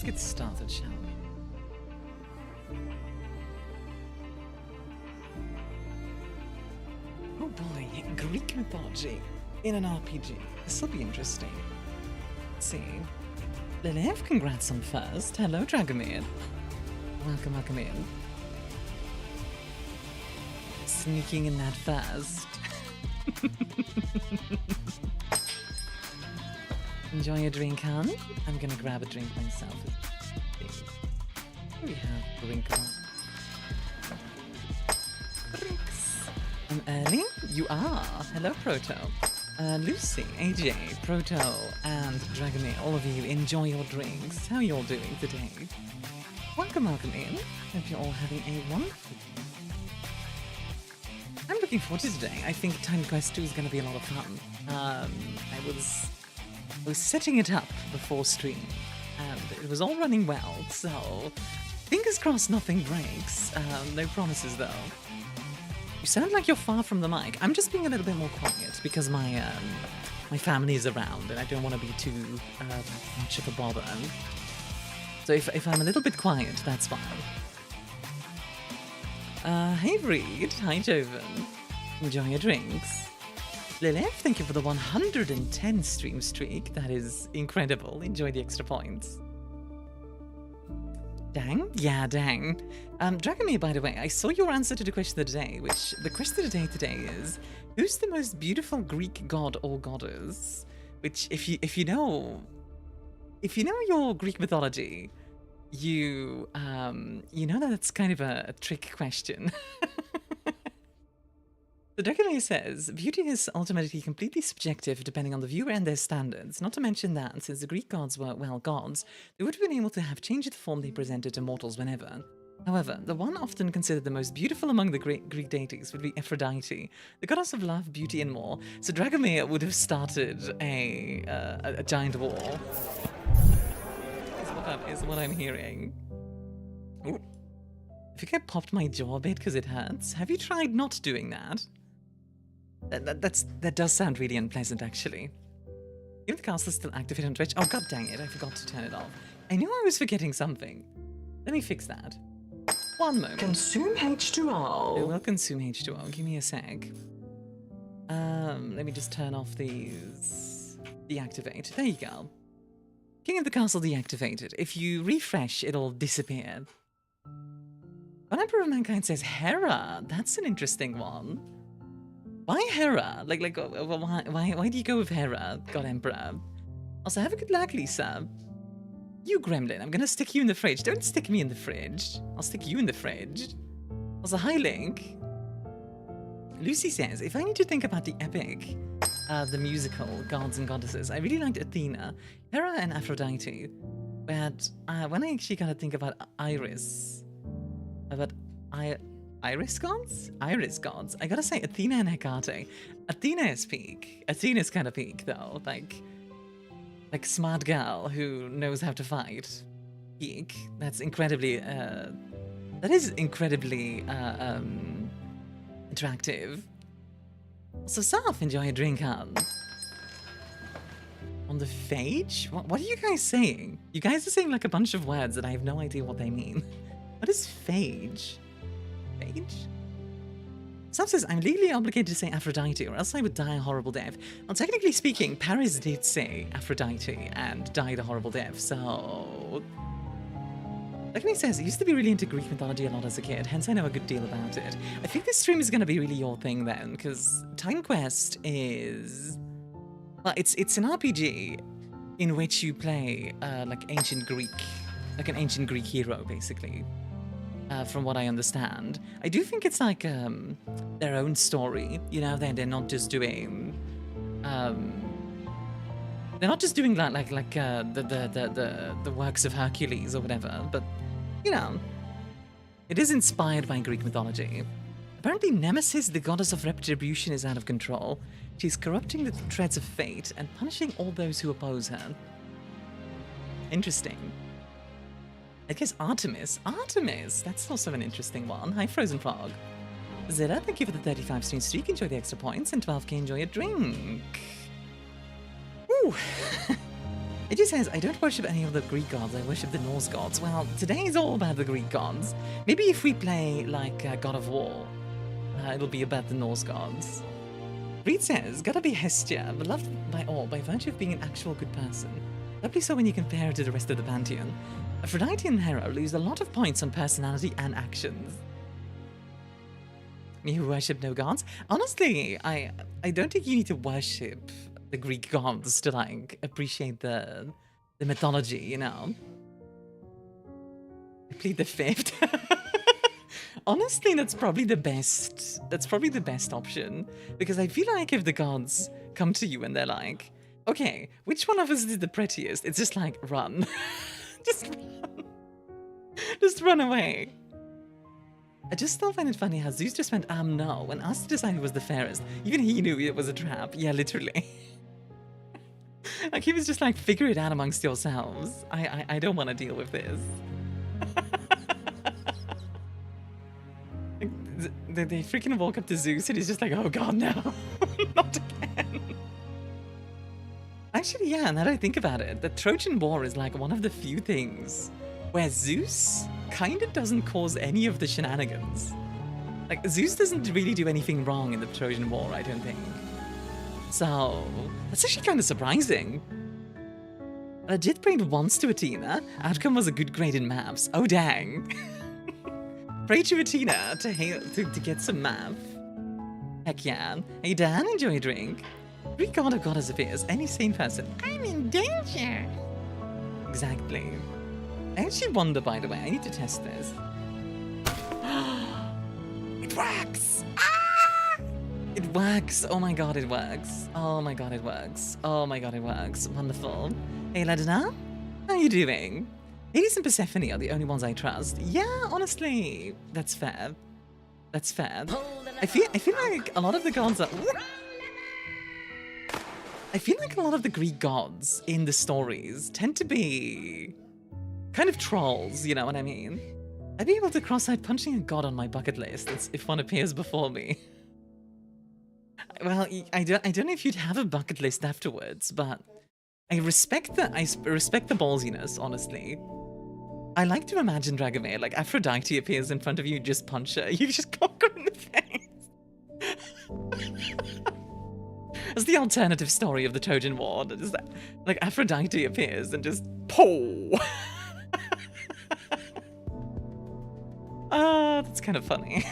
get started, shall we? Oh boy, Greek mythology in an RPG. This will be interesting. Let's see. Lilith, congrats on first. Hello, Dragomir. Welcome in. Sneaking in that first. Enjoy your drink, hon. I'm gonna grab a drink myself. We have drink on. Drinks. I'm early? You are. Hello, Proto. Lucy, AJ, Proto, and Dragomir, all of you, enjoy your drinks. How are you all doing today? Welcome in. Hope you're all having a wonderful day. I'm looking forward to today. I think Time Quest 2 is going to be a lot of fun. I was setting it up before stream, and it was all running well, so fingers crossed nothing breaks. No promises, though. You sound like you're far from the mic. I'm just being a little bit more quiet because my family is around, and I don't want to be too much of a bother. So if I'm a little bit quiet, that's fine. Hey Reed, hi Joven. Enjoy your drinks. Lilith, thank you for the 110 stream streak. That is incredible. Enjoy the extra points. Dang? Yeah, dang. Dragomir, by the way, I saw your answer to the question of the day, which the question of the day today is, who's the most beautiful Greek god or goddess? Which, if you know your Greek mythology, you know that it's kind of a trick question. The Dragomir says, beauty is ultimately completely subjective depending on the viewer and their standards. Not to mention that, since the Greek gods were, well, gods, they would have been able to have changed the form they presented to mortals whenever. However, the one often considered the most beautiful among the Greek deities would be Aphrodite, the goddess of love, beauty, and more. So Dragomir would have started a giant war. Is what I'm hearing. Ooh. I think I popped my jaw a bit because it hurts. Have you tried not doing that? That does sound really unpleasant, actually. If the castle is still activated on Twitch... Oh, god dang it, I forgot to turn it off. I knew I was forgetting something. Let me fix that. One moment. Consume H2O. It will consume H2O. Give me a sec. Let me just turn off these... Deactivate. There you go. King of the Castle deactivated. If you refresh, it'll disappear. One Emperor of Mankind says Hera. That's an interesting one. Why Hera? Like, why do you go with Hera, God Emperor? Also, have a good luck, Lisa. You gremlin, I'm gonna stick you in the fridge. Don't stick me in the fridge. I'll stick you in the fridge. Also, hi, Link. Lucy says, if I need to think about the epic, the musical, gods and goddesses, I really liked Athena, Hera, and Aphrodite. But when I actually gotta think about Iris gods? Iris gods. I gotta say Athena and Hecate. Athena is peak. Athena's kind of peak, though. Like smart girl who knows how to fight. Peak. That's incredibly, that is incredibly, attractive. So, Saf, enjoy a drink, hon. On the phage? What are you guys saying? You guys are saying like a bunch of words that I have no idea what they mean. What is phage? Phage? Saf says, I'm legally obligated to say Aphrodite or else I would die a horrible death. Well, technically speaking, Paris did say Aphrodite and died a horrible death, so... Like he says, I used to be really into Greek mythology a lot as a kid, hence I know a good deal about it. I think this stream is going to be really your thing then, because Time Quest is... Well, it's an RPG in which you play like ancient Greek, like an ancient Greek hero, basically. From what I understand, I do think it's like their own story. You know, they're not just doing, they're not just doing like the works of Hercules or whatever. But you know, it is inspired by Greek mythology. Apparently, Nemesis, the goddess of retribution, is out of control. She's corrupting the threads of fate and punishing all those who oppose her. Interesting. I guess Artemis. Artemis! That's also an interesting one. Hi, Frozen Frog. Zeta, thank you for the 35 stream streak. Enjoy the extra points. And 12k, enjoy a drink. Ooh. It just says, I don't worship any of the Greek gods, I worship the Norse gods. Well, today is all about the Greek gods. Maybe if we play like God of War, it'll be about the Norse gods. Reed says, gotta be Hestia, beloved by all by virtue of being an actual good person. Doubly so when you compare her to the rest of the pantheon. Aphrodite and Hera lose a lot of points on personality and actions. You worship no gods? Honestly, I don't think you need to worship the Greek gods to like appreciate the mythology, you know. I plead the fifth. Honestly, that's probably the best. That's probably the best option, because I feel like if the gods come to you and they're like, okay, which one of us is the prettiest? It's just like run, just run, just run away. I just still find it funny how Zeus just went no and asked to decide who was the fairest. Even he knew it was a trap. Yeah, literally. Like he was just like, figure it out amongst yourselves. I don't want to deal with this. They freaking walk up to Zeus and he's just like, oh god, no, not again. Actually, yeah, now that I think about it, the Trojan War is like one of the few things where Zeus kind of doesn't cause any of the shenanigans. Like, Zeus doesn't really do anything wrong in the Trojan War, I don't think. So, that's actually kind of surprising. Jit prayed once to Athena. Outcome was a good grade in maths. Oh, dang. Pray to Athena to get some math. Heck yeah. Hey, Dan, enjoy a drink. Greek god of goddess appears. Any sane person. I'm in danger. Exactly. I actually wonder, by the way, I need to test this. It works! Ah! It works! Oh my god, it works. Oh my god, it works. Oh my god, it works. Wonderful. Hey, Ladina? How are you doing? Hades and Persephone are the only ones I trust. Yeah, honestly, that's fair. That's fair. I feel like a lot of the gods are... I feel like a lot of the Greek gods in the stories tend to be kind of trolls, you know what I mean? I'd be able to cross out punching a god on my bucket list if one appears before me. Well, I don't know if you'd have a bucket list afterwards, but I respect the ballsiness, honestly. I like to imagine Dragomir, like Aphrodite appears in front of you, just punch her, you just conk her in the face. That's the alternative story of the Trojan War. Is that, like, Aphrodite appears and just po. That's kind of funny.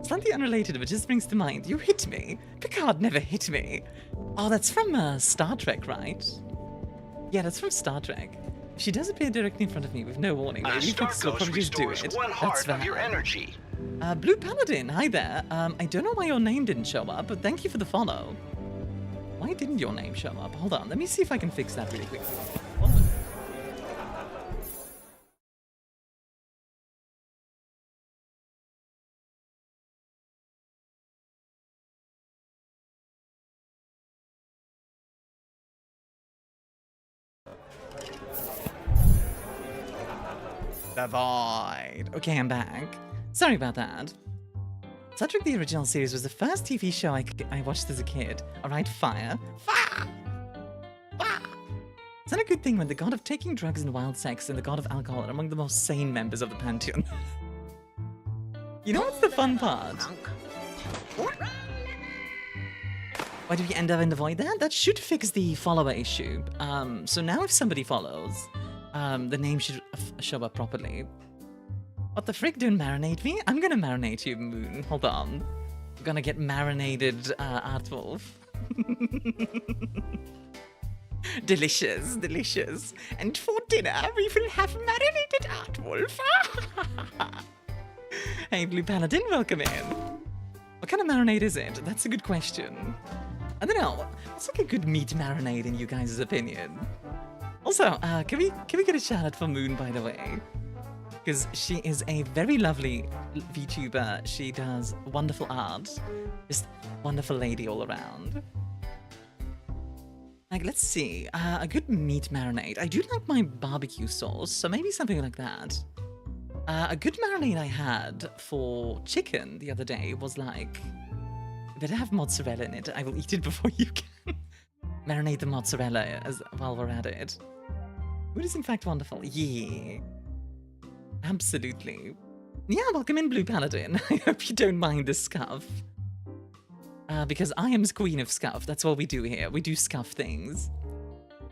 Slightly unrelated, but just brings to mind, you hit me. Picard never hit me. Oh, that's from Star Trek, right? Yeah, that's from Star Trek. If she does appear directly in front of me with no warning, the reflex will probably just do it. That's fair. Your energy. Blue Paladin, hi there. I don't know why your name didn't show up, but thank you for the follow. Why didn't your name show up? Hold on, let me see if I can fix that really quick. The Void. Okay, I'm back. Sorry about that. Star Trek the original series was the first TV show I watched as a kid. Alright, fire. Fire! Fire! It's not a good thing when the god of taking drugs and wild sex and the god of alcohol are among the most sane members of the pantheon. You know what's the fun part? Why did we end up in the void there? That should fix the follower issue. So now if somebody follows, the name should show up properly. What the frick, don't marinate me? I'm gonna marinate you, Moon. Hold on. I'm gonna get marinated, Artwolf. Delicious, delicious. And for dinner, we will have marinated Artwolf. Hey, Blue Paladin, welcome in. What kind of marinade is it? That's a good question. I don't know. What's like a good meat marinade in you guys' opinion? Also, can we get a shout out for Moon, by the way? Because she is a very lovely VTuber. She does wonderful art. Just wonderful lady all around. Like, let's see. A good meat marinade. I do like my barbecue sauce, so maybe something like that. A good marinade I had for chicken the other day was like... Better have mozzarella in it. I will eat it before you can. marinate the mozzarella while we're at it. Food is in fact wonderful. Yeah. Absolutely. Yeah, welcome in, Blue Paladin. I hope you don't mind the scuff. Because I am queen of scuff. That's what we do here. We do scuff things.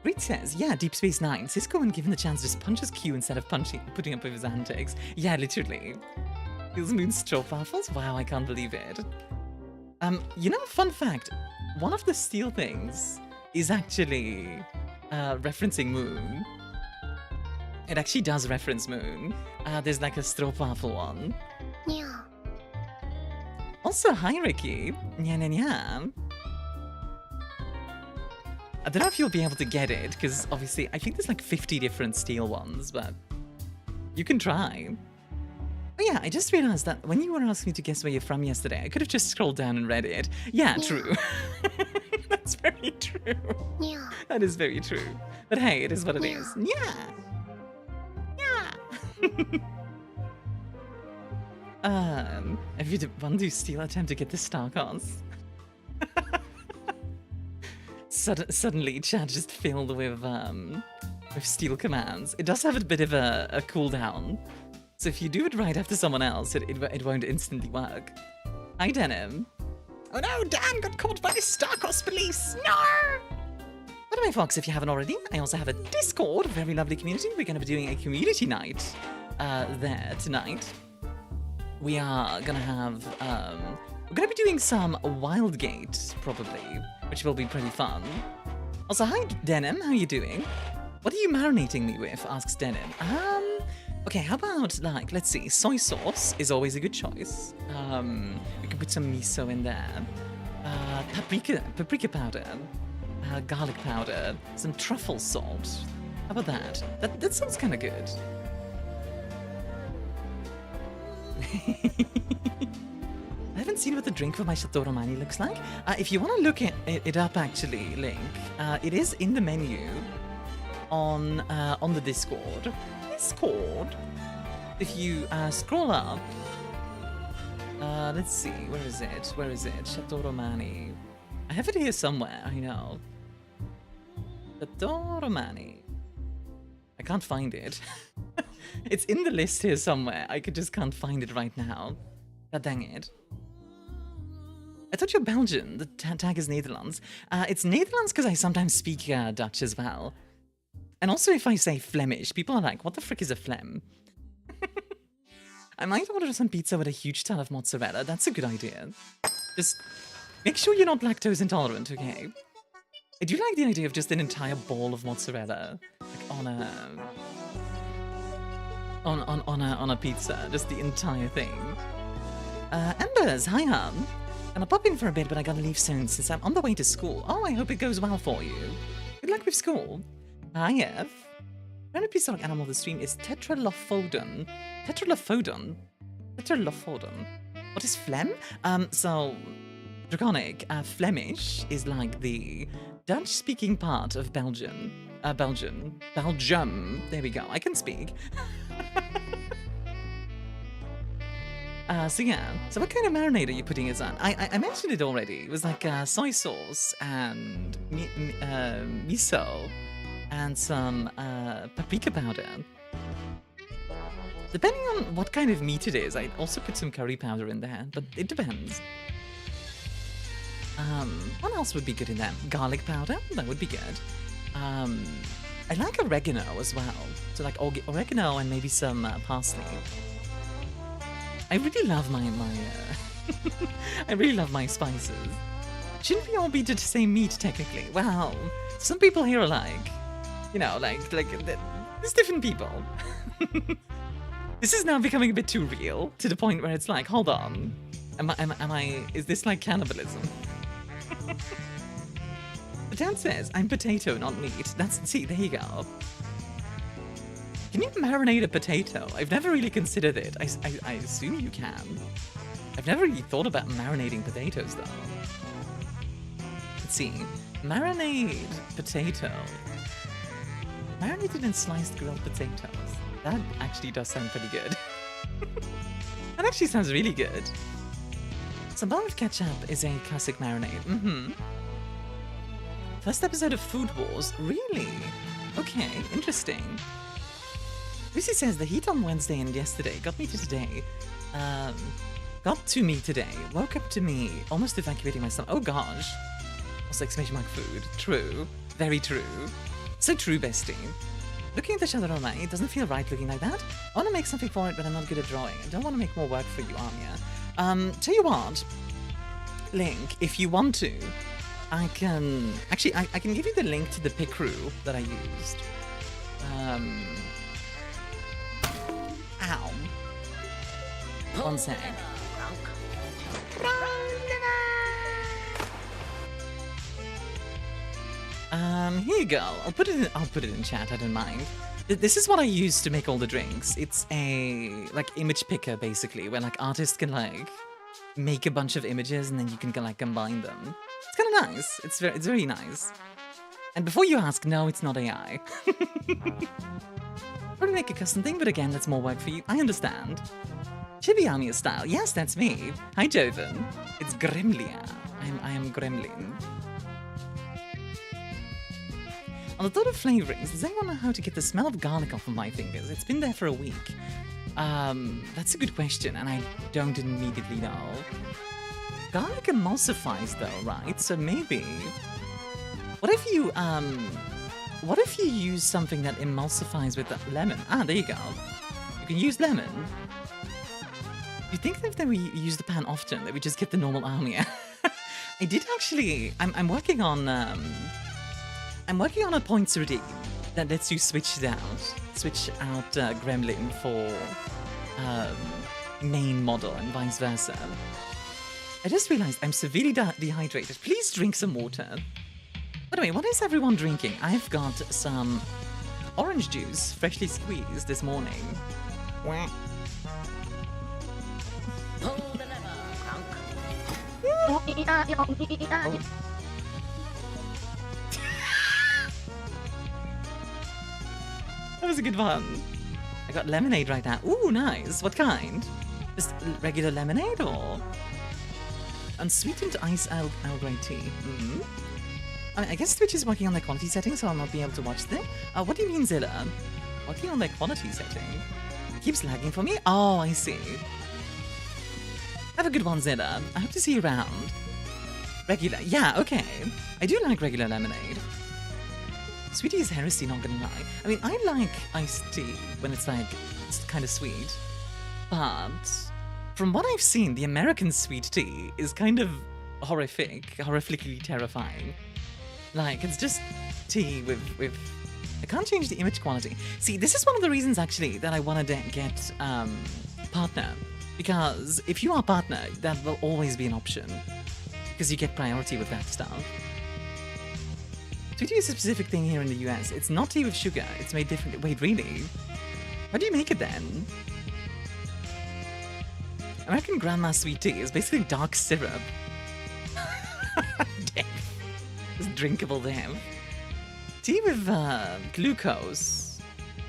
Reed says, yeah, Deep Space Nine. Cisco, when given the chance, just punches Q instead of putting up with his antics. Yeah, literally. Feels Moon stroke waffles? Wow, I can't believe it. You know, fun fact. One of the steel things is actually referencing Moon. It actually does reference Moon. There's like a stroopwafel one. Yeah. Also, hi Ricky. Nya nya nya. I don't know if you'll be able to get it, because obviously I think there's like 50 different steel ones, but you can try. Oh yeah, I just realized that when you were asking me to guess where you're from yesterday, I could have just scrolled down and read it. Yeah, true. That's very true. Yeah. That is very true. But hey, it is what it is. Yeah. If you want to steal attempt to get the Starkos. Suddenly, chat just filled with steal commands. It does have a bit of a cooldown, so if you do it right after someone else, it won't instantly work. Hi, Denim. Oh no, Dan got caught by the Starkos police. No. By the way, Fox, if you haven't already, I also have a Discord, a very lovely community. We're going to be doing a community night there tonight. We are going to have, we're going to be doing some Wildgate, probably, which will be pretty fun. Also, hi, Denim, how are you doing? What are you marinating me with, asks Denim. Okay, how about, like, let's see, soy sauce is always a good choice. We can put some miso in there. Paprika powder. Garlic powder, some truffle salt. How about that? That sounds kind of good. I haven't seen what the drink for my Chateau Romani looks like. If you want to look it up, actually, Link, it is in the menu on the Discord. If you scroll up, let's see, where is it? Where is it? Chateau Romani. I have it here somewhere. I know. Chateau Romani. I can't find it. It's in the list here somewhere. I just can't find it right now. God dang it. I thought you're Belgian. The tag is Netherlands. It's Netherlands because I sometimes speak Dutch as well. And also if I say Flemish, people are like, what the frick is a phlegm? I might order some pizza with a huge ton of mozzarella. That's a good idea. Just make sure you're not lactose intolerant, okay? I do like the idea of just an entire ball of mozzarella, like on a pizza, just the entire thing. Embers, hi hon. Gonna pop in for a bit, but I gotta leave soon since I'm on the way to school. Oh, I hope it goes well for you. Good luck with school. Hi, Ev. An episodic animal of the stream is Tetralophodon. Tetralophodon? Tetralophodon. What is phlegm? So, Draconic, Flemish is like the Dutch-speaking part of Belgium. Belgium. There we go. I can speak. So yeah. So what kind of marinade are you putting it on? I mentioned it already. It was like soy sauce and miso and some paprika powder. Depending on what kind of meat it is, I also put some curry powder in there, but it depends. What else would be good in there? Garlic powder? That would be good. I like oregano as well. So like oregano and maybe some parsley. I really love my I really love my spices. Shouldn't we all be the same meat technically? Well, some people here are like, you know, like there's different people. This is now becoming a bit too real to the point where it's like, hold on, is this like cannibalism? But Dan says, I'm potato, not meat. See, there you go. Can you marinate a potato? I've never really considered it. I assume you can. I've never really thought about marinating potatoes, though. Let's see. Marinade potato. Marinated and sliced grilled potatoes. That actually does sound pretty good. That actually sounds really good. Some bar of ketchup is a classic marinade. First episode of Food Wars? Really? Okay, interesting. Lucy says the heat on Wednesday and yesterday got me to today. Got to me today. Woke up to me. Almost evacuating my stomach. Oh gosh. Also exclamation mark food. True. Very true. So true, bestie. Looking at the Shadowroma, it doesn't feel right looking like that. I want to make something for it, but I'm not good at drawing. I don't want to make more work for you, Armia. Tell you what, Link, if you want to, I can... Actually, I can give you the link to the piccrew that I used. Ow. One sec. Here you go. I'll put it in chat, I don't mind. This is what I use to make all the drinks. It's a like image picker basically, where like artists can like make a bunch of images and then you can like combine them. It's kind of nice. It's very nice. And before you ask, no, it's not AI. Probably make a custom thing, but again, that's more work for you. I understand. Chibi Armia style. Yes, that's me. Hi, Joven. It's Gremlia. I am Gremlin. On the thought of flavorings, does anyone know how to get the smell of garlic off of my fingers? It's been there for a week. That's a good question, and I don't immediately know. Garlic emulsifies though, right? So maybe... What if you use something that emulsifies with the lemon? Ah, there you go. You can use lemon. You think that if we use the pan often, that we just get the normal Armia? I did actually... I'm working on a points redeem that lets you switch out Gremlin for main model and vice versa. I just realized I'm severely dehydrated. Please drink some water. By the way, what is everyone drinking? I've got some orange juice, freshly squeezed this morning. Wah. Pull the lever, Oh. That was a good one. I got lemonade right now. Ooh, nice. What kind? Just regular lemonade or unsweetened ice Earl Grey tea? Mm-hmm. I guess Twitch is working on their quality settings, so I'll not be able to watch them. What do you mean, Zilla? Working on their quality setting? It keeps lagging for me? Oh, I see. Have a good one, Zilla. I hope to see you around. Regular. Yeah, okay. I do like regular lemonade. Sweetie is heresy, not gonna lie. I mean, I like iced tea when it's like, it's kind of sweet. But from what I've seen, the American sweet tea is kind of horrifically terrifying. Like, it's just tea with... I can't change the image quality. See, this is one of the reasons, actually, that I want to get partner. Because if you are partner, that will always be an option. Because you get priority with that stuff. Sweet tea is a specific thing here in the US. It's not tea with sugar. It's made differently. Wait, really? How do you make it then? American Grandma sweet tea is basically dark syrup. It's drinkable damn. Tea with glucose.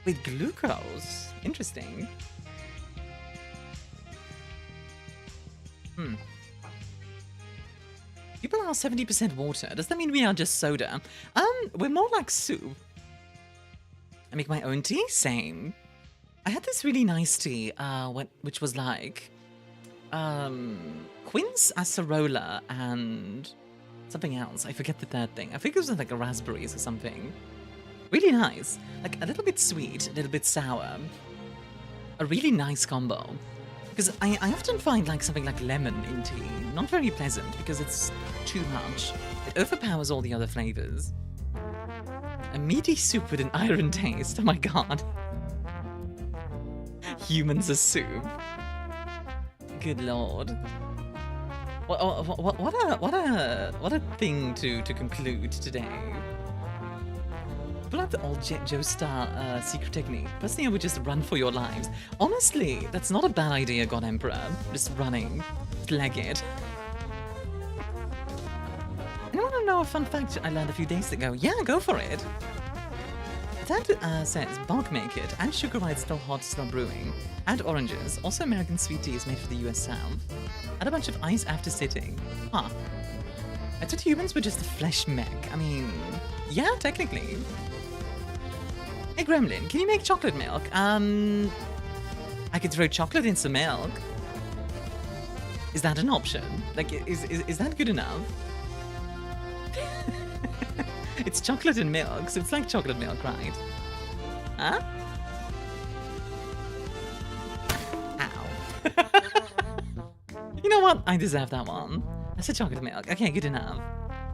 With glucose? Interesting. People are 70% water. Does that mean we are just soda? We're more like soup. I make my own tea? Same. I had this really nice tea, which was like quince, acerola, and something else. I forget the third thing. I think it was like a raspberries or something. Really nice. Like a little bit sweet, a little bit sour. A really nice combo. Because I often find like something like lemon in tea not very pleasant because it's too much. It overpowers all the other flavors. A meaty soup with an iron taste. Oh my god. Humans as soup. Good lord. What a thing to conclude today. Pull out the old Joestar secret technique. Personally, I would just run for your lives. Honestly, that's not a bad idea, God Emperor. Just running. Leg-it. Anyone want to know a fun fact I learned a few days ago? Yeah, go for it. Dad says, bulk make it. Add sugar while it's still hot, still brewing. Add oranges. Also, American sweet tea is made for the US South. Add a bunch of ice after sitting. Huh. I thought humans were just a flesh mech. I mean, yeah, technically. Hey Gremlin, can you make chocolate milk? I could throw chocolate in some milk. Is that an option? Like, is that good enough? It's chocolate and milk, so it's like chocolate milk, right? Huh? Ow. You know what? I deserve that one. That's a chocolate milk. Okay, good enough.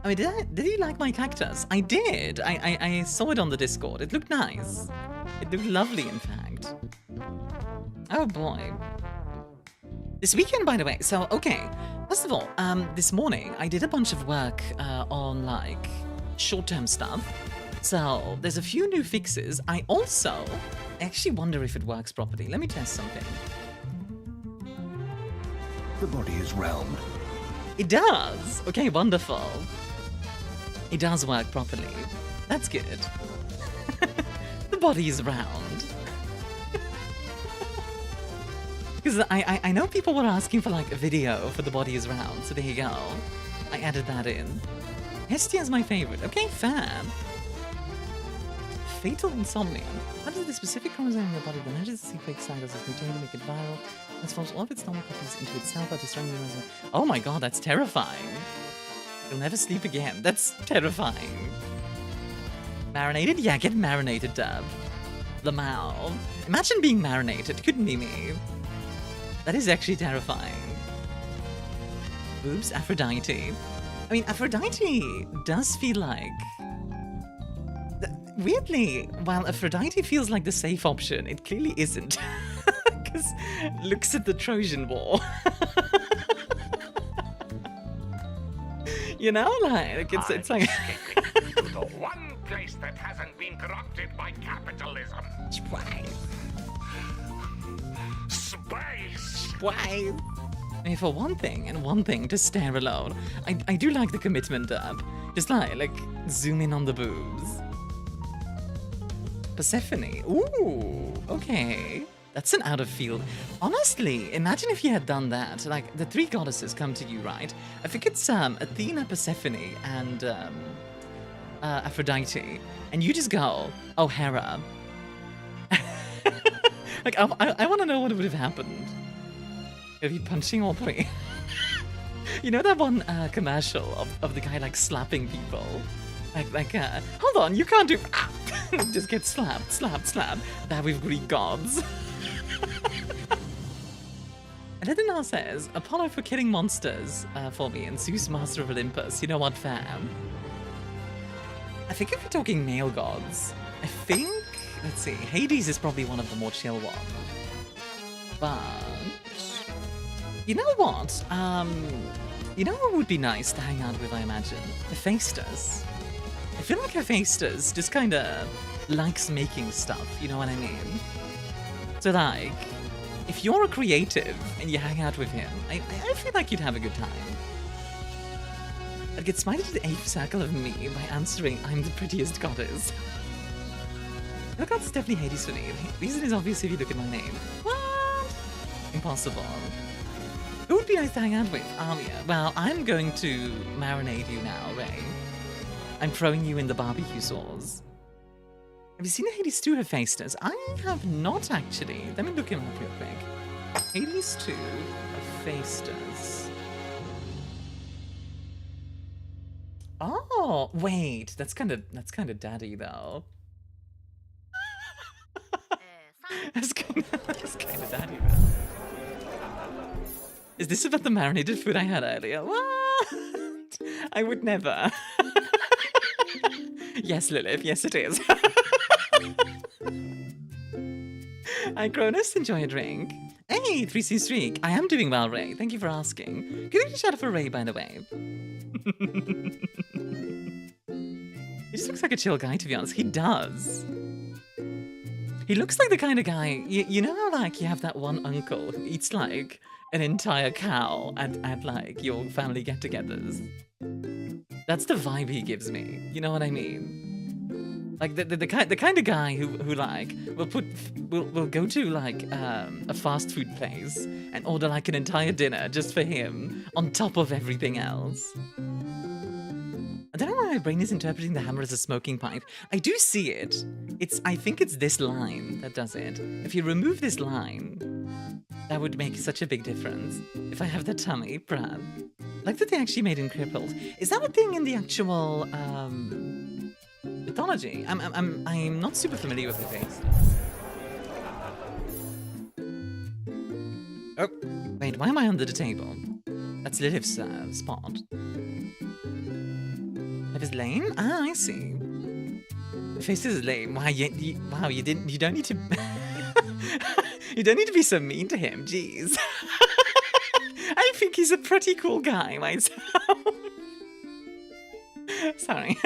I mean, did you like my cactus? I did. I saw it on the Discord. It looked nice. It looked lovely, in fact. Oh boy. This weekend, by the way. So, okay. First of all, this morning I did a bunch of work on like short-term stuff. So there's a few new fixes. I actually wonder if it works properly. Let me test something. The body is round. It does. Okay, wonderful. It does work properly. That's good. The body is round. Because I know people were asking for like a video for the body is round, so there you go. I added that in. Hestia is my favorite. Okay, fab. Fatal insomnia. How does the specific chromosome in your body manages to see fake cycles as mutate to make it viral? Transforms all of its normal copies into itself by destroying the organism. Oh my god, that's terrifying. You'll never sleep again. That's terrifying. Marinated? Yeah, get marinated, Dub. Lamau. Imagine being marinated. Couldn't be me. That is actually terrifying. Boobs, Aphrodite. I mean, Aphrodite does feel like... Weirdly, while Aphrodite feels like the safe option, it clearly isn't. Because looks at the Trojan War. You know, like, it's like... The one place that hasn't been corrupted by capitalism. Space! Why? I mean, for one thing, and one thing, to stare alone. I do like the commitment Dub. Just like, zoom in on the boobs. Persephone. Ooh, okay. That's an out of field. Honestly, imagine if you had done that. Like, the three goddesses come to you, right? I think it's Athena, Persephone, and Aphrodite. And you just go, oh, Hera. Like, I want to know what would have happened. Are you punching all three? You know that one commercial of the guy, like, slapping people? Like, hold on, you can't do... Just get slapped, slapped, slapped. That with Greek gods. Eleanor says, Apollo for killing monsters for me, and Zeus, Master of Olympus. You know what, fam? I think if you're talking male gods, I think... Let's see, Hades is probably one of the more chill ones. But... You know what? You know what would be nice to hang out with, I imagine? Hephaestus. I feel like Hephaestus just kinda likes making stuff, you know what I mean? So like, if you're a creative and you hang out with him, I feel like you'd have a good time. I'd get smited to the 8th circle of me by answering, I'm the prettiest goddess. Look, that's definitely Hades for me. The reason is obvious if you look at my name. What? Impossible. Who would be nice to hang out with? Armia. Well, I'm going to marinate you now, Ray. I'm throwing you in the barbecue sauce. Have you seen Hades 2 Hephaestus? I have not, actually. Let me look him up real quick. Hades 2 Hephaestus. Oh, wait. That's kind of daddy, though. That's kind of daddy, though. Is this about the marinated food I had earlier? What? I would never. Yes, Lilith. Yes, it is. Hi, Cronus. Enjoy a drink. Hey, 3C Streak. I am doing well, Ray. Thank you for asking. Can you shout out for Ray, by the way? He just looks like a chill guy, to be honest. He does. He looks like the kind of guy, you know how, like, you have that one uncle who eats, like, an entire cow at like, your family get-togethers? That's the vibe he gives me. You know what I mean? Like, the kind of guy who like, will go to, like, a fast food place and order, like, an entire dinner just for him on top of everything else. I don't know why my brain is interpreting the hammer as a smoking pipe. I do see it. I think it's this line that does it. If you remove this line, that would make such a big difference. If I have the tummy, bruh. Like that they actually made him crippled. Is that a thing in the actual mythology? I'm not super familiar with the face. Oh, wait, why am I under the table? That's Lilith's spot. That is lame? Ah, I see. The face is lame. Wow, you don't need to you don't need to be so mean to him, jeez. I think he's a pretty cool guy myself. Sorry.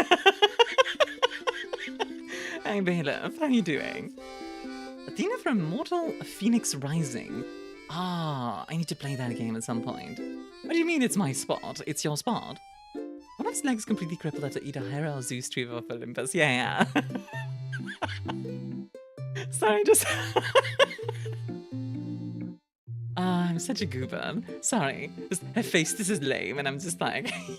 Hey Bailiff, how are you doing? Athena from Immortal Phoenix Rising. Ah, I need to play that game at some point. What do you mean it's my spot? It's your spot? One of his legs completely crippled after either Hera or Zeus tree of Olympus. Yeah. Sorry, just... I'm such a goober. Sorry. Just her face, this is lame, and I'm just like... Hera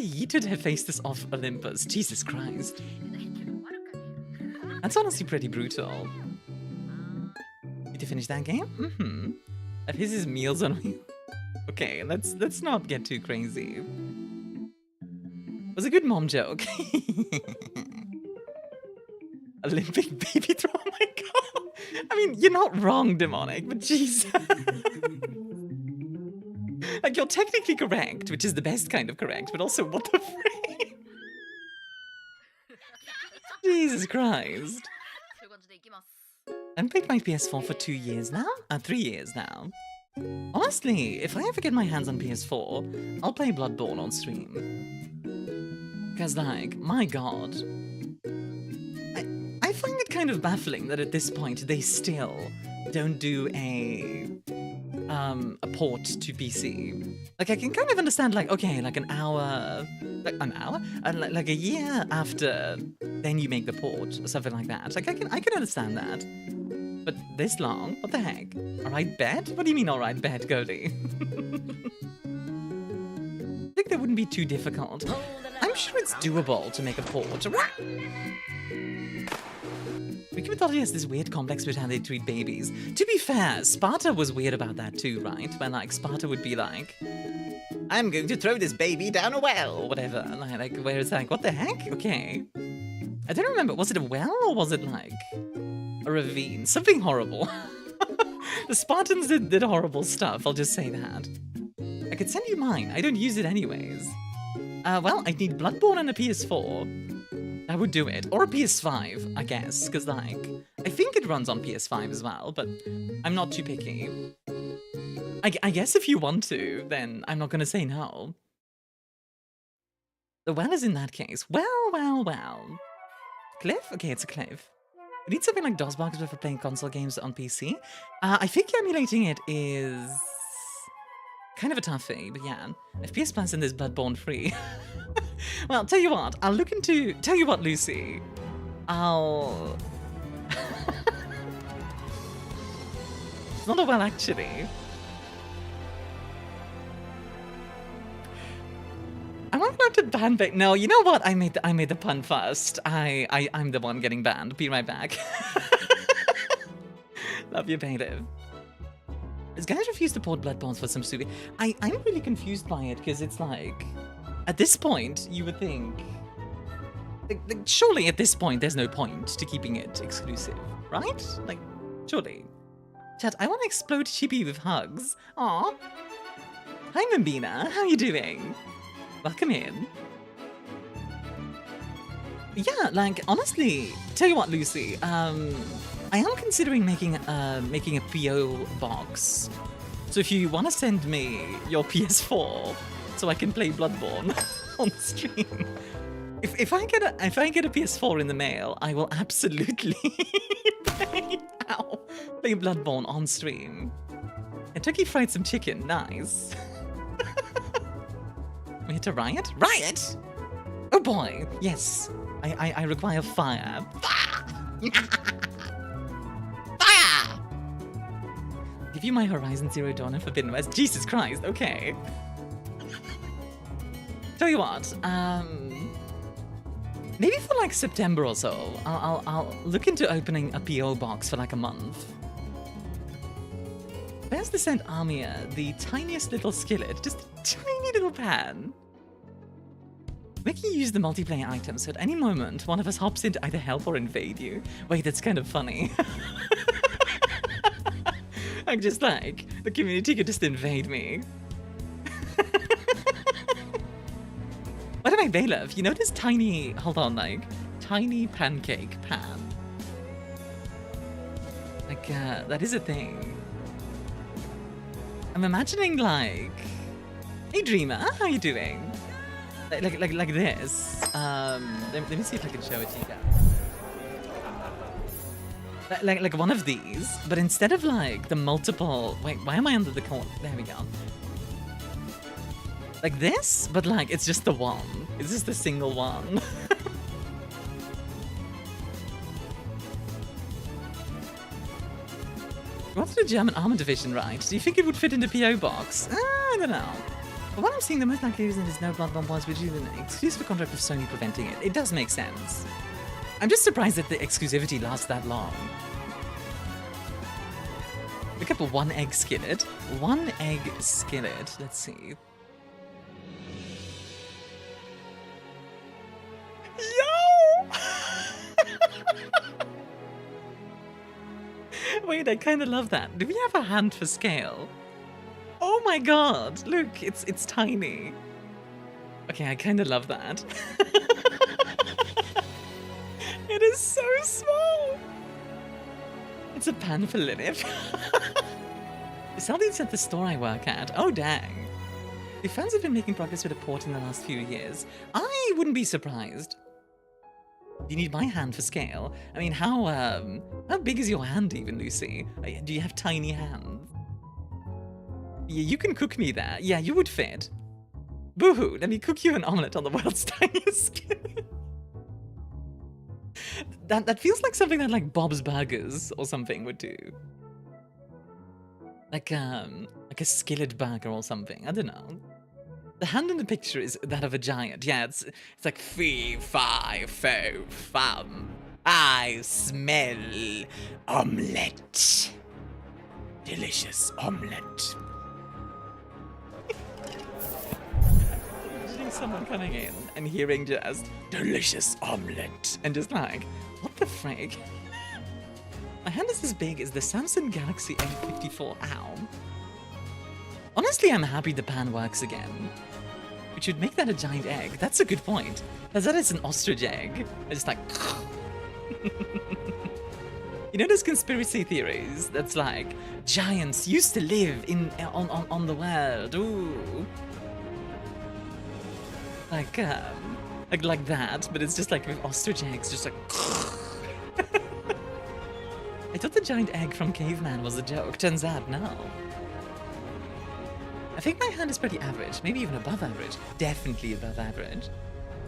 yeeted her face this off Olympus. Jesus Christ. That's honestly pretty brutal. To finish that game? Mm-hmm. That his meals on wheels. Okay, let's not get too crazy. It was a good mom joke. Olympic baby throw, oh my god. I mean, you're not wrong, Demonic, but Jesus. Like, you're technically correct, which is the best kind of correct, but also, what the frick? Jesus Christ. I haven't played my PS4 for 2 years now? 3 years now. Honestly, if I ever get my hands on PS4, I'll play Bloodborne on stream. Because, like, my god. I find it kind of baffling that at this point they still don't do a port to PC. Like, I can kind of understand, like, okay, like an hour? Like a year after, then you make the port, or something like that. Like, I can understand that. But this long? What the heck? Alright, bet? What do you mean, alright, bet, Cody? I think that wouldn't be too difficult. I'm sure it's doable to make a port. Greek mythology has this weird complex with how they treat babies. To be fair, Sparta was weird about that too, right? When, like, Sparta would be like, I'm going to throw this baby down a well, or whatever. Like, where it's like, what the heck? Okay. I don't remember, was it a well, or was it, like... a ravine, something horrible. The Spartans did horrible stuff, I'll just say that. I could send you mine, I don't use it anyways. Well, I need Bloodborne and a PS4. That would do it. Or a PS5, I guess, because, like, I think it runs on PS5 as well, but I'm not too picky. I guess if you want to, then I'm not going to say no. The well is in that case. Well. Cliff? Okay, it's a cliff. We need something like DOSBox for playing console games on PC. I think emulating it is kind of a toughie, but yeah. FPS Plus and there's Bloodborne free. Well, tell you what, I'll look into... Tell you what, Lucy. I'll... It's not a well, actually. Am I allowed to ban bait? No, you know what? I made the pun first. I'm the one getting banned. Be right back. Love you, Bailiff. This guy refused to port Bloodborne for some stupid... I'm really confused by it, because it's like... At this point, you would think... Like, surely at this point, there's no point to keeping it exclusive, right? Like, surely. Chat, I want to explode Chibi with hugs. Aw. Hi, Mambina. How you doing? Welcome in. Yeah, like, honestly, tell you what, Lucy, I am considering making a PO box. So if you want to send me your PS4 so I can play Bloodborne on stream, if I get a PS4 in the mail, I will absolutely play Bloodborne on stream. Kentucky Fried some chicken, nice. We hit a riot? Riot? Oh boy, yes. I require fire. Fire! Give you my Horizon Zero Dawn and Forbidden West. Jesus Christ, okay. Tell you what, maybe for like September or so, I'll look into opening a PO box for like a month. Where's the sent Armia? The tiniest little skillet, just a tiny little pan. Make you use the multiplayer items so at any moment one of us hops in to either help or invade you. Wait, that's kind of funny. I'm just like, the community could just invade me. By the way, Belphi, you know this tiny, hold on, like, tiny pancake pan? Like, that is a thing. I'm imagining, like, hey Dreamer, how you doing? Like this. Let me see if I can show it to you guys. Like one of these, but instead of like the multiple, wait, why am I under the corner? There we go. Like this, but like it's just the one. It's just the single one. What's the German armor division, right? Do you think it would fit in the PO box? I don't know. But what I'm seeing the most likely reason is no blood bombs, which is an exclusive contract with Sony preventing it. It does make sense. I'm just surprised that the exclusivity lasts that long. Look up a 1-egg skillet. 1-egg skillet. Let's see. Yo! Wait, I kind of love that. Do we have a hand for scale? Oh my god! Look, it's tiny. Okay, I kind of love that. It is so small. It's a pan for Lilith. Something's at the store I work at. Oh dang. The fans have been making progress with the port in the last few years. I wouldn't be surprised. You need my hand for scale. I mean, how big is your hand even, Lucy? Do you have tiny hands? Yeah, you can cook me there. Yeah, you would fit. Boo-hoo, let me cook you an omelette on the world's tiniest skillet. That feels like something that like Bob's Burgers or something would do. Like a skillet burger or something. I don't know. The hand in the picture is that of a giant. Yeah, it's like fee, fi, fo, fum. I smell omelette. Delicious omelette. Imagining someone coming in and hearing just delicious omelette and just like, what the frig? My hand is as big as the Samsung Galaxy M54. Ow. Honestly, I'm happy the pan works again. We should make that a giant egg. That's a good point. As that is an ostrich egg. It's just like... You know those conspiracy theories that's like, giants used to live on the world. Ooh. Like that, but it's just like with ostrich eggs, just like... I thought the giant egg from Caveman was a joke. Turns out, no. I think my hand is pretty average, maybe even above average. Definitely above average.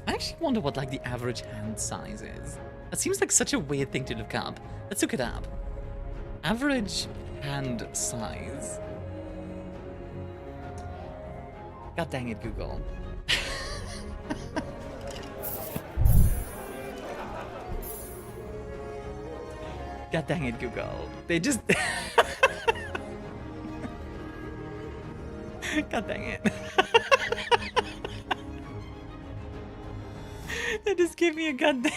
I actually wonder what like the average hand size is. That seems like such a weird thing to look up. Let's look it up. Average hand size. God dang it, Google. God dang it, Google. They just... God dang it. They just gave me a goddamn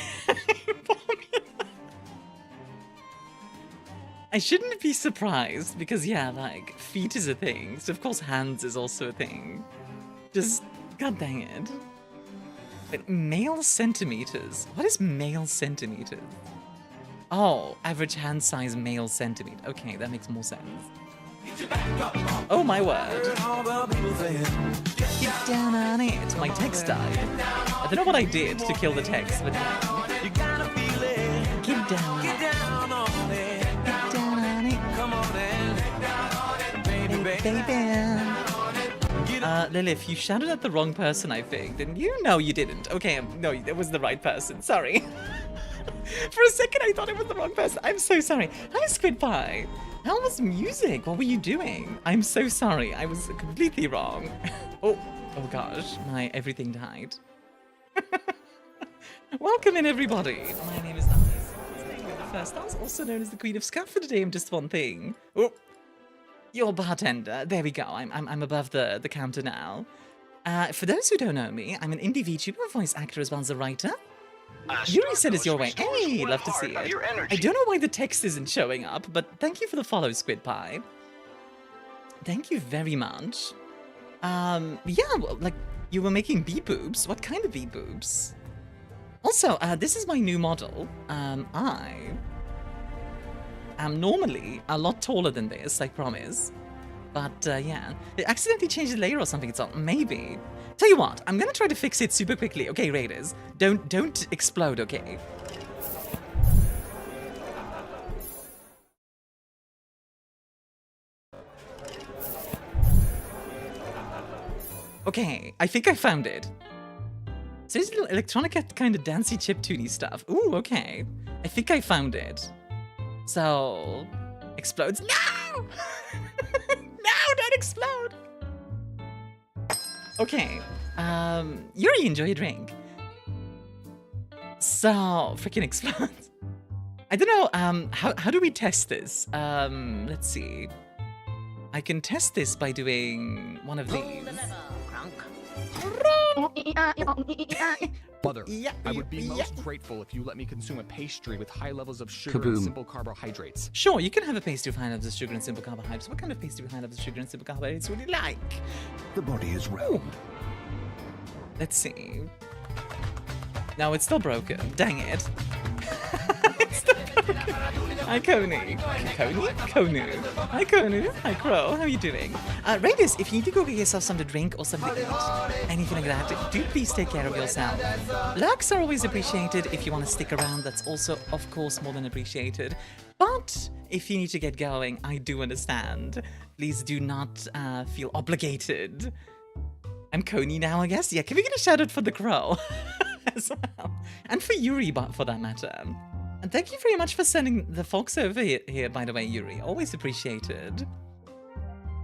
formula. I shouldn't be surprised because, yeah, like, feet is a thing. So, of course, hands is also a thing. Just, god dang it. But male centimeters. What is male centimeters? Oh, average hand size male centimeter. Okay, that makes more sense. Oh my word. Get down on it. My text died. I don't know what I did to kill the text, but get down on it. Get down on it. Come on in. Baby. Lilith, you shouted at the wrong person, I think. Didn't you? No, you didn't. Okay, no, it was the right person. Sorry. For a second, I thought it was the wrong person. I'm so sorry. Hi, Squid Pie. How was music? What were you doing? I'm so sorry. I was completely wrong. Oh, Oh gosh, my everything died. Welcome in, everybody. My name is Alice. Staying with the first stars, also known as the Queen of Scuff. For today, I'm just one thing. Oh, your bartender. There we go. I'm above the counter now. For those who don't know me, I'm an indie VTuber, voice actor, as well as a writer. Yuri said it's your way. Hey, love to see it. I don't know why the text isn't showing up, but thank you for the follow, Squid Pie. Thank you very much. Yeah, well, like, you were making bee boobs. What kind of bee boobs? Also, this is my new model. I am normally a lot taller than this, I promise. But, yeah. It accidentally changed the layer or something it's on. Maybe. Tell you what, I'm gonna try to fix it super quickly. Okay, Raiders. Don't explode, okay? Okay, I think I found it. So it's little electronica kind of dancey chiptune stuff. Ooh, okay. I think I found it. So, explodes. No! No, don't explode! Okay. Yuri, enjoy your drink. So, freaking explodes. I don't know, how do we test this? Let's see. I can test this by doing one of these. Mother, I would be most grateful if you let me consume a pastry with high levels of sugar and simple carbohydrates. Sure, you can have a pastry with high levels of sugar and simple carbohydrates. What kind of pastry with high levels of sugar and simple carbohydrates would you like? The body is realmed. Let's see. No, it's still broken. Dang it. It's still broken. Hi, Coney. Konu. Hi, Konu. Hi, Crow. How are you doing? Raiders, if you need to go get yourself something to drink or something to eat, anything like that, do please take care of yourself. Lurks are always appreciated. If you want to stick around, that's also, of course, more than appreciated. But if you need to get going, I do understand. Please do not feel obligated. I'm Coney now, I guess. Yeah, can we get a shout out for the Crow as well? And for Yuri, but for that matter. And thank you very much for sending the folks over here, by the way, Yuri. Always appreciated.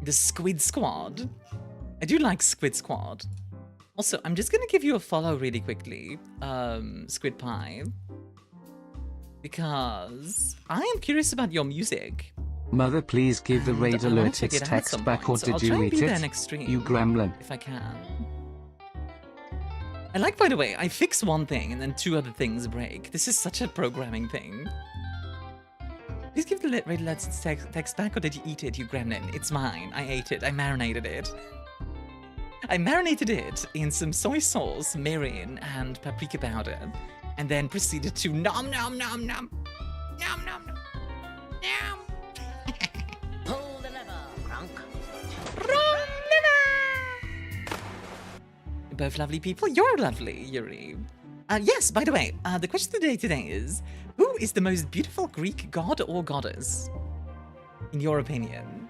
The Squid Squad. I do like Squid Squad. Also, I'm just gonna give you a follow really quickly, Squid Pie. Because I am curious about your music. Mother, please give the raid alert its text back, or did you eat it? You gremlin. If I can. I like, by the way, I fix one thing and then two other things break. This is such a programming thing. Please give the raid alert its text back, or did you eat it, you gremlin? It's mine. I ate it. I marinated it. I marinated it in some soy sauce, mirin, and paprika powder, and then proceeded to nom nom nom nom. Nom nom nom. Nom. Pull the lever, Crunk. Both lovely people. You're lovely, Yuri. Yes, by the way, the question of the day today is, who is the most beautiful Greek god or goddess? In your opinion?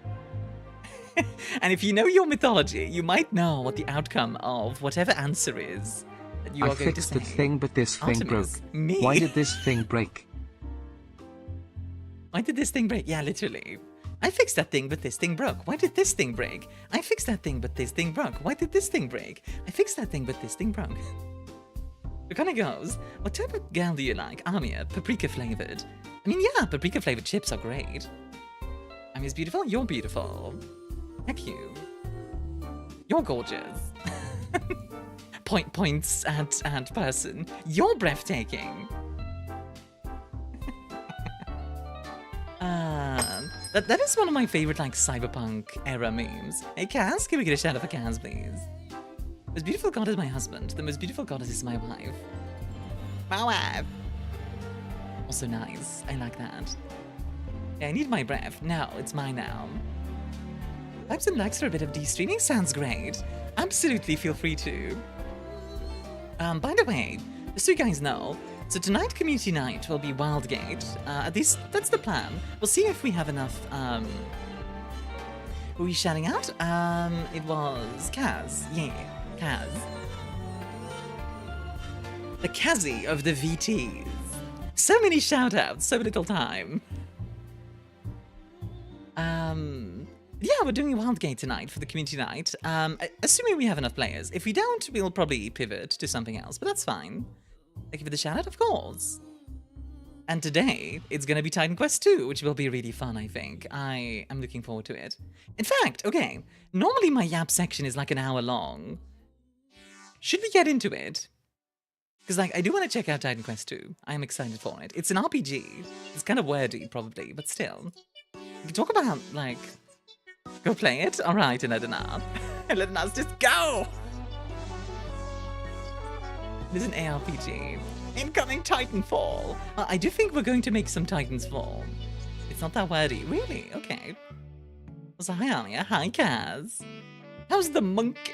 And if you know your mythology, you might know what the outcome of whatever answer is that you are going to say. I fixed the thing, but this thing broke. Me? Why did this thing break? Why did this thing break? Yeah, literally. I fixed that thing, but this thing broke. Why did this thing break? I fixed that thing, but this thing broke. Why did this thing break? I fixed that thing, but this thing broke. It kind of goes, what type of gal do you like? Armia, paprika flavored. I mean, yeah, paprika flavored chips are great. Armia's beautiful, you're beautiful. Heck you. You're gorgeous. Points at person. You're breathtaking. That is one of my favorite, like, cyberpunk era memes. Hey, Kaz, can we get a shout out for Kaz, please? The most beautiful god is my husband. The most beautiful goddess is my wife. My wife. Also nice. I like that. Yeah, I need my breath. No, it's mine now. Types and likes for a bit of de-streaming sounds great. Absolutely feel free to. By the way, just so you guys know, so tonight, community night will be Wildgate. At least that's the plan. We'll see if we have enough. Who are we shouting out? It was Kaz. Yeah, Kaz. The Kazzy of the VTs. So many shout outs, so little time. Yeah, we're doing a Wildgate tonight for the community night. Assuming we have enough players. If we don't, we'll probably pivot to something else, but that's fine. Thank you for the shout out, of course. And today, it's gonna be Titan Quest 2, which will be really fun, I think. I am looking forward to it. In fact, okay, normally my Yap section is like an hour long. Should we get into it? Because, like, I do want to check out Titan Quest 2. I am excited for it. It's an RPG. It's kind of wordy, probably, but still. We can talk about, like... Go play it? Alright, and let us just go! It is an ARPG. Incoming Titanfall! I do think we're going to make some Titans fall. It's not that wordy. Really? Okay. So, hi, Armia. Hi, Kaz. How's the monkey?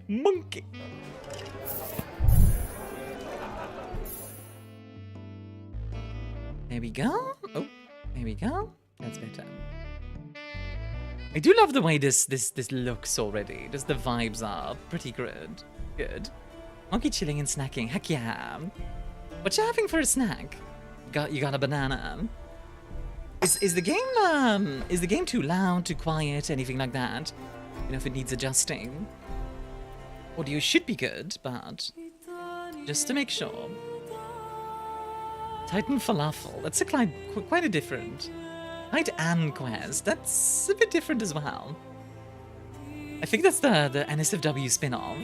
Monkey. There we go. Oh, there we go. That's better. I do love the way this looks already. Just the vibes are pretty good. Good. Monkey chilling and snacking. Heck yeah. What you having for a snack? You got a banana. Is the game too loud, too quiet, anything like that? You know, if it needs adjusting. Audio should be good, but just to make sure. Titan Falafel. That's quite a different. Titan and Quest. That's a bit different as well. I think that's the NSFW spin-off.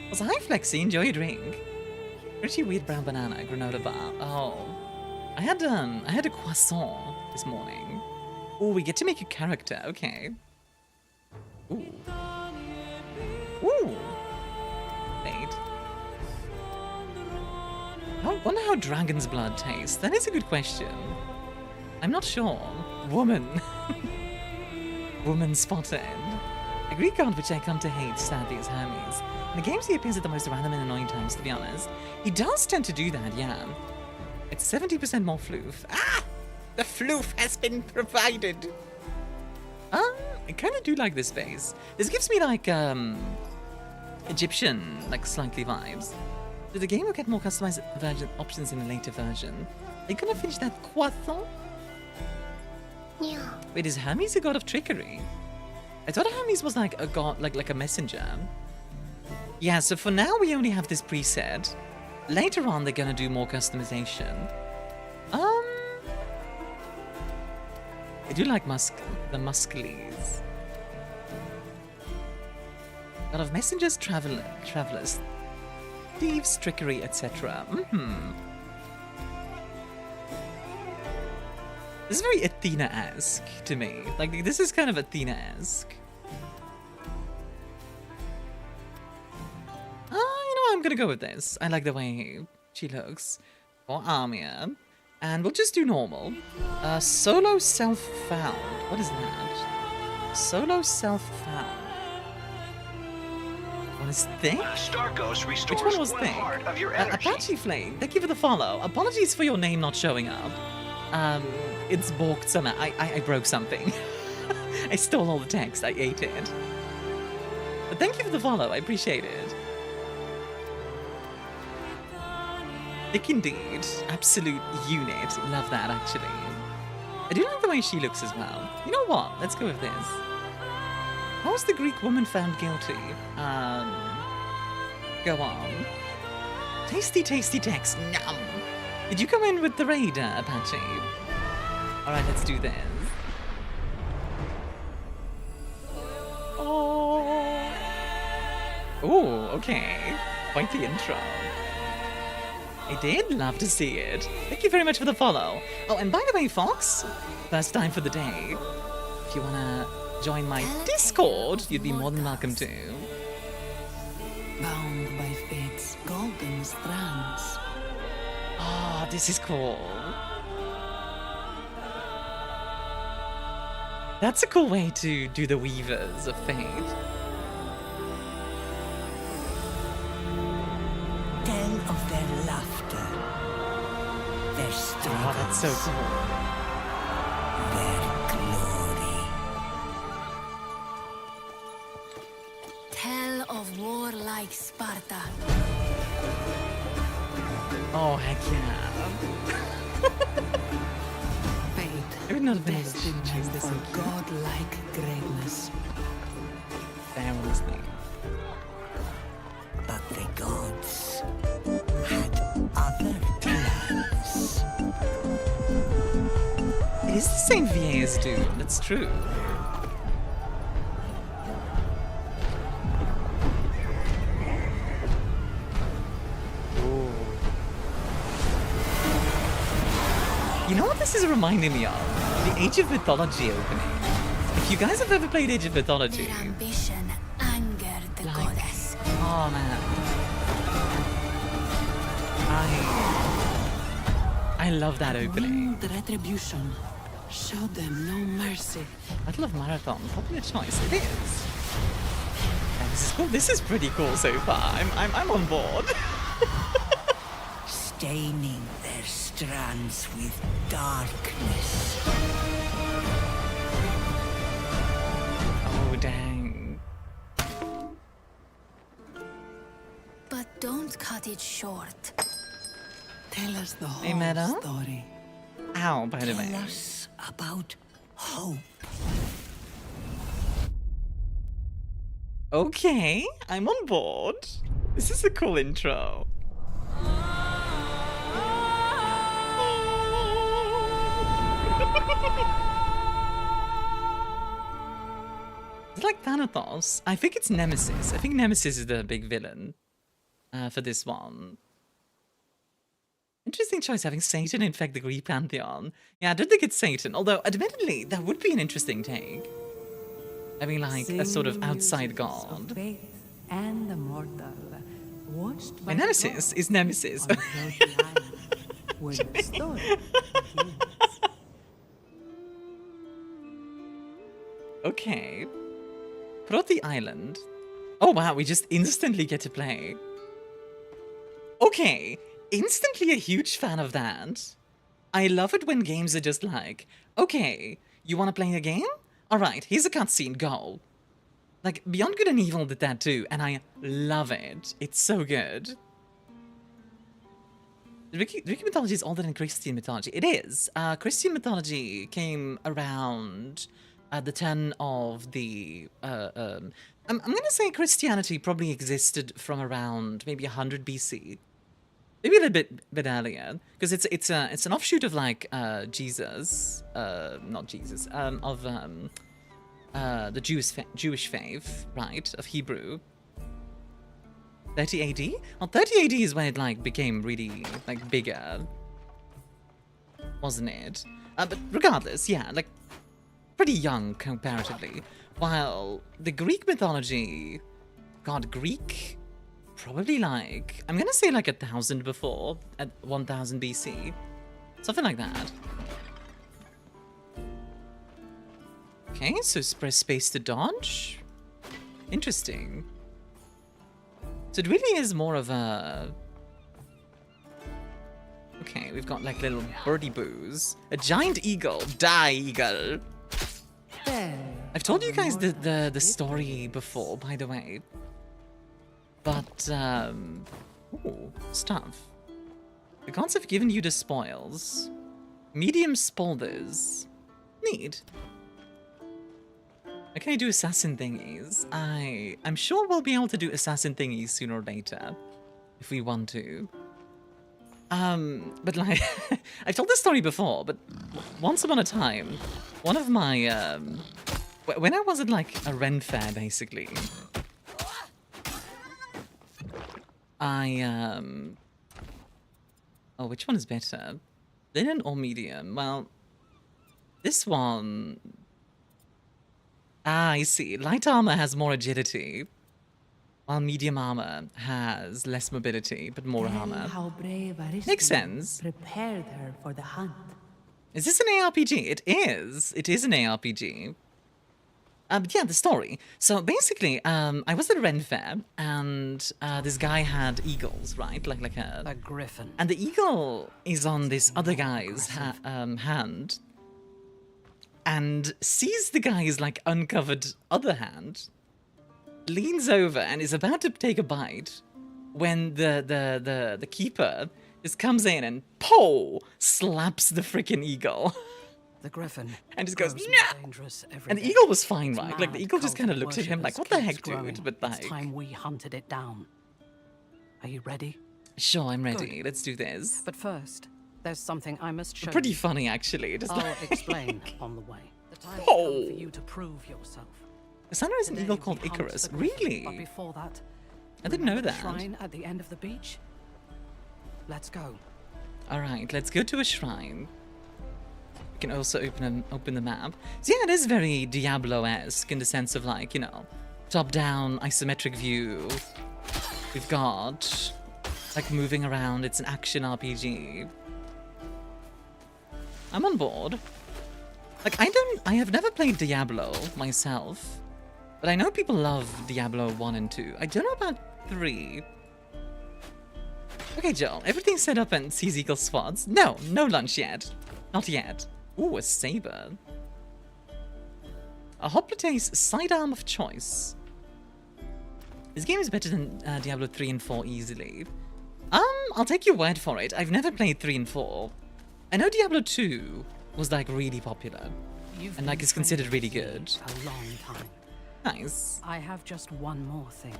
Also, hi Flexi, enjoy your drink. Pretty weird brown banana, granola bar. Oh, I had a croissant this morning. Oh, we get to make a character. Okay. Ooh. Ooh. Wait. I wonder how dragon's blood tastes. That is a good question. I'm not sure. Woman. Woman spotted. A Greek god which I come to hate, sadly, is Hermes. In the games he appears at the most random and annoying times, to be honest. He does tend to do that, yeah. It's 70% more floof. Ah! The floof has been provided! I kind of do like this space. This gives me, like, Egyptian, like, slightly vibes. Did the game will get more customized options in the later version? Are you gonna finish that croissant? Yeah. Wait, is Hermes a god of trickery? I thought Hermes was like a god, like a messenger. Yeah, so for now we only have this preset. Later on they're gonna do more customization. I do like the Muscles. God of messengers, travelers, thieves, trickery, etc. This is very Athena-esque to me. Like, this is kind of Athena-esque. You know, I'm gonna go with this. I like the way she looks. For Armia. And we'll just do normal. Solo self-found. What is that? Solo self-found. What is thick? Starkos restores Which one was one thick? part of your energy. Apache Flame, thank you for the follow. Apologies for your name not showing up. It's balked somehow. I broke something. I stole all the text. I ate it. But thank you for the follow. I appreciate it. Thick indeed. Absolute unit. Love that, actually. I do like the way she looks as well. You know what? Let's go with this. How was the Greek woman found guilty? Go on. Tasty, tasty text. Nom. Did you come in with the raid, Apache? Alright, let's do this. Oh. Ooh, okay. Quite the intro. I did love to see it. Thank you very much for the follow. Oh, and by the way, Fox, first time for the day. If you wanna join my Discord, you'd be more than welcome to. Bound by fate's golden strands. Oh, this is cool. That's a cool way to do the Weavers of Fate. Tell of their laughter, their struggles, Oh, that's so cool. their glory. Tell of warlike Sparta. Oh, heck yeah. Fate. I would not have been able to destined choose this for one. godlike greatness. Fair, honestly. But the gods had other plans. It is the same VA as Doom, that's true. You know what this is reminding me of? The Age of Mythology opening. If you guys have ever played Age of Mythology... Their ambition angered the goddess. Oh man. I love that opening. Wind retribution. Show them no mercy. Battle of Marathon, popular choice. It is. Yeah, this is cool. This is pretty cool so far. I'm on board. Staining their strands with darkness. Oh dang. But don't cut it short. Tell us the Hey, whole Meta? story. Ow, by the way. Tell us about hope. Okay, I'm on board. This is a cool intro. It's like Thanatos. I think it's Nemesis. I think Nemesis is the big villain for this one. Interesting choice having Satan infect the Greek pantheon. Yeah, I don't think it's Satan, although admittedly that would be an interesting take. Having like a sort of outside god. And the mortal, watched by My Nemesis is Nemesis. where the story begins. Okay. Proti Island. Oh wow, we just instantly get to play. Okay, instantly a huge fan of that. I love it when games are just like, okay, you want to play a game? Alright, here's a cutscene, go. Like, Beyond Good and Evil did that too, and I love it. It's so good. Greek mythology is older than Christian mythology. It is. Christian mythology came around at the turn of the... I'm going to say Christianity probably existed from around maybe 100 BC. Maybe a little bit earlier, because it's an offshoot of like Jesus, not Jesus, of the Jewish faith, right? Of Hebrew. 30 AD? Well, 30 AD is when it like became really like bigger, wasn't it? But regardless, yeah, like pretty young comparatively. While the Greek mythology, God, Greek, probably like, I'm gonna say like 1000 before, at 1000 BC, something like that. Okay, so press space to dodge. Interesting. So it really is more of a... Okay, we've got like little birdie boos. A giant eagle. Die, eagle. I've told you guys the story before, by the way. But, ooh, stuff. The gods have given you the spoils. Medium spolders. Neat. Okay, do assassin thingies. I'm sure we'll be able to do assassin thingies sooner or later, if we want to. But like, I've told this story before, but once upon a time, one of my, when I was at like a Ren fair, basically, oh, which one is better? Linen or medium? Well, this one... Ah, I see. Light armor has more agility, while medium armor has less mobility, but more armor. How brave Makes sense. Prepared her for the hunt. Is this an ARPG? It is. It is an ARPG. But yeah, the story. So basically, I was at a Ren fair, and this guy had eagles, right? Like a griffin. And the eagle is on this other guy's hand, and sees the guy's like uncovered other hand, leans over and is about to take a bite, when the keeper just comes in and slaps the freaking eagle. The griffin. And just goes, grows "Nah!" more dangerous every And the day. eagle was fine, Its right? Like, the mad eagle just cult kind of of looked at him like, worshippers what the keeps heck, growing. dude? But It's like, time we hunted it down. Are you ready? sure, I'm ready. Good. Let's do this. But first, there's something I must show Pretty you. funny, actually. Just I'll like... explain on the way. The time has Oh. come for you to prove yourself. Cassandra is an Today eagle we called hunt Icarus. the griffin, Really? But before that, I didn't know remember the that. shrine at the end of the beach? Let's go. Alright, let's go to a shrine. We can also open the map. So yeah, it is very Diablo-esque in the sense of like, you know, top-down, isometric view. We've got, like, moving around. It's an action RPG. I'm on board. Like, I have never played Diablo myself, but I know people love Diablo 1 and 2. I don't know about 3. Okay, Joel, everything's set up and sees eagle spots. No lunch yet. Not yet. Ooh, a saber. A Hoplites sidearm of choice. This game is better than Diablo 3 and 4 easily. I'll take your word for it. I've never played 3 and 4. I know Diablo 2 was like really popular. You've And like been it's considered really training good. a long time. Nice. I have just one more thing.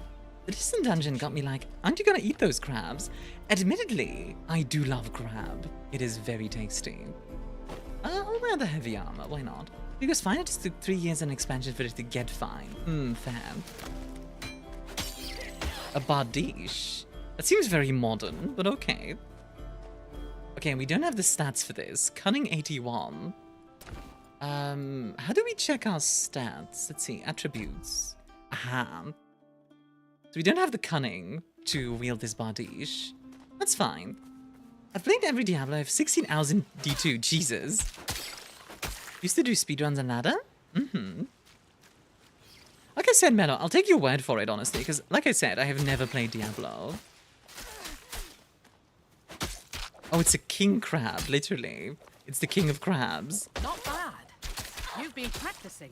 The distant dungeon got me like, aren't you gonna eat those crabs? Admittedly, I do love crab. It is very tasty. I'll wear the heavy armor, why not? Because fine, it just took 3 years and expansion for it to get fine. Fair. A bardiche. That seems very modern, but okay. Okay, we don't have the stats for this. Cunning 81. How do we check our stats? Let's see, attributes. Aha. So we don't have the cunning to wield this bardiche. That's fine. I've played every Diablo. I have 16 hours in D2. Jesus. Used to do speedruns on ladder? Like I said, Mello, I'll take your word for it, honestly, because, like I said, I have never played Diablo. Oh, it's a king crab, literally. It's the king of crabs. Not bad. You've been practicing.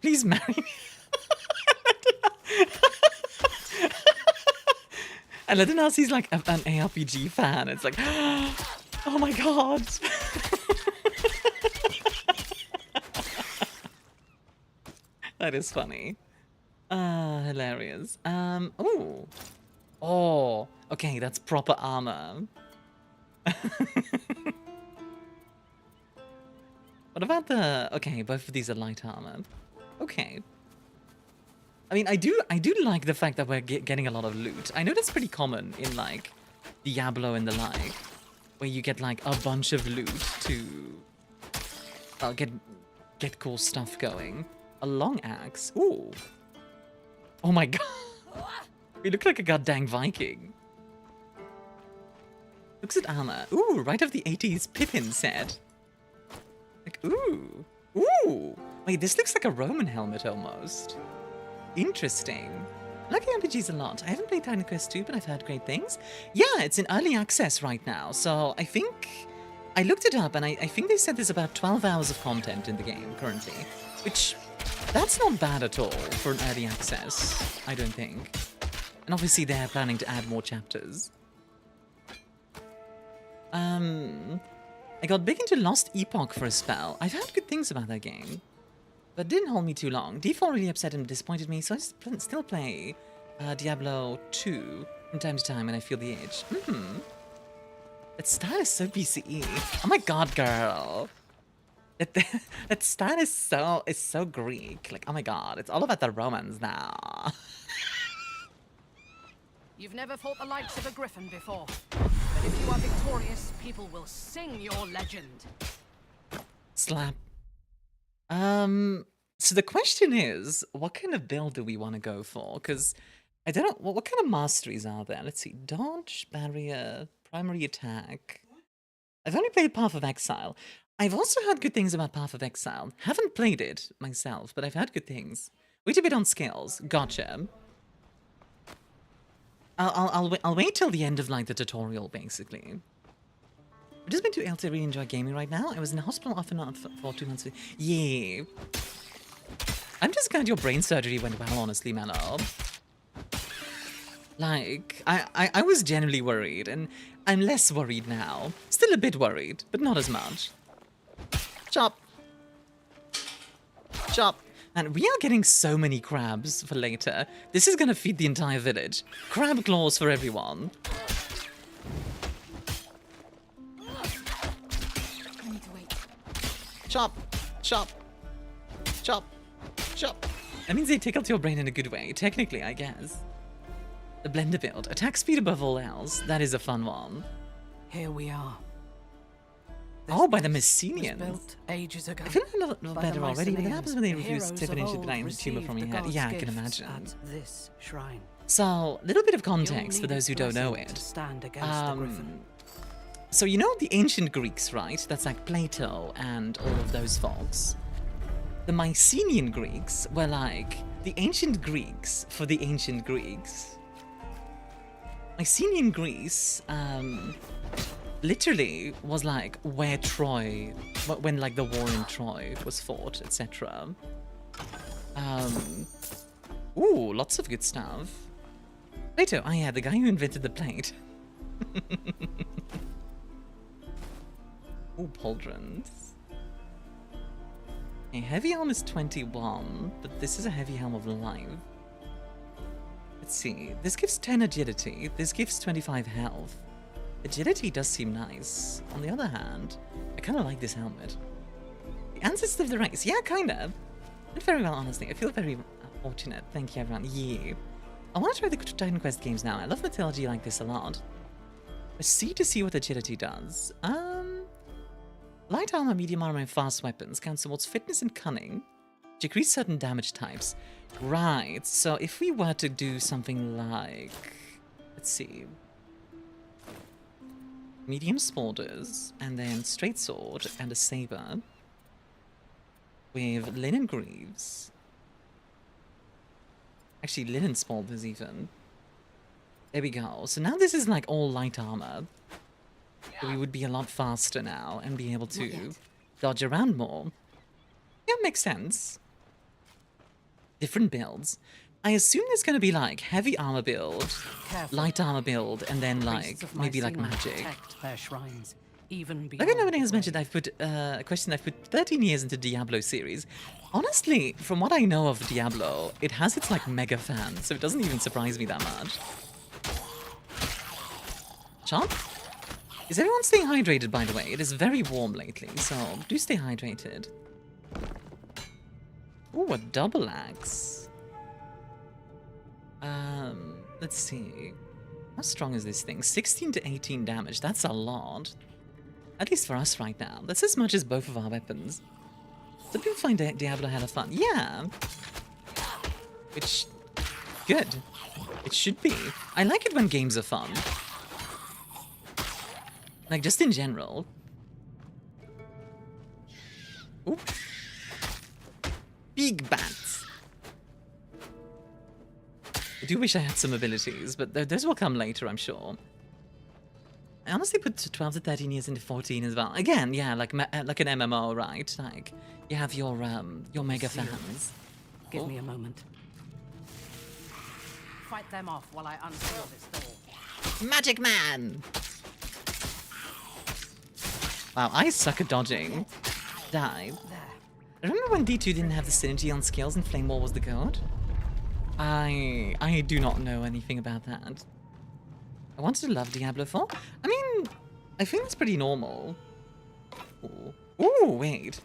Please marry me. And Ledonassi's like an ARPG fan. It's like, oh my god. That is funny. Hilarious. Oh, okay, that's proper armor. What about the... Okay, both of these are light armor. Okay. I mean, I do like the fact that we're getting a lot of loot. I know that's pretty common in, like, Diablo and the like, where you get, like, a bunch of loot to get cool stuff going. A long axe. Ooh. Oh my god. We look like a goddamn Viking. Looks at armor. Ooh, right off the 80s Pippin set. Like, ooh. Ooh. Wait, this looks like a Roman helmet almost. Interesting. I like RPGs a lot. I haven't played Titan Quest 2, but I've heard great things. Yeah, it's in early access right now, so I think... I looked it up, and I think they said there's about 12 hours of content in the game currently, which... That's not bad at all for an early access, I don't think. And obviously they're planning to add more chapters. I got big into Lost Epoch for a spell. I've heard good things about that game, but it didn't hold me too long. Default really upset and disappointed me, so I still play Diablo 2 from time to time when I feel the itch. That style is so BCE. Oh my god, girl. That style is so Greek. Like, oh my god, it's all about the Romans now. You've never fought the likes of a griffin before. But if you are victorious, people will sing your legend. Slap. So the question is, what kind of build do we want to go for? Because I don't know, what kind of masteries are there? Let's see, dodge, barrier, primary attack. I've only played Path of Exile. I've also heard good things about Path of Exile. Haven't played it myself, but I've heard good things. Wait a bit on skills. Gotcha. I'll wait till the end of like the tutorial, basically. I've just been too ill to really enjoy gaming right now. I was in the hospital off and on for 2 months. Yeah. I'm just glad your brain surgery went well, honestly, Mello. Like, I was genuinely worried, and I'm less worried now. Still a bit worried, but not as much. Chop. Chop. And we are getting so many crabs for later. This is gonna feed the entire village. Crab claws for everyone. I need to wait. Chop. Chop. Chop. Chop. That means they tickled your brain in a good way, technically, I guess. The blender build. Attack speed above all else. That is a fun one. Here we are. Oh, by the was Messenians. built ages ago. I feel a little by better the already, but that Mycenaeans, happens when they the refuse heroes tip an of inch of old blind tumor from your received head. the Yeah, I gods' can gifts imagine. At this shrine. So, little bit of You'll context for need those who its don't know blessing to it. stand against the griffin. So you know the ancient Greeks, right? That's like Plato and all of those folks. The Mycenaean Greeks were like the ancient Greeks for the ancient Greeks. Mycenaean Greece, literally was like where Troy, when like the war in Troy was fought, etc. Ooh, lots of good stuff. Plato, oh yeah, the guy who invented the plate. Ooh, pauldrons. A heavy helm is 21, but this is a heavy helm of life. Let's see, this gives 10 agility, this gives 25 health. Agility does seem nice. On the other hand, I kind of like this helmet. The ancestor of the ranks, yeah, kind of. Not very well, honestly. I feel very fortunate. Thank you, everyone. Yeah. I want to try the Titan Quest games now. I love mythology like this a lot. Let's see to see what agility does. Light armor, medium armor, and fast weapons counts towards fitness and cunning. Decrease certain damage types. Right, so if we were to do something like... Let's see. Medium spalders, and then straight sword, and a saber. With linen greaves. Actually, linen spalders even. There we go. So now this is like all light armor. So we would be a lot faster now and be able to dodge around more. Yeah, makes sense. Different builds. I assume there's going to be like heavy armor build, light armor build, and then like maybe like magic. Like nobody has mentioned, I've put a question. I've put 13 years into Diablo series. Honestly, from what I know of Diablo, it has its like mega fans, so it doesn't even surprise me that much. Chomp? Is everyone staying hydrated, by the way? It is very warm lately, so do stay hydrated. Ooh, a double axe. Let's see. How strong is this thing? 16 to 18 damage. That's a lot. At least for us right now. That's as much as both of our weapons. So people find Diablo hella fun. Yeah. Which... good. It should be. I like it when games are fun. Like, just in general. Oop. Big bats. I do wish I had some abilities, but those will come later, I'm sure. I honestly put 12 to 13 years into 14 as well. Again, yeah, like an MMO, right? Like, you have your mega fans. Give me a moment. Fight them off while I unseal this door. Magic Man! Wow, I suck at dodging. Die. Remember when D2 didn't have the synergy on skills and Flame War was the goat? I do not know anything about that. I wanted to love Diablo 4. I mean, I think it's pretty normal. Ooh, ooh, wait.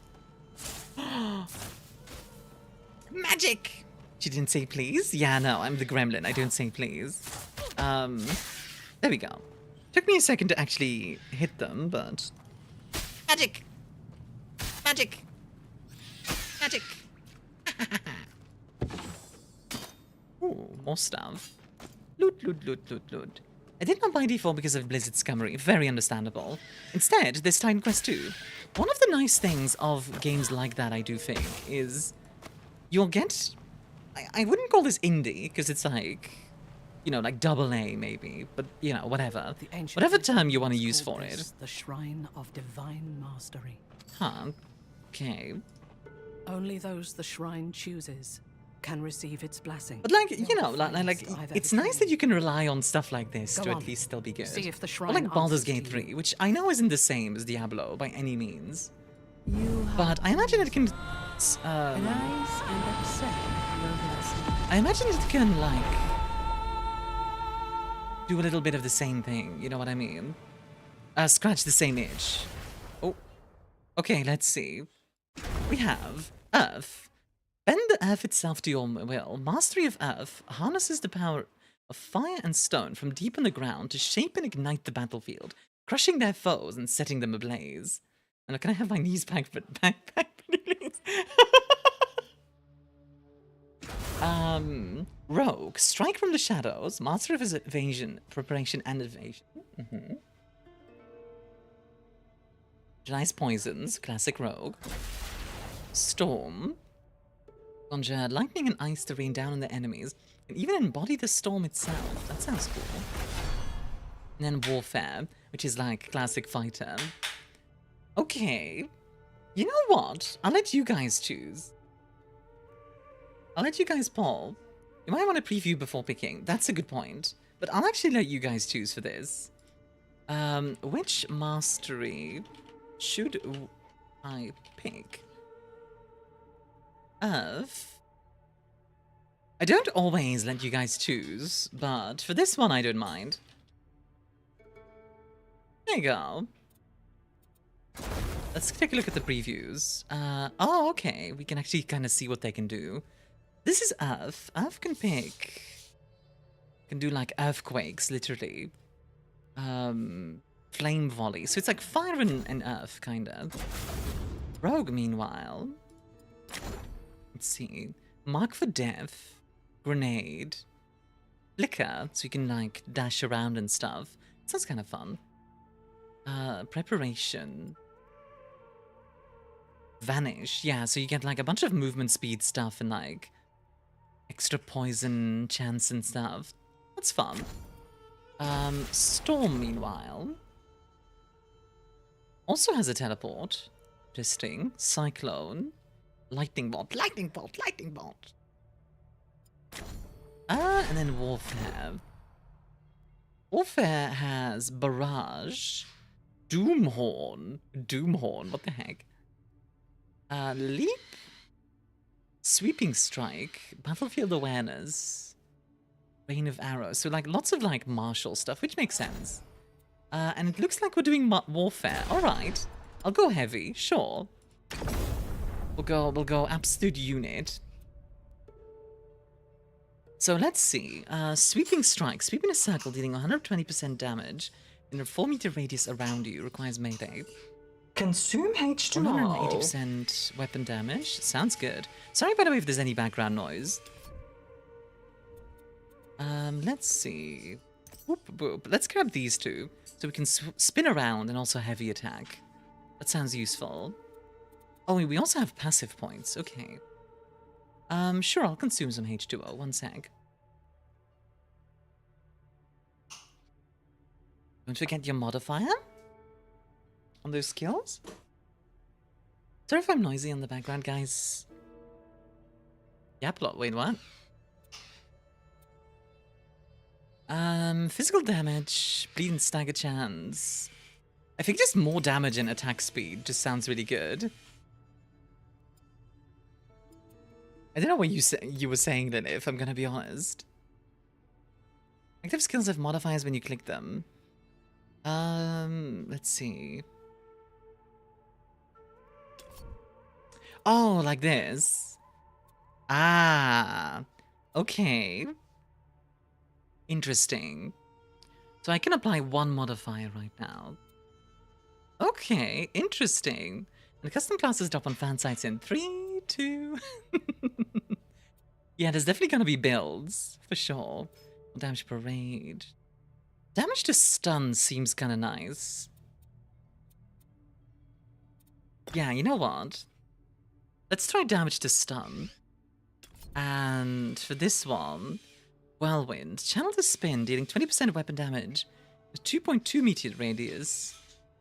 Magic! She didn't say please? Yeah, no, I'm the gremlin. I don't say please. There we go. Took me a second to actually hit them, but... Magic! Magic! Magic! Ooh, more stuff. Loot, loot, loot, loot, loot. I did not buy D4 because of Blizzard's scummery. Very understandable. Instead, there's Titan Quest 2. One of the nice things of games like that, I do think, is you'll get... I wouldn't call this indie, because it's like, you know, like AA maybe, but, you know, whatever. Whatever term you want to use for it. The Shrine of Divine Mastery. Huh. Okay. Only those the shrine chooses can receive its blessing. But like, you know, like it's nice that you can rely on stuff like this to at least still be good. See if the Or shrine like Baldur's answers Gate to 3, you. which I know isn't the same as Diablo by any means. But I imagine it can... Rise and accept your blessing. I imagine it can, like... do a little bit of the same thing, you know what I mean? Scratch the same itch. Oh. Okay, let's see. We have Earth. Bend the Earth itself to your will. Mastery of Earth harnesses the power of fire and stone from deep in the ground to shape and ignite the battlefield, crushing their foes and setting them ablaze. And can I have my knees back, please? Rogue. Strike from the shadows. Master of his evasion, preparation, and evasion. Nice poisons. Classic rogue. Storm. Conjure lightning and ice to rain down on the enemies, and even embody the storm itself. That sounds cool. And then warfare, which is like classic fighter. Okay. You know what? I'll let you guys choose. I'll let you guys poll. You might want to preview before picking. That's a good point. But I'll actually let you guys choose for this. Which mastery should I pick? I don't always let you guys choose, but for this one I don't mind. There you go. Let's take a look at the previews. Oh, okay. We can actually kind of see what they can do. This is Earth. Earth can pick... can do like earthquakes, literally. Flame volley. So it's like fire and earth, kind of. Rogue, meanwhile... let's see. Mark for death. Grenade. Flicker, so you can like dash around and stuff. Sounds kind of fun. Preparation. Vanish. Yeah, so you get like a bunch of movement speed stuff and like extra poison chance and stuff. That's fun. Storm, meanwhile, also has a teleport. Interesting. Cyclone. Lightning bolt. Lightning bolt. Lightning bolt. And then warfare. Warfare has barrage. Doomhorn. Doomhorn. What the heck? Leap. Sweeping strike. Battlefield awareness. Rain of arrows. So like lots of like martial stuff, which makes sense. And it looks like we're doing warfare. All right. I'll go heavy. Sure. We'll go absolute unit. So let's see. Sweeping strike. Sweep in a circle dealing 120% damage in a 4-meter radius around you. Requires melee. Consume H2O. 180% weapon damage. Sounds good. Sorry, by the way, if there's any background noise. Let's see. Boop, boop. Let's grab these two. So we can spin around and also heavy attack. That sounds useful. Oh, we also have passive points. Okay. Sure, I'll consume some H2O. One sec. Don't forget your modifier on those skills. Sorry if I'm noisy on the background, guys. Yep, wait, what? Physical damage, bleed and stagger chance. I think just more damage and attack speed just sounds really good. I don't know what you were saying then, if I'm gonna be honest. Active skills have modifiers when you click them. Let's see. Oh, like this. Ah, okay. Interesting. So I can apply one modifier right now. Okay, interesting. And the custom classes drop on fan sites in 3, 2... Yeah, there's definitely gonna be builds, for sure. Damage parade. Damage to stun seems kinda nice. Yeah, you know what? Let's try damage to stun. And for this one, Whirlwind. Channel the spin, dealing 20% weapon damage with 2.2 meter radius.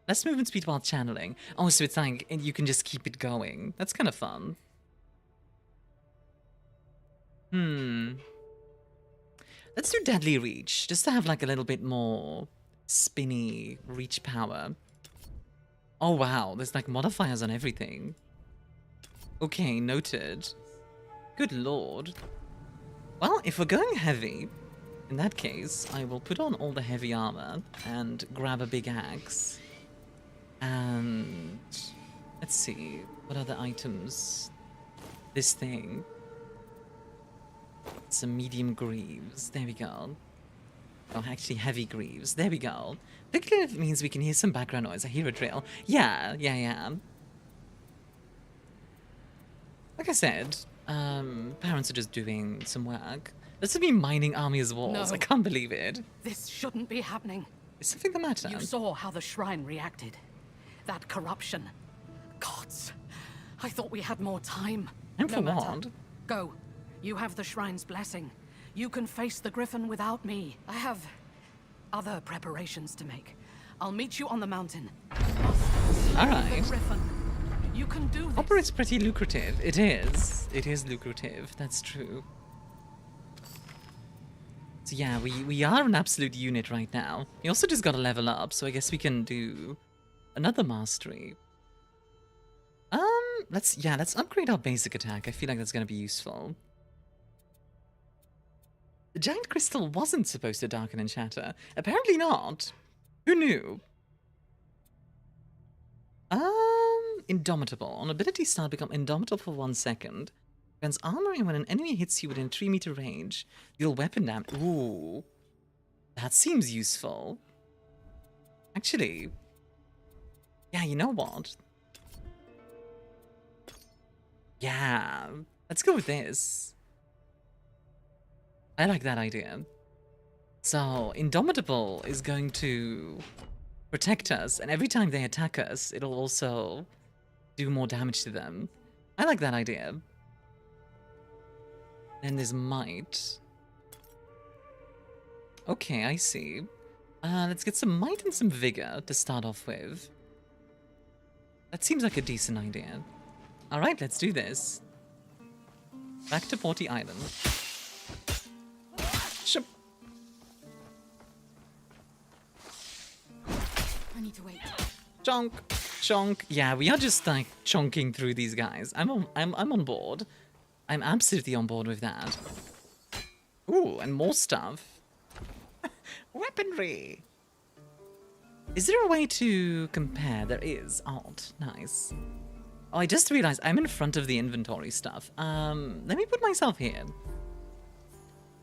Less movement speed while channeling. Oh, so it's like you can just keep it going. That's kind of fun. Let's do Deadly Reach, just to have like a little bit more spinny reach power. Oh wow, there's like modifiers on everything. Okay, noted. Good lord. Well, if we're going heavy, in that case, I will put on all the heavy armor and grab a big axe. And let's see, what other items? This thing. Some medium greaves. There we go. Oh, actually heavy greaves. There we go. Particularly if it means we can hear some background noise. I hear a drill. Yeah. Like I said, parents are just doing some work. This is me mining Armia's walls. No. I can't believe it. This shouldn't be happening. Is something the matter? You saw how the shrine reacted. That corruption. Gods. I thought we had more time. And for No what? matter. Go. You have the shrine's blessing. You can face the griffin without me. I have other preparations to make. I'll meet you on the mountain. All right. The griffin. You can do this. Opera's pretty lucrative. It is. It is lucrative. That's true. So yeah, we are an absolute unit right now. We also just got to level up, so I guess we can do another mastery. Let's upgrade our basic attack. I feel like that's gonna be useful. The giant crystal wasn't supposed to darken and shatter. Apparently not. Who knew? Indomitable. On ability start, become indomitable for 1 second. Grants armor, and when an enemy hits you within 3-meter range, deal weapon damage. Ooh. That seems useful. Actually. Yeah, you know what? Yeah. Let's go with this. I like that idea. So, Indomitable is going to protect us, and every time they attack us, it'll also do more damage to them. I like that idea. Then there's Might. Okay, I see. Let's get some Might and some Vigor to start off with. That seems like a decent idea. Alright, let's do this. Back to Porty Island. Shop. I need to wait. Chonk, chonk. Yeah, we are just like chonking through these guys. I'm on board. I'm absolutely on board with that. Ooh, and more stuff. Weaponry. Is there a way to compare? There is. Odd. Nice. Oh, I just realized I'm in front of the inventory stuff. Let me put myself here.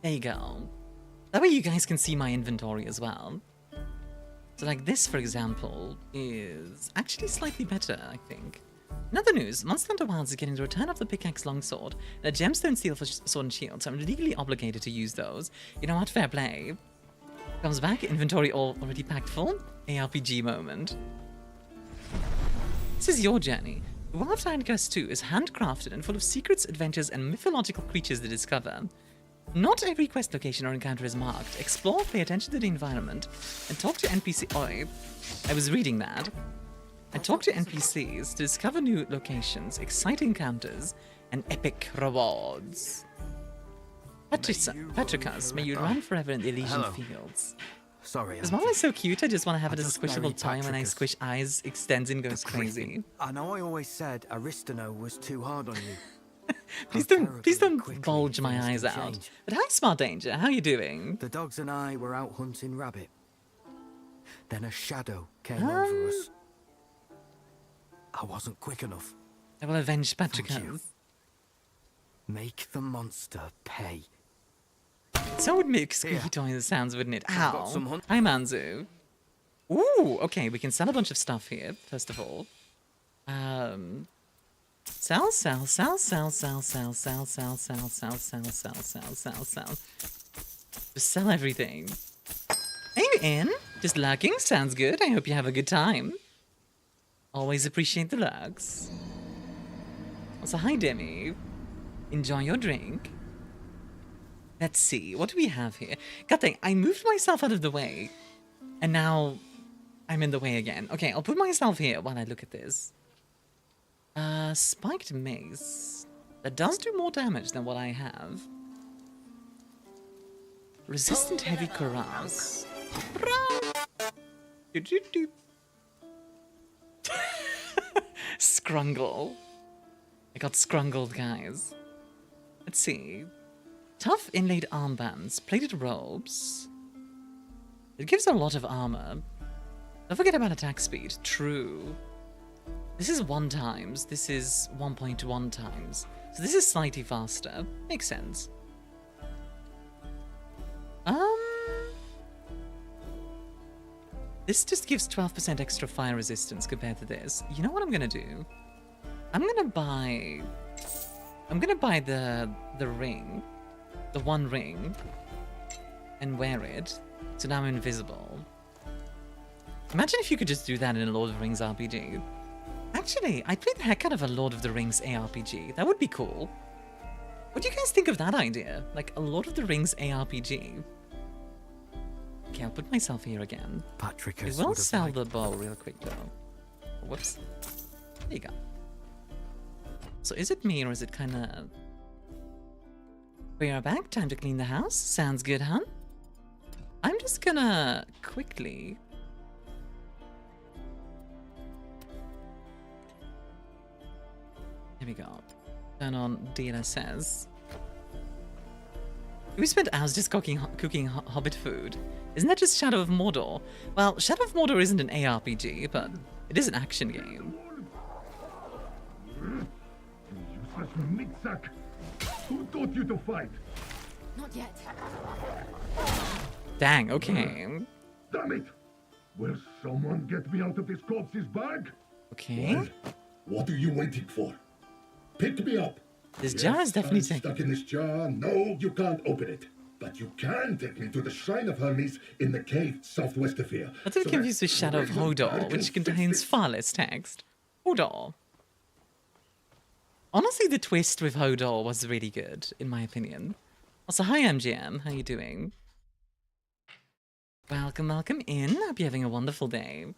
There you go. That way you guys can see my inventory as well. So like this, for example, is actually slightly better, I think. In other news, Monster Hunter Wilds is getting the return of the pickaxe longsword and a gemstone steel for sword and shield, so I'm legally obligated to use those. You know what? Fair play. Comes back, inventory already packed full. ARPG moment. This is your journey. The world of Tartarus 2 is handcrafted and full of secrets, adventures, and mythological creatures to discover. Not every quest location or encounter is marked. Explore, pay attention to the environment, and talk to NPC. Oi, I was reading that. And talk to NPCs to discover new locations, exciting encounters, and epic rewards. Petricus, may you run forever in the Elysian fields. Sorry. This mom is so cute, I just want to have it as a squishable toy. When I squish eyes, extends and goes crazy. I know I always said Aristano was too hard on you. please don't bulge my eyes out. But hi, Smart Danger, how you doing? The dogs and I were out hunting rabbit. Then a shadow came over us. I wasn't quick enough. I will avenge Petricus. Make the monster pay. So would Myuk squeaky toy sounds, wouldn't it? Ow. Hi, Manzu. Ooh, okay, we can sell a bunch of stuff here, first of all. Sell. Just sell everything. Are you in? Just lurking? Sounds good. I hope you have a good time. Always appreciate the lurks. Also, hi, Demi. Enjoy your drink. Let's see, what do we have here? God dang, I moved myself out of the way. And now I'm in the way again. Okay, I'll put myself here while I look at this. Spiked mace. That does do more damage than what I have. Resistant heavy cuirass. scrungle. I got scrungled, guys. Let's see. Tough inlaid armbands, plated robes. It gives a lot of armor. Don't forget about attack speed. True. This is 1 times. This is 1.1 times. So this is slightly faster. Makes sense. This just gives 12% extra fire resistance compared to this. You know what I'm gonna do? I'm gonna buy the ring. The one ring. And wear it. So now I'm invisible. Imagine if you could just do that in a Lord of the Rings RPG. Actually, I'd play the heck out of a Lord of the Rings ARPG. That would be cool. What do you guys think of that idea? Like a Lord of the Rings ARPG. Okay, I'll put myself here again. Patrick We will sell the bow real quick though. Whoops. There you go. So is it me or is it kinda... We are back. Time to clean the house. Sounds good, huh? I'm just gonna quickly... Here we go. Turn on DLSS. We spent hours just cooking Hobbit food. Isn't that just Shadow of Mordor? Well, Shadow of Mordor isn't an ARPG, but it is an action game. Who taught you to fight? Not yet. Dang, okay. Damn it! Will someone get me out of this corpse's bag? Okay. Well, what are you waiting for? Pick me up. This jar is definitely stuck in this jar. No, you can't open it. But you can take me to the Shrine of Hermes in the cave southwest of here. Not to be confused with Shadow of Hodor, which contains far less text. Hodor. Honestly, the twist with Hodor was really good, in my opinion. Also, hi MGM, how you doing? Welcome, welcome in. Hope you're having a wonderful day.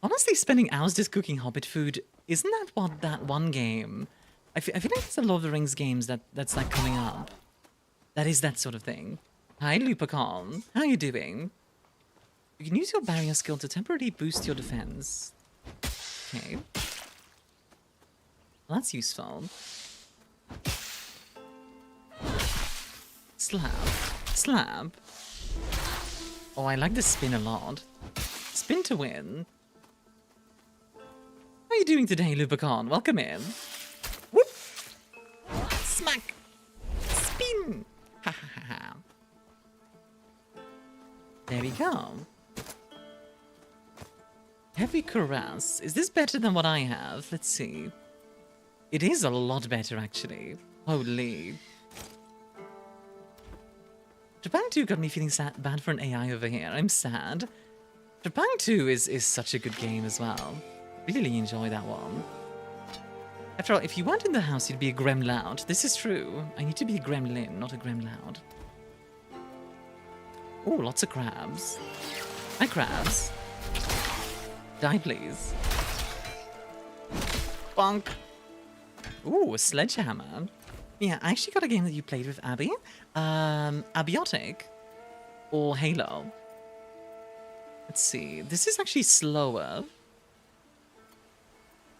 Honestly, spending hours just cooking Hobbit food, isn't that what that one game... I feel like there's a Lord of the Rings games that's like coming up. That is that sort of thing. Hi, Lupacon. How are you doing? You can use your barrier skill to temporarily boost your defense. Okay. Well, that's useful. Slab. Slab. Oh, I like the spin a lot. Spin to win. How are you doing today, Lupacon? Welcome in. Whoop! Smack! Spin! Ha ha ha ha. There we go. Heavy Cuirass. Is this better than what I have? Let's see. It is a lot better, actually. Holy. Japan 2 got me feeling bad for an AI over here. I'm sad. Japan 2 is such a good game as well. Really enjoy that one. After all, if you weren't in the house, you'd be a Gremloud. This is true. I need to be a Gremlin, not a Gremloud. Oh, lots of crabs. Hi, crabs. Die, please. Bonk. Ooh, a sledgehammer. Yeah, I actually got a game that you played with Abby. Abiotic. Or Halo. Let's see. This is actually slower.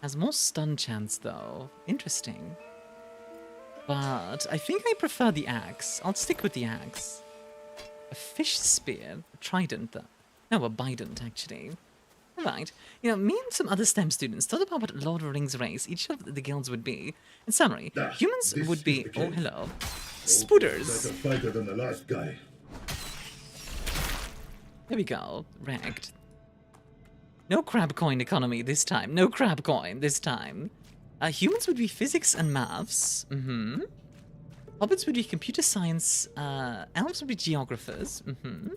Has more stun chance, though. Interesting. But I think I prefer the axe. I'll stick with the axe. A fish spear. A trident, though. No, a bident, actually. Right. You know, me and some other STEM students thought about what Lord of the Rings race each of the guilds would be. In summary, humans would be... Oh, hello. Spooters. Better fighter than the last guy. There we go. Wrecked. No crab coin economy this time. No crab coin this time. Humans would be physics and maths. Mm-hmm. Hobbits would be computer science. Elves would be geographers. Mm-hmm.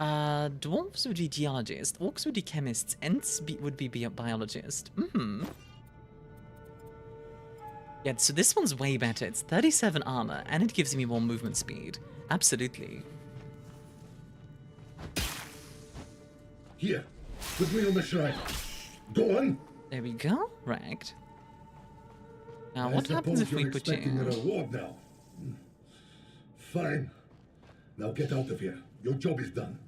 Dwarves would be geologists. Orcs would be chemists. Ents would be biologists. Mm-hmm. Yeah, so this one's way better. It's 37 armor, and it gives me more movement speed. Absolutely. Here, put me on the shrine. Go on. There we go. Wrecked. Now, what happens if we put you in? A reward now. Fine. Now get out of here. Your job is done.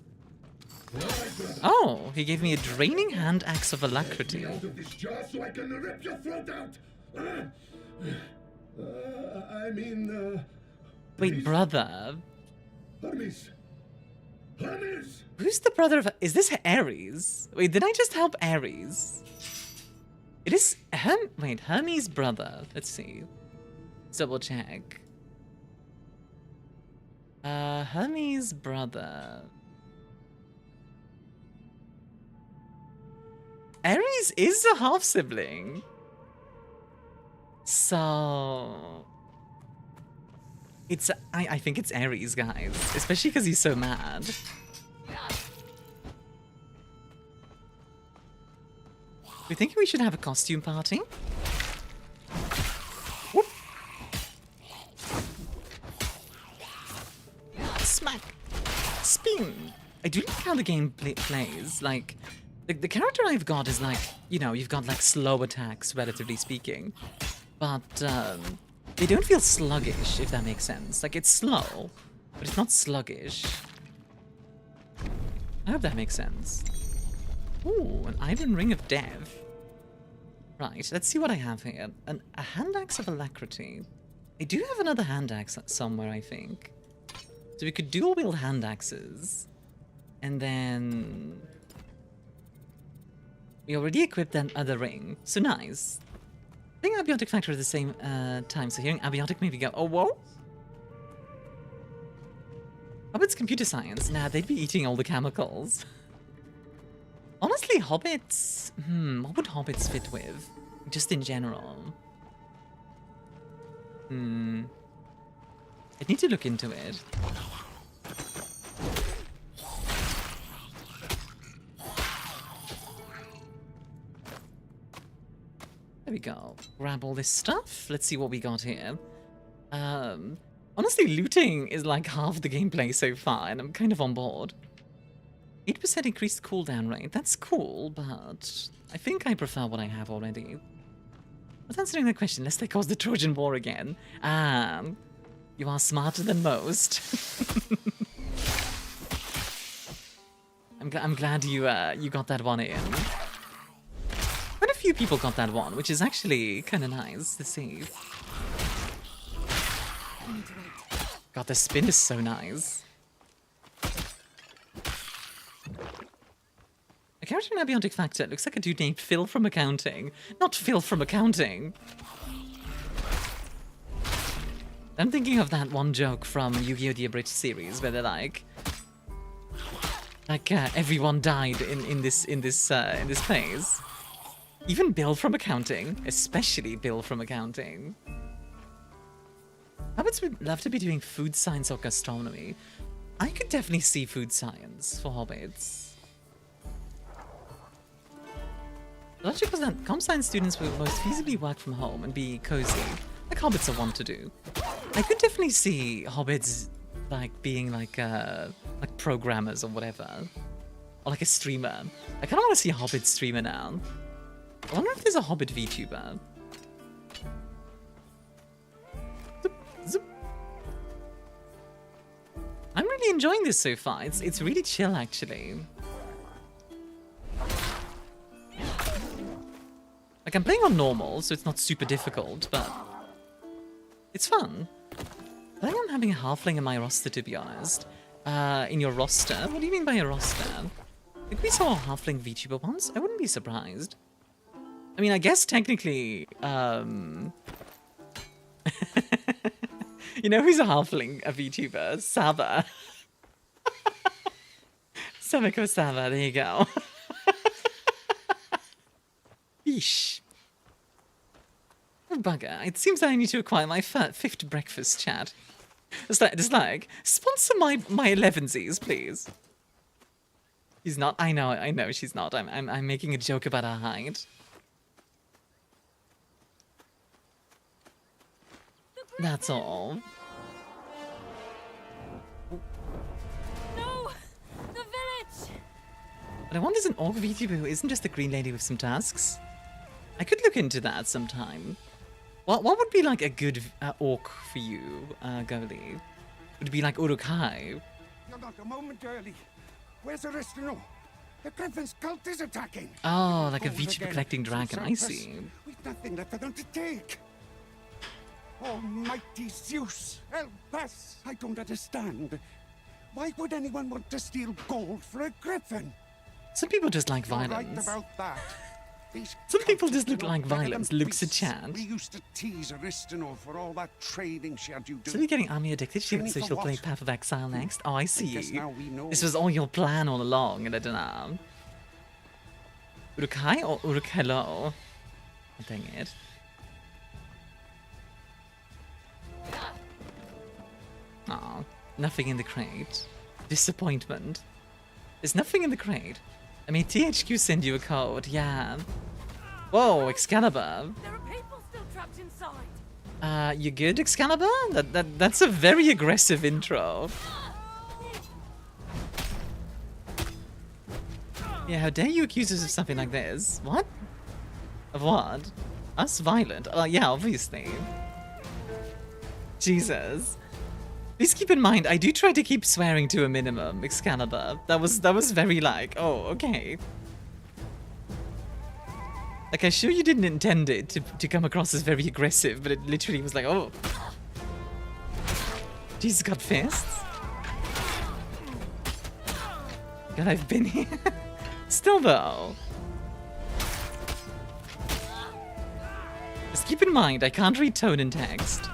Oh, he gave me a draining hand axe of alacrity. Out of this jar so I can rip your throat out. Wait, please. brother. Hermes. Hermes. Who's the brother of... Is this Ares? Wait, did I just help Ares? It is... Wait, Hermes' brother. Let's see. Double check. Hermes' brother. Ares is a half-sibling. So... It's... I think it's Ares, guys. Especially because he's so mad. We think we should have a costume party? Whoop. Smack. Spin. I do like how the game plays. Like, the character I've got is like, you know, you've got like slow attacks, relatively speaking. But, they don't feel sluggish, if that makes sense. Like, it's slow, but it's not sluggish. I hope that makes sense. Ooh, an iron ring of death. Right, let's see what I have here. A hand axe of alacrity. I do have another hand axe somewhere, I think. So we could dual wield hand axes. And then... we already equipped that other ring. So nice. I think abiotic factor at the same time. So hearing abiotic maybe go, oh, whoa? Hobbits computer science. Nah, they'd be eating all the chemicals. Honestly, hobbits... what would hobbits fit with? Just in general. I need to look into it. There we go. Grab all this stuff. Let's see what we got here. Honestly, looting is like half the gameplay so far, and I'm kind of on board. 8% increased cooldown rate. That's cool, but I think I prefer what I have already. But answering the question, lest they cause the Trojan War again. You are smarter than most. I'm glad you got that one in. Quite a few people got that one, which is actually kind of nice to see. God, the spin is so nice. A character in abiotic factor looks like a dude named Phil from accounting. Not Phil from accounting. I'm thinking of that one joke from Yu-Gi-Oh! The Abridged series where they're like everyone died in this phase. Even Bill from accounting, especially Bill from accounting. Hobbits would love to be doing food science or gastronomy. I could definitely see food science for hobbits. The logic was that comp science students will most feasibly work from home and be cozy, like hobbits are wont to do. I could definitely see hobbits like being like programmers or whatever, or like a streamer. I kind of want to see a hobbit streamer now. I wonder if there's a hobbit VTuber. Zoop, zoop. I'm really enjoying this so far. It's really chill actually. Like, I'm playing on normal, so it's not super difficult, but it's fun. I think I'm having a halfling in my roster, to be honest. In your roster? What do you mean by a roster? If we saw a halfling VTuber once, I wouldn't be surprised. I mean, I guess technically, you know who's a halfling, a VTuber? Saba. Samiko Saba, there you go. Yeesh. Oh, bugger. It seems I need to acquire my fifth breakfast, chat. Just like, sponsor my 11sies, please. She's not. I know she's not. I'm making a joke about her height. That's all. No! The village! What I want is an orc VTuber who isn't just a green lady with some tasks. I could look into that sometime. What would be like a good orc for you, Goli? Would it be like Urukai? You're not a moment early. Where's Aristino? The Griffin's cult is attacking. Oh, like a Gold VTuber again. collecting dragon. I Tartarus, see. We've nothing left for them to take. Almighty Zeus, help us! I don't understand. Why would anyone want to steal gold for a griffin? Some people just like You're right violence. about that. These Some people just cultists look are like no better than violence. Looks a beasts. chant. We used to tease Aristino for all that trading she had you do. So you're getting Army addicted, so Training for she'll play what? Path of Exile next? Oh, I see. guess now we know. This was all your plan all along, and I don't know. Urukai or Urukelo? Oh, dang it. Oh, nothing in the crate. Disappointment. There's nothing in the crate. I mean, THQ send you a code, yeah. Whoa, Excalibur. There are people still trapped inside. You good, Excalibur? That's a very aggressive intro. Yeah, how dare you accuse us of something like this? What? Of what? Us violent? Yeah, obviously. Jesus. Please keep in mind, I do try to keep swearing to a minimum, Excalibur. That was very like, oh, okay. Like, I'm sure you didn't intend it to come across as very aggressive, but it literally was like, oh. Jesus, got fists? God, I've been here. Still, though. Just keep in mind, I can't read tone in text.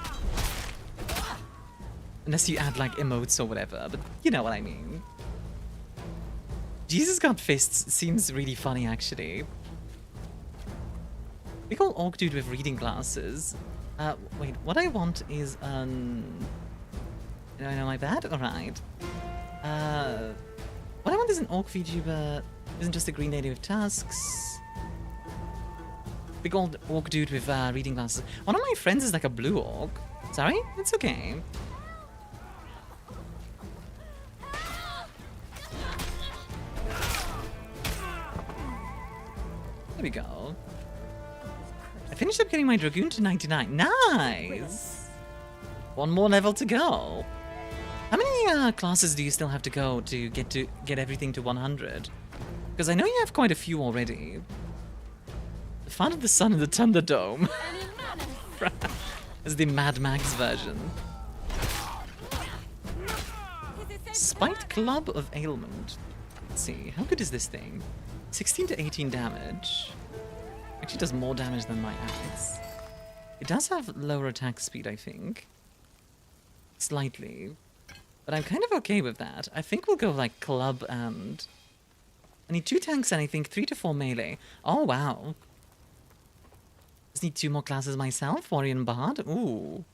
Unless you add, like, emotes or whatever, but you know what I mean. Jesus got fists seems really funny, actually. We call Orc Dude with reading glasses. Wait, what I want is, I know my bad? Alright. What I want is an Orc VTuber, isn't just a green lady with tusks. Big old Orc Dude with reading glasses. One of my friends is like a blue Orc. Sorry? It's okay. There we go. I finished up getting my Dragoon to 99. Nice! One more level to go. How many classes do you still have to go to get everything to 100? Because I know you have quite a few already. The Fun of the Sun and the Thunderdome. As the Mad Max version. Spiked Club of Ailment. Let's see, how good is this thing? 16 to 18 damage. Actually does more damage than my axe. It does have lower attack speed, I think. Slightly. But I'm kind of okay with that. I think we'll go like club and... I need 2 tanks and I think 3 to 4 melee. Oh, wow. Just need 2 more classes myself. Warrior and Bard. Ooh.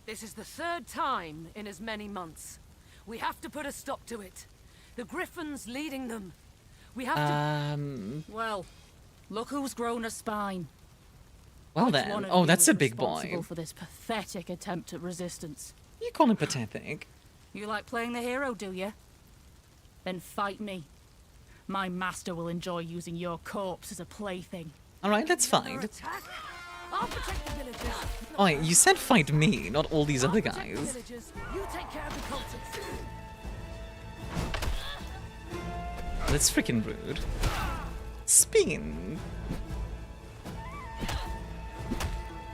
This is the 3rd time in as many months. We have to put a stop to it. The Griffin's leading them. We have to... Well, look who's grown a spine. Well Which then. one of Oh, you that's is a big responsible boy. for this pathetic attempt at resistance. You call him pathetic. You like playing the hero, do you? Then fight me. My master will enjoy using your corpse as a plaything. Alright, let's fight. I'll protect the villagers. Oh, you said fight me, not all these other guys. Villagers, you take care of the cultists. That's freaking rude. Spin.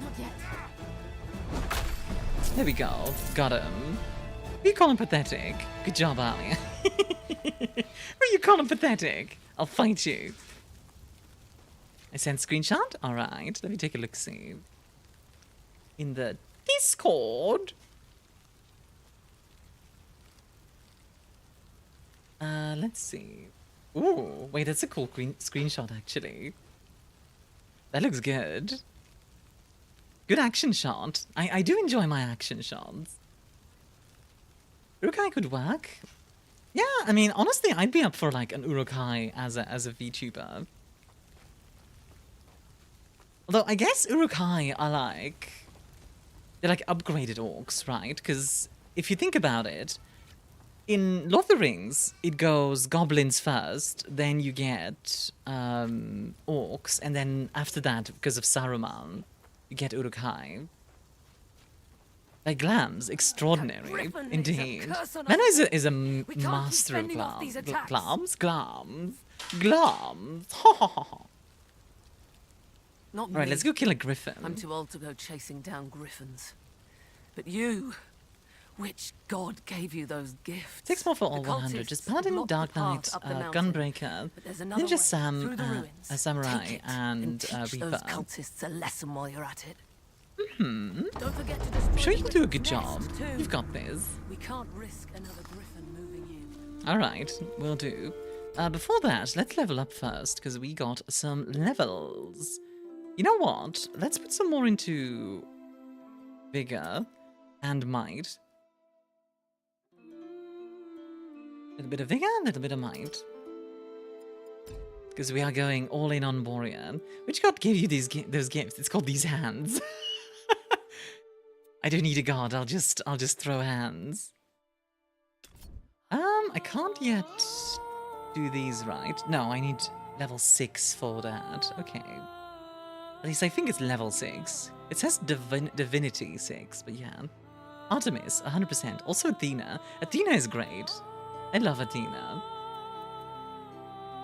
Not yet. There we go. Got him. You call him pathetic. Good job, Armia. You call him pathetic. I'll fight you. I sent screenshot? Alright, let me take a look-see. In the Discord. Let's see. Ooh, wait, that's a cool screenshot, actually. That looks good. Good action shot. I do enjoy my action shots. Urukai could work. Yeah, I mean, honestly, I'd be up for, like, an Urukai as a VTuber. Although, I guess Urukai are, like... They're, like, upgraded orcs, right? Because if you think about it, in Lord of the Rings, it goes goblins first, then you get orcs, and then after that, because of Saruman, you get Urukai. Like glams, extraordinary, indeed. Mano is a master of glams. Glams. Ha ha ha ha. Not me. Alright, let's go kill a griffin. I'm too old to go chasing down griffins. But you, which god gave you those gifts? 6 more for all 100. Just Paladin, Dark Knight, Gunbreaker, Ninja Sam, a Samurai, and Reaper. Those cultists a lesson while you're at it. Don't forget to destroy. I'm sure you can do a good job. You've got this. We can't risk another griffin moving in. Alright, will do. Before that, let's level up first, because we got some levels. You know what? Let's put some more into Vigor and Might. A little bit of Vigor, a little bit of Might. Because we are going all in on Borean. Which god gave you those gifts? It's called these hands. I don't need a god, I'll just throw hands. I can't yet do these right. No, I need level 6 for that. Okay. At least I think it's level 6. It says Divinity 6, but yeah. Artemis, 100%. Also Athena. Athena is great. I love Athena.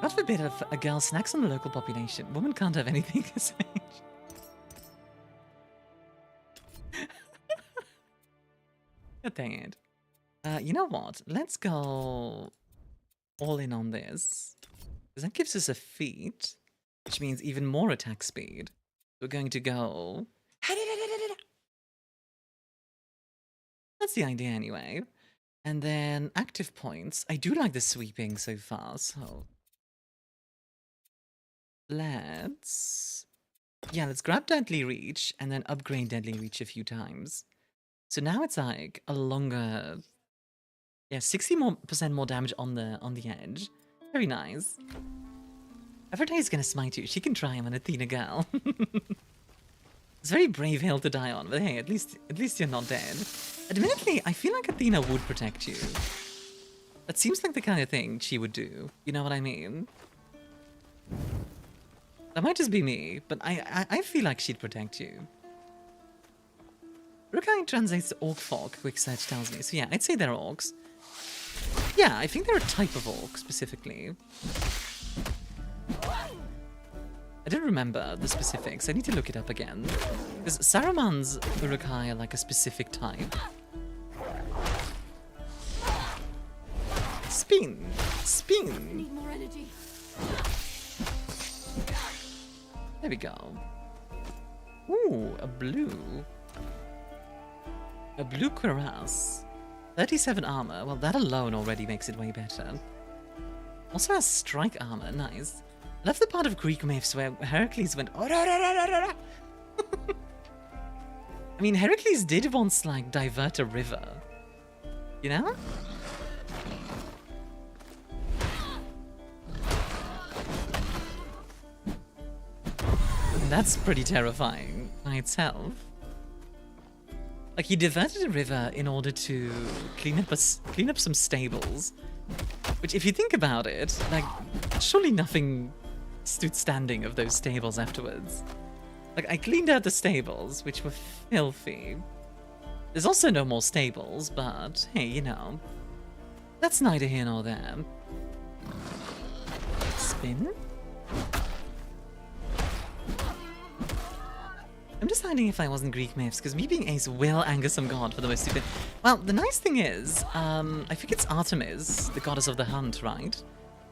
God forbid a girl snacks on the local population. Women can't have anything to say. God dang it. You know what? Let's go all in on this. Because that gives us a feat, which means even more attack speed. We're going to go... That's the idea anyway. And then active points. I do like the sweeping so far, so... Let's grab Deadly Reach and then upgrade Deadly Reach a few times. So now it's like a longer... Yeah, 60% more damage on the edge. Very nice. Aphrodite is gonna smite you. She can try. I'm an Athena girl. It's a very brave hill to die on, but hey, at least you're not dead. Admittedly, I feel like Athena would protect you. That seems like the kind of thing she would do. You know what I mean? That might just be me, but I feel like she'd protect you. Rukai translates to orc folk, quick search tells me. So yeah, I'd say they're orcs. Yeah, I think they're a type of orc, specifically. I don't remember the specifics. I need to look it up again. Because Saruman's Urukai are like a specific type. Spin! Spin! Need more energy. There we go. Ooh, a blue. A blue cuirass. 37 armor. Well, that alone already makes it way better. Also has strike armor. Nice. I love the part of Greek myths where Heracles went... I mean, Heracles did once, like, divert a river. You know? And that's pretty terrifying by itself. Like, he diverted a river in order to clean up some stables. Which, if you think about it, like, surely nothing stood standing of those stables afterwards. Like, I cleaned out the stables, which were filthy. There's also no more stables, but, hey, you know. That's neither here nor there. Spin? I'm deciding if I wasn't Greek myths, because me being ace will anger some god for the most stupid... Well, the nice thing is, I think it's Artemis, the goddess of the hunt, right?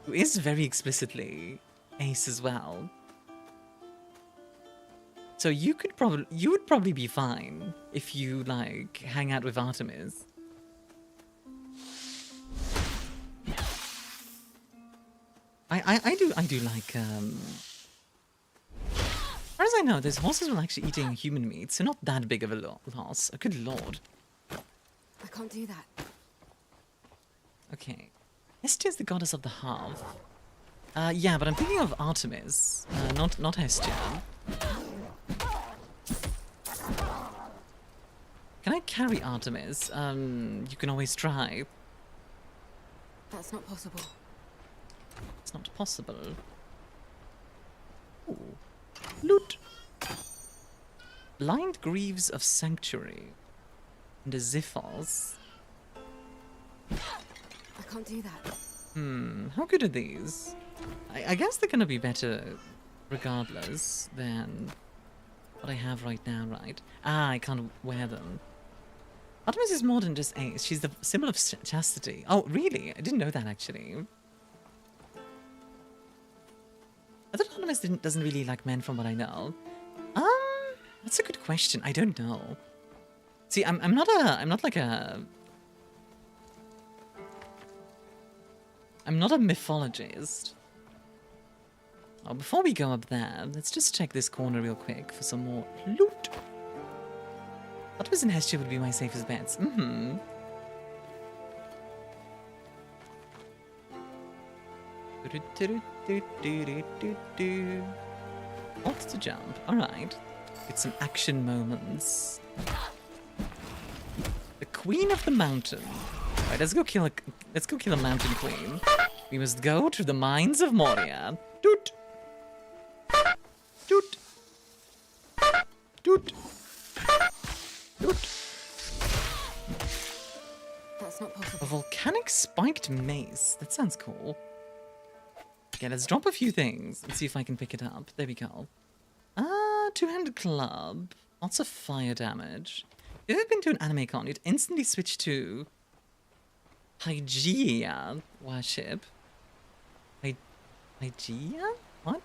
Who is very explicitly ace as well. So you would probably be fine if you, like, hang out with Artemis. I do like, as far as I know, those horses were actually eating human meat, so not that big of a loss. Oh, good lord. I can't do that. Okay. Hestia is the goddess of the hearth. Yeah, but I'm thinking of Artemis, not Hestia. Can I carry Artemis? You can always try. That's not possible. It's not possible. Ooh. Loot. Blind Greaves of Sanctuary. And the Ziphos. I can't do that. How good are these? I guess they're gonna be better regardless than what I have right now, right? Ah, I can't wear them. Artemis is more than just ace. She's the symbol of chastity. Oh, really? I didn't know that, actually. I thought Artemis doesn't really like men from what I know. That's a good question. I don't know. See, I'm not a mythologist. Oh, before we go up there, let's just check this corner real quick for some more loot. Artemis and Jennchube would be my safest bets. Alt to jump. Alright. Get some action moments. The Queen of the Mountain. Alright, let's go kill a mountain queen. We must go to the mines of Moria. Doot. Doot. Doot. Doot. That's not possible. A volcanic spiked mace. That sounds cool. Okay, let's drop a few things and see if I can pick it up. There we go. Two-handed club. Lots of fire damage. If you've ever been to an anime con, you'd instantly switch to Hygeia worship. Hygeia? What?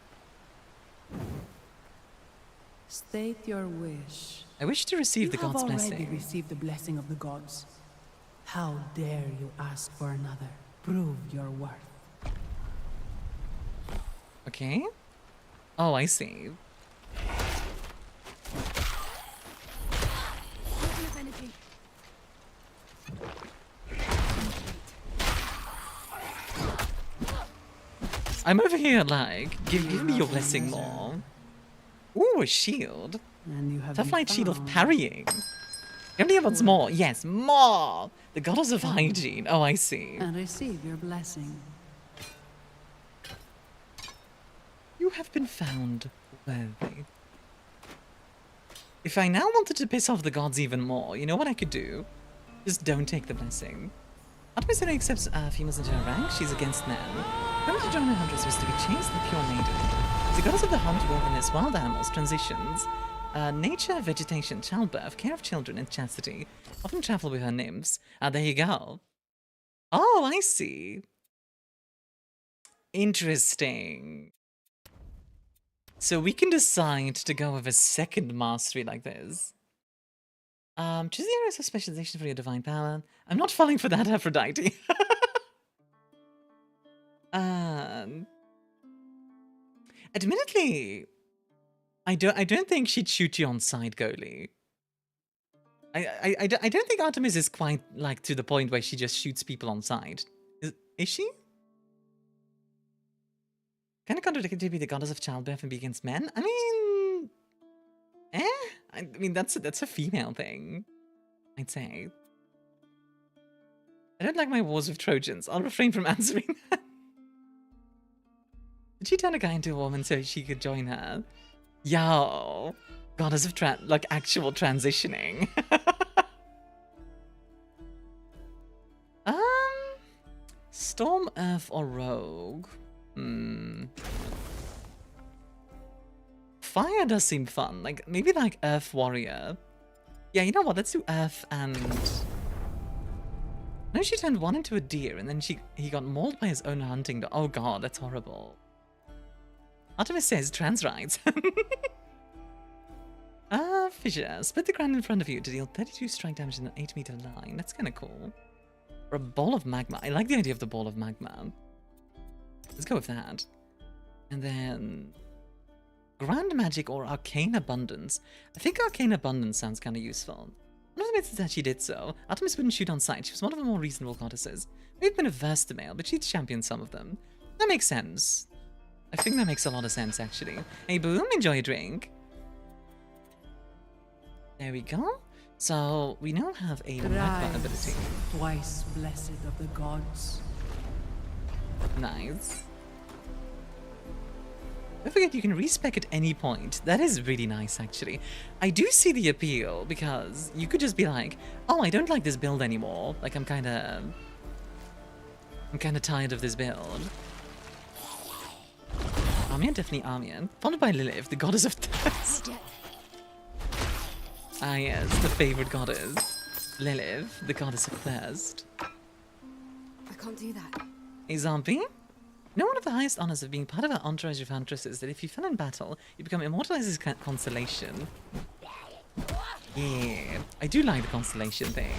State your wish. I wish to receive the god's blessing. You have already received the blessing of the gods. How dare you ask for another? Prove your worth. Okay. Oh, I see. I'm over here, like, give me your blessing more. Ooh, a shield. Tough light shield of parrying. Everybody wants more. Yes, more. The goddess of hygiene. Oh, I see. And receive your blessing. You have been found worthy. If I now wanted to piss off the gods even more, you know what I could do? Just don't take the blessing. Artemis only accepts females into her rank. She's against men. Coming to join her huntress was to be chased the pure maiden. The goddess of the hunt, wilderness, wild animals, transitions, nature, vegetation, childbirth, care of children, and chastity. Often travel with her nymphs. There you go. Oh, I see. Interesting. So we can decide to go with a second mastery like this. Choose the areas of specialization for your divine power. I'm not falling for that, Aphrodite. Admittedly, I don't think she'd shoot you on sight, goalie. I don't think Artemis is quite like to the point where she just shoots people on sight. Is she? Kind of contradicted to be the goddess of childbirth and be against men. I mean, I mean that's a female thing, I'd say. I don't like my wars with Trojans. I'll refrain from answering that. Did she turn a guy into a woman so she could join her? Yo, goddess of like actual transitioning. Storm, Earth, or Rogue? Fire does seem fun. Like maybe like Earth Warrior. Yeah, you know what? Let's do Earth and. No, she turned one into a deer, and then he got mauled by his own hunting dog. Oh god, that's horrible. Artemis says trans rights. Fissure. Split the ground in front of you to deal 32 strike damage in an 8-meter line. That's kind of cool. Or a ball of magma. I like the idea of the ball of magma. Let's go with that. And then Grand Magic or Arcane Abundance. I think Arcane Abundance sounds kind of useful. One of the myths that she did so. Artemis wouldn't shoot on sight. She was one of the more reasonable goddesses. We've been averse to male, but she'd championed some of them. That makes sense. I think that makes a lot of sense, actually. Hey, Boom, enjoy a drink. There we go. So, we now have a magma ability. Twice blessed of the gods. Nice. Don't forget you can respec at any point. That is really nice, actually. I do see the appeal, because you could just be like, oh, I don't like this build anymore. Like, I'm kind of tired of this build. Armia, definitely Armia. Followed by Lilith, the goddess of thirst. Ah yes, the favorite goddess. Lilith, the goddess of thirst. I can't do that. A zombie? You know, one of the highest honors of being part of our entourage of huntresses is that if you fell in battle, you become immortalized as constellation. Yeah, I do like the constellation thing.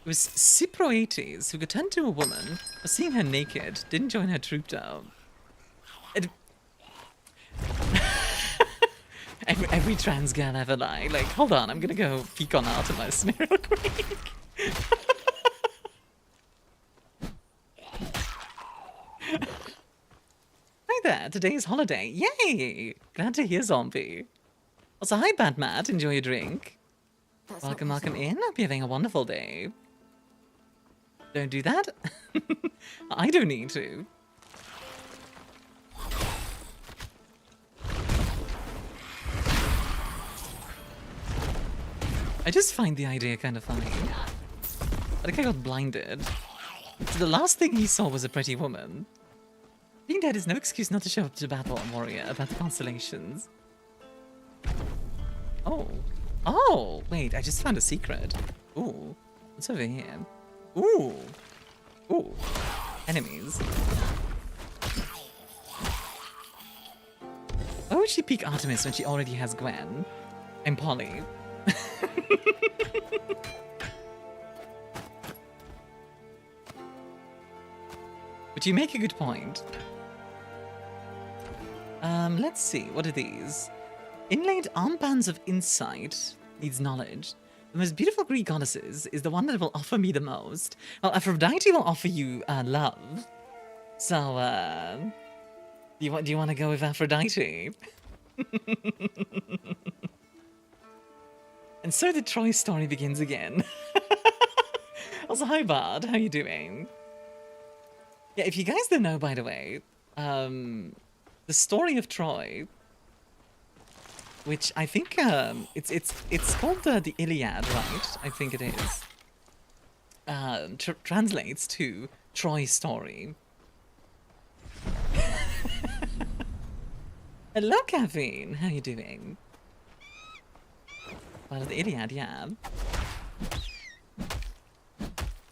It was Cyproates who could turn to a woman, but seeing her naked, didn't join her troop though. Every trans girl ever like, hold on, I'm gonna go peek on Artemis real quick. Hi there, today's holiday. Yay! Glad to hear, zombie. Also, hi, Bad Matt. Enjoy your drink. Welcome in. Hope you're having a wonderful day. Don't do that. I don't need to. I just find the idea kind of funny. I think I got blinded. So the last thing he saw was a pretty woman. Being dead is no excuse not to show up to battle, warrior, about the constellations. Oh. Oh, wait, I just found a secret. Ooh, what's over here? Ooh. Ooh. Enemies. Why would she pick Artemis when she already has Gwen? And Polly. But you make a good point. Let's see, what are these? Inlaid armbands of insight needs knowledge. The most beautiful Greek goddesses is the one that will offer me the most. Well, Aphrodite will offer you love. So, do you want to go with Aphrodite? And so the Troy story begins again. Also, hi Bard, how you doing? Yeah, if you guys don't know, by the way, the story of Troy, which I think it's called the Iliad, right? I think it is. Translates to Troy story. Hello, Caffeine. How you doing? Well, the Iliad, yeah.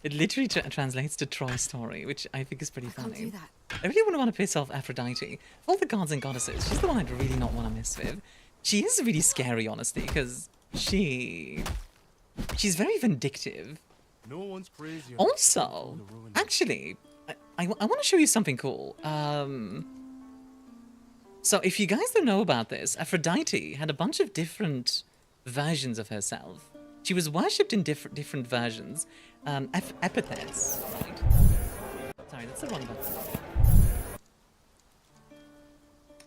It literally translates to Troy story, which I think is pretty funny. I really wouldn't want to piss off Aphrodite. Of all the gods and goddesses, she's the one I'd really not want to mess with. She is really scary, honestly, because she's very vindictive. No one's crazy. Also, actually, I want to show you something cool. So if you guys don't know about this, Aphrodite had a bunch of different versions of herself. She was worshipped in different versions. Epithets, right? Sorry, that's the wrong button.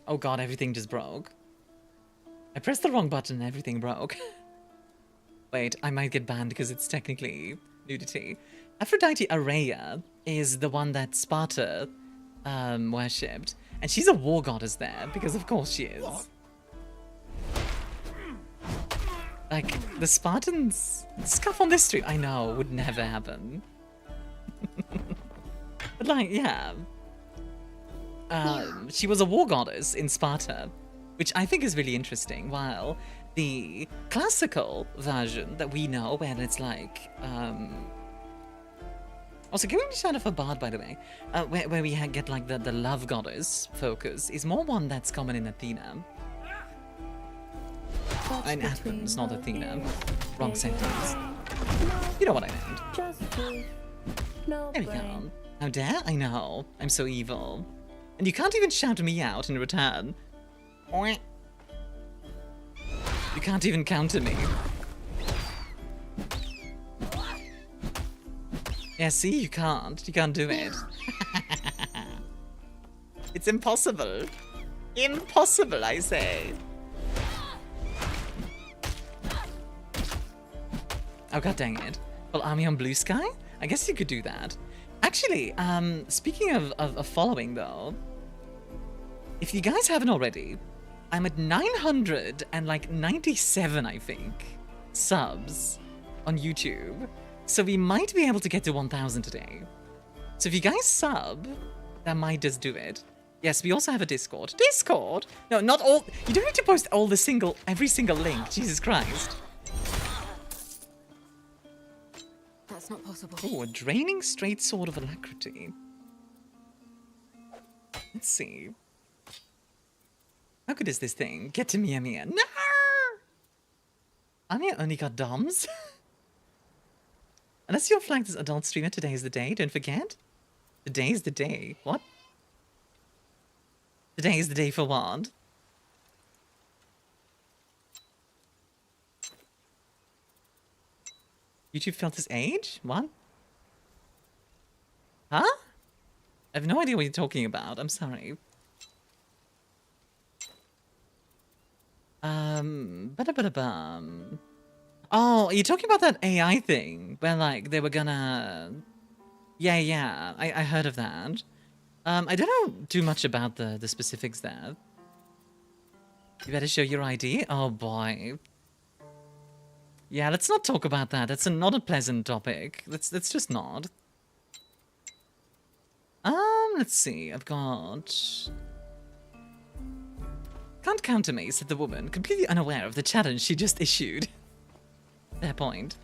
Oh god, everything just broke. I pressed the wrong button and everything broke. Wait, I might get banned because it's technically nudity. Aphrodite Arrhea is the one that Sparta worshipped. And she's a war goddess there, because of course she is. Like, the Spartans... Scuff on this street, I know, would never happen. But like, yeah. She was a war goddess in Sparta, which I think is really interesting, while the classical version that we know, where it's like... Also, giving me a shout out for Bard, by the way, where we get like the love goddess focus, is more one that's common in Athena. In Athens, not Athena. Wrong sentence. You know what I meant. There we go. How dare I know? I'm so evil. And you can't even shout me out in return. You can't even counter me. Yeah, see, you can't. You can't do it. It's impossible. Impossible, I say. Oh god dang it. Well, Army on Blue Sky? I guess you could do that. Actually, speaking of following though, if you guys haven't already, I'm at 997, I think, subs on YouTube. So we might be able to get to 1,000 today. So if you guys sub, that might just do it. Yes, we also have a Discord. Discord? No, not all. You don't need to post every single link. Jesus Christ. That's not possible. Oh, a draining straight sword of alacrity. Let's see. How good is this thing? Get to Mia. No! Armia only got DOMs. Unless you're flagged as adult streamer, today is the day. Don't forget. Today is the day. What? Today is the day for what? YouTube felt his age? What? Huh? I have no idea what you're talking about. I'm sorry. Ba-da-ba-da-bum. Oh, are you talking about that AI thing? Where, like, they were gonna... Yeah, I heard of that. I don't know too much about the specifics there. You better show your ID? Oh, boy. Yeah, let's not talk about that. That's not a pleasant topic. Let's just not. Let's see. I've got... Can't counter me, said the woman, completely unaware of the challenge she just issued. Fair point.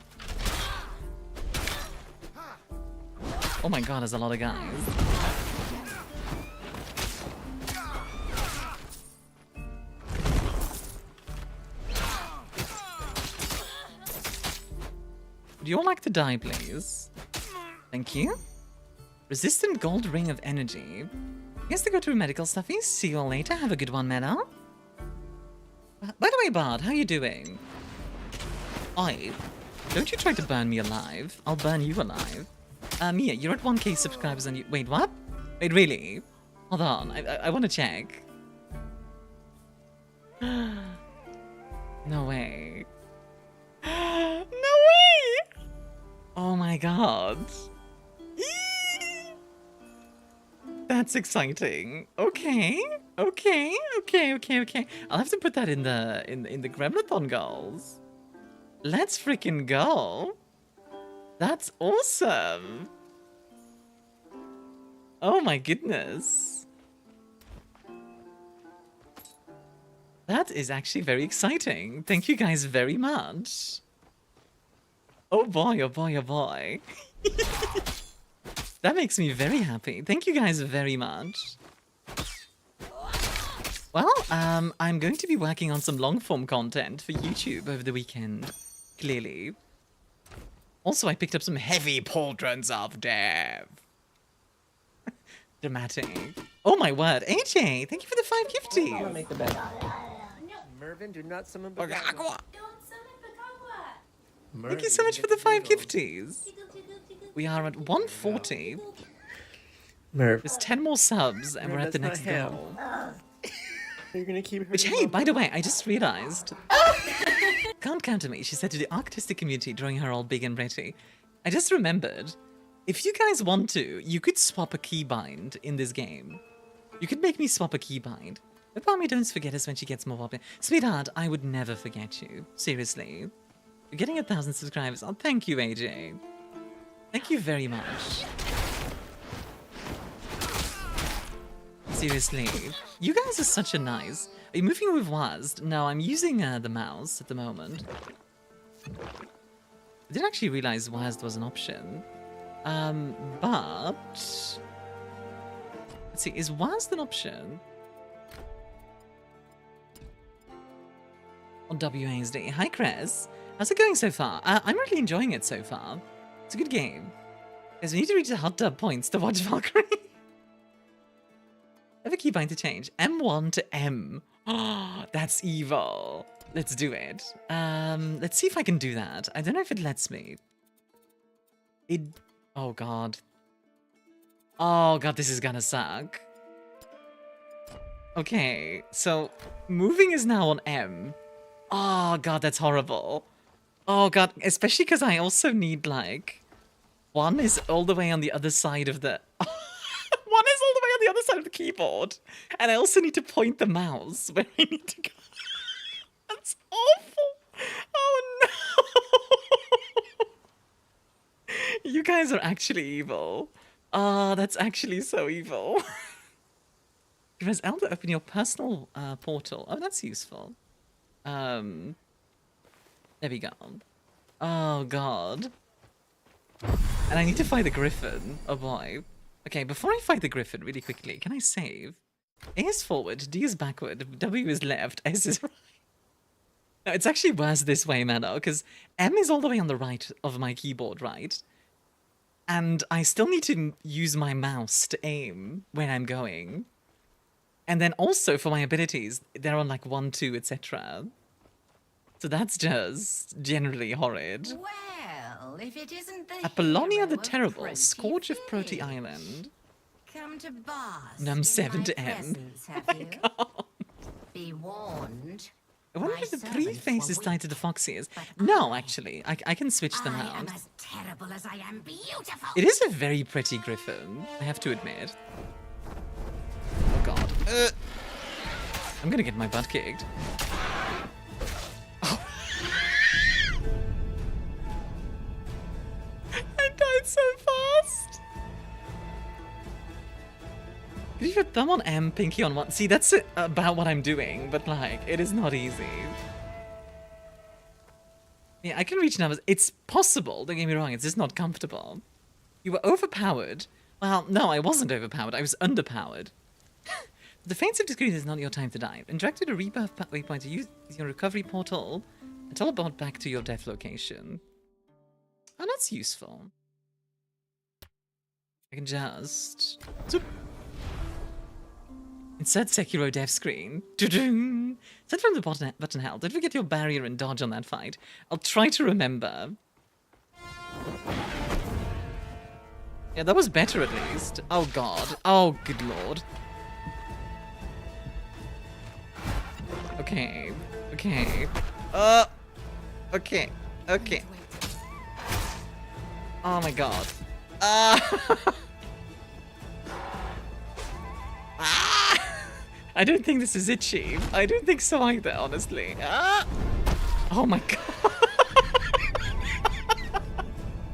Oh my god, there's a lot of guys. Would you all like to die, please? Thank you. Resistant gold ring of energy. Yes, to go through medical stuffies. See you all later. Have a good one, Meta. By the way, Bard, how you doing? Oi, don't you try to burn me alive. I'll burn you alive. Mia, you're at 1k subscribers on you. Wait, what? Wait, really? Hold on, I want to check. No way. No way! Oh my god. That's exciting. Okay. I'll have to put that in the Gremlithon goals. Let's freaking go. That's awesome. Oh my goodness. That is actually very exciting. Thank you guys very much. Oh boy, oh boy, oh boy. That makes me very happy. Thank you guys very much. Well, I'm going to be working on some long-form content for YouTube over the weekend, clearly. Also, I picked up some heavy pauldrons of death. Dramatic. Oh my word. AJ, thank you for the 5 gifties. Make the bed. Mervin, do not summon Bagagua. Thank you so much for the 5 gifties. We are at 140. Merv. There's 10 more subs and we're at the next goal. You're gonna keep Which, hey, by the way, I just realized. Can't counter me, she said to the artistic community, drawing her all big and pretty. I just remembered, if you guys want to, you could swap a keybind in this game. You could make me swap a keybind. But Palmy don't forget us when she gets more popular. Sweetheart, I would never forget you. Seriously. You're getting 1,000 subscribers. Oh, thank you, AJ. Thank you very much. Seriously. You guys are such a nice... Are you moving with WASD? No, I'm using the mouse at the moment. I didn't actually realize WASD was an option. But... Let's see, is WASD an option? On WASD. Hi, Chris. How's it going so far? I'm really enjoying it so far. It's a good game. Guys, we need to reach the hot tub points to watch Valkyrie. I have a keybind to change. M1 to M. Oh, that's evil. Let's do it. Let's see if I can do that. I don't know if it lets me. Oh, God. Oh, God, this is gonna suck. Okay, so moving is now on M. Oh, God, that's horrible. Oh, God, especially because I also need, like, One is all the way on the other side of the... One is all the way on the other side of the keyboard. And I also need to point the mouse where I need to go. That's awful. Oh no. You guys are actually evil. Ah, that's actually so evil. Press L to open your personal portal. Oh, that's useful. There we go. Oh god. And I need to fight the griffin. Oh boy. Okay, before I fight the griffin, really quickly, can I save? A is forward, D is backward, W is left, S is right. No, it's actually worse this way, Mano, because M is all the way on the right of my keyboard, right? And I still need to use my mouse to aim when I'm going. And then also for my abilities, they're on like 1, 2, etc. So that's just generally horrid. Well, if it isn't the Apollonia the Terrible, Scourge of Proti Island. Come to boss. Num 7 to M. Be warned. I wonder if the 3 faces tied to the fox ears. No, actually, I can switch them out. I am as terrible as I am beautiful. It is a very pretty griffin, I have to admit. Oh god. I'm gonna get my butt kicked. Oh. I died so fast. Leave your thumb on M, pinky on 1. See, that's about what I'm doing, but like, it is not easy. Yeah, I can reach numbers. It's possible, don't get me wrong, it's just not comfortable. You were overpowered. Well, no, I wasn't overpowered, I was underpowered. The defensive discreet is not your time to die. Interact with a rebirth waypoint to use your recovery portal and teleport back to your death location. Oh, that's useful. I can just... Zoop. Insert Sekiro dev screen. Set from the button held. Don't forget your barrier and dodge on that fight. I'll try to remember. Yeah, that was better at least. Oh god. Oh, good lord. Okay. Okay. Okay. Okay. Oh my god. I don't think this is itchy. I don't think so either, honestly. Oh my god.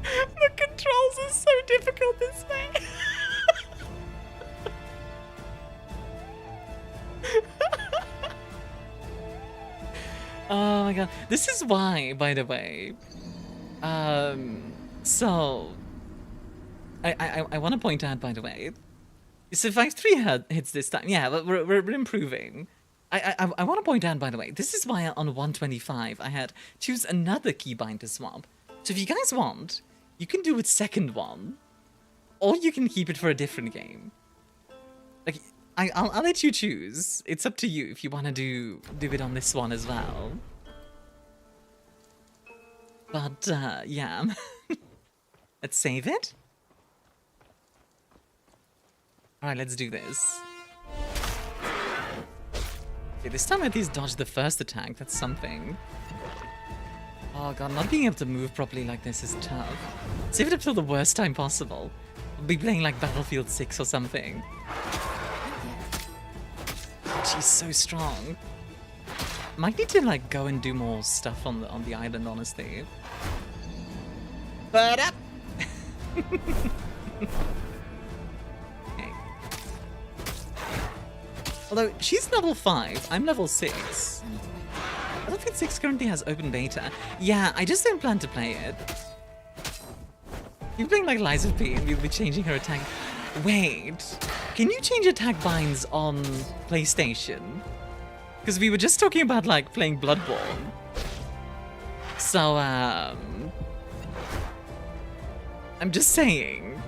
The controls are so difficult this way. Oh my god. This is why, by the way. So I want to point out, by the way, you survived 3 hits this time. Yeah, but we're improving. I want to point out, by the way, this is why on 125 I had choose another keybind to swap. So if you guys want, you can do a second one, or you can keep it for a different game. Like, I'll let you choose. It's up to you if you want to do it on this one as well. But yeah, let's save it. All right, let's do this. Okay, this time I at least dodged the first attack. That's something. Oh god, not being able to move properly like this is tough. Save it up till the worst time possible. We'll be playing like Battlefield 6 or something. She's so strong. Might need to like go and do more stuff on the island, honestly. But up. Okay. Although she's level 5, I'm level 6. Battlefield 6 currently has open beta. Yeah, I just don't plan to play it. You're playing like Liza P and you'll be changing her attack. Wait, can you change attack binds on PlayStation? Because we were just talking about like playing Bloodborne. So, I'm just saying.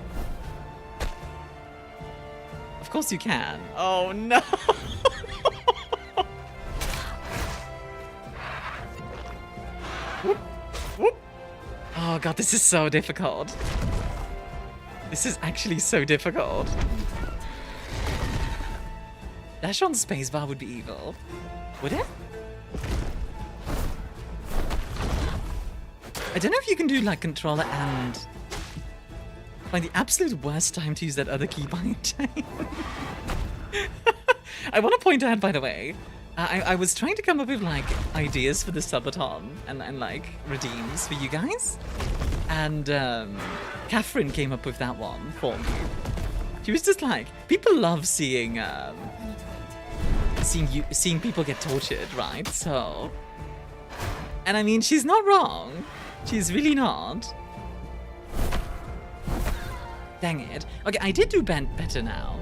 Of course you can. Oh no! Whoop, whoop. Oh god, this is so difficult. This is actually so difficult. Dash on spacebar would be evil. Would it? I don't know if you can do like controller and Find the absolute worst time to use that other keybind chain. I want to point out, by the way, I was trying to come up with like ideas for the subathon and like redeems for you guys, and Catherine came up with that one for me. She was just like, people love seeing seeing people get tortured, right? So, and I mean, she's not wrong. She's really not. Dang it. Okay, I did do better now.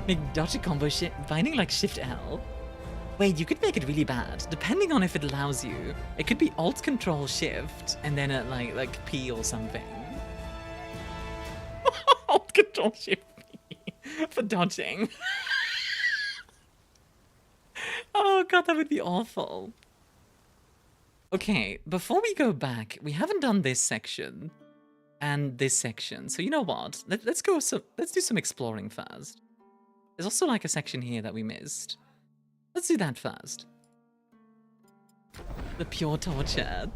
Make dodge combo binding like Shift L. Wait, you could make it really bad, depending on if it allows you. It could be Alt Control Shift and then like P or something. Alt Control Shift P for dodging. Oh god, that would be awful. Okay, before we go back, we haven't done this section and this section. So you know what? Let's do some exploring first. There's also like a section here that we missed. Let's do that first. The pure torture.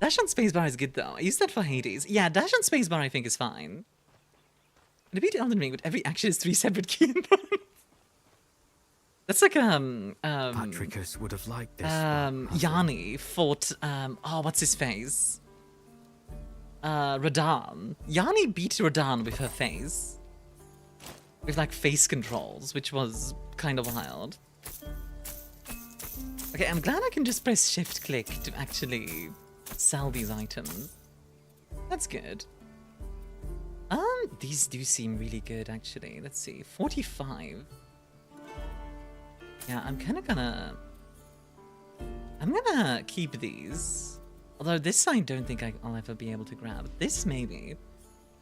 Dash on spacebar is good though. I use that for Hades. Yeah, dash on spacebar I think is fine. To beat Elden Ring, but every action is 3 separate key inputs. That's like Patricus would have liked this. Yanni fought oh, what's his face? Radahn. Yanni beat Radahn with her face. With like face controls, which was kind of wild. Okay, I'm glad I can just press shift click to actually sell these items. That's good. These do seem really good actually. Let's see. 45. Yeah, I'm gonna keep these. Although this I don't think I'll ever be able to grab. This maybe.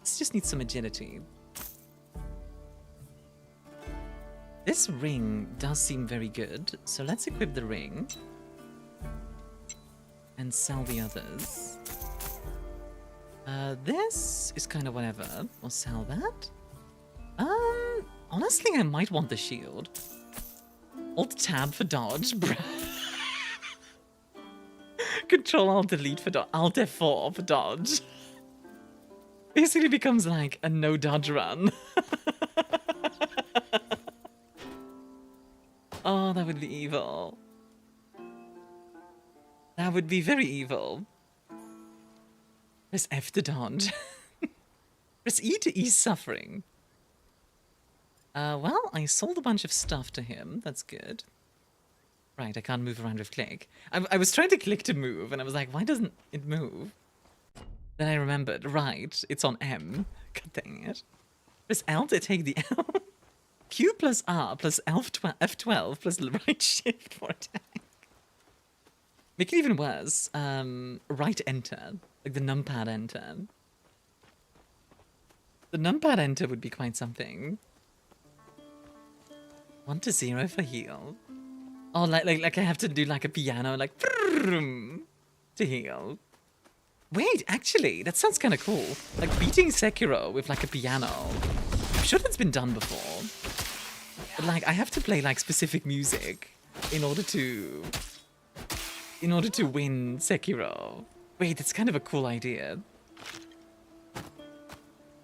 This just needs some agility. This ring does seem very good, so let's equip the ring and sell the others. This is kind of whatever. We'll sell that. Honestly, I might want the shield. Alt tab for dodge, bruh. Control Alt Delete for dodge. Alt F4 for dodge. Basically becomes like a no dodge run. Oh, that would be evil. That would be very evil. Press F to dodge. Press E to ease suffering. Well, I sold a bunch of stuff to him. That's good. Right, I can't move around with click. I was trying to click to move, and I was like, why doesn't it move? Then I remembered, right, it's on M. God dang it. Press L to take the L. Q plus R plus F12 plus right shift for attack. Make it even worse. Right enter. Like the numpad enter. The numpad enter would be quite something. 1 to 0 for heal. Oh, like I have to do like a piano, like to heal. Wait, actually, that sounds kind of cool. Like beating Sekiro with like a piano. I'm sure that's been done before. But like I have to play like specific music in order to win Sekiro. Wait, that's kind of a cool idea.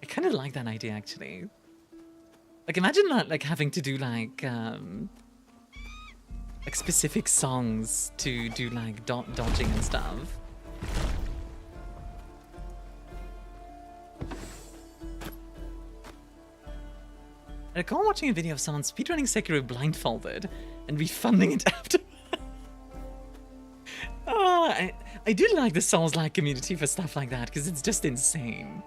I kind of like that idea actually. Like imagine like having to do like specific songs to do like dodging and stuff. I recall watching a video of someone speedrunning Sekiro blindfolded and refunding it after. Oh, I do like the Souls-like community for stuff like that because it's just insane.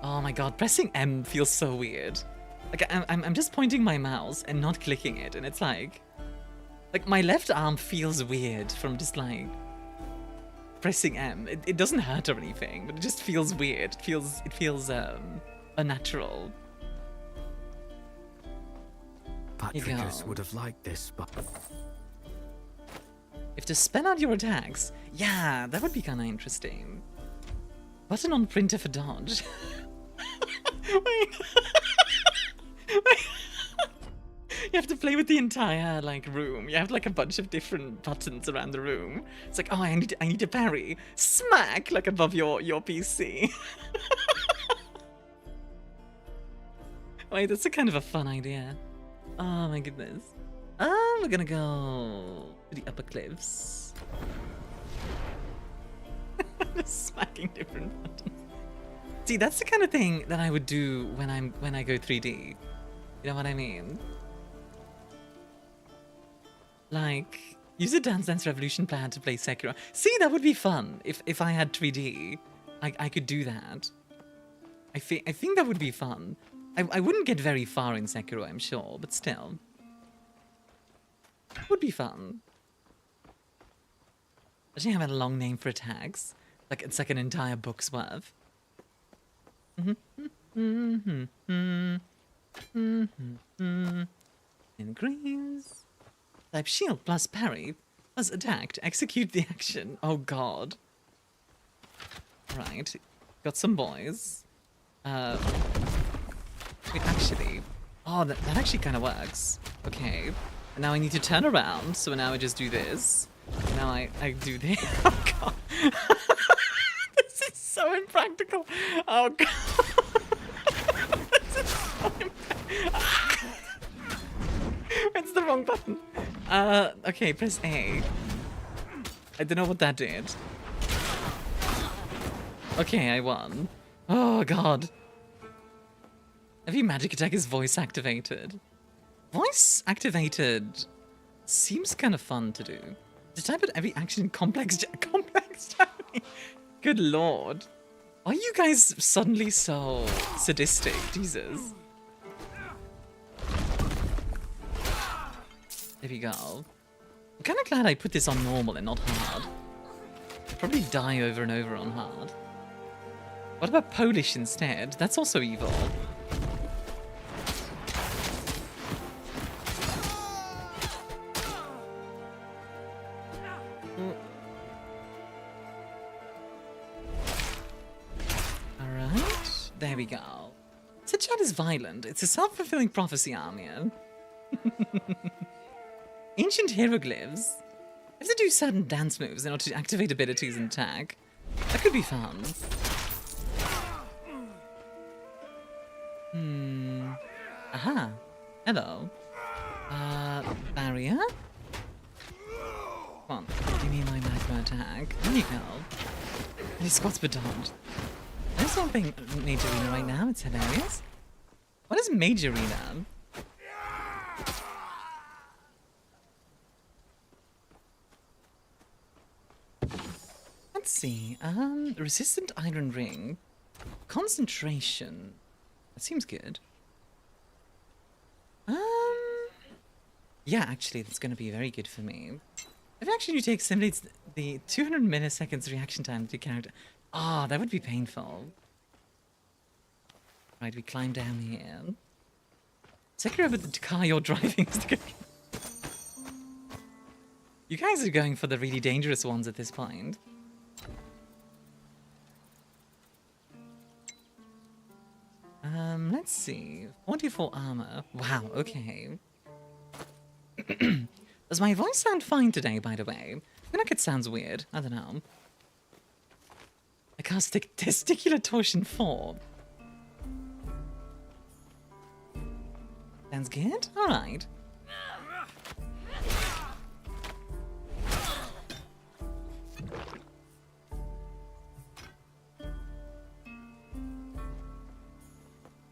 Oh my god, pressing M feels so weird. Like I'm just pointing my mouse and not clicking it, and it's like my left arm feels weird from just like pressing M. It doesn't hurt or anything, but it just feels weird. It feels unnatural. Patricus would have liked this, but if to spell out your attacks, yeah, that would be kind of interesting. Button on printer for dodge. Wait. You have to play with the entire like room. You have like a bunch of different buttons around the room. It's like, oh, I need to parry. Smack like above your PC. Wait, that's a kind of a fun idea. Oh my goodness. We're gonna go to the upper cliffs. Just smacking different buttons. See, that's the kind of thing that I would do when I go 3D. You know what I mean? Like, use a Dance Dance Revolution plan to play Sekiro. See, that would be fun. If I had 3D, I could do that. I think that would be fun. I wouldn't get very far in Sekiro, I'm sure, but still. It would be fun. Doesn't have a long name for attacks. Like, it's like an entire book's worth. Increase. Type shield plus parry plus attack to execute the action. Oh god. Right. Got some boys. Wait, actually. Oh, that actually kind of works. Okay. And now I need to turn around, so now I just do this. Now I do this. Oh god. This is so impractical. Oh god. This is so impractical. It's the wrong button. Okay, press A. I don't know what that did. Okay, I won. Oh god. Every magic attack is voice activated. Voice activated seems kind of fun to do. To type out every action in complex Japanese. Good lord. Are you guys suddenly so sadistic? Jesus. There we go. I'm kind of glad I put this on normal and not hard. I'd probably die over and over on hard. What about Polish instead? That's also evil. Alright, there we go. The chat is violent. It's a self-fulfilling prophecy, Armian. Ancient hieroglyphs. I have to do certain dance moves in order to activate abilities and attack. That could be fun. Aha. Hello. Barrier? Come on, give me my magma attack. There you go. And he squats but don't. There's something Major Arena right now, it's hilarious. What is Major Arena? Let's see. Resistant iron ring. Concentration. That seems good. Yeah, actually, that's going to be very good for me. If actually you take simulates the 200 milliseconds reaction time to character. Ah, that would be painful. Right, we climb down here. Sekiro, but the car you're driving is good. You guys are going for the really dangerous ones at this point. Let's see. 44 armor. Wow, okay. Does my voice sound fine today, by the way? I feel like it sounds weird. I don't know. I cast Testicular Torsion 4. Sounds good? Alright.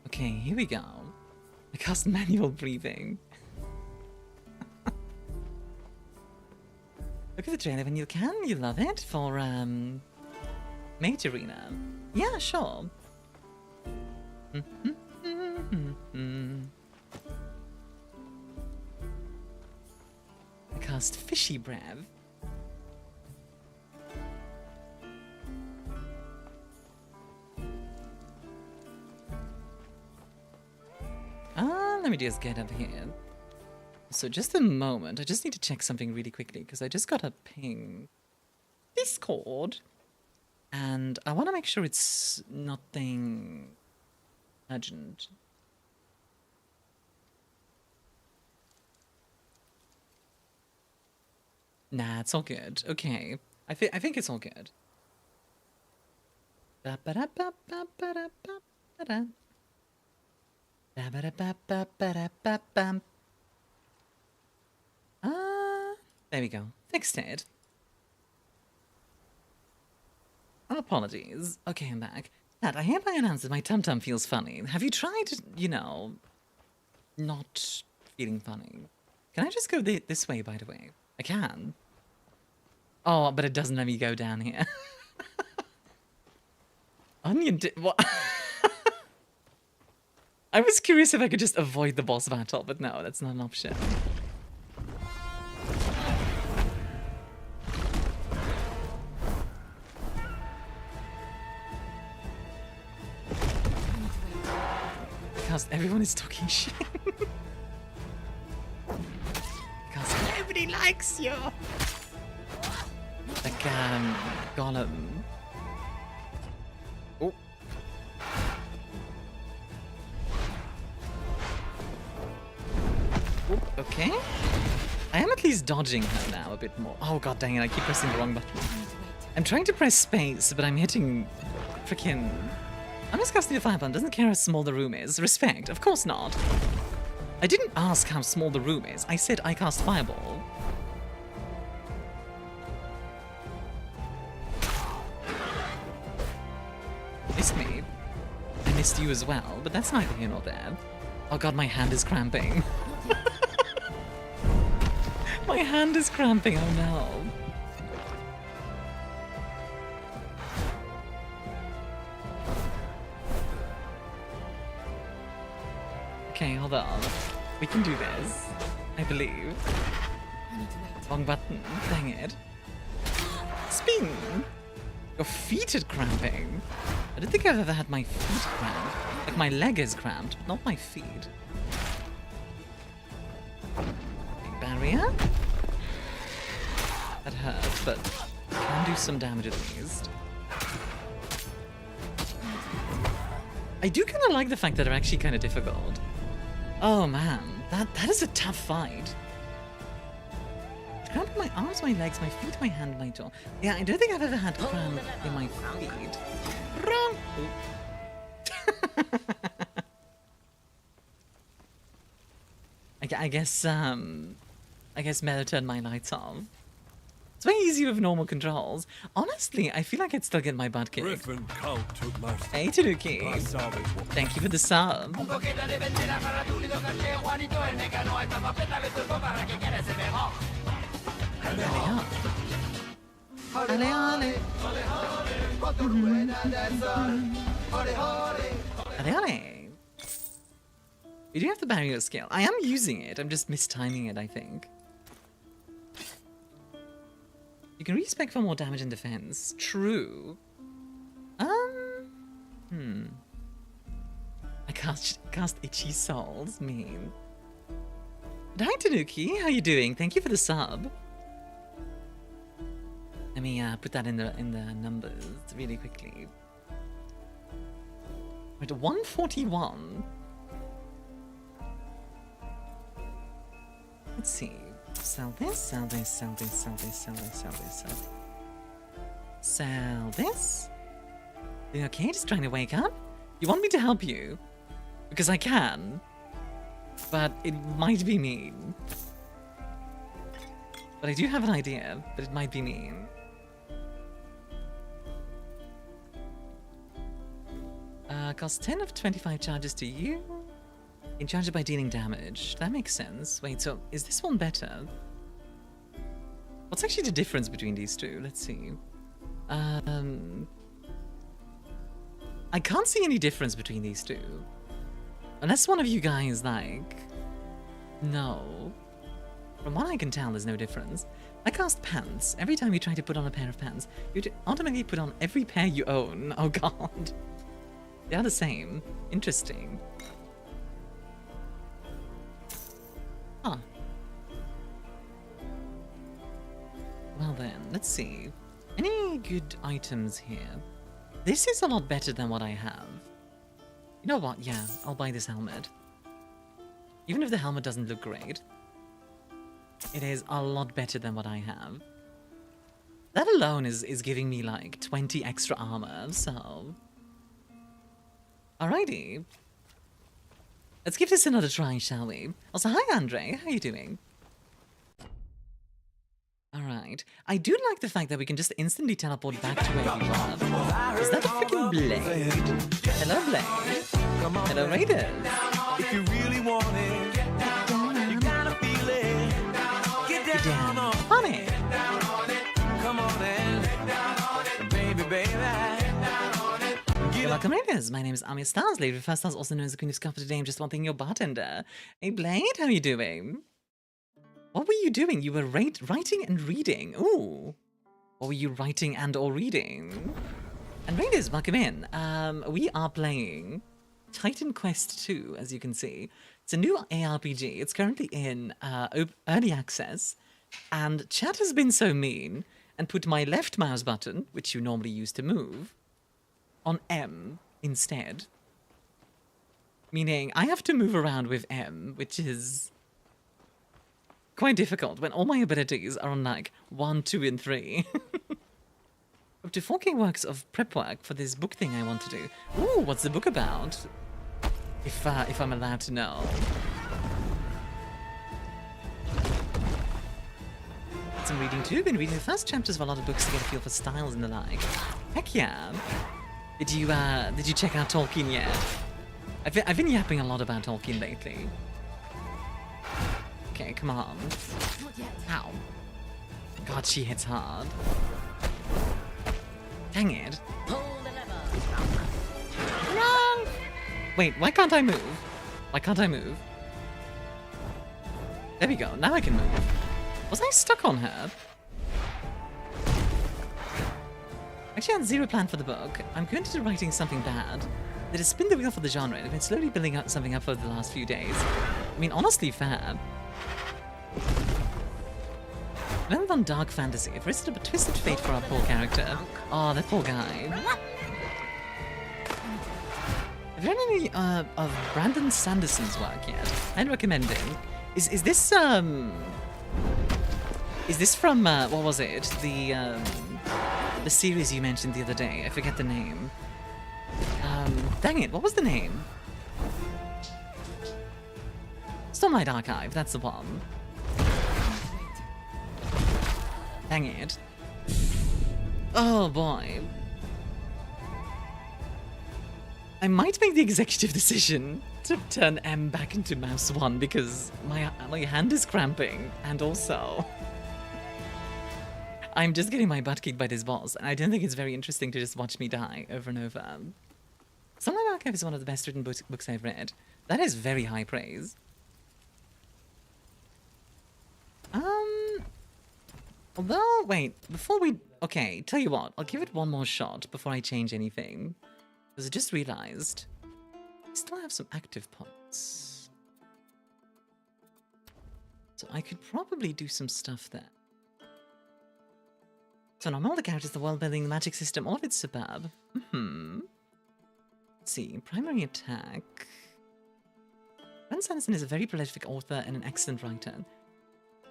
Okay, here we go. I cast Manual Breathing. Look at the trailer when you can. You love it for Mage Arena. Yeah, sure. I cast Fishy Breath. Let me just get up here. So just a moment, I just need to check something really quickly because I just got a ping Discord and I want to make sure it's nothing urgent. Nah, it's all good. Okay, I think it's all good. There we go. Fixed it. Apologies. Okay, I'm back. Dad, I hereby announce that my tum-tum feels funny. Have you tried, you know, not feeling funny? Can I just go this way, by the way? I can. Oh, but it doesn't let me go down here. Onion what? I was curious if I could just avoid the boss battle, but no, that's not an option. Because everyone is talking shit. Because nobody likes you. Like, Golem. Oh. Oh, okay. I am at least dodging her now a bit more. Oh god dang it, I keep pressing the wrong button. I'm trying to press space, but I'm hitting freaking... I'm just casting a fireball. Doesn't care how small the room is. Respect, of course not. I didn't ask how small the room is. I said I cast fireball. Missed me. I missed you as well, but that's neither here nor there. Oh god, my hand is cramping. My hand is cramping, oh no. Okay, hold on. We can do this. I believe. Wrong button. Dang it. Spin! Your feet are cramping. I don't think I've ever had my feet cramped. Like my leg is cramped, but not my feet. Big barrier. That hurts, but can do some damage at least. I do kind of like the fact that they're actually kind of difficult. Oh man, that is a tough fight. Cramp in my arms, my legs, my feet, my hand, my jaw. Yeah, I don't think I've ever had cramp in my feet. Wrong. I guess Meta turned my lights off. It's way easier with normal controls. Honestly, I feel like I'd still get my butt kicked. Hey, Tanuki. Thank you for the sub. You do have the barrier skill. I am using it. I'm just mistiming it, I think. You can respec for more damage and defense. True. I cast Itchy Souls. Mean. But hi, Tanuki. How you doing? Thank you for the sub. Let me put that in the numbers really quickly. We're at 141. Let's see. Sell this, sell this, sell this, sell this, sell this, sell this, sell this. Sell this? You okay? Just trying to wake up? You want me to help you? Because I can. But it might be mean. But I do have an idea, but it might be mean. Cost 10 of 25 charges to you. In charge by dealing damage. That makes sense. Wait, so is this one better? What's actually the difference between these two? Let's see. I can't see any difference between these two. Unless one of you guys, like... No. From what I can tell, there's no difference. I cast pants. Every time you try to put on a pair of pants, you automatically put on every pair you own. Oh god. They are the same. Interesting. Huh. Well then, let's see. Any good items here? This is a lot better than what I have. You know what? Yeah, I'll buy this helmet. Even if the helmet doesn't look great, it is a lot better than what I have. That alone is giving me like 20 extra armor, so... Alrighty. Let's give this another try, shall we? Also, hi, Andre. How are you doing? Alright. I do like the fact that we can just instantly teleport back to where we were. Is that a freaking Blade? Hello, Blade. Hello, Raiders. If you really want it, you gotta feel it. Get down on it. Come on in, baby, baby. Welcome, Raiders. My name is ArmiaStars, Lady of First Stars, also known as the Queen of Scuff. Today I'm just one thing, your bartender. Hey, Blade, how are you doing? What were you doing? You were writing and reading. Ooh. What were you writing and or reading? And Raiders, welcome in. We are playing Titan Quest 2, as you can see. It's a new ARPG. It's currently in early access. And chat has been so mean and put my left mouse button, which you normally use to move, on M instead. Meaning I have to move around with M, which is quite difficult when all my abilities are on like 1, 2, and 3. Up to 4K works of prep work for this book thing I want to do. Ooh, what's the book about? If I'm allowed to know. Some reading too. Been reading the first chapters of a lot of books to get a feel for styles and the like. Heck yeah! Did you check out Tolkien yet? I've been yapping a lot about Tolkien lately. Okay, come on. Ow. God, she hits hard. Dang it. Wrong! Wait, why can't I move? Why can't I move? There we go, now I can move. Was I stuck on her? Actually, I had zero plan for the book. I'm going to do writing something bad. That has spin the wheel for the genre. I've been slowly building up something up over the last few days. I mean, honestly, fair. Remember on Dark Fantasy, I've written up a twisted fate for our poor character. Oh, that poor guy. Have you read any of Brandon Sanderson's work yet? I'd recommend it. Is this from what was it? The series you mentioned the other day. I forget the name. Dang it, what was the name? Stormlight Archive, that's the one. Dang it. Oh boy. I might make the executive decision to turn M back into mouse 1 because my hand is cramping, and also I'm just getting my butt kicked by this boss, and I don't think it's very interesting to just watch me die over and over. Sunlight Archive is one of the best written books I've read. That is very high praise. Although, wait, before we... Okay, tell you what, I'll give it one more shot before I change anything. Because I just realized I still have some active points. So I could probably do some stuff there. So now all the characters, the world building, the magic system, all of it's superb. Let's see, primary attack. Ben Sanderson is a very prolific author and an excellent writer.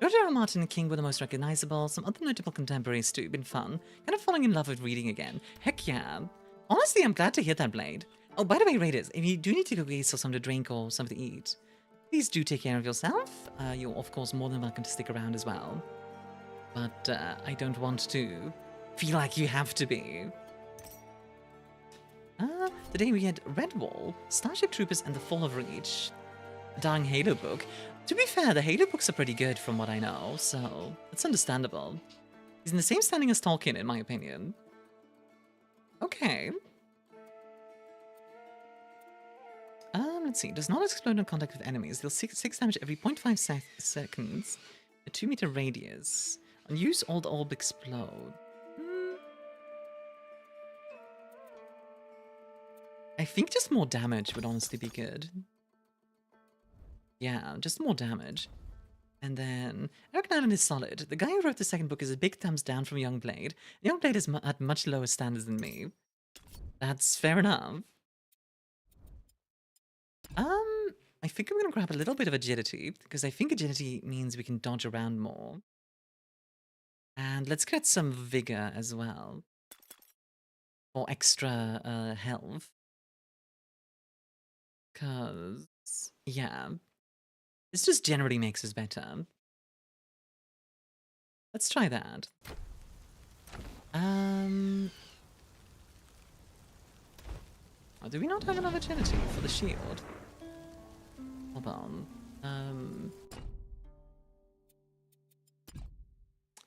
George R. R. Martin and King were the most recognizable, some other notable contemporaries too, been fun. Kind of falling in love with reading again. Heck yeah. Honestly, I'm glad to hear that, Blade. Oh, by the way, Raiders, if you do need to go get something to drink or something to eat, please do take care of yourself. You're, of course, more than welcome to stick around as well. But I don't want to feel like you have to be. Today we had Redwall, Starship Troopers, and the Fall of Reach. A darn Halo book. To be fair, the Halo books are pretty good from what I know, so it's understandable. He's in the same standing as Tolkien, in my opinion. Okay. Let's see. Does not explode in contact with enemies. Deals 6 damage every 0.5 seconds. A 2-meter radius. Unused old orb explode. I think just more damage would honestly be good. Yeah, just more damage. And then, Eric Nyland is solid. The guy who wrote the second book is a big thumbs down from Young Blade. Young Blade is at much lower standards than me. That's fair enough. I think I'm going to grab a little bit of agility, because I think agility means we can dodge around more. And let's get some vigor as well. For extra health. Because Yeah. This just generally makes us better. Let's try that. Oh, do we not have enough agility for the shield? Hold on.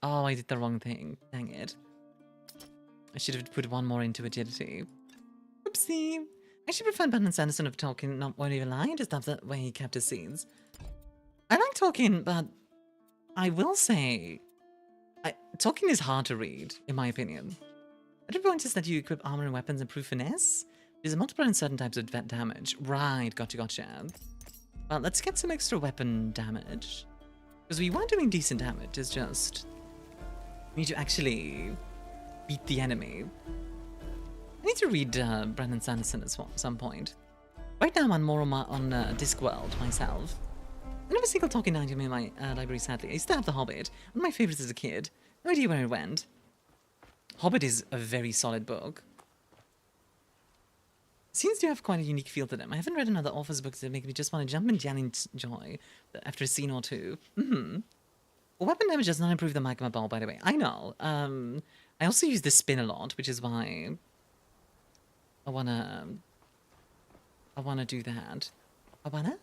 Oh, I did the wrong thing. Dang it. I should have put one more into agility. Oopsie. I actually prefer Brandon Sanderson of Tolkien, not won't even lie, just love the way he kept his scenes. I like Tolkien, but I will say, Tolkien is hard to read, in my opinion. The point is that you equip armor and weapons and improve finesse. There's a multiplier in certain types of damage. Right, gotcha. Well, let's get some extra weapon damage. Because we were doing decent damage, it's just... we need to actually beat the enemy. I need to read Brandon Sanderson at some point. Right now I'm more on Discworld myself. I never single Tolkien item in my library, sadly. I used to have The Hobbit, one of my favorites as a kid. No idea where it went. Hobbit is a very solid book. Scenes do have quite a unique feel to them. I haven't read another author's book that make me just want to jump and yell in joy after a scene or two. Well, weapon damage does not improve the magma ball, by the way. I know. I also use the spin a lot, which is why I wanna do that. I wanna.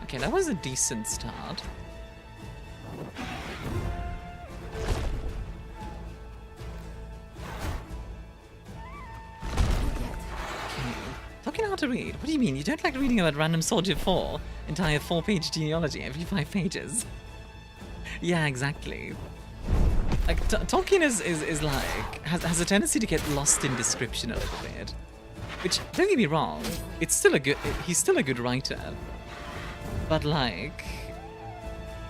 Okay, that was a decent start. Talking hard to read. What do you mean? You don't like reading about random Soldier 4? Entire 4-page genealogy every 5 pages. Yeah, exactly. Like, Tolkien is like, has a tendency to get lost in description a little bit. Which, don't get me wrong, he's still a good writer. But like,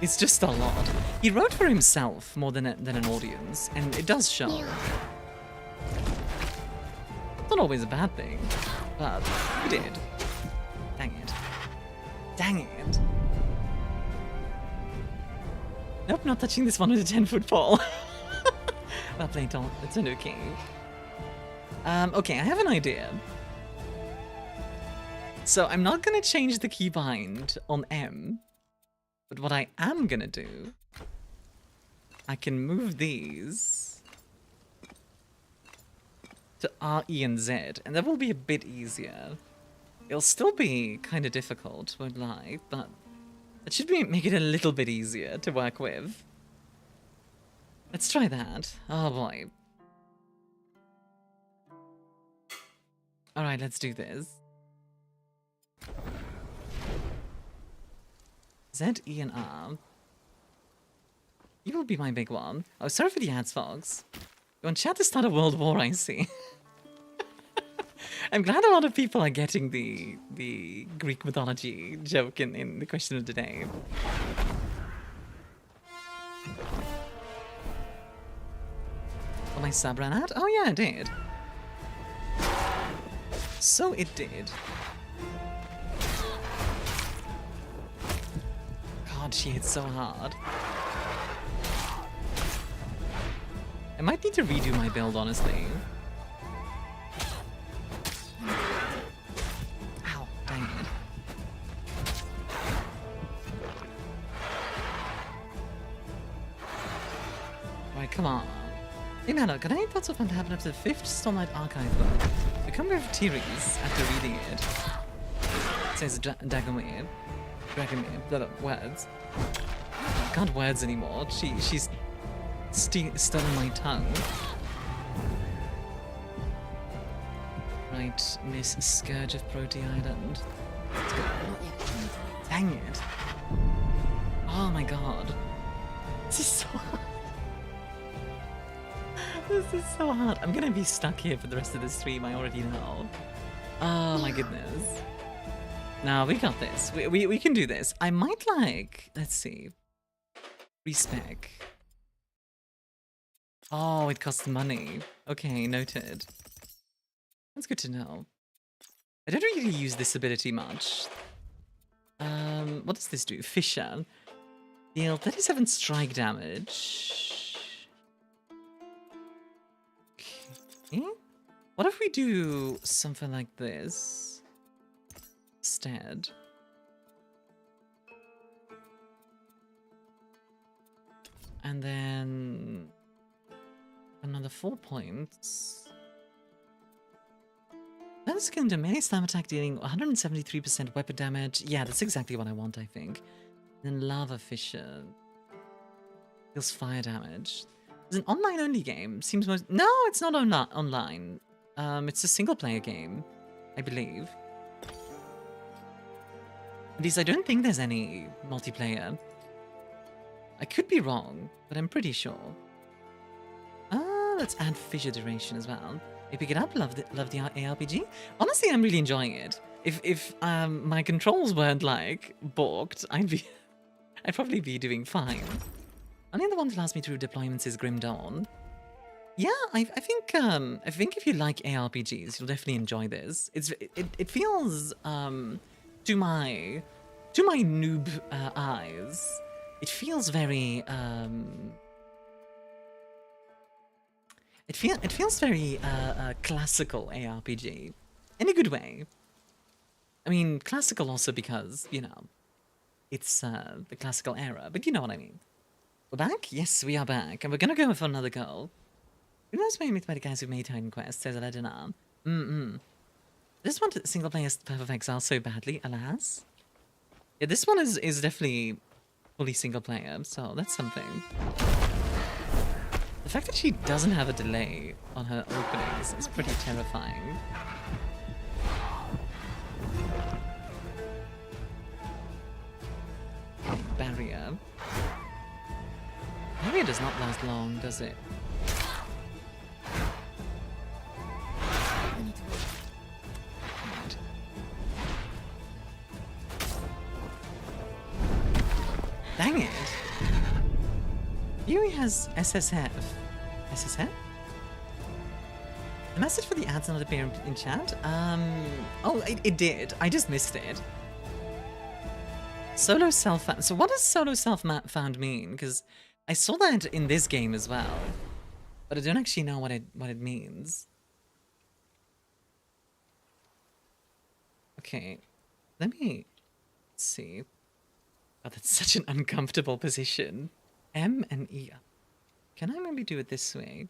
it's just a lot. He wrote for himself more than an audience, and it does show. It's not always a bad thing, but he did. Dang it. Dang it. Nope, not touching this one with a 10-foot pole. Well played, Tom. It's a new king. Okay, I have an idea. So I'm not gonna change the keybind on M, but what I am gonna do, I can move these to R, E, and Z, and that will be a bit easier. It'll still be kind of difficult, won't lie, but it should make it a little bit easier to work with. Let's try that. Oh boy. Alright, let's do this. Z, E, and R. You will be my big one. Oh, sorry for the ads, Fox. You want chat to start a world war, I see. I'm glad a lot of people are getting the Greek mythology joke in the question of the day. Oh, my sub ran out? Oh yeah, it did. So it did. God, she hit so hard. I might need to redo my build, honestly. Ow, dang it. Right, come on. Hey Mano, can I have thoughts of fun to happen up to the 5th Stormlight Archive book? Become very theories after reading it. It says Dragomir. Words. I can't words anymore. She's stolen my tongue. Right, Miss Scourge of Proti Island. Let's go. Dang it. Oh my god. This is so hard. This is so hard. I'm gonna be stuck here for the rest of the stream, I already know. Oh my goodness. No, we got this. We can do this. I might like... Let's see. Respec. Oh, it costs money. Okay, noted. That's good to know. I don't really use this ability much. What does this do? Fisher. Deal 37 strike damage. Okay. What if we do something like this instead? And then another 4 points. Then it's going to melee slam attack dealing 173% weapon damage. Yeah, that's exactly what I want, I think. Then Lava Fisher deals fire damage. It's an online-only game. Seems most... No, it's not online. It's a single-player game, I believe. At least I don't think there's any multiplayer. I could be wrong, but I'm pretty sure. Let's add fissure duration as well. You pick it up, love the ARPG. Honestly, I'm really enjoying it. If my controls weren't like borked, I'd probably be doing fine. Only the one that lasts me through deployments is Grim Dawn. Yeah, I think if you like ARPGs, you'll definitely enjoy this. It feels to my noob eyes, it feels very it feels very classical ARPG in a good way. I mean, classical also because, you know, it's the classical era, but you know what I mean. We're back? Yes, we are back, and we're gonna go for another goal. Who knows why I meet by the guys who made Titan Quest, says Aladina. I just want single player Path of Exile so badly, alas. Yeah, this one is definitely fully single player, so that's something. The fact that she doesn't have a delay on her openings is pretty terrifying. Barrier. Barrier does not last long, does it? Dang it! Yui has SSF. SSF? The message for the ads not appear in chat? Oh, it did. I just missed it. Solo self-found. So what does solo self-found mean? Because I saw that in this game as well, but I don't actually know what it means. Okay, let me see. Oh, that's such an uncomfortable position. M and E. Can I maybe do it this way?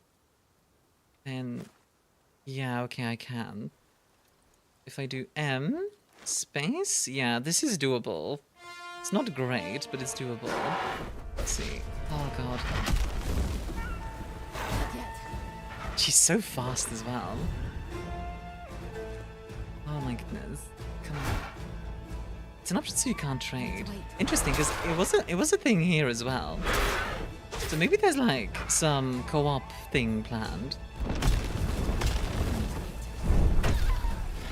And yeah, okay, I can. If I do M space, yeah, this is doable. It's not great, but it's doable. Let's see. Oh god. She's so fast as well. Oh my goodness. Come on. It's an option so you can't trade. Interesting, because it was a thing here as well. So maybe there's like some co-op thing planned.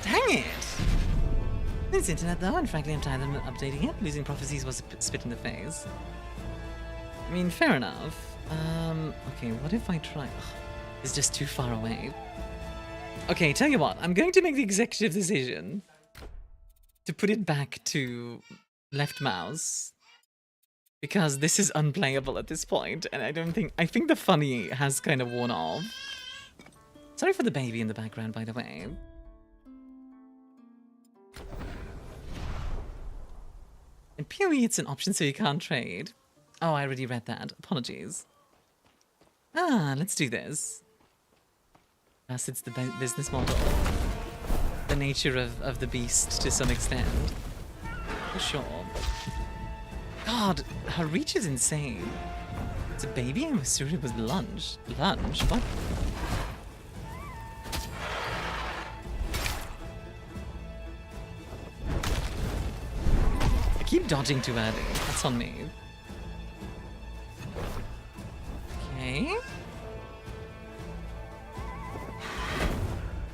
Dang it! It's internet though, and frankly I'm tired of updating it. Losing prophecies was a spit in the face. I mean, fair enough. Okay, what if I try? Ugh, it's just too far away. Okay, tell you what, I'm going to make the executive decision to put it back to left mouse, because this is unplayable at this point, and I think the funny has kind of worn off. Sorry for the baby in the background, by the way. In PoE, it's an option so you can't trade. Oh, I already read that. Apologies. Let's do this. Yes, it's the business model. The nature of the beast to some extent. For sure. God, her reach is insane. It's a baby? I was sure it was lunge. Lunge? What? I keep dodging too early. That's on me. Okay.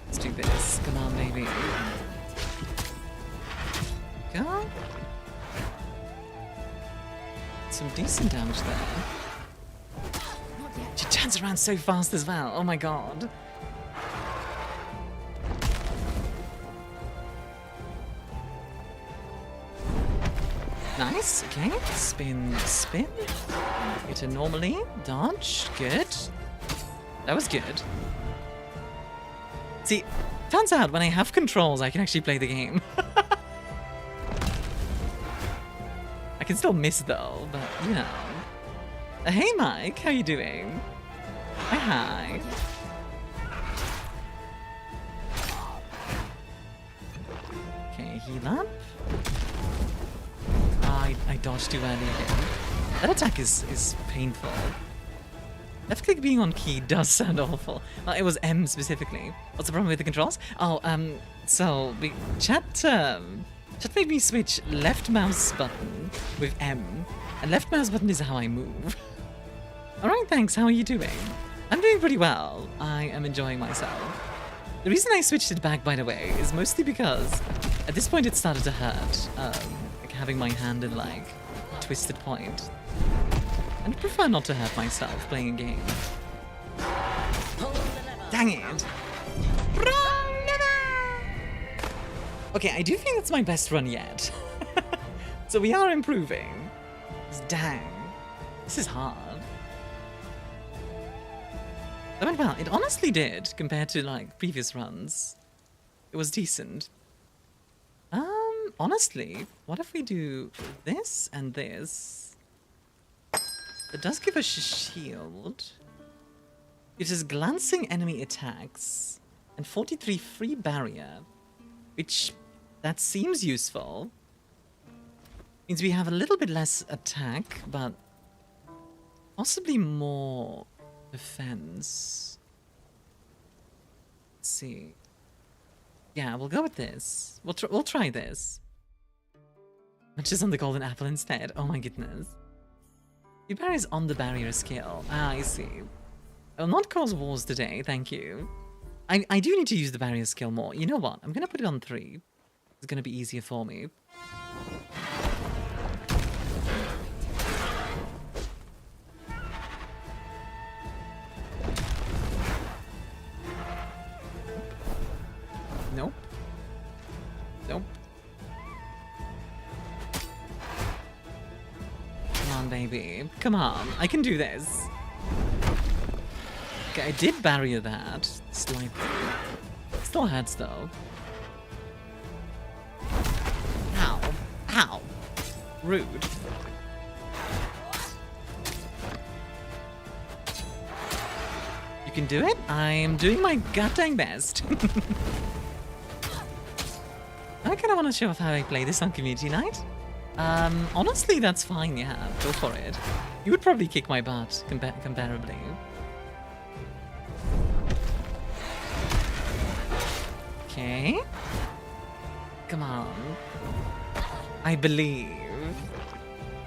Let's do this. Come on, baby. Go. Some decent damage there. She turns around so fast as well. Oh my god. Nice. Okay. Spin, spin. Hit her normally. Dodge. Good. That was good. See, turns out when I have controls, I can actually play the game. I can still miss though, but you know. Hey Mike, how you doing? Hi. Okay, heal up. I dodged too early again. That attack is painful. Left click being on key does sound awful. It was M specifically. What's the problem with the controls? Oh, so chat made me switch left mouse button with M, and left mouse button is how I move. Alright, thanks, how are you doing? I'm doing pretty well. I am enjoying myself. The reason I switched it back, by the way, is mostly because at this point it started to hurt. Like having my hand in like a twisted point. And I prefer not to hurt myself playing a game. Dang it! Okay, I do think that's my best run yet. So we are improving. Dang. This is hard. That went well. It honestly did, compared to, like, previous runs. It was decent. Honestly, what if we do this and this? It does give us a shield. It is glancing enemy attacks and 43 free barrier, which that seems useful. Means we have a little bit less attack, but possibly more defense. Let's see. Yeah, we'll go with this. We'll try this. Just on the golden apple instead. Oh my goodness. The barrier is on the barrier skill. Ah, I see. I will not cause wars today, thank you. I do need to use the barrier skill more. You know what? I'm gonna put it on 3. It's gonna be easier for me. Nope. Nope. Come on, baby. Come on. I can do this. Okay, I did barrier that slightly. Still hurts though. Ow. Ow. Rude. You can do it? I'm doing my goddamn best. I kind of want to show off how I play this on community night. Honestly, that's fine, yeah. Go for it. You would probably kick my butt, comparably. Okay. Come on. I believe.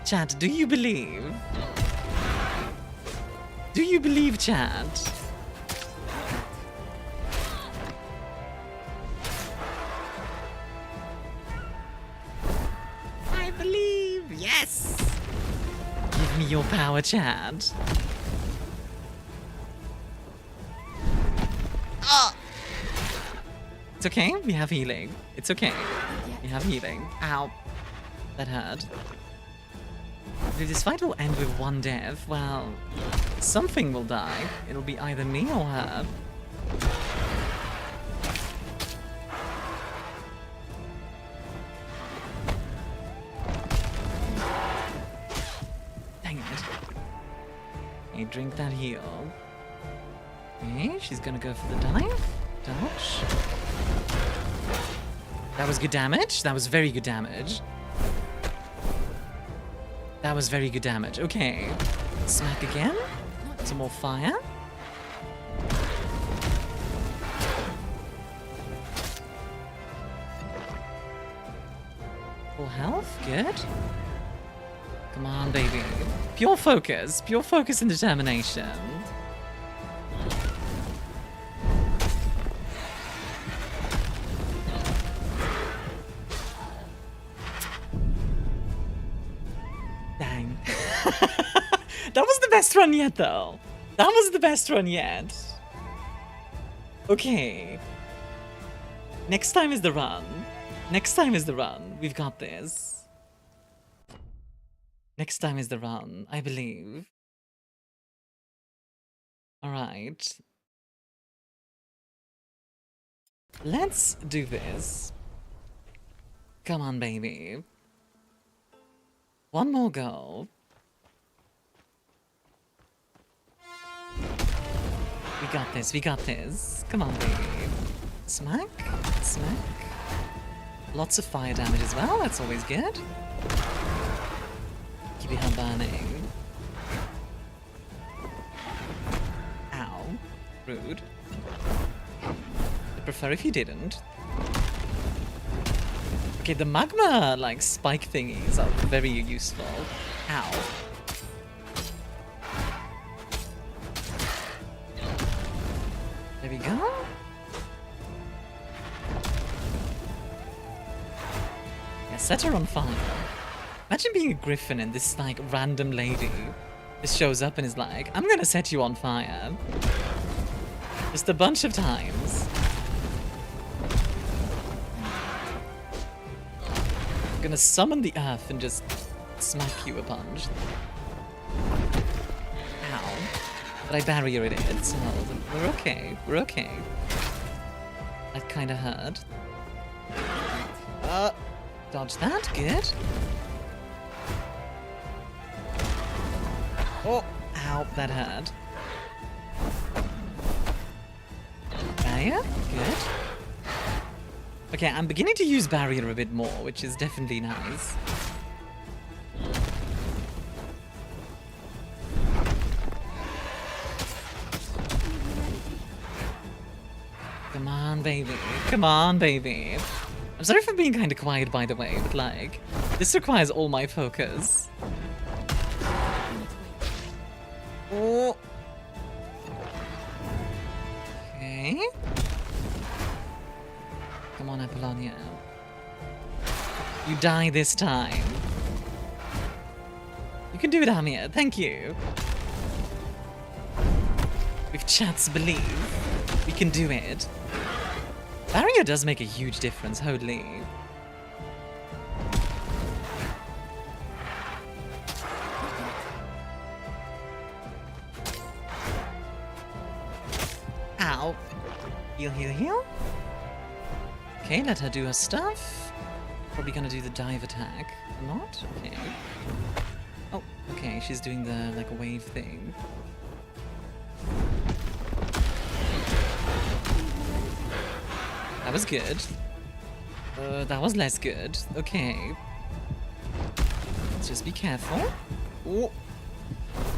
Chat, do you believe? Do you believe, chat? I believe. Yes. Give me your power, chat. Oh. It's okay. We have healing. It's okay. We have healing. Ow. That hurt. If this fight will end with one death, well, something will die. It'll be either me or her. Dang it. Okay, drink that heal. Okay, she's gonna go for the dive. Dodge. That was good damage. That was very good damage. That was very good damage. Okay. Smack again. Some more fire. Full health. Good. Come on, baby. Pure focus. Pure focus and determination. Dang. That was the best run yet, though. That was the best run yet. Okay. Next time is the run. Next time is the run. We've got this. Next time is the run, I believe. Alright. Let's do this. Come on, baby. One more go. We got this, we got this. Come on, baby. Smack, smack. Lots of fire damage as well, that's always good. Keep her burning. Ow. Rude. I'd prefer if you didn't. Okay, the magma, like, spike thingies are very useful. Ow. There we go. Yeah, set her on fire. Imagine being a griffin and this, like, random lady just shows up and is like, I'm gonna set you on fire. Just a bunch of times. I'm gonna summon the earth and just smack you a bunch. Ow. But I barriered it, so we're okay. We're okay. That kinda hurt. Dodge that, good. Oh, ow, that hurt. Barrier, good. Okay, I'm beginning to use barrier a bit more, which is definitely nice. Come on, baby. Come on, baby. I'm sorry for being kind of quiet, by the way, but like, this requires all my focus. Oh. Okay. Come on, Apollonia. You die this time. You can do it, Armia. Thank you. If chats believe, we can do it. Barrier does make a huge difference, holy. Ow. Heal, heal, heal. Okay, let her do her stuff. Probably gonna do the dive attack. Not? Okay. Oh, okay, she's doing the, like, wave thing. That was good. That was less good. Okay. Let's just be careful. Oh!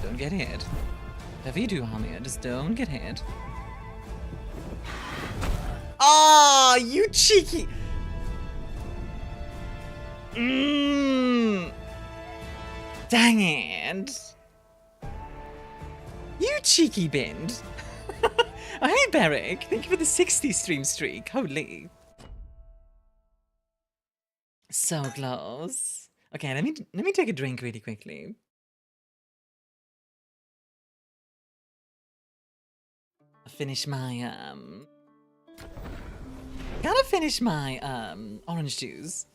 Don't get hit. Whatever you do, Armia, just don't get hit. Ah, you cheeky! Dang it! You cheeky bind! Oh, hey, Beric! Thank you for the 60 stream streak. Holy. So close. Okay, let me take a drink really quickly. Finish my gotta finish my orange juice.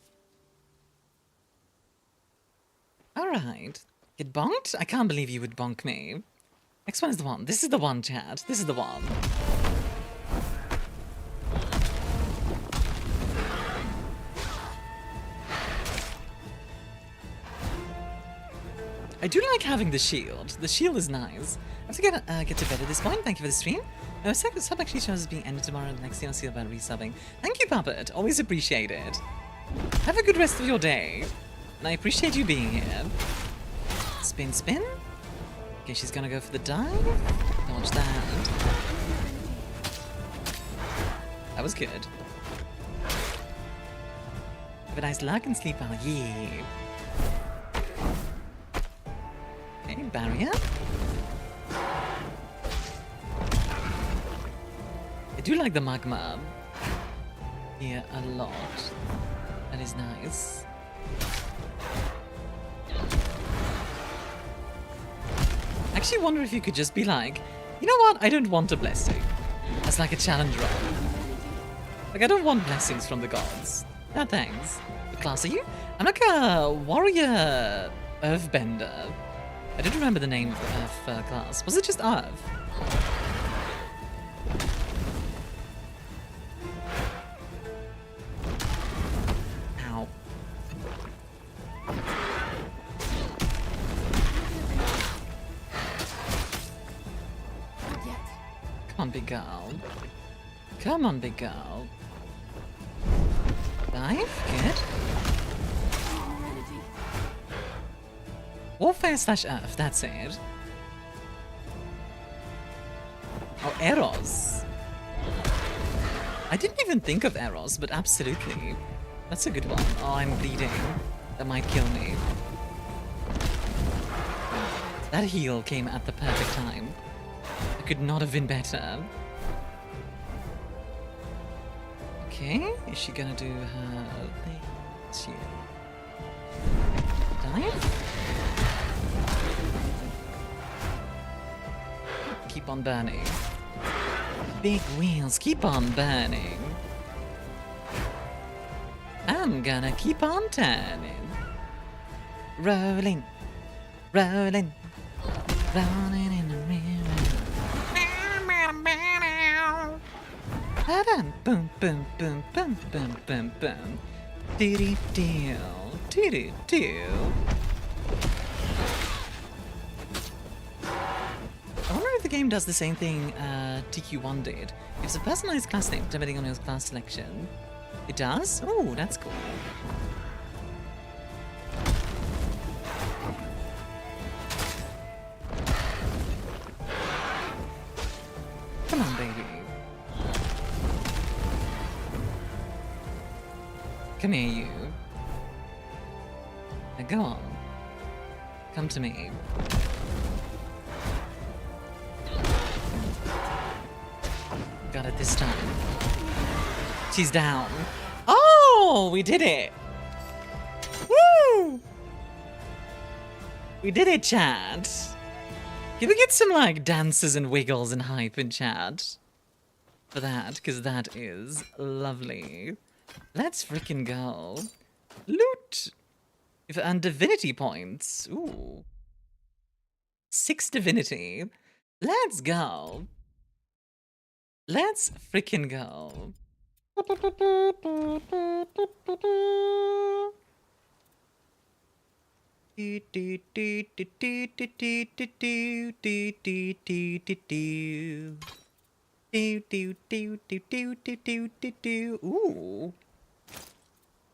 Alright. Get bonked? I can't believe you would bonk me. Next one is the one. This is the one, chat. This is the one. I do like having the shield. The shield is nice. I have to get to bed at this point. Thank you for the stream. Sub actually shows as being ended tomorrow. Next year I'll see about resubbing. Thank you, Puppet. Always appreciate it. Have a good rest of your day. And I appreciate you being here. Spin, spin. Okay, she's gonna go for the dive. Dodge that. That was good. Have a nice luck and sleep out. Yeah. Okay, barrier. I do like the magma here a lot. That is nice. I actually wonder if you could just be like, you know what, I don't want a blessing. As like a challenge run. Like, I don't want blessings from the gods. No thanks. What class are you? I'm like a warrior earthbender. I don't remember the name of the earth class. Was it just earth? on, big girl. Come on, big girl. Dive, good. Warfare/Earth, that's it. Oh, Eros. I didn't even think of Eros, but absolutely. That's a good one. Oh, I'm bleeding. That might kill me. That heal came at the perfect time. It could not have been better. Okay, is she gonna do her thing? She... Dive? Keep on burning. Big wheels, keep on burning. I'm gonna keep on turning. Rolling, rolling, rolling in the mirror. Boom, boom, boom, boom, boom, boom, boom. Doo-doo-doo, doo-doo-doo. I wonder if the game does the same thing TQ1 did. It's a personalized class name depending on your class selection. It does? Oh, that's cool. Come on, baby. Come here, you. Now go on. Come to me. Got it this time. She's down. Oh, we did it. Woo! We did it, chat. Can we get some, like, dances and wiggles and hype in chat? For that, because that is lovely. Let's freaking go. Loot! If and divinity points. Ooh. 6 divinity. Let's go. Let's freaking go. Ooh.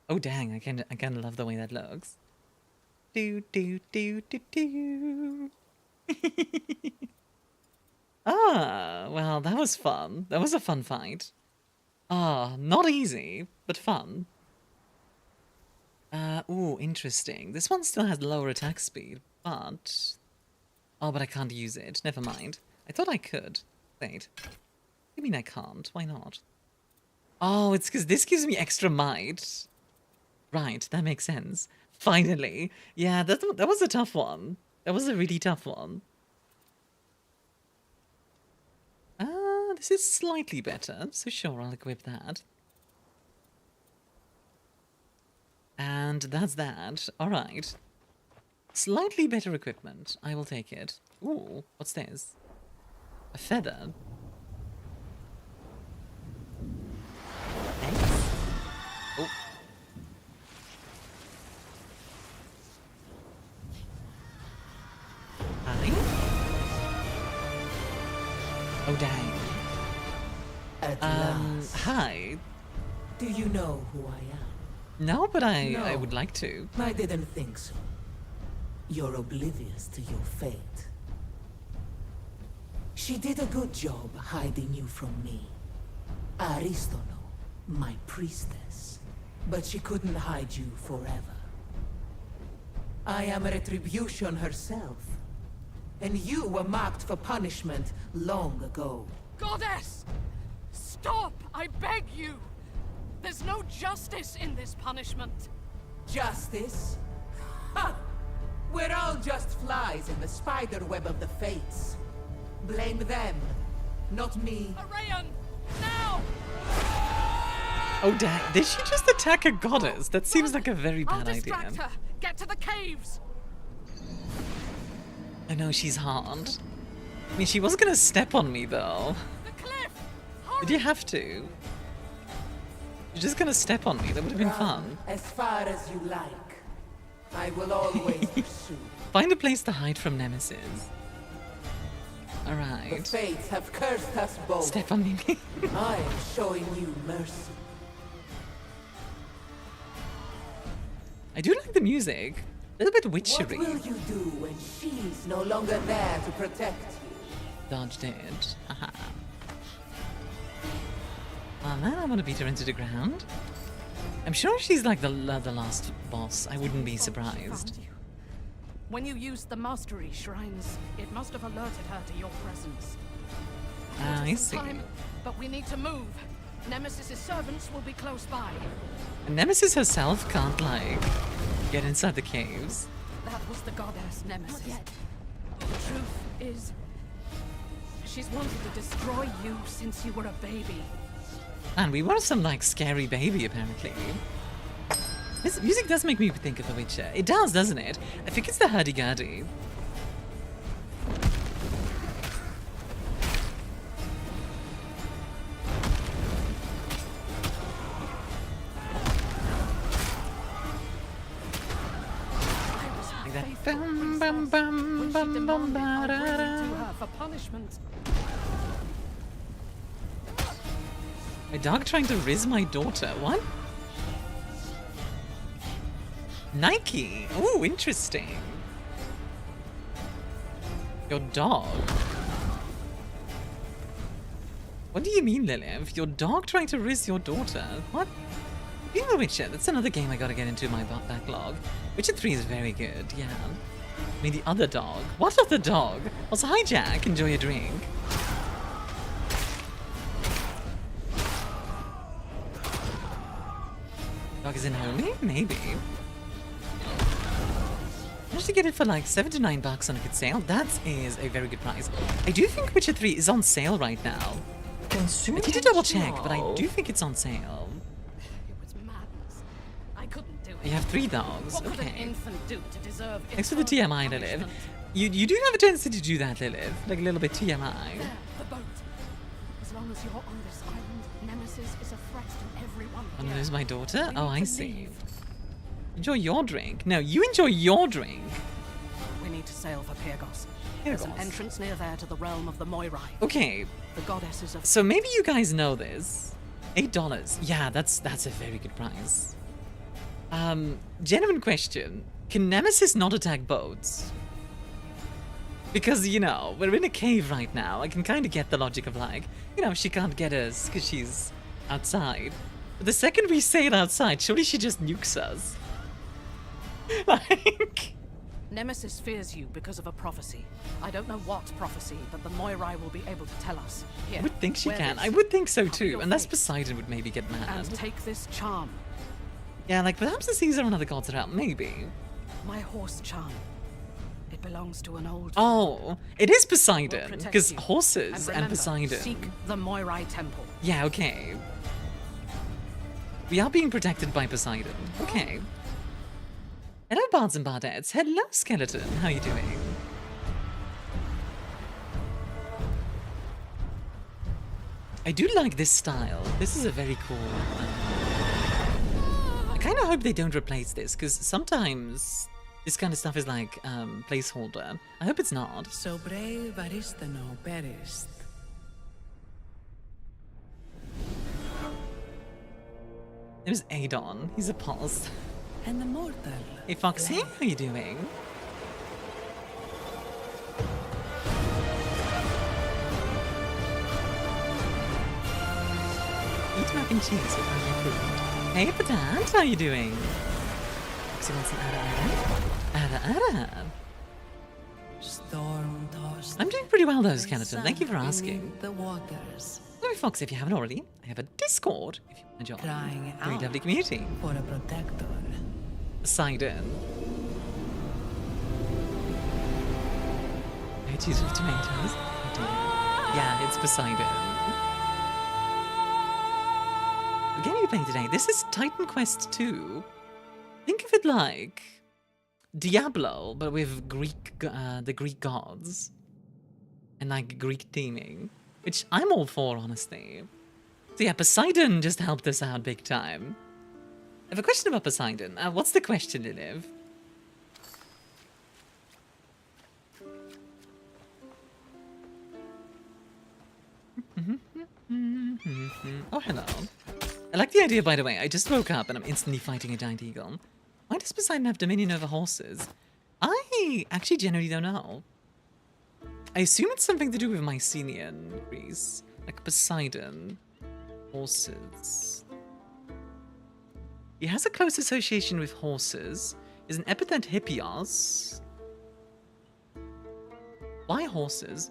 Oh dang, I kinda love the way that looks. Ah, well, that was fun. That was a fun fight. Ah, not easy, but fun. Ooh, interesting. This one still has lower attack speed, but... Oh, but I can't use it. Never mind. I thought I could. Wait. What do you mean I can't? Why not? Oh, it's because this gives me extra might. Right, that makes sense. Finally. Yeah, that was a tough one. That was a really tough one. This is slightly better, so sure, I'll equip that. And that's that. Alright. Slightly better equipment. I will take it. Ooh, what's this? A feather. Thanks. Oh. Hi. Oh, dang. At last. Hi. Do you know who I am? No, but I would like to. I didn't think so. You're oblivious to your fate. She did a good job hiding you from me. Aristono, my priestess. But she couldn't hide you forever. I am Retribution herself. And you were marked for punishment long ago. Goddess! Stop! I beg you! There's no justice in this punishment. Justice? Ha! We're all just flies in the spider web of the fates. Blame them, not me. Arayan! Now! Oh dang, did she just attack a goddess? That seems like a very bad idea. I'll distract her. Get to the caves! I know she's hard. I mean, she was gonna step on me though. The cliff! Did you have to? You're just gonna step on me, that would have been fun. As far as you like. I will always pursue. Find a place to hide from Nemesis. The Alright. fates have cursed us both. Step on me. I am showing you mercy. I do like the music. A little bit witchery. What will you do when she's no longer there to protect you? Dodged it. Haha. Oh man, I want to beat her into the ground. I'm sure she's like the last boss. I wouldn't be surprised. When you used the mastery shrines, it must have alerted her to your presence. Ah, I see. But we need to move. Nemesis's servants will be close by. And Nemesis herself can't, like, get inside the caves. That was the goddess Nemesis. The truth is, she's wanted to destroy you since you were a baby. And we were some, like, scary baby, apparently. This music does make me think of The Witcher. It does, doesn't it? I think it's the hurdy-gurdy. Like that. Bum, bum, bum, bum, bum, ba, da, da. For punishment. A dog trying to riz my daughter. What? Nike. Oh, interesting. Your dog. What do you mean, Lilith? Your dog trying to riz your daughter? What? Being The Witcher, that's another game I gotta get into my backlog. Witcher 3 is very good, yeah. I mean, the other dog. What other dog? Also, hi Jack, enjoy your drink. Dog is in Holy? Maybe. Managed to get it for like $7 to $9 on a good sale. That is a very good price. I do think Witcher 3 is on sale right now. I need to double check, but I do think it's on sale. It was madness. I couldn't do it. You have 3 dogs. What could an Okay. infant do to deserve Thanks for the TMI, Lilith. You do have a tendency to do that, Lilith. Like a little bit TMI. There, the boat. As long as you're on this island, Nemesis is a threat to everyone Want to here. lose my daughter? We Oh, need I to see. leave. Enjoy your drink. No, you enjoy your drink. We need to sail for Pyrgos. There's an entrance near there to the realm of the Moirai. Okay. The goddesses of... So maybe you guys know this. $8. Yeah, that's a very good price. Genuine question. Can Nemesis not attack boats? Because, you know, we're in a cave right now. I can kind of get the logic of like, you know, she can't get us because she's outside. But the second we sail outside, surely she just nukes us. Like... Nemesis fears you because of a prophecy. I don't know what prophecy, but the Moirai will be able to tell us. Here, I would think she wear can. this. I would think so Cover too. your Unless face. Poseidon would maybe get mad. And take this charm. Yeah, like perhaps the Caesar and other gods are out. Maybe. My horse charm. It belongs to an old... Oh, it is Poseidon. protect Because you. horses and remember, Poseidon. Seek the Moirai temple. Yeah, okay. We are being protected by Poseidon. Okay. Hello, bards and bardettes. Hello, skeleton. How are you doing? I do like this style. This is a very cool... I kind of hope they don't replace this, because sometimes this kind of stuff is like placeholder. I hope it's not. So brave Aristono perished. There's Adon. He's a pulse. And the mortal. Hey, Foxy, how are you doing? Eat mac and cheese with onion food. Hey, Patat, how are you doing? Foxy wants some Ada. Storm tossed. I'm doing pretty well, though, Skeleton. Thank you for asking. Beneath the waters. Hello, Foxy, if you haven't already, I have a Discord if you want to join. Crying Very out lovely community. for a protector. Poseidon. I choose with tomatoes. Oh dear. Yeah, it's Poseidon. What game are you playing today? This is Titan Quest 2. Think of it like Diablo, but with the Greek gods. And like Greek theming. Which I'm all for, honestly. So yeah, Poseidon just helped us out big time. I have a question about Poseidon. What's the question, Lilith? Oh, hello. I like the idea, by the way. I just woke up and I'm instantly fighting a giant eagle. Why does Poseidon have dominion over horses? I actually generally don't know. I assume it's something to do with Mycenian Greece. Like Poseidon. Horses. He has a close association with horses. Is an epithet Hippios. Why horses?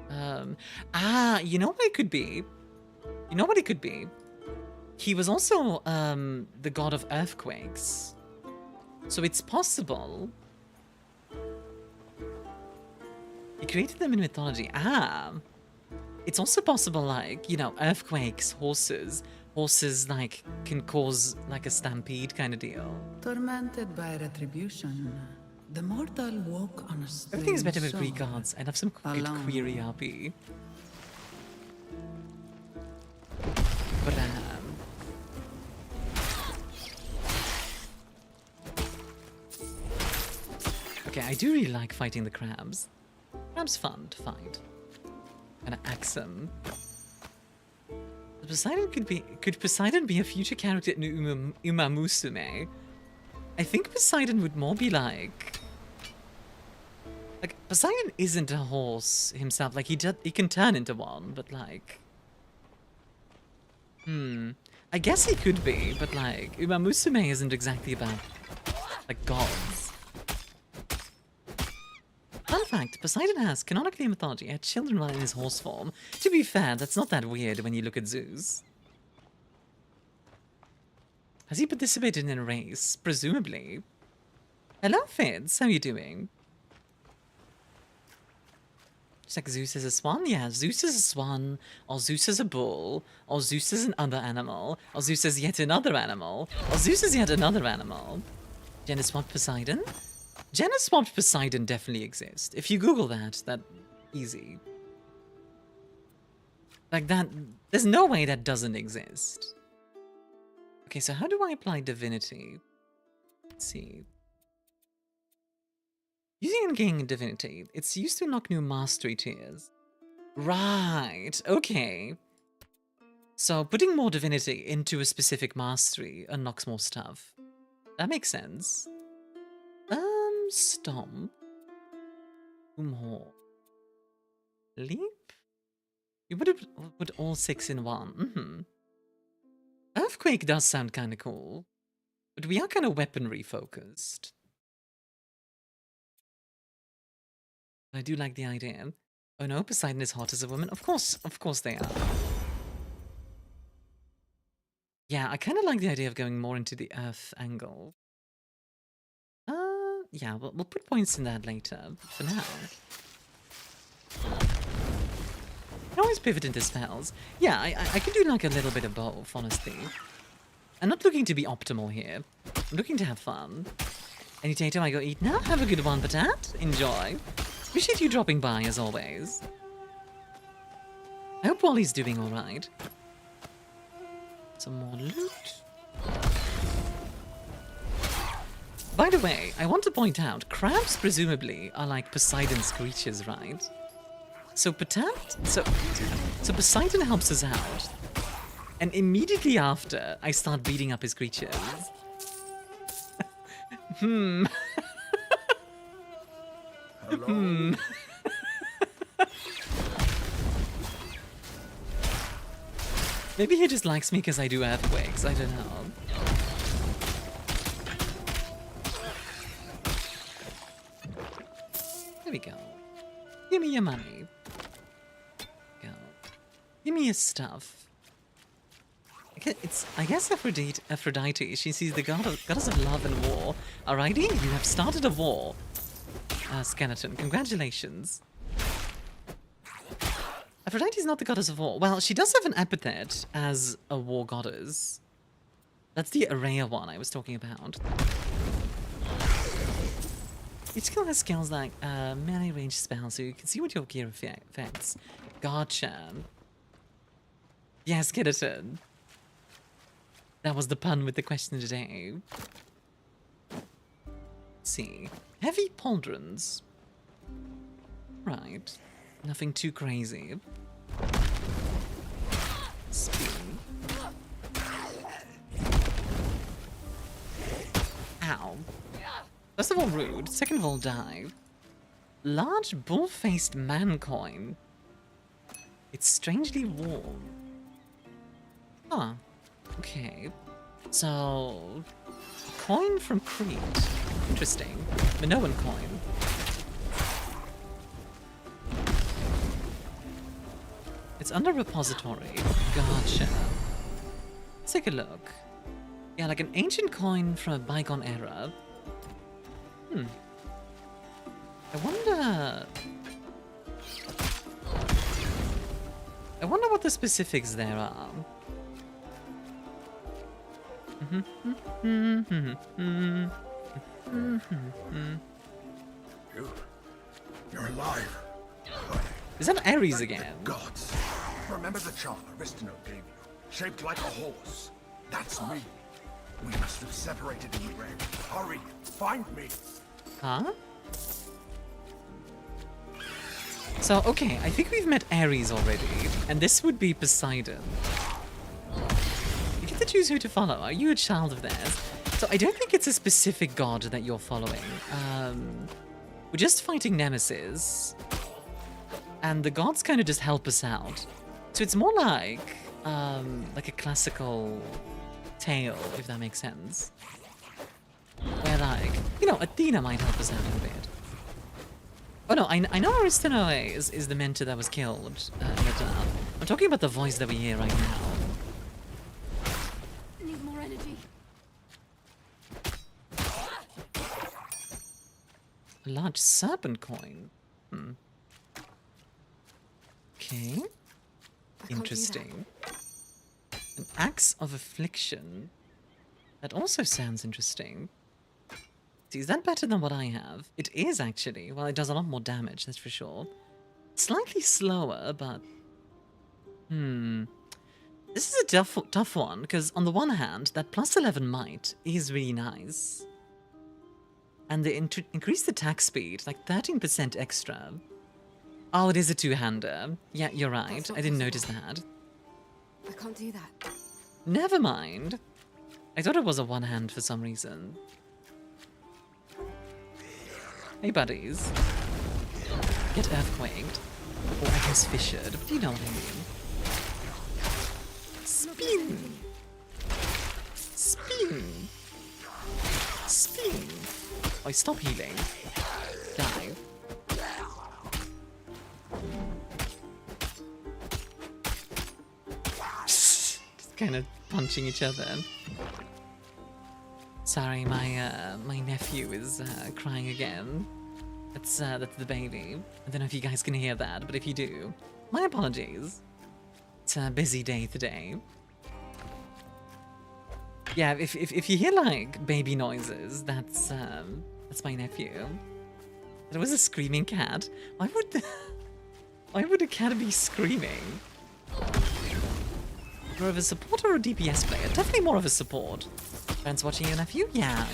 You know what it could be? You know what it could be? He was also the god of earthquakes. So it's possible. He created them in mythology. It's also possible, like, you know, earthquakes, horses. Horses, like, can cause, like, a stampede kind of deal. Tormented by retribution, the mortal woke on a strange Everything's better with soul. Greek gods. I love some good query RP. Okay, I do really like fighting the crabs. Crab's fun to fight. Gonna axe them. Could Poseidon be a future character in Uma Musume? I think Poseidon would more be like Poseidon isn't a horse himself. Like he can turn into one, but like I guess he could be, but like Uma Musume isn't exactly about like gods. Fun fact, Poseidon has, canonically in mythology, had children while in his horse form. To be fair, that's not that weird when you look at zoos. Has he participated in a race? Presumably. Hello, Fitz. How are you doing? It's like Zeus is a swan? Yeah, Zeus is a swan, or Zeus is a bull, or Zeus is another animal, or Zeus is yet another animal, or Zeus is yet another animal. Jenna swapped Poseidon? Jenna swapped Poseidon definitely exists. If you Google that, easy. Like that, there's no way that doesn't exist. Okay, so how do I apply divinity? Let's see. Using and gaining divinity, it's used to unlock new mastery tiers. Right, okay. So putting more divinity into a specific mastery unlocks more stuff. That makes sense. Stomp. More. Leap? You would have put all 6 in one. Earthquake does sound kind of cool. But we are kind of weaponry focused. I do like the idea. Oh no, Poseidon is hot as a woman. Of course they are. Yeah, I kind of like the idea of going more into the earth angle. Yeah, we'll put points in that later. For now. I can always pivot into spells. Yeah, I could do like a little bit of both, honestly. I'm not looking to be optimal here. I'm looking to have fun. Any tato I go eat now? Have a good one, Patat. Enjoy. Appreciate you dropping by, as always. I hope Wally's doing alright. Some more loot. By the way, I want to point out, crabs presumably are like Poseidon's creatures, right? So so Poseidon helps us out, and immediately after, I start beating up his creatures. Maybe he just likes me because I do earthquakes, I don't know. There we go. Give me your money. Go. Give me your stuff. I guess Aphrodite, she sees the goddess of love and war. Alrighty, you have started a war. Skeleton, congratulations. Aphrodite is not the goddess of war. Well, she does have an epithet as a war goddess. That's the Araya one I was talking about. Each skill has skills like melee range spells, so you can see what your gear affects. Gotcha. Yes, skeleton. That was the pun with the question today. Let's see. Heavy pauldrons. Right. Nothing too crazy. Spin. Ow. First of all, rude. Second of all, dive. Large bull-faced man coin. It's strangely warm. Huh. Okay. So... coin from Crete. Interesting. Minoan coin. It's under repository. Gotcha. Let's take a look. Yeah, like an ancient coin from a bygone era. I wonder what the specifics there are. You're alive. Is that Ares again? Gods. Remember the charm Aristino gave you? Shaped like a horse. That's me. We must have separated in the grave. Hurry, find me. Huh? So, okay, I think we've met Ares already, and this would be Poseidon. You get to choose who to follow. Are you a child of theirs? So I don't think it's a specific god that you're following. We're just fighting Nemesis, and the gods kind of just help us out. So it's more like a classical tale, if that makes sense. Where, like, you know, Athena might help us out a bit. Oh no, I know Aristino is the mentor that was killed. I'm talking about the voice that we hear right now. Need more energy. A large serpent coin. Okay. Interesting. An axe of affliction. That also sounds interesting. See, is that better than what I have? It is, actually. Well, it does a lot more damage, that's for sure. Slightly slower, but... This is a tough one, because on the one hand, that plus 11 might is really nice. And they increased the attack speed, like 13% extra. Oh, it is a two-hander. Yeah, you're right. I didn't notice that. I can't do that. Never mind. I thought it was a one-hand for some reason. Hey, buddies. Get earthquaked. Or I guess fissured, but you know what I mean. Spin! Spin! Spin! Oh, stop healing. Dive. Just kind of punching each other. Sorry, my nephew is crying again. That's the baby. I don't know if you guys can hear that, but if you do, my apologies. It's a busy day today. Yeah, if you hear like baby noises, that's my nephew. There was a screaming cat. Why would a cat be screaming? More of a support or a DPS player? Definitely more of a support. Friends watching your nephew? Yeah.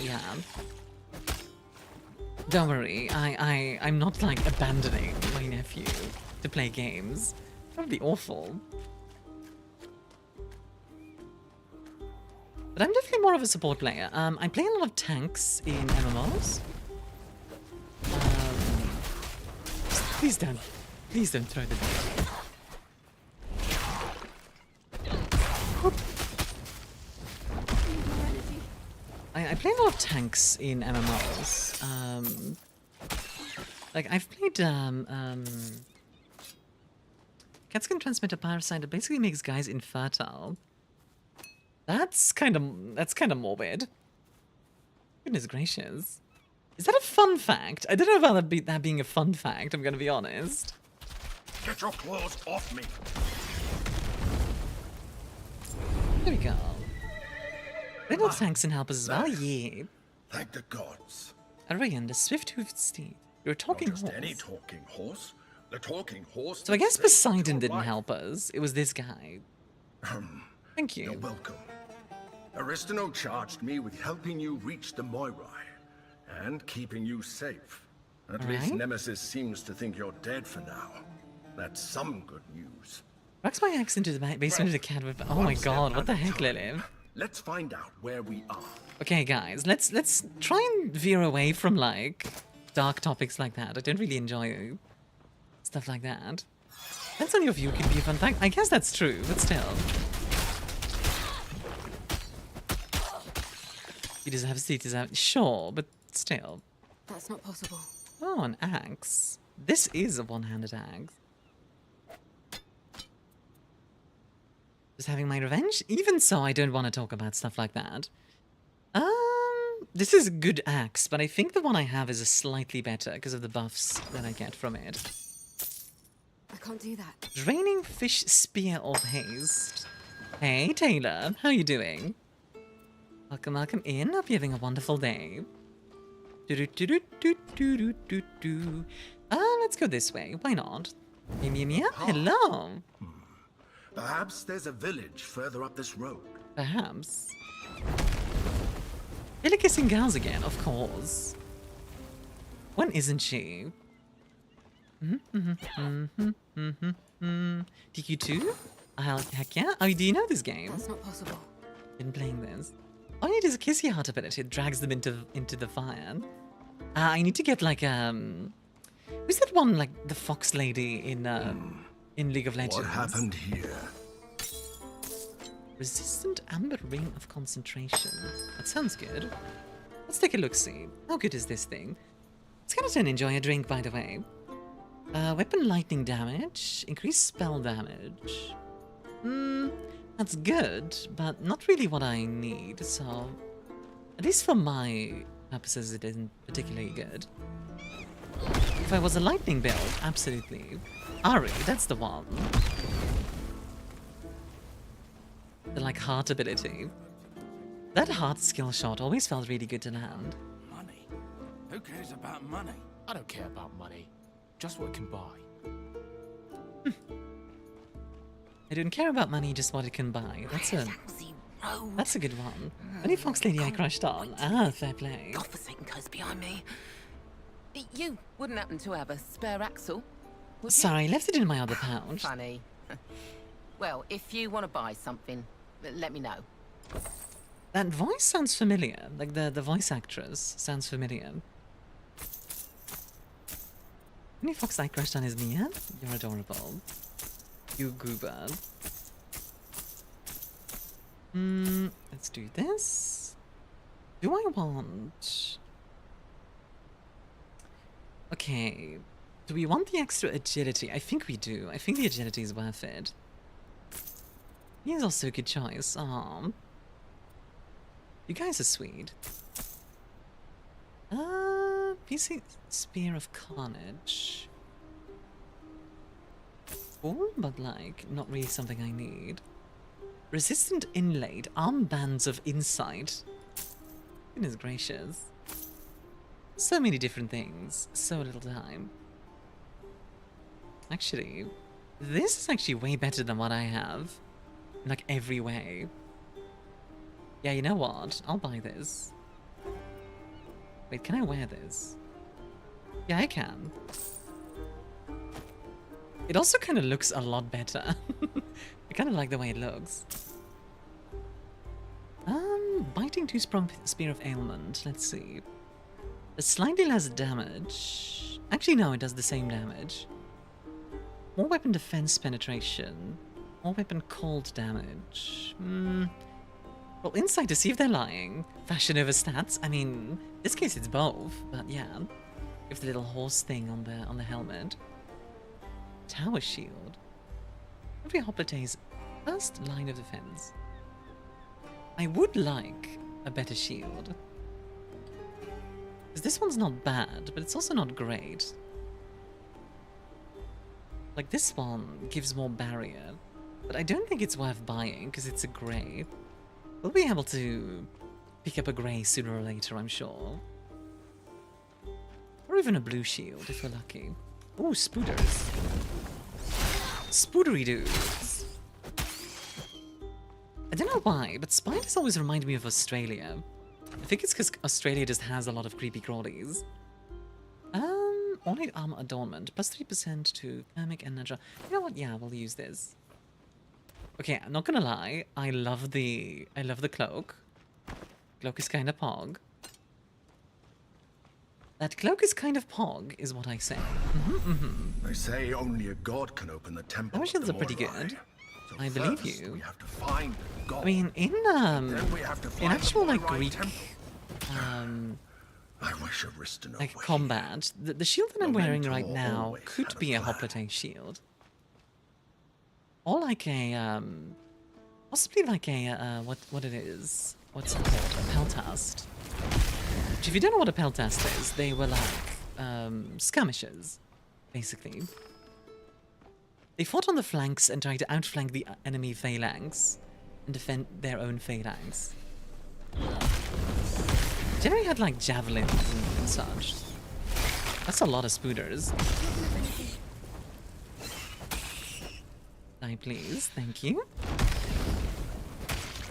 Don't worry, I'm not like abandoning my nephew to play games. That would be awful. But I'm definitely more of a support player. I play a lot of tanks in MMOs. Please don't throw the bait. I play a lot of tanks in MMOs. Like I've played cats can transmit a parasite that basically makes guys infertile. That's kind of morbid. Goodness gracious. Is that a fun fact? I don't know about that being a fun fact, I'm gonna be honest. Get your claws off me. There we go. Little tanks and helpers as well, yeah. Thank the gods. Arian, the swift-hoofed steed. You're a talking Not just horse. any talking horse. The talking horse. So I guess that Poseidon saved your didn't life. help us. It was this guy. Thank you. You're welcome. Aristino charged me with helping you reach the Moirai and keeping you safe. At least Right. Nemesis seems to think you're dead for now. That's some good news. Rocks my axe into the basement of the cat with... Oh my god, what the heck, Lily? Let's find out where we are. Okay, guys, let's try and veer away from, like, dark topics like that. I don't really enjoy stuff like that. That's on your view could be a fun fact. I guess that's true, but still. You deserve a seat, sure, but still. That's not possible. Oh, an axe. This is a one-handed axe. Just having my revenge? Even so, I don't want to talk about stuff like that. This is a good axe, but I think the one I have is a slightly better because of the buffs that I get from it. I can't do that. Draining fish spear of haste. Hey, Taylor, how you doing? Welcome, welcome in. Hope you're having a wonderful day. Let's go this way. Why not? Hello. Perhaps there's a village further up this road. Perhaps. Billy kissing gals again, of course. When isn't she? DQ2? Heck yeah. Oh, do you know this game? That's not possible. Been playing this. All I need is a kissy heart ability. It drags them into the fire. I need to get like who's that one, like the fox lady in League of Legends? What happened here? Resistant amber ring of concentration. That sounds good. Let's take a look-see. How good is this thing? Skeleton, enjoy a drink, by the way. Weapon lightning damage. Increased spell damage. That's good, but not really what I need, so... At least for my purposes, it isn't particularly good. If I was a lightning build, absolutely. Ari, that's the one. The, like, heart ability. That heart skill shot always felt really good to land. Money? Who cares about money? I don't care about money. Just what it can buy. I don't care about money, just what it can buy. That's a good one. Only fox lady I crushed on. Ah, fair play. God forsaken coast behind me. You wouldn't happen to have a spare axle? Sorry, I left it in my other pouch. Funny. Well, if you want to buy something, let me know. That voice sounds familiar. Like the voice actress sounds familiar. Only fox I crushed on is Myun? You're adorable. You goober. Let's do this. Do I want... Okay. Do we want the extra agility? I think we do. I think the agility is worth it. He is also a good choice. Aww. You guys are sweet. PC Spear of Carnage. Cool, but like, not really something I need. Resistant Inlaid. Armbands of Insight. Goodness gracious. So many different things. So little time. Actually, this is actually way better than what I have. In like every way. Yeah, you know what? I'll buy this. Wait, can I wear this? Yeah, I can. It also kind of looks a lot better. I kind of like the way it looks. Biting two-sprung Spear of Ailment. Let's see. Does slightly less damage. Actually, no, it does the same damage. More weapon defense penetration. More weapon cold damage. Well, insight to see if they're lying. Fashion over stats. I mean, in this case it's both, but yeah. If the little horse thing on the helmet. Tower shield. Every Hoplite's first line of defense. I would like a better shield. Because this one's not bad, but it's also not great. Like this one gives more barrier, but I don't think it's worth buying because it's a grey. We'll be able to pick up a grey sooner or later, I'm sure. Or even a blue shield if we're lucky. Ooh, spooders. Spoodery dudes. I don't know why, but spiders always remind me of Australia. I think it's because Australia just has a lot of creepy crawlies. Ornate armor adornment, plus 3% to thermic and natural. You know what? Yeah, we'll use this. Okay, I'm not gonna lie. I love the cloak. Cloak is kind of pog. That cloak is kind of pog, is what I say. They say only a god can open the temple. Our shields are pretty good. So I believe first you. We have to find God. I mean, in actual like Greek, I wish Aristano like were combat, the shield that I'm wearing right Memento now always could had a be a plan. hoplite shield, or like a possibly like a what it is? What's it called? A peltast. Which, if you don't know what a peltast is, they were like skirmishers, basically. They fought on the flanks and tried to outflank the enemy phalanx and defend their own phalanx. Generally had like javelins and such. That's a lot of spooters. Die, please. Thank you.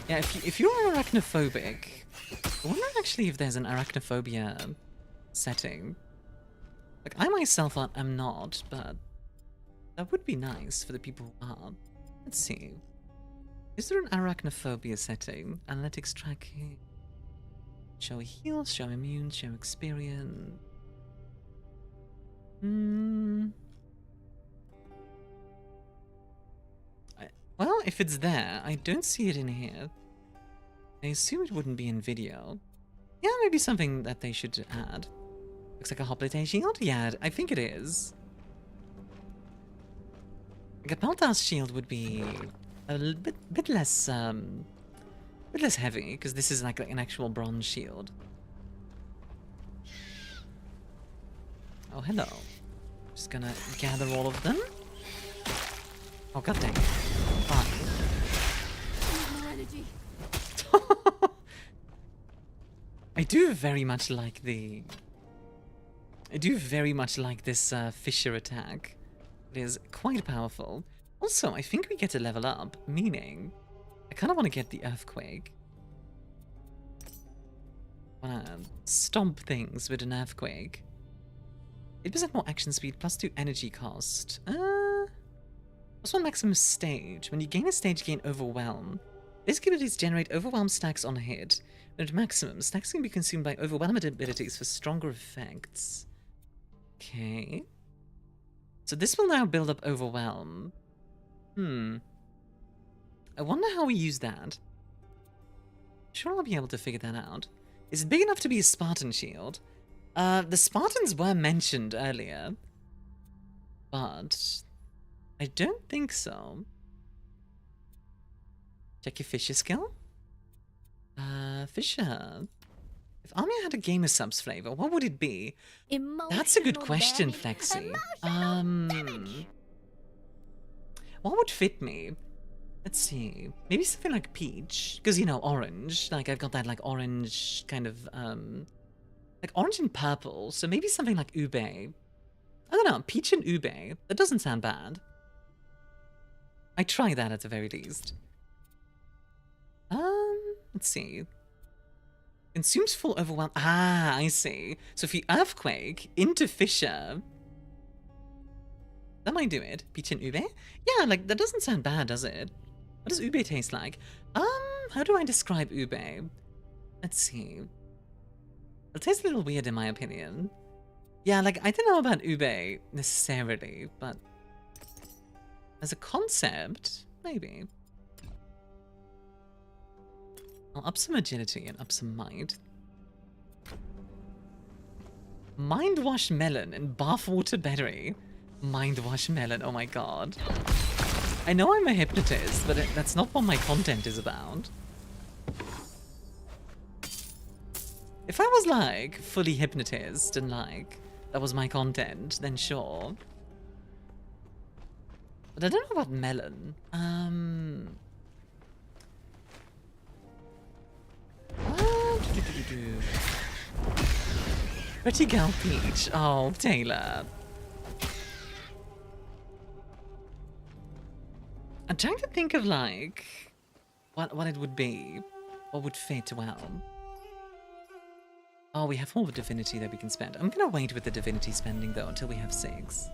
Yeah, if you're arachnophobic, I wonder actually if there's an arachnophobia setting. Like, I myself am not, but that would be nice for the people who are. Let's see. Is there an arachnophobia setting? Analytics tracking. Show heal, show immune, show experience. Well, if it's there, I don't see it in here. I assume it wouldn't be in video. Yeah, maybe something that they should add. Looks like a hoplite shield? Yeah, I think it is. Like a peltast shield would be a bit less heavy, because this is like an actual bronze shield. Oh, hello. Just gonna gather all of them. Oh, god dang it. Fine. I do very much like the... I do very much like this Fisher attack. It is quite powerful. Also, I think we get to level up, meaning I kind of want to get the Earthquake. I want to stomp things with an Earthquake. 8% more action speed, +2 energy cost. +1 maximum stage. When you gain a stage, gain Overwhelm. Basic abilities generate Overwhelm stacks on a hit. When at maximum, stacks can be consumed by Overwhelmed abilities for stronger effects. Okay. So this will now build up Overwhelm. I wonder how we use that. Sure, I'll be able to figure that out. Is it big enough to be a Spartan shield? The Spartans were mentioned earlier, but I don't think so. Check your Fisher skill. Fisher. If Armia had a gamer subs flavor, what would it be? That's a good question, Flexi. What would fit me? Let's see. Maybe something like peach, because, you know, orange. Like, I've got that, like, orange kind of, like, orange and purple. So maybe something like ube. I don't know, peach and ube. That doesn't sound bad. I'd try that at the very least. Let's see. Consumes full overwhelm. Ah, I see. So if you Earthquake into Fisher, that might do it. Peach and ube? Yeah, like, that doesn't sound bad, does it? What does ube taste like? How do I describe ube? Let's see. It tastes a little weird in my opinion. Yeah, like, I don't know about ube necessarily, but as a concept, maybe. I'll up some agility and up some might. Mind Wash Melon and Bathwater Berry. Mind Wash Melon, oh my god. I know I'm a hypnotist, but that's not what my content is about. If I was, like, fully hypnotist and, like, that was my content, then sure. But I don't know about melon. Pretty Girl Peach. Oh, Taylor. I'm trying to think of, like, what it would be. What would fit well. Oh, we have all the divinity that we can spend. I'm gonna wait with the divinity spending, though, until we have 6.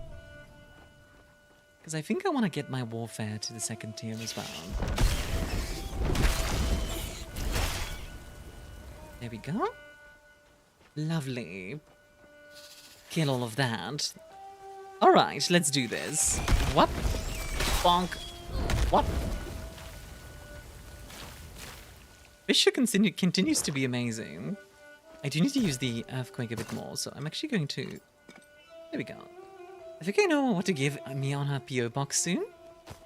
Because I think I want to get my warfare to the 2nd tier as well. There we go. Lovely. Kill all of that. Alright, let's do this. What? Bonk. What? Bishop continues to be amazing. I do need to use the Earthquake a bit more, so I'm actually going to... There we go. I think I know what to give me on her PO box soon.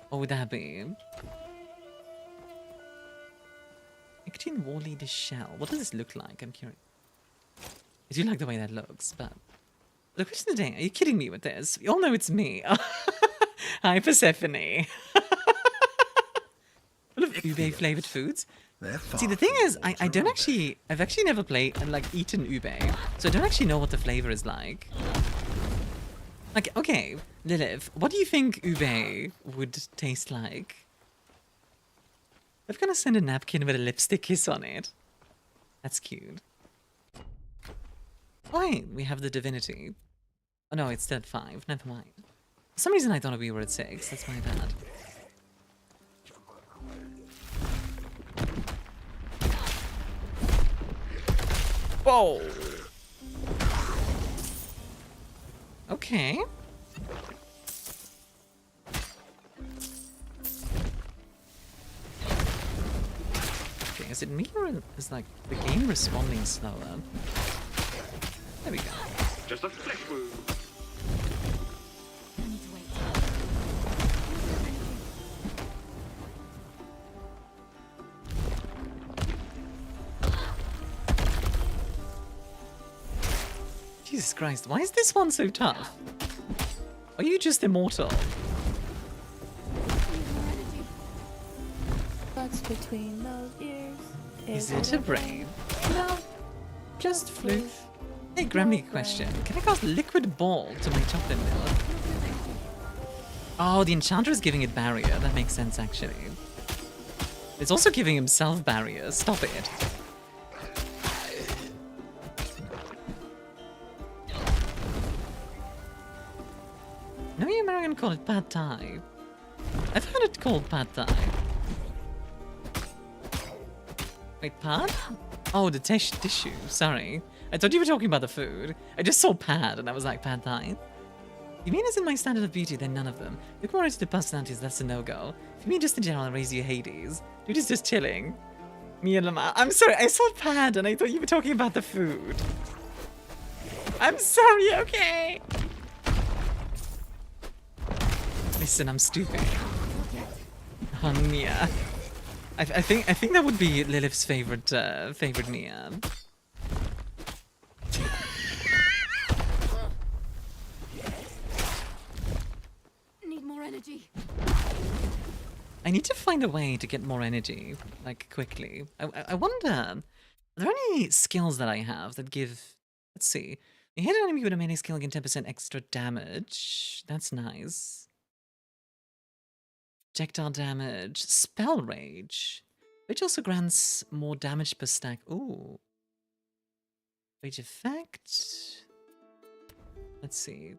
What would that be? Nicotine War Leader Shell. What does this look like? I'm curious. I do like the way that looks, but... The question of the day, are you kidding me with this? We all know it's me. Hi, Persephone. Full of ube-flavored foods. See, the thing is, I've actually never played and like eaten ube, so I don't actually know what the flavor is like. Like, okay, Lilith, what do you think ube would taste like? I'm gonna send a napkin with a lipstick kiss on it. That's cute. Oh, wait, we have the divinity. Oh no, it's still at 5. Never mind. For some reason I thought we were at 6. That's my bad. Whoa! Okay. Okay, is it me or is like the game responding slower? There we go. Just a flesh wound. Jesus Christ, why is this one so tough? Are you just immortal? What's between those ears? Is it a brain? No, just floof. Hey, Grammy question. Can I cast Liquid Ball to my chocolate milk? Oh, the Enchanter is giving it barrier. That makes sense, actually. It's also giving himself barrier. Stop it. No, you American call it Pad Thai. I've heard it called Pad Thai. Wait, pad? Oh, the tissue. Sorry. I thought you were talking about the food. I just saw pad and I was like, Pad Thai? You mean as in my standard of beauty, then none of them? Look more into the personalities, that's a no-go. If you mean just in general, I'll raise you Hades. Dude is just chilling. Me and Lamar. I'm sorry, I saw pad and I thought you were talking about the food. I'm sorry, okay? Listen, I'm stupid. Nia. I think that would be Lilith's favorite Nia. Need more energy. I need to find a way to get more energy, like, quickly. I wonder, are there any skills that I have that give... Let's see. You hit an enemy with a melee skill, get 10% extra damage. That's nice. Projectile damage. Spell Rage. Which also grants more damage per stack. Ooh. Rage effect. Let's see.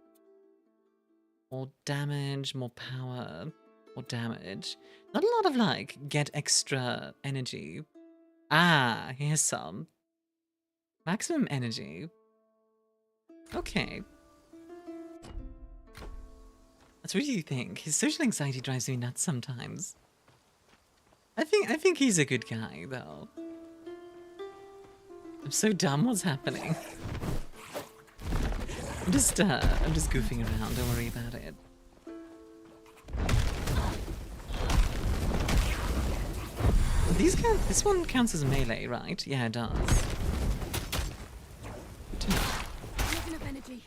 More damage, more power, more damage. Not a lot of, like, get extra energy. Ah, here's some. Maximum energy. Okay. That's what you think. His social anxiety drives me nuts sometimes. I think he's a good guy, though. I'm so dumb. What's happening? I'm just goofing around. Don't worry about it. This one counts as melee, right? Yeah, it does. Enough energy.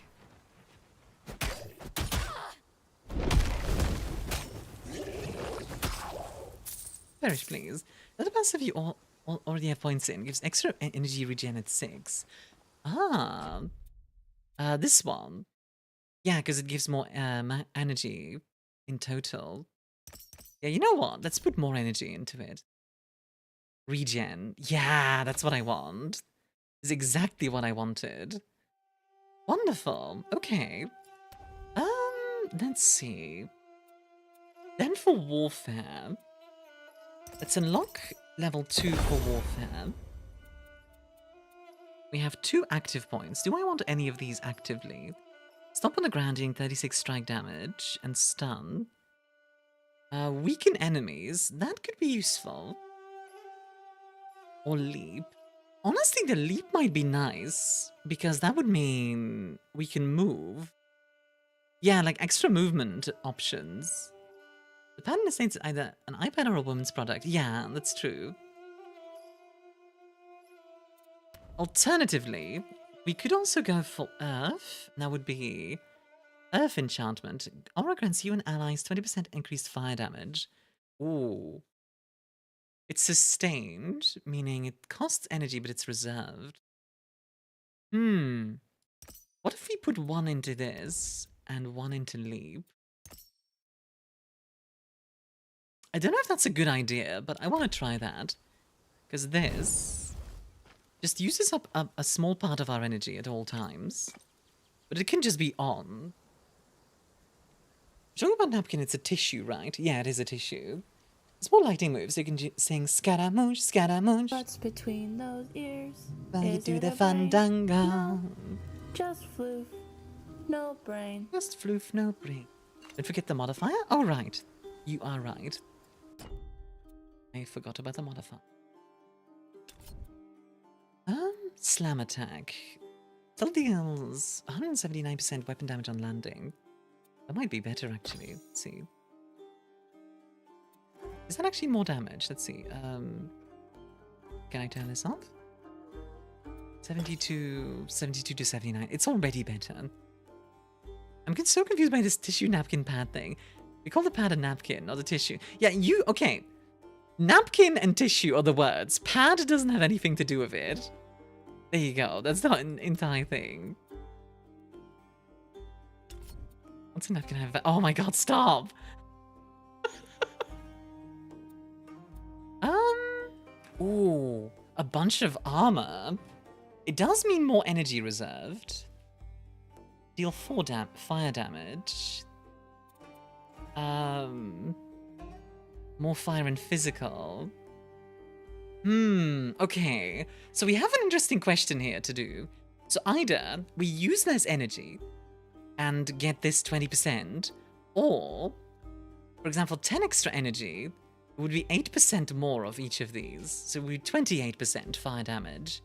Perish, please. That depends if you all already have points in. Gives extra energy regen at 6. Ah. This one. Yeah, because it gives more energy in total. Yeah, you know what? Let's put more energy into it. Regen. Yeah, that's what I want. Is exactly what I wanted. Wonderful. Okay. Let's see. Then for warfare, let's unlock level 2 for warfare. We have 2 active points. Do I want any of these actively? Stop on the ground doing 36 strike damage and stun. Weaken enemies. That could be useful. Or leap. Honestly, the leap might be nice, because that would mean we can move. Yeah, like extra movement options. The pattern is saying it's either an iPad or a woman's product. Yeah, that's true. Alternatively, we could also go for Earth. That would be Earth Enchantment. Aura grants you and allies 20% increased fire damage. Ooh. It's sustained, meaning it costs energy, but it's reserved. What if we put 1 into this and 1 into leap? I don't know if that's a good idea, but I want to try that. Because this just uses up a small part of our energy at all times. But it can just be on. Talking about napkin, it's a tissue, right? Yeah, it is a tissue. It's more lighting moves, so you can sing Scaramouche, Scaramouche. What's between those ears? While you do the fandango. No, just floof, no brain. Just floof, no brain. Don't forget the modifier? Oh, right. You are right. I forgot about the modifier. Slam attack. Still deals 179% weapon damage on landing. That might be better, actually. Let's see. Is that actually more damage? Let's see. Can I turn this off? 72 to 79. It's already better. I'm so confused by this tissue napkin pad thing. We call the pad a napkin, not a tissue. Yeah, okay. Napkin and tissue are the words. Pad doesn't have anything to do with it. There you go. That's not an entire thing. What's a napkin have? Oh my god, stop! Ooh, a bunch of armor. It does mean more energy reserved. Deal 4 fire damage. More fire and physical. Okay. So we have an interesting question here to do. So either we use less energy and get this 20%, or, for example, 10 extra energy would be 8% more of each of these. So it would be 28% fire damage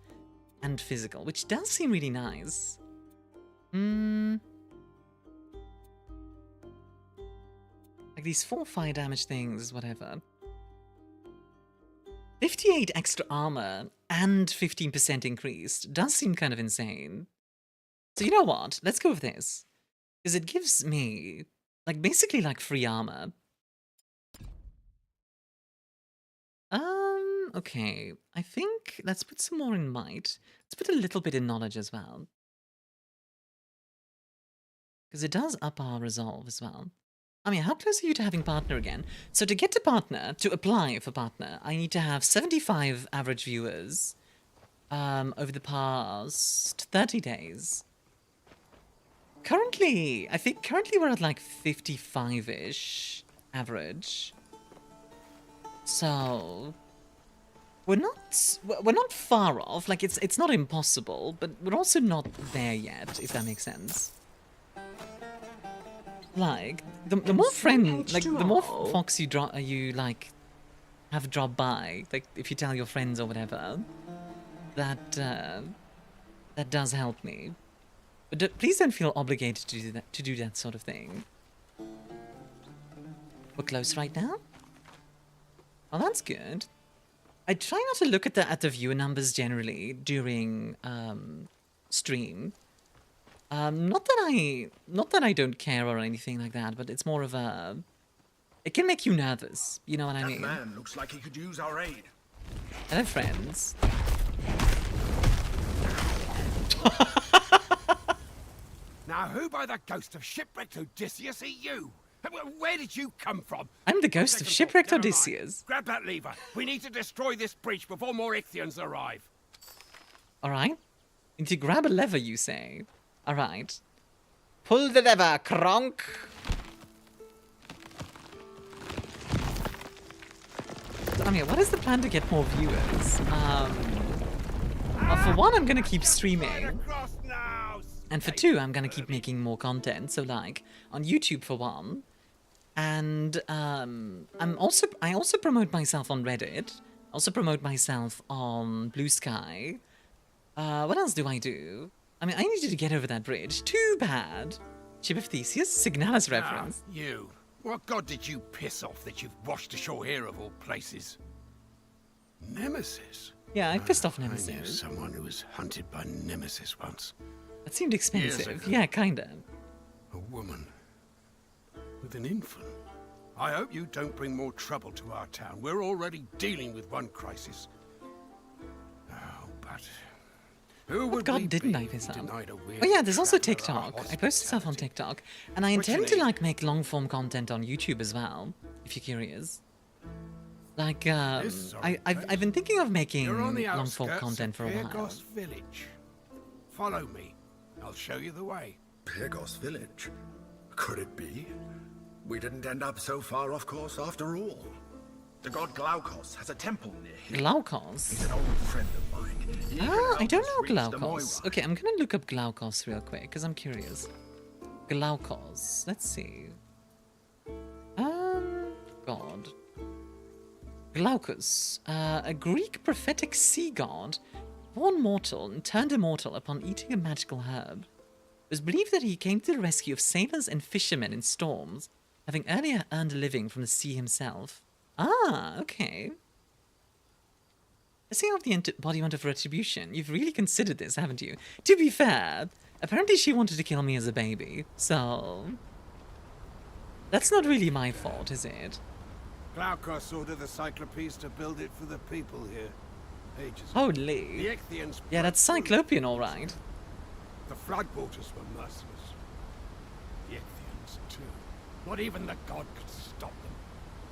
and physical, which does seem really nice. Like these 4 fire damage things, whatever. 58 extra armor and 15% increased does seem kind of insane. So you know what? Let's go with this. Because it gives me, like, basically like free armor. Okay. I think let's put some more in might. Let's put a little bit in knowledge as well. Because it does up our resolve as well. I mean, how close are you to having partner again? So to get to partner, to apply for partner, I need to have 75 average viewers over the past 30 days. Currently, I think currently we're at like 55-ish average. So we're not far off. Like it's not impossible, but we're also not there yet, if that makes sense. Like the more friend, like the more fox you like have drop by, like if you tell your friends or whatever, that does help me. But please don't feel obligated to do that sort of thing. We're close right now. Oh, that's good. I try not to look at the viewer numbers generally during stream. Not that I don't care or anything like that, but it's more of a. It can make you nervous. You know what I mean? That man looks like he could use our aid. Hello, friends. Now, who by the ghost of shipwrecked Odysseus are you? Where did you come from? I'm the ghost of shipwrecked Odysseus. Grab that lever. We need to destroy this breach before more Ichthians arrive. All right. Need to grab a lever, you say? All right. Pull the lever, Kronk. I mean, what is the plan to get more viewers? Well, for one, I'm gonna keep streaming. And for two, I'm gonna keep making more content. So like, on YouTube for one. And I also promote myself on Reddit. Also promote myself on Blue Sky. What else do I do? I mean, I needed to get over that bridge. Too bad. Ship of Theseus, Signalis reference. You. What god did you piss off that you've washed ashore here of all places? Nemesis? Yeah, I pissed off I knew Nemesis. someone who was hunted by Nemesis once. That seemed expensive. Years ago. Yeah, kinda. A woman. With an infant. I hope you don't bring more trouble to our town. We're already dealing with one crisis. Oh, but... Who What would god we didn't be I piss if we off? denied a weird Oh yeah, there's also traveller our TikTok. I post stuff on TikTok. And I What you intend to need? like make long form content on YouTube as well, if you're curious. Like, I've been thinking of making You're on the long form outskirts content of for a while. Pyrgos Village. Follow me. I'll show you the way. Pyrgos Village? Could it be? We didn't end up so far off course after all. The god Glaukos has a temple near here. Glaukos? He's an old friend of mine. He even Ah, I helped don't us know reach the Glaukos. Moira. Okay, I'm gonna look up Glaukos real quick, because I'm curious. Glaukos. Let's see. God. Glaucus, a Greek prophetic sea god, born mortal and turned immortal upon eating a magical herb. It was believed that he came to the rescue of sailors and fishermen in storms, having earlier earned a living from the sea himself. Ah, okay. Let's see of the embodiment of retribution. You've really considered this, haven't you? To be fair, apparently she wanted to kill me as a baby, so... That's not really my fault, is it? Glaukos ordered the Cyclopes to build it for the people here. Ages ago. Holy. The Ichthians Yeah, that's Cyclopean, alright. The floodwaters were merciless. The Ichthians, too. Not even the god could stop them.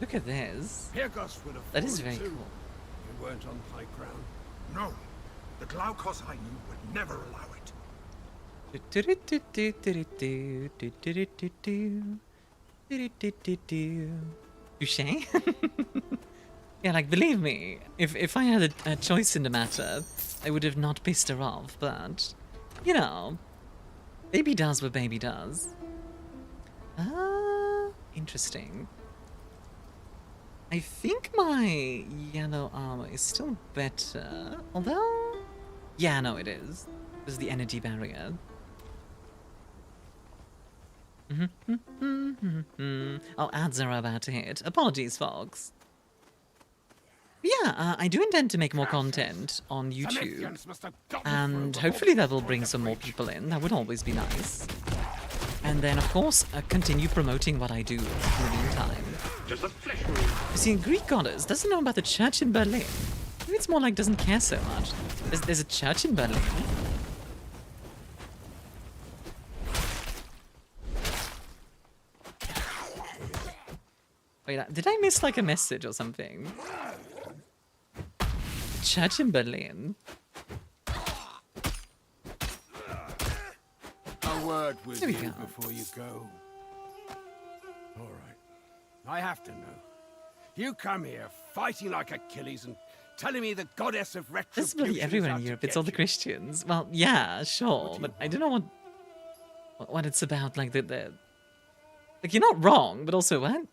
Look at this. Pyrgos would have That is fallen very too, cool. if we weren't on high ground. No, the Glaukos I knew would never allow it. Touche? Yeah, like, believe me, if I had a choice in the matter, I would have not pissed her off, but, you know, baby does what baby does. Ah, interesting. I think my yellow armor is still better, although... Yeah, no, it is. This is the energy barrier. Oh, ads are about to hit. Apologies, folks. Yeah, I do intend to make more content on YouTube. And hopefully that will bring some more people in. That would always be nice. And then, of course, continue promoting what I do in the meantime. You see, Greek goddess doesn't know about the church in Berlin. Maybe it's more like doesn't care so much. There's a church in Berlin. Wait, did I miss like a message or something? Church in Berlin. A word with There we you go. before you go. All right. I have to know. You come here fighting like Achilles and telling me the goddess of retribution. This is bloody everywhere in Europe. It's all the Christians. Well, yeah, sure, but I don't know what it's about. Like like you're not wrong, but also what?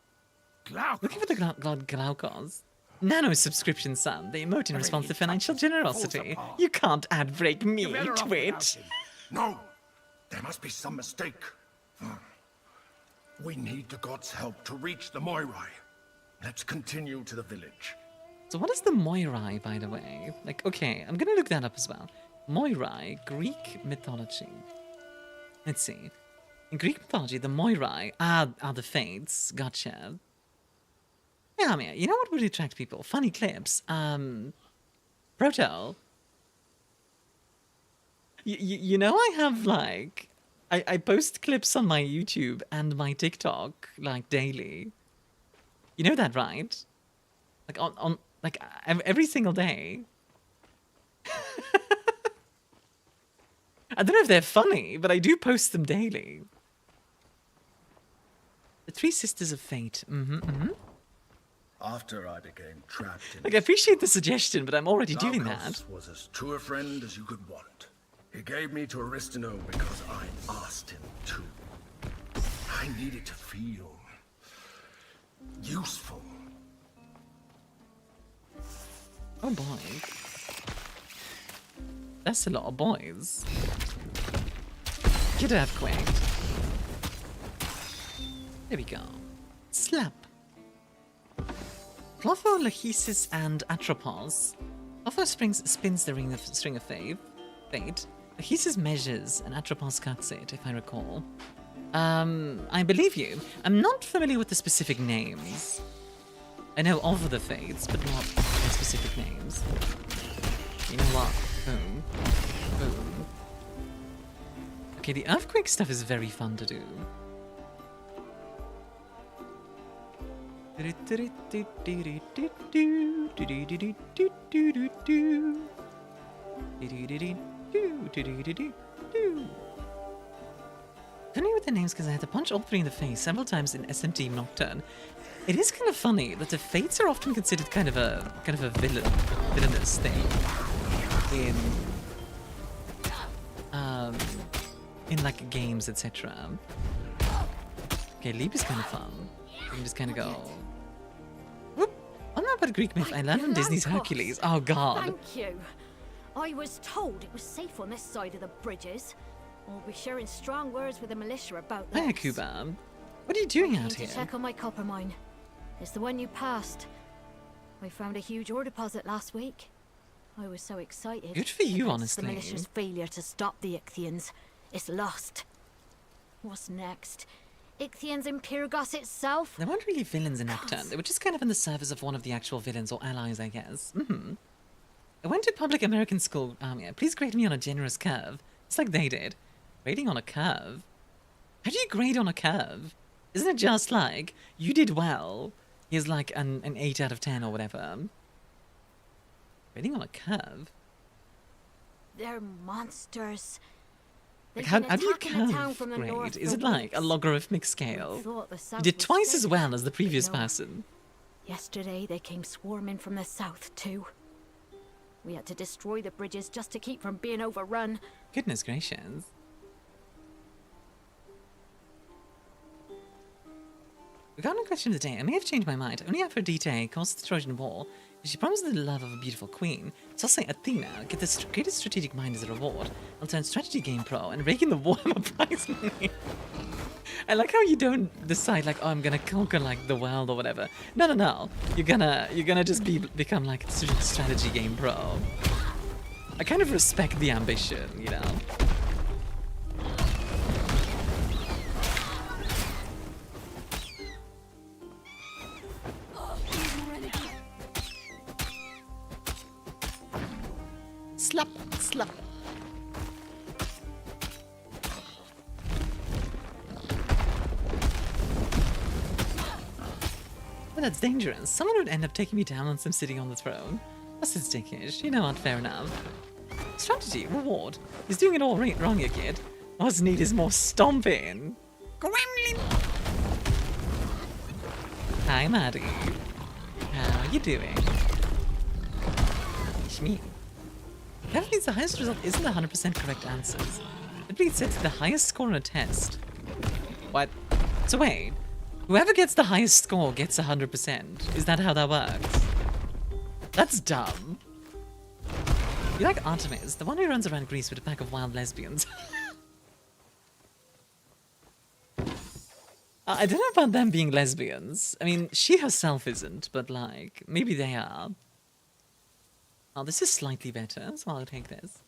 Looking for the god Glaukos. Nano subscription son, the emote in response to financial generosity. You can't ad break me, Twitch. No, there must be some mistake. We need the god's help to reach the Moirai. Let's continue to the village. So what is the Moirai, by the way? Like, okay, I'm gonna look that up as well. Moirai, Greek mythology. Let's see. In Greek mythology, the Moirai are the Fates. Gotcha. Yeah, I mean, you know what would attract people? Funny clips. Broto. You know I have, like... I post clips on my YouTube and my TikTok, like, daily. You know that, right? Like, on like, every single day. I don't know if they're funny, but I do post them daily. The Three Sisters of Fate. After I became trapped in... Like, I appreciate the suggestion, but I'm already doing that. Starkos was as true a friend as you could want. He gave me to Aristino because I asked him to. I needed to feel useful. Oh boy. That's a lot of boys. Get earthquaked. There we go. Slap. Clotho, Lachesis, and Atropos. Clotho spins the string of fate. Lachesis measures, and Atropos cuts it, if I recall. I believe you. I'm not familiar with the specific names. I know of the fates, but not their specific names. You know what? Boom. Boom. Okay, the earthquake stuff is very fun to do. Funny with the names because I had to punch all three in the face several times in SMT Nocturne. It is kind of funny that the fates are often considered kind of a villainous thing in like games, etc. Okay, Leap is kind of fun. You can just kind of go. Whoop. On that about Greek myth, I learned from Disney's Hercules. Oh God. Thank you. I was told it was safe on this side of the bridges. We'll be sharing strong words with the militia about this. Hiya, Kuba. What are you doing out here? To check on my copper mine. It's the one you passed. I found a huge ore deposit last week. I was so excited. Good for you, honestly. The militia's failure to stop the Ichthyans. It's lost. What's next? Ichthyans in Pyrgos itself? They weren't really villains in Nocturne. They were just kind of in the service of one of the actual villains or allies, I guess. I went to public American school. Please grade me on a generous curve. It's like they did. Grading on a curve? How do you grade on a curve? Isn't it just like, you did well, here's like an 8 out of 10 or whatever. Grading on a curve? They're monsters. Like how do you curve grade? Is it like a logarithmic scale? You did twice as well as the previous person. Yesterday they came swarming from the south too. We had to destroy the bridges just to keep from being overrun. Goodness gracious. Regarding the question of the day, I may have changed my mind. Only Aphrodite caused the Trojan War. She promised the love of a beautiful queen. So I'll say Athena, get the greatest strategic mind as a reward. I'll turn strategy game pro and rake in the Warhammer prize money. I like how you don't decide like, oh, I'm gonna conquer like the world or whatever. No. You're gonna just become like strategy game pro. I kind of respect the ambition, you know. Slap, slap. Well, that's dangerous. Someone would end up taking me down once I'm sitting on the throne. That's just dickish. You know what? Fair enough. Strategy, reward. He's doing it all wrong, you kid. What's needed is more stomping. Gremlin! Hi, Maddie. How are you doing? Shmi. That means the highest result isn't 100% correct answers. It means it's the highest score on a test. What? So wait, whoever gets the highest score gets 100%. Is that how that works? That's dumb. You like Artemis, the one who runs around Greece with a pack of wild lesbians. I don't know about them being lesbians. I mean, she herself isn't, but like, maybe they are. Oh, this is slightly better, so I'll take this.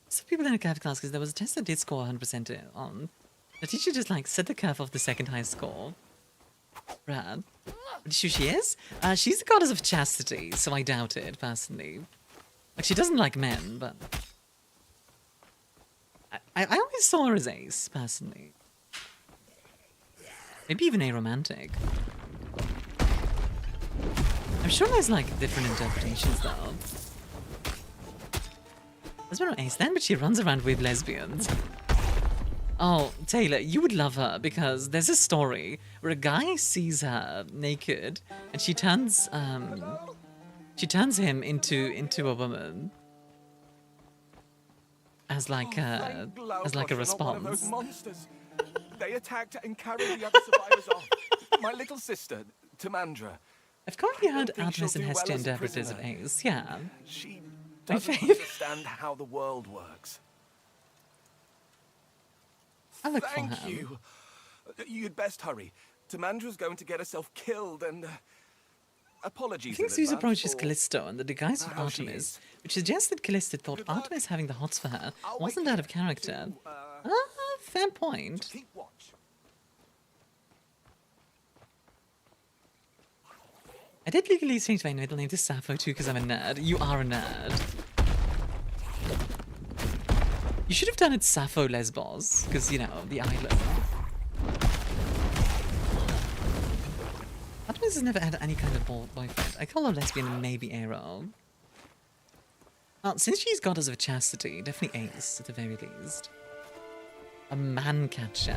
Some people in a curve class, because there was a test that did score 100% on. The teacher just, like, set the curve off the second highest score. Brad. But who she is? She's the goddess of chastity, so I doubt it, personally. Like, she doesn't like men, but... I always saw her as ace, personally. Maybe even aromantic. I'm sure there's, like, different interpretations, though. There's no ace then, but she runs around with lesbians. Oh, Taylor, you would love her because there's a story where a guy sees her naked and she turns him into a woman as like a response. They attacked and carried the other survivors off. My little sister, Tamandra. I've currently heard Artemis and Hestia interpreters of Ace, yeah. She doesn't understand how the world works. I look for Thank her. you. You'd best hurry. Tamandra's going to get herself killed and... apologies. I think Zeus approaches Callisto under the guise of Artemis, which suggests that Callisto thought Artemis having the hots for her wasn't out of character. Fair point. I did legally change my middle name to Sappho too because I'm a nerd. You are a nerd. You should have done it Sappho Lesbos, because, you know, the island. Artemis has never had any kind of boyfriend. I call her lesbian and maybe Aero. Well, since she's goddess of chastity, definitely Ace at the very least. A man catcher.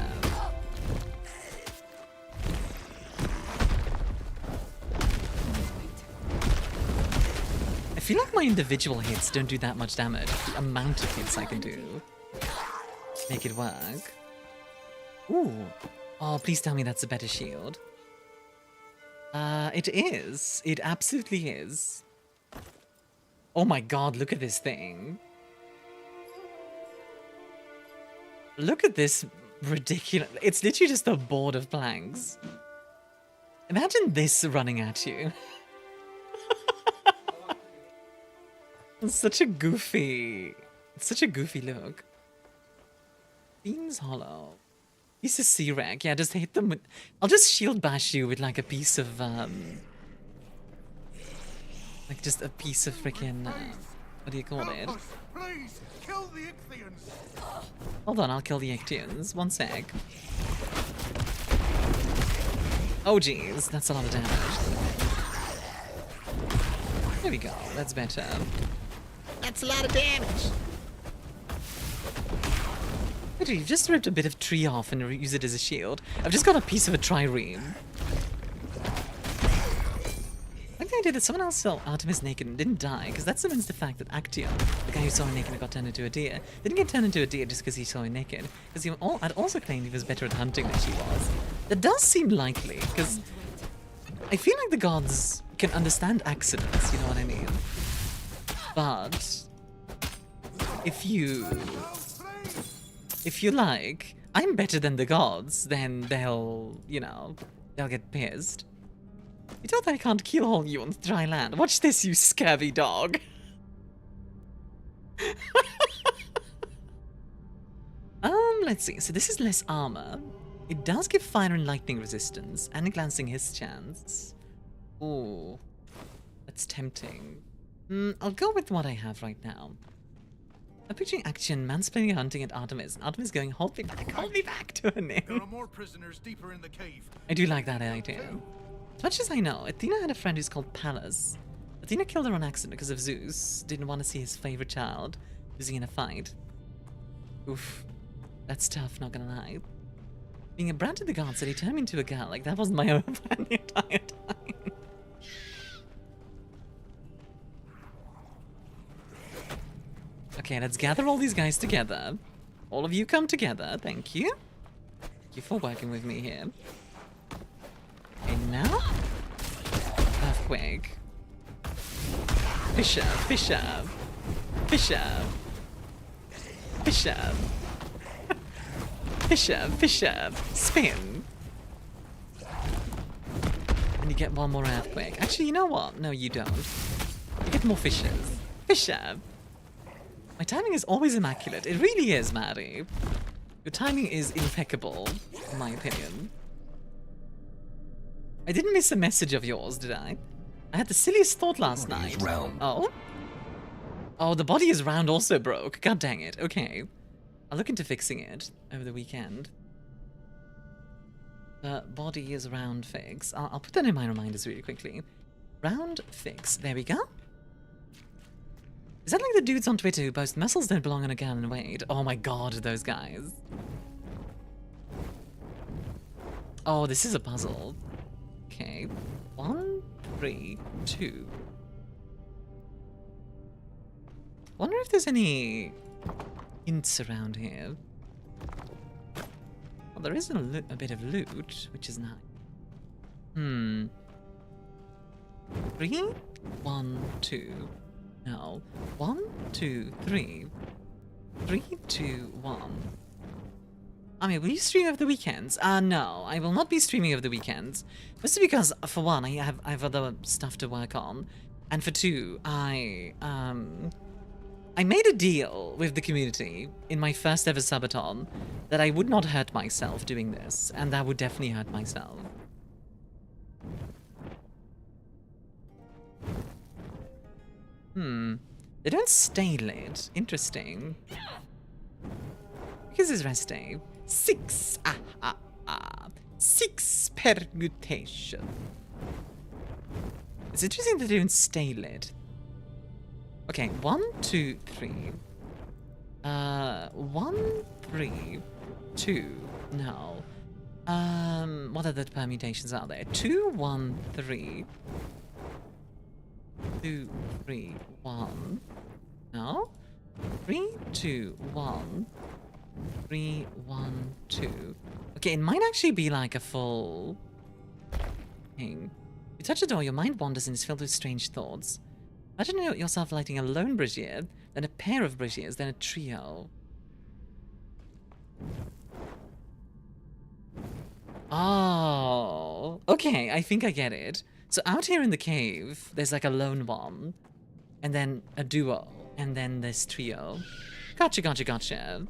I feel like my individual hits don't do that much damage. The amount of hits I can do. Make it work. Ooh. Oh, please tell me that's a better shield. It is. It absolutely is. Oh my god, look at this thing. Look at this ridiculous... It's literally just a board of planks. Imagine this running at you. It's such a goofy look. Beams hollow. Piece of C-Rag. Yeah, just hit them with... I'll just shield bash you with like a piece of, like just a piece of freaking, what do you call it? Please, kill the Ichthyans. Hold on, I'll kill the Ichthyans. One sec. Oh jeez, that's a lot of damage. There we go, that's better. That's a lot of damage. Literally, you've just ripped a bit of tree off and use it as a shield. I've just got a piece of a trireme. I like the idea that someone else saw Artemis naked and didn't die, because that cements the fact that Actio, the guy who saw her naked and got turned into a deer, didn't get turned into a deer just because he saw her naked, because he had also claimed he was better at hunting than she was. That does seem likely, because I feel like the gods can understand accidents, you know what I mean? But if you like, I'm better than the gods, then they'll, you know, they'll get pissed. You thought I can't kill you on dry land. Watch this, you scabby dog. Let's see. So this is less armor. It does give fire and lightning resistance, and glancing his chance. Ooh, that's tempting. I'll go with what I have right now. I'm picturing action, mansplaining hunting at Artemis, and Artemis going, hold me back to her name. There are more prisoners deeper in the cave. I do like that idea. As much as I know, Athena had a friend who's called Pallas. Athena killed her on accident because of Zeus. Didn't want to see his favorite child losing in a fight. Oof. That's tough, not gonna lie. Being a brat to the gods said he turned me into a girl. Like, that wasn't my own plan the entire time. Okay, let's gather all these guys together. All of you come together. Thank you. Thank you for working with me here. Okay, now? Earthquake. Fisher, Fisher. Fisher. Fisher. Fisher, Fisher. Spin. And you get one more earthquake. Actually, you know what? No, you don't. You get more fishers. Fisher. My timing is always immaculate. It really is, Maddie. Your timing is impeccable, in my opinion. I didn't miss a message of yours, did I? I had the silliest thought last night. Oh? Oh, the body is round also broke. God dang it. Okay. I'll look into fixing it over the weekend. The body is round fix. I'll put that in my reminders really quickly. Round fix. There we go. Is that like the dudes on Twitter who post muscles don't belong on a girl and weight? Oh my god, those guys. Oh, this is a puzzle. Okay. 1, 3, 2. Wonder if there's any hints around here. Well, there is a bit of loot, which is nice. 3, 1, 2. No. 1, 2, 3. 3, 2, 1. I mean, will you stream over the weekends? No, I will not be streaming over the weekends. Mostly because, for one, I have other stuff to work on, and for two, I made a deal with the community in my first ever subathon that I would not hurt myself doing this, and that would definitely hurt myself. They don't stay lit. Interesting. Because it's rest day. 6. 6 permutation. It's interesting that they don't stay lit. Okay, 1, 2, 3. 1, 3, 2. No. What other permutations are there? 2, 1, 3. 2, 3, 1. No? 3, 2, 1. 3, 1, 2. Okay, it might actually be like a full thing. You touch a door, your mind wanders and is filled with strange thoughts. Imagine yourself lighting a lone brazier, then a pair of braziers, then a trio. Oh, okay, I think I get it. So out here in the cave, there's like a lone one, and then a duo, and then this trio. Gotcha, gotcha, gotcha.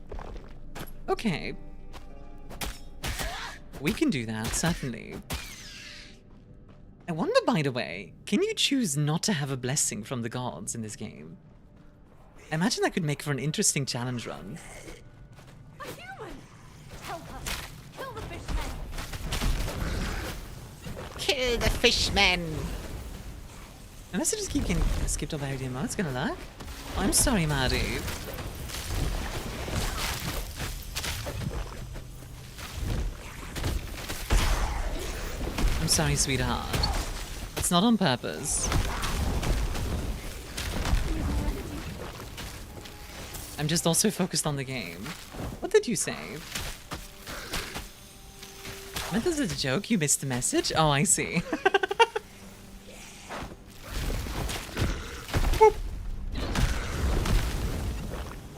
Okay. We can do that, certainly. I wonder, by the way, can you choose not to have a blessing from the gods in this game? I imagine that could make for an interesting challenge run. A human! Help us! Kill the fishmen! Kill the fishmen! The messages keep getting skipped over the emotes. Gonna lag? I'm sorry, Maddie. I'm sorry, sweetheart. It's not on purpose. I'm just also focused on the game. What did you say? Meant this is a joke? You missed the message? Oh, I see.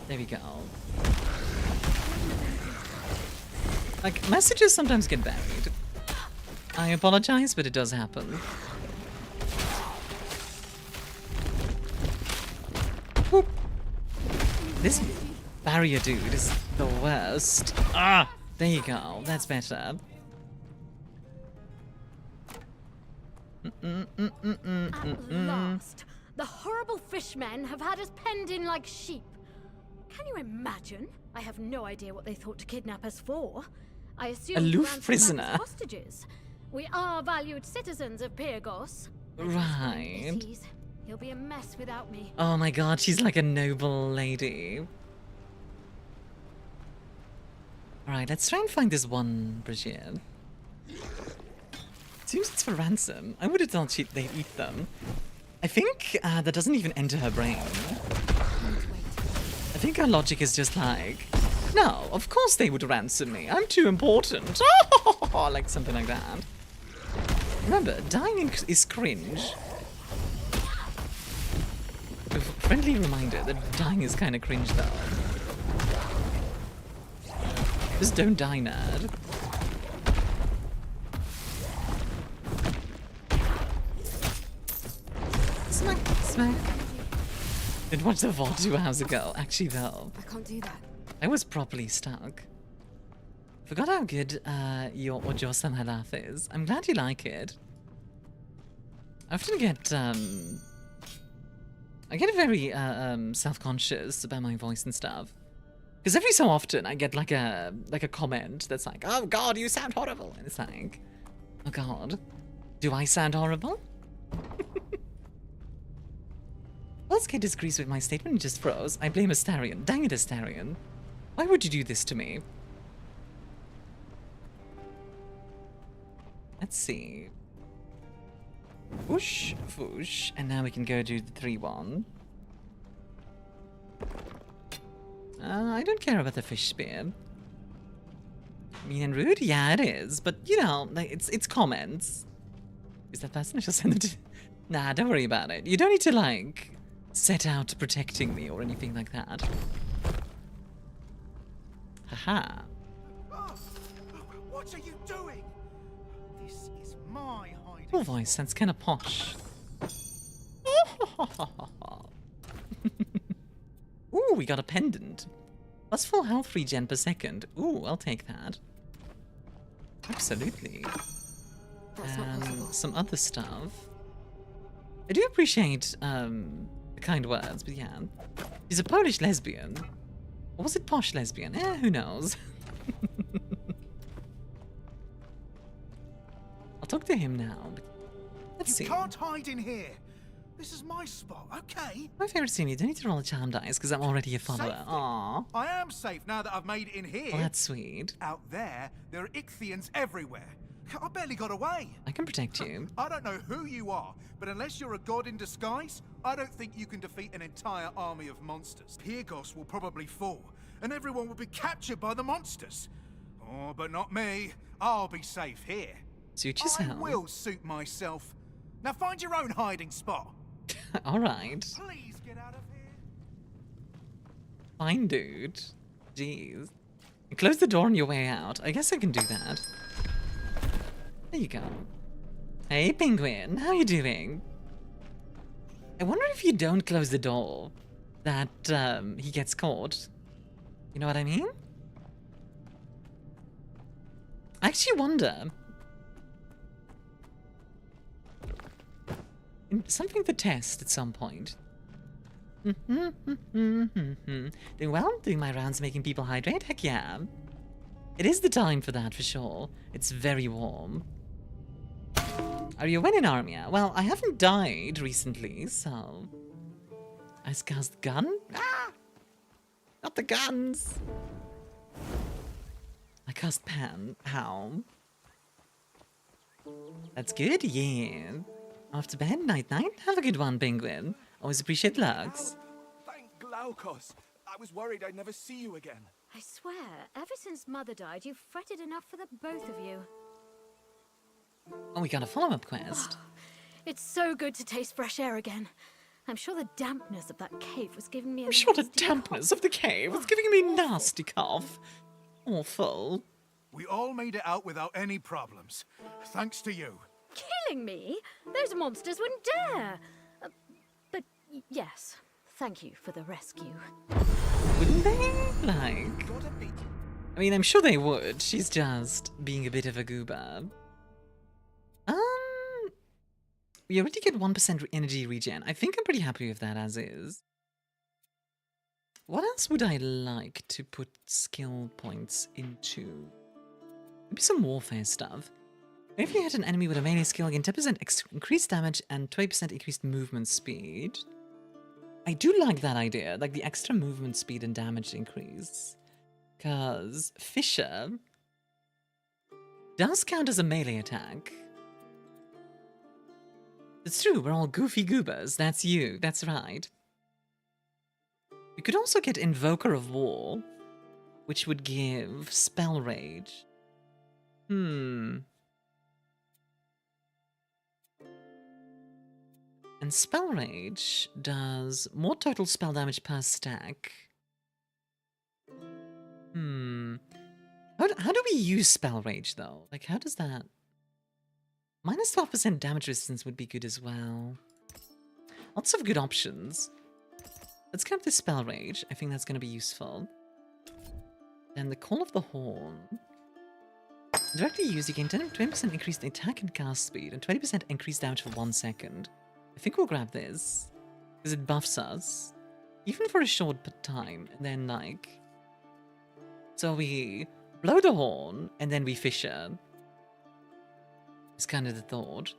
There we go. Like, messages sometimes get buried. I apologize, but it does happen. Whoop. This barrier dude is the worst. Ah! There you go. That's better. At last, the horrible fishmen have had us penned in like sheep. Can you imagine? I have no idea what they thought to kidnap us for. I assume Aloof prisoner. Hostages. We are valued citizens of Pyrgos. Right. He'll be a mess without me. Oh my god, she's like a noble lady. Alright, let's try and find this one brazier. Seems it's for ransom. I would have thought they'd eat them. I think that doesn't even enter her brain. I think her logic is just like, no, of course they would ransom me. I'm too important. Oh, like something like that. Remember, dying is cringe. A friendly reminder that dying is kind of cringe, though. Just don't die, nerd. Smack, smack. Didn't watch the VOD 2 hours ago. Actually, though, I can't do that. I was properly stuck. Forgot how good your Ojo-san laugh is. I'm glad you like it. I often get very self-conscious about my voice and stuff. Because every so often I get like a comment that's like, "Oh God, you sound horrible," and it's like, "Oh God, do I sound horrible?" Well, Kid disagrees with my statement and just froze. I blame Astarion. Dang it, Astarion. Why would you do this to me? Let's see. Whoosh, whoosh. And now we can go do the 3-1. I don't care about the fish spear. Mean and rude? Yeah, it is. But, you know, like, it's comments. Is that person? I shall send it to... Nah, don't worry about it. You don't need to, like, set out protecting me or anything like that. Haha. What are you doing? This is my hiding. Your voice sounds kind of posh. Ooh, we got a pendant. Plus full health regen per second. Ooh, I'll take that. Absolutely. And some other stuff. I do appreciate the kind words, but yeah. She's a Polish lesbian. Or was it posh lesbian? Who knows? I'll talk to him now. But let's see. You can't hide in here. This is my spot, okay? My favorite scene, you don't need to roll a charm dice because I'm already a follower. Safety. Aww. I am safe now that I've made it in here. Well, that's sweet. Out there are Ichthians everywhere. I barely got away. I can protect you. I don't know who you are, but unless you're a god in disguise, I don't think you can defeat an entire army of monsters. Pyrgos will probably fall, and everyone will be captured by the monsters. Oh, but not me. I'll be safe here. Suit yourself. I will suit myself. Now find your own hiding spot. All right. Please get out of here. Fine, dude. Jeez. And close the door on your way out. I guess I can do that. There you go. Hey, Penguin. How you doing? I wonder if you don't close the door, that he gets caught. You know what I mean? I actually wonder. Something to test at some point. Doing well? Doing my rounds making people hydrate? Heck yeah. It is the time for that for sure. It's very warm. Are you winning, Armia? Well, I haven't died recently, so... I just cast the gun? Ah! Not the guns! I cast Pan. How? That's good, yeah. Off to bed, night-night. Have a good one, Penguin. Always appreciate lugs. Thank Glaucus. I was worried I'd never see you again. I swear, ever since Mother died, you've fretted enough for the both of you. Oh, we got a follow-up quest. It's so good to taste fresh air again. I'm sure the dampness of that cave was giving me a I'm sure the dampness of the cave was giving me a nasty cough. Awful. We all made it out without any problems. Thanks to you. Killing me? Those monsters wouldn't dare. But yes, thank you for the rescue. Wouldn't they? Like... I mean, I'm sure they would. She's just being a bit of a goober. We already get 1% energy regen. I think I'm pretty happy with that as is. What else would I like to put skill points into? Maybe some warfare stuff. If you hit an enemy with a melee skill, gain 10% increased damage and 20% increased movement speed. I do like that idea, like the extra movement speed and damage increase. Because Fisher does count as a melee attack. It's true, we're all goofy goobers. That's you, that's right. You could also get Invoker of War, which would give Spell Rage. And Spell Rage does more total spell damage per stack. How do we use Spell Rage, though? Like, how does that... Minus 12% damage resistance would be good as well. Lots of good options. Let's grab this Spell Rage. I think that's going to be useful. And the Call of the Horn. Directly used, you gain 20% increased attack and cast speed, and 20% increased damage for 1 second. I think we'll grab this, because it buffs us, even for a short time, and then, like... So we blow the horn, and then we Fisher. It's kind of the thought.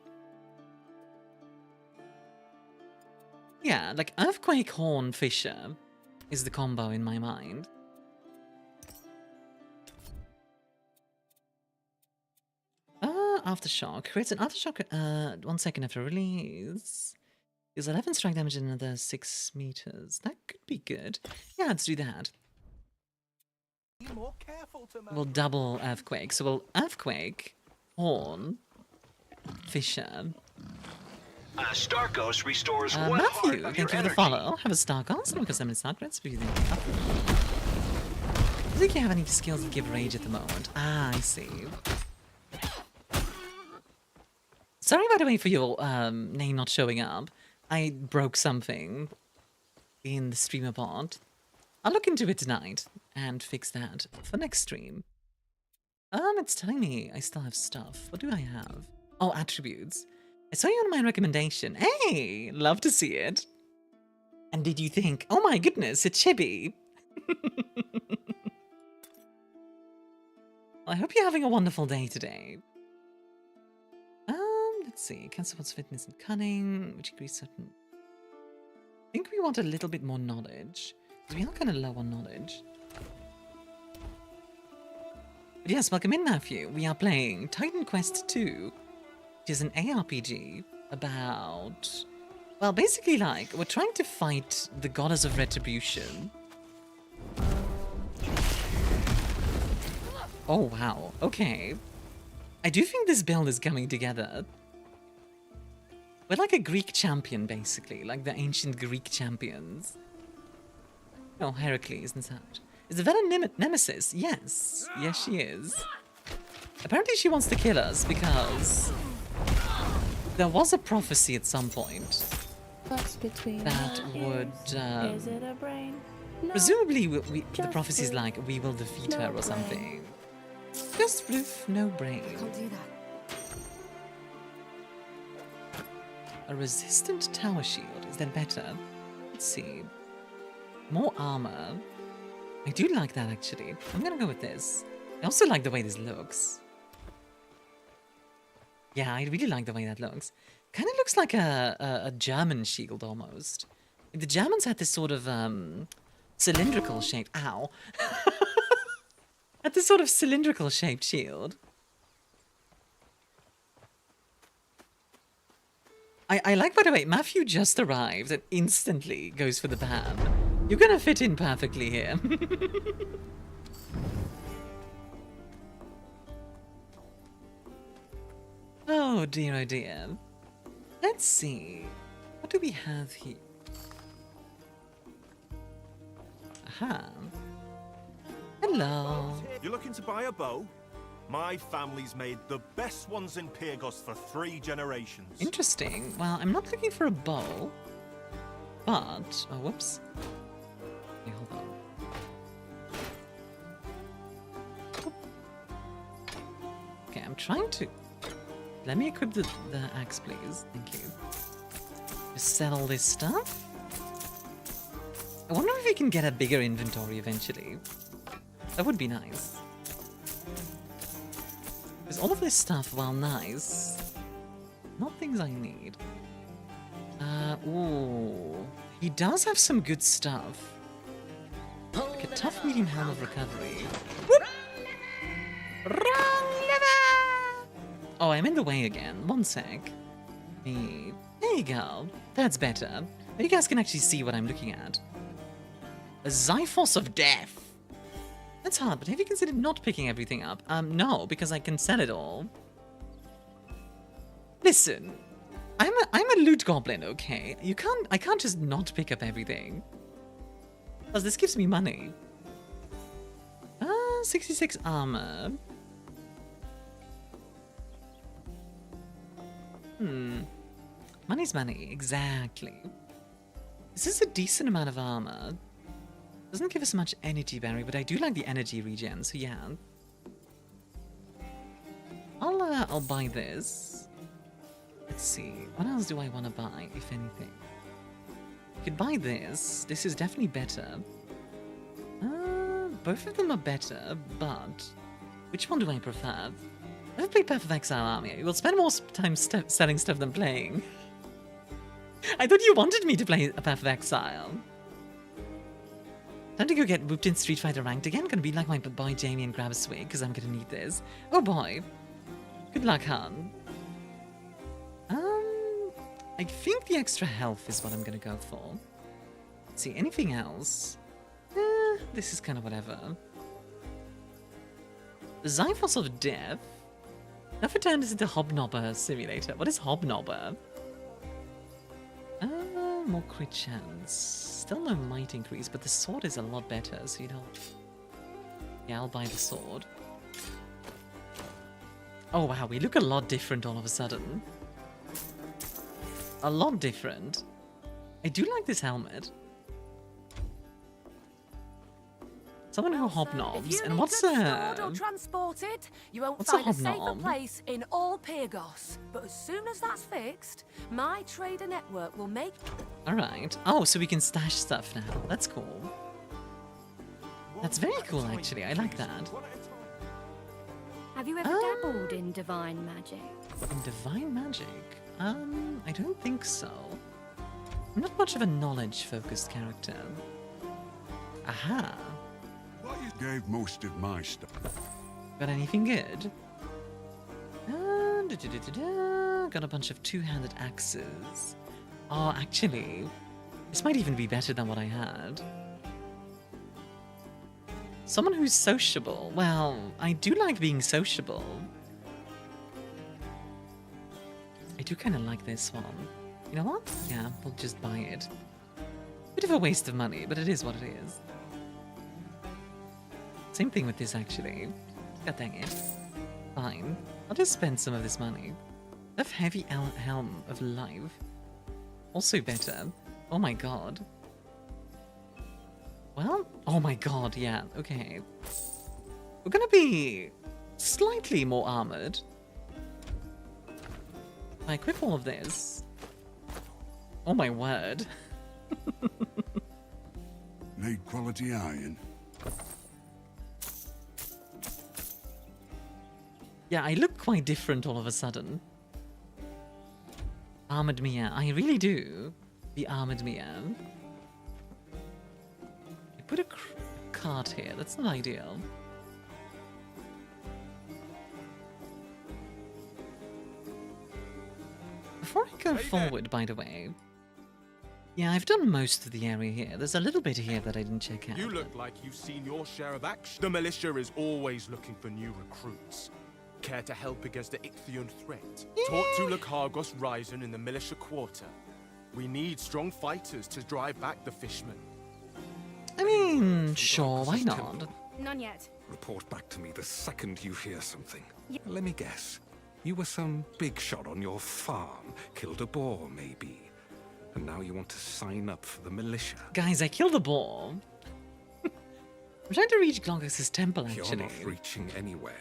Yeah, like Earthquake, Horn, Fisher is the combo in my mind. Aftershock. Creates an aftershock 1 second after release. Is 11 strike damage in another 6 meters. That could be good. Yeah, let's do that. We'll double Earthquake. So we'll Earthquake, Horn, Fisher. Starkos restores one Matthew, heart of thank your you for the energy. follow. Have a Starkos, because 7 Starkos. I think you have any skills that give rage at the moment. Ah, I see. Sorry, by the way, for your name not showing up. I broke something in the streamer bot. I'll look into it tonight and fix that for next stream. It's telling me I still have stuff. What do I have? Oh, attributes. I saw you on my recommendation. Hey, love to see it. And did you think, oh my goodness, it's Chibi? I hope you're having a wonderful day today. Let's see. Can supports fitness and cunning, which agrees certain. I think we want a little bit more knowledge. Because we are kind of low on knowledge. But yes, welcome in, Matthew. We are playing Titan Quest 2, which is an ARPG about... Well, basically, like, we're trying to fight the goddess of retribution. Oh, wow. Okay. I do think this build is coming together. We're like a Greek champion, basically. Like the ancient Greek champions. Oh, Heracles and such. Is the villain Nemesis? Yes. Yes, she is. Apparently she wants to kill us because... there was a prophecy at some point that would... Is it a brain? No. Presumably the prophecy is like, we will defeat her or something. Just floof, no brain. I can't do that. A resistant tower shield. Is that better? Let's see. More armor. I do like that, actually. I'm gonna go with this. I also like the way this looks. Yeah, I really like the way that looks. Kind of looks like a German shield, almost. The Germans had this sort of cylindrical shaped... Ow! Had this sort of cylindrical shaped shield. I like, by the way, Matthew just arrived and instantly goes for the pan. You're gonna fit in perfectly here. Oh dear, oh dear. Let's see. What do we have here? Aha. Hello. You're looking to buy a bow? My family's made the best ones in Pyrgos for 3 generations. Interesting. Well, I'm not looking for a bow, but... Oh, whoops. Okay, hold on. Okay, I'm trying to... Let me equip the axe, please. Thank you. Just sell all this stuff. I wonder if we can get a bigger inventory eventually. That would be nice. Because all of this stuff, while nice, not things I need. Ooh. He does have some good stuff. Like a tough medium helm of recovery. Whoop! Wrong lever! Oh, I'm in the way again. 1 sec. There you go. That's better. Now you guys can actually see what I'm looking at. A Xiphos of Death. That's hard, but have you considered not picking everything up? No, because I can sell it all. Listen, I'm a loot goblin, okay? I can't just not pick up everything. Plus, this gives me money. 66 armor. Money's money, exactly. This is a decent amount of armor. Doesn't give us much energy berry, but I do like the energy regen, so yeah. I'll buy this. Let's see, what else do I want to buy, if anything? I could buy this. This is definitely better. Both of them are better, but which one do I prefer? I've played Path of Exile Army. We'll spend more time selling stuff than playing. I thought you wanted me to play a Path of Exile. Time to go get whooped in Street Fighter Ranked again. Gonna be like my boy Jamie and grab a swig, because I'm gonna need this. Oh boy. Good luck, Han. I think the extra health is what I'm gonna go for. Let's see, anything else? This is kind of whatever. The Zyphos of Death. Never turned this into Hobnobber Simulator. What is Hobnobber? More crit chance. Still no might increase, but the sword is a lot better, so you know. Yeah, I'll buy the sword. Oh wow, we look a lot different all of a sudden. A lot different. I do like this helmet. Someone who hobnobs, and what's or transported, you won't what's find a a safer hobnob? place in all Pyrgos. But as soon as that's fixed, my trader network will make. Alright. Oh, so we can stash stuff now. That's cool. That's very cool, actually. I like that. Have you ever dabbled in divine magic? In divine magic? I don't think so. I'm not much of a knowledge-focused character. Aha. Gave most of my stuff. Got anything good? Got a bunch of two-handed axes. Oh, actually, this might even be better than what I had. Someone who's sociable. Well, I do like being sociable. I do kind of like this one. You know what? Yeah, we'll just buy it. Bit of a waste of money, but it is what it is. Same thing with this, actually. God dang it. Fine. I'll just spend some of this money. The heavy helm of life. Also better. Oh my god. Well, oh my god, yeah, okay. We're gonna be slightly more armored. If I equip all of this. Oh my word. Need quality iron. Yeah, I look quite different all of a sudden. Armored Mia. I really do. The Armored Mia. I put a cart here. That's not ideal. Before I go forward, by the way... Yeah, I've done most of the area here. There's a little bit here that I didn't check out. You look like you've seen your share of action. The militia is always looking for new recruits. Care to help against the Ichthian threat? Talk to Lakargos Ryzen in the militia quarter. We need strong fighters to drive back the fishmen. I mean, sure, why not? None yet. Report back to me the second you hear something. Let me guess. You were some big shot on your farm, killed a boar, maybe. And now you want to sign up for the militia. Guys, I killed a boar. I'm trying to reach Glogos' temple, actually. You're not reaching anywhere.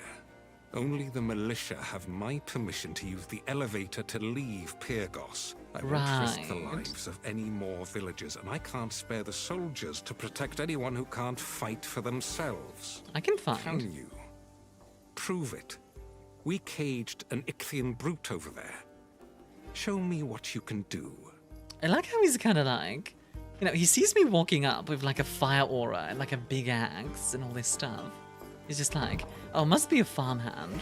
Only the militia have my permission to use the elevator to leave Pyrgos. I won't risk the lives of any more villagers, and I can't spare the soldiers to protect anyone who can't fight for themselves. I can find. Can you? Prove it. We caged an Ichthian brute over there. Show me what you can do. I like how he's kind of like, you know, he sees me walking up with like a fire aura and like a big axe and all this stuff. He's just like, oh, must be a farmhand.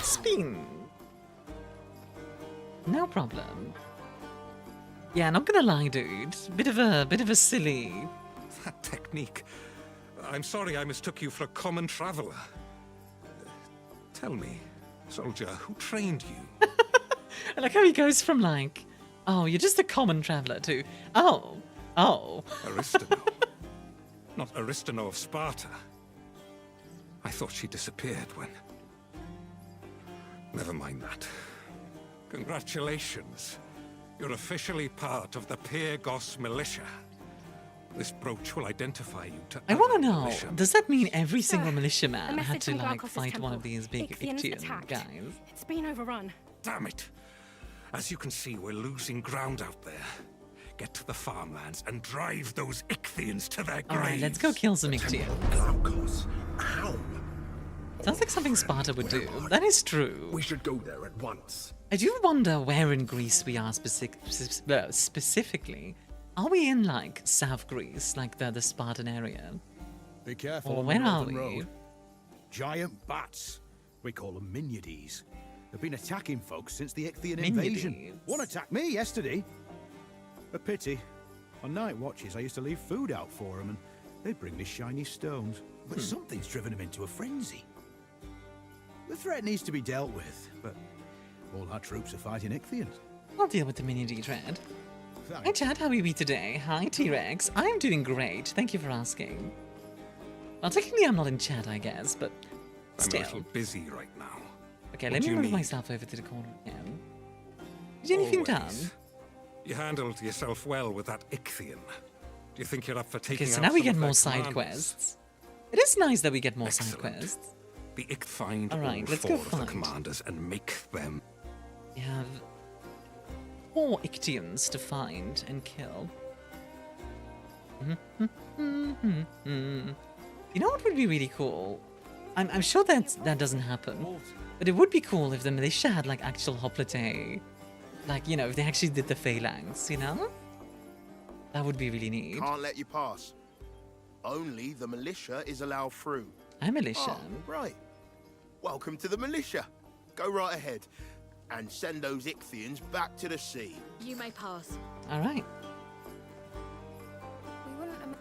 Spin. No problem. Yeah, not gonna lie, dude. Bit of a silly. That technique. I'm sorry I mistook you for a common traveler. Tell me, soldier, who trained you? I like how he goes from like, oh, you're just a common traveler to, oh. Aristano. Not Aristano of Sparta. I thought she disappeared when... Never mind that. Congratulations. You're officially part of the Pyrgos militia. This brooch will identify you to... I want to know, does that mean every single militiaman had to like fight one of these big Ichthian guys? It's been overrun. Damn it. As you can see, we're losing ground out there. Get to the farmlands and drive those Ichthians to their graves. Alright, let's go kill some Ichthians. Starkos. How? Sounds like something Sparta would do. That is true. We should go there at once. I do wonder where in Greece we are specifically. Are we in, like, South Greece, like the Spartan area? Be careful Or on where the are northern we? road. Giant bats. We call them Miniades. They've been attacking folks since the Ichthian invasion. One attacked me yesterday. A pity. On night watches, I used to leave food out for them, and they'd bring me shiny stones. But something's driven them into a frenzy. The threat needs to be dealt with, but all our troops are fighting Ichthians. I'll deal with the Miniade thread. Hi chat, how are we today? Hi T-Rex, I'm doing great, thank you for asking. Well, technically I'm not in chat, I guess, but still. I'm a little busy right now. Okay, What let do me you move need? myself over to the corner again. Is anything done? You handled yourself well with that Ichthian. Do you think you're up for taking Okay, so out now we some get of more their side commanders? quests. It is nice that we get more side Excellent. quests. The Icht find Alright, all let's four go of the find. commanders and make them. We have 4 Ichtians to find and kill. You know what would be really cool? I'm sure that doesn't happen, but it would be cool if the militia had like actual hoplite, like, you know, if they actually did the phalanx, you know? That would be really neat. Can't let you pass. Only the militia is allowed through. I'm militia. Oh, right. Welcome to the militia. Go right ahead and send those Ichthians back to the sea. You may pass. All right.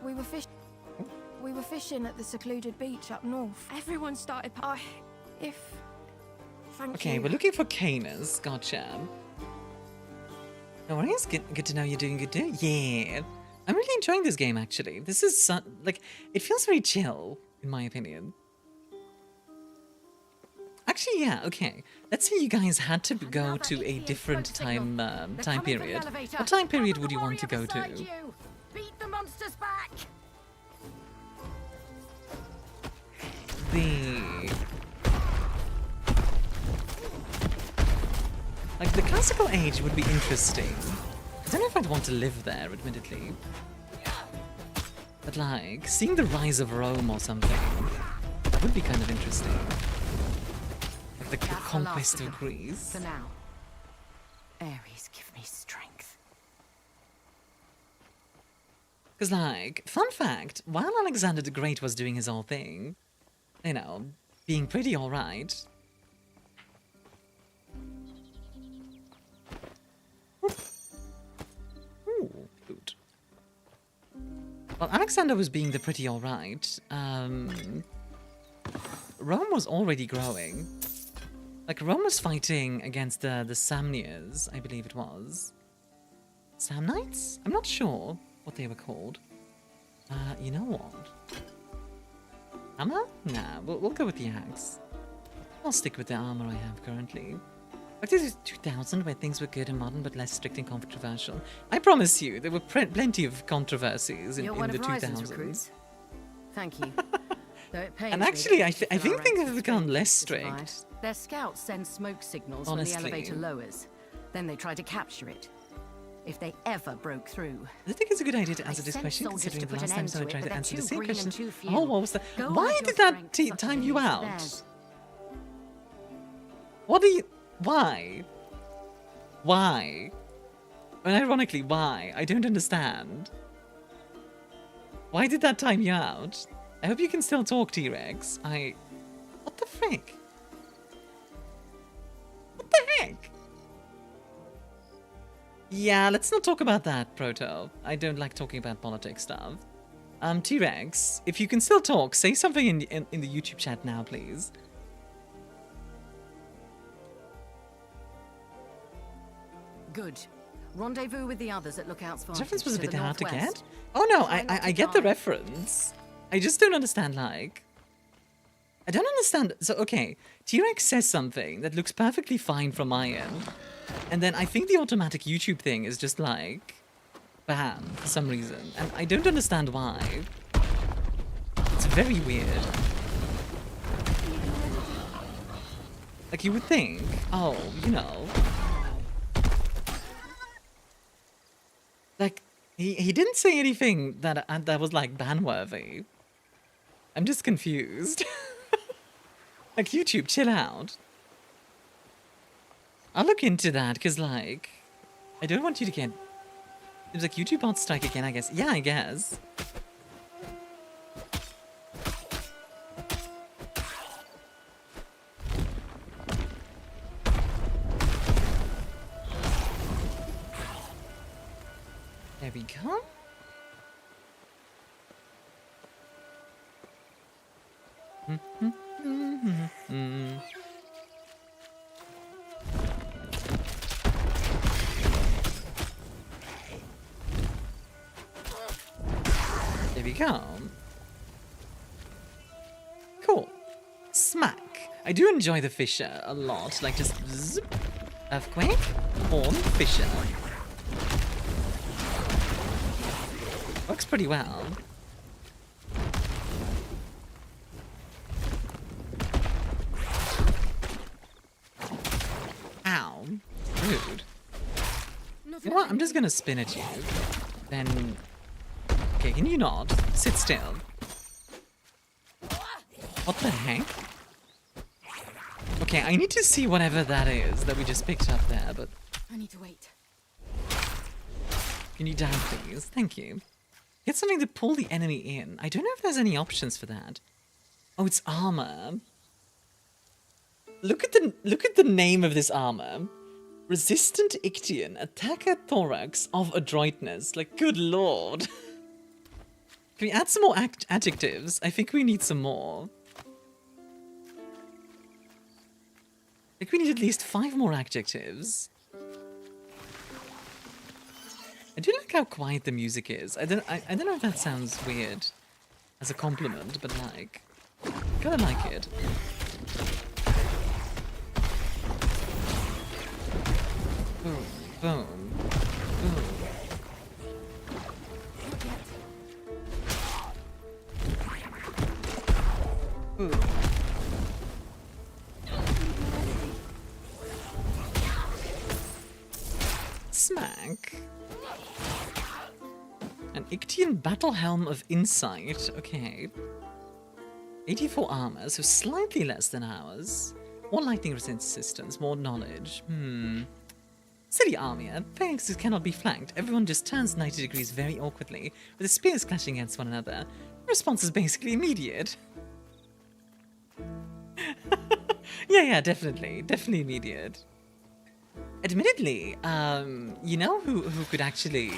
We were fishing at the secluded beach up north. Everyone started. Thank Okay, you. we're looking for Canis. Gotcha. No worries. Good to know you're doing good too. Yeah. I'm really enjoying this game, actually. This is, like, it feels very chill, in my opinion. Actually, yeah, okay. Let's say you guys had to go to a different time period. What time period would you want to go to? Beat the monsters back. Like, the classical age would be interesting. I don't know if I'd want to live there, admittedly. But, like, seeing the rise of Rome or something, that would be kind of interesting. Like the conquest of Greece. For now. Ares, give me strength. Because, like, fun fact, while Alexander the Great was doing his own thing, you know, being pretty alright. Ooh, food. While Alexander was being the pretty alright, Rome was already growing. Like, Rome was fighting against the Samnians, I believe it was. Samnites? I'm not sure what they were called. You know what? Hammer? Nah, we'll go with the axe. I'll stick with the armor I have currently. Like, this is 2000, where things were good and modern, but less strict and controversial. I promise you, there were plenty of controversies in You're the one of Ryzen's 2000s. recruits. Thank you. Though it pains And me actually, that I keep think our things ranks have become less justified. strict. Their scouts send smoke signals Honestly. when the elevator lowers. Then they try to capture it. If they ever broke through. I think it's a good idea to answer I this sent question, soldiers considering to the put last an time end someone to it, tried to but answer they're the too same green and question. too few. Oh, what was that? Go Why hide did your that strength such time as you it is out? theirs. What do you... Why? Why? And ironically, why? I don't understand. Why did that time you out? I hope you can still talk, T-Rex. What the frick? What the heck? Yeah, let's not talk about that, Proto. I don't like talking about politics stuff. T-Rex, if you can still talk, say something in the YouTube chat now, please. Good. Rendezvous with the others at Lookout's This Vantage reference was a to the bit hard to northwest. get. Oh no, Try not I to get the die. reference. I just don't understand, like... I don't understand. So, okay, T-Rex says something that looks perfectly fine from my end. And then I think the automatic YouTube thing is just like... banned for some reason. And I don't understand why. It's very weird. Like, you would think, oh, you know... Like, he didn't say anything that was, like, ban-worthy. I'm just confused. Like, YouTube, chill out. I'll look into that, because, like, I don't want you to get... It was like YouTube bot strike again, I guess. Yeah, I guess. There we go. There we go. Cool. Smack. I do enjoy the Fisher a lot. Like just zip. Earthquake. Horn. Fisher. Works pretty well. Ow. Rude. You know what? I'm just gonna spin at you. Then... Okay, can you not? Sit still. What the heck? Okay, I need to see whatever that is that we just picked up there, but... I need to wait. Can you die, please? Thank you. Get something to pull the enemy in. I don't know if there's any options for that. Oh, it's armor. Look at the name of this armor. Resistant Ichthyan, attacker thorax of adroitness. Like, good lord. Can we add some more adjectives? I think we need some more. I think we need at least 5 more adjectives. I do like how quiet the music is. I don't know if that sounds weird as a compliment, but like, kinda like it. Boom, boom, boom. Boom. Smack. An Ichthyan Battle Helm of Insight. Okay. 84 armor, so slightly less than ours. More lightning resistance, more knowledge. Silly Armia. Phalanxes cannot be flanked. Everyone just turns 90 degrees very awkwardly, with the spears clashing against one another. The response is basically immediate. yeah, definitely. Definitely immediate. Admittedly, you know who could actually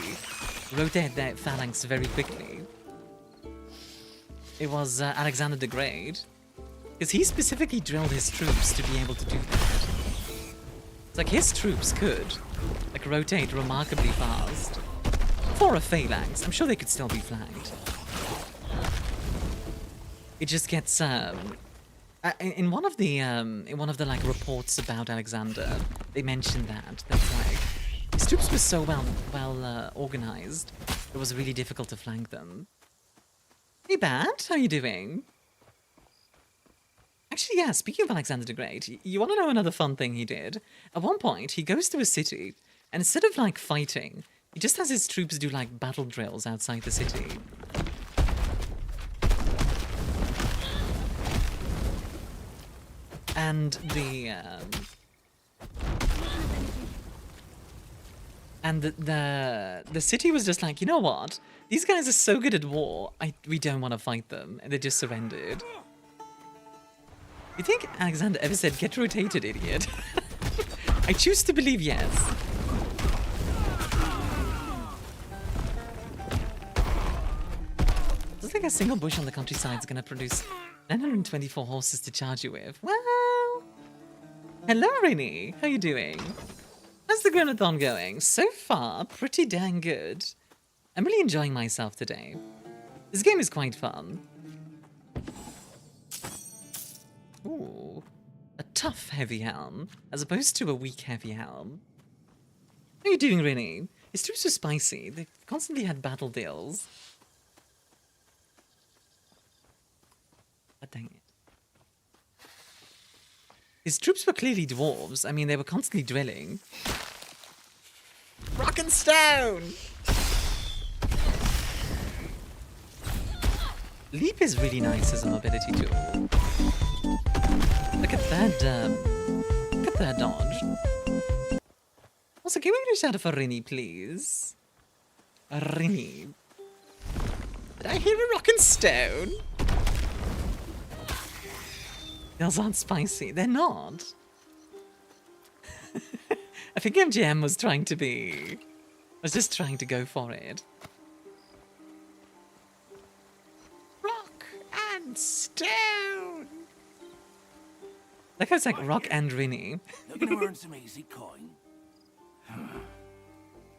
rotate their phalanx very quickly? It was Alexander the Great. Because he specifically drilled his troops to be able to do that. It's like his troops could, like, rotate remarkably fast. For a phalanx, I'm sure they could still be flanked. It just gets, in one of the like reports about Alexander, they mentioned that like his troops were so well organized, it was really difficult to flank them. Hey, Bat, how you doing? Actually, yeah. Speaking of Alexander the Great, you want to know another fun thing he did? At one point, he goes to a city, and instead of like fighting, he just has his troops do like battle drills outside the city. And the city was just like, you know what? These guys are so good at war. We don't want to fight them, and they just surrendered. You think Alexander ever said, "Get rotated, idiot"? I choose to believe yes. Looks like a single bush on the countryside is gonna produce 924 horses to charge you with. Well, hello, Rini. How you doing? How's the Granathon going? So far, pretty dang good. I'm really enjoying myself today. This game is quite fun. Ooh, a tough heavy helm, as opposed to a weak heavy helm. How are you doing, Rini? His troops are spicy. They've constantly had battle deals. But dang it. His troops were clearly dwarves. I mean, they were constantly drilling. Rock and stone! Leap is really nice as a mobility tool. Look at that dodge. Also, can we get a shout out for Rini, please? Rini. Did I hear a rockin' stone? Those aren't spicy. They're not. I think MGM was just trying to go for it. Rock and stone. Like how it's like rock and Rini. Looking to earn some easy coin?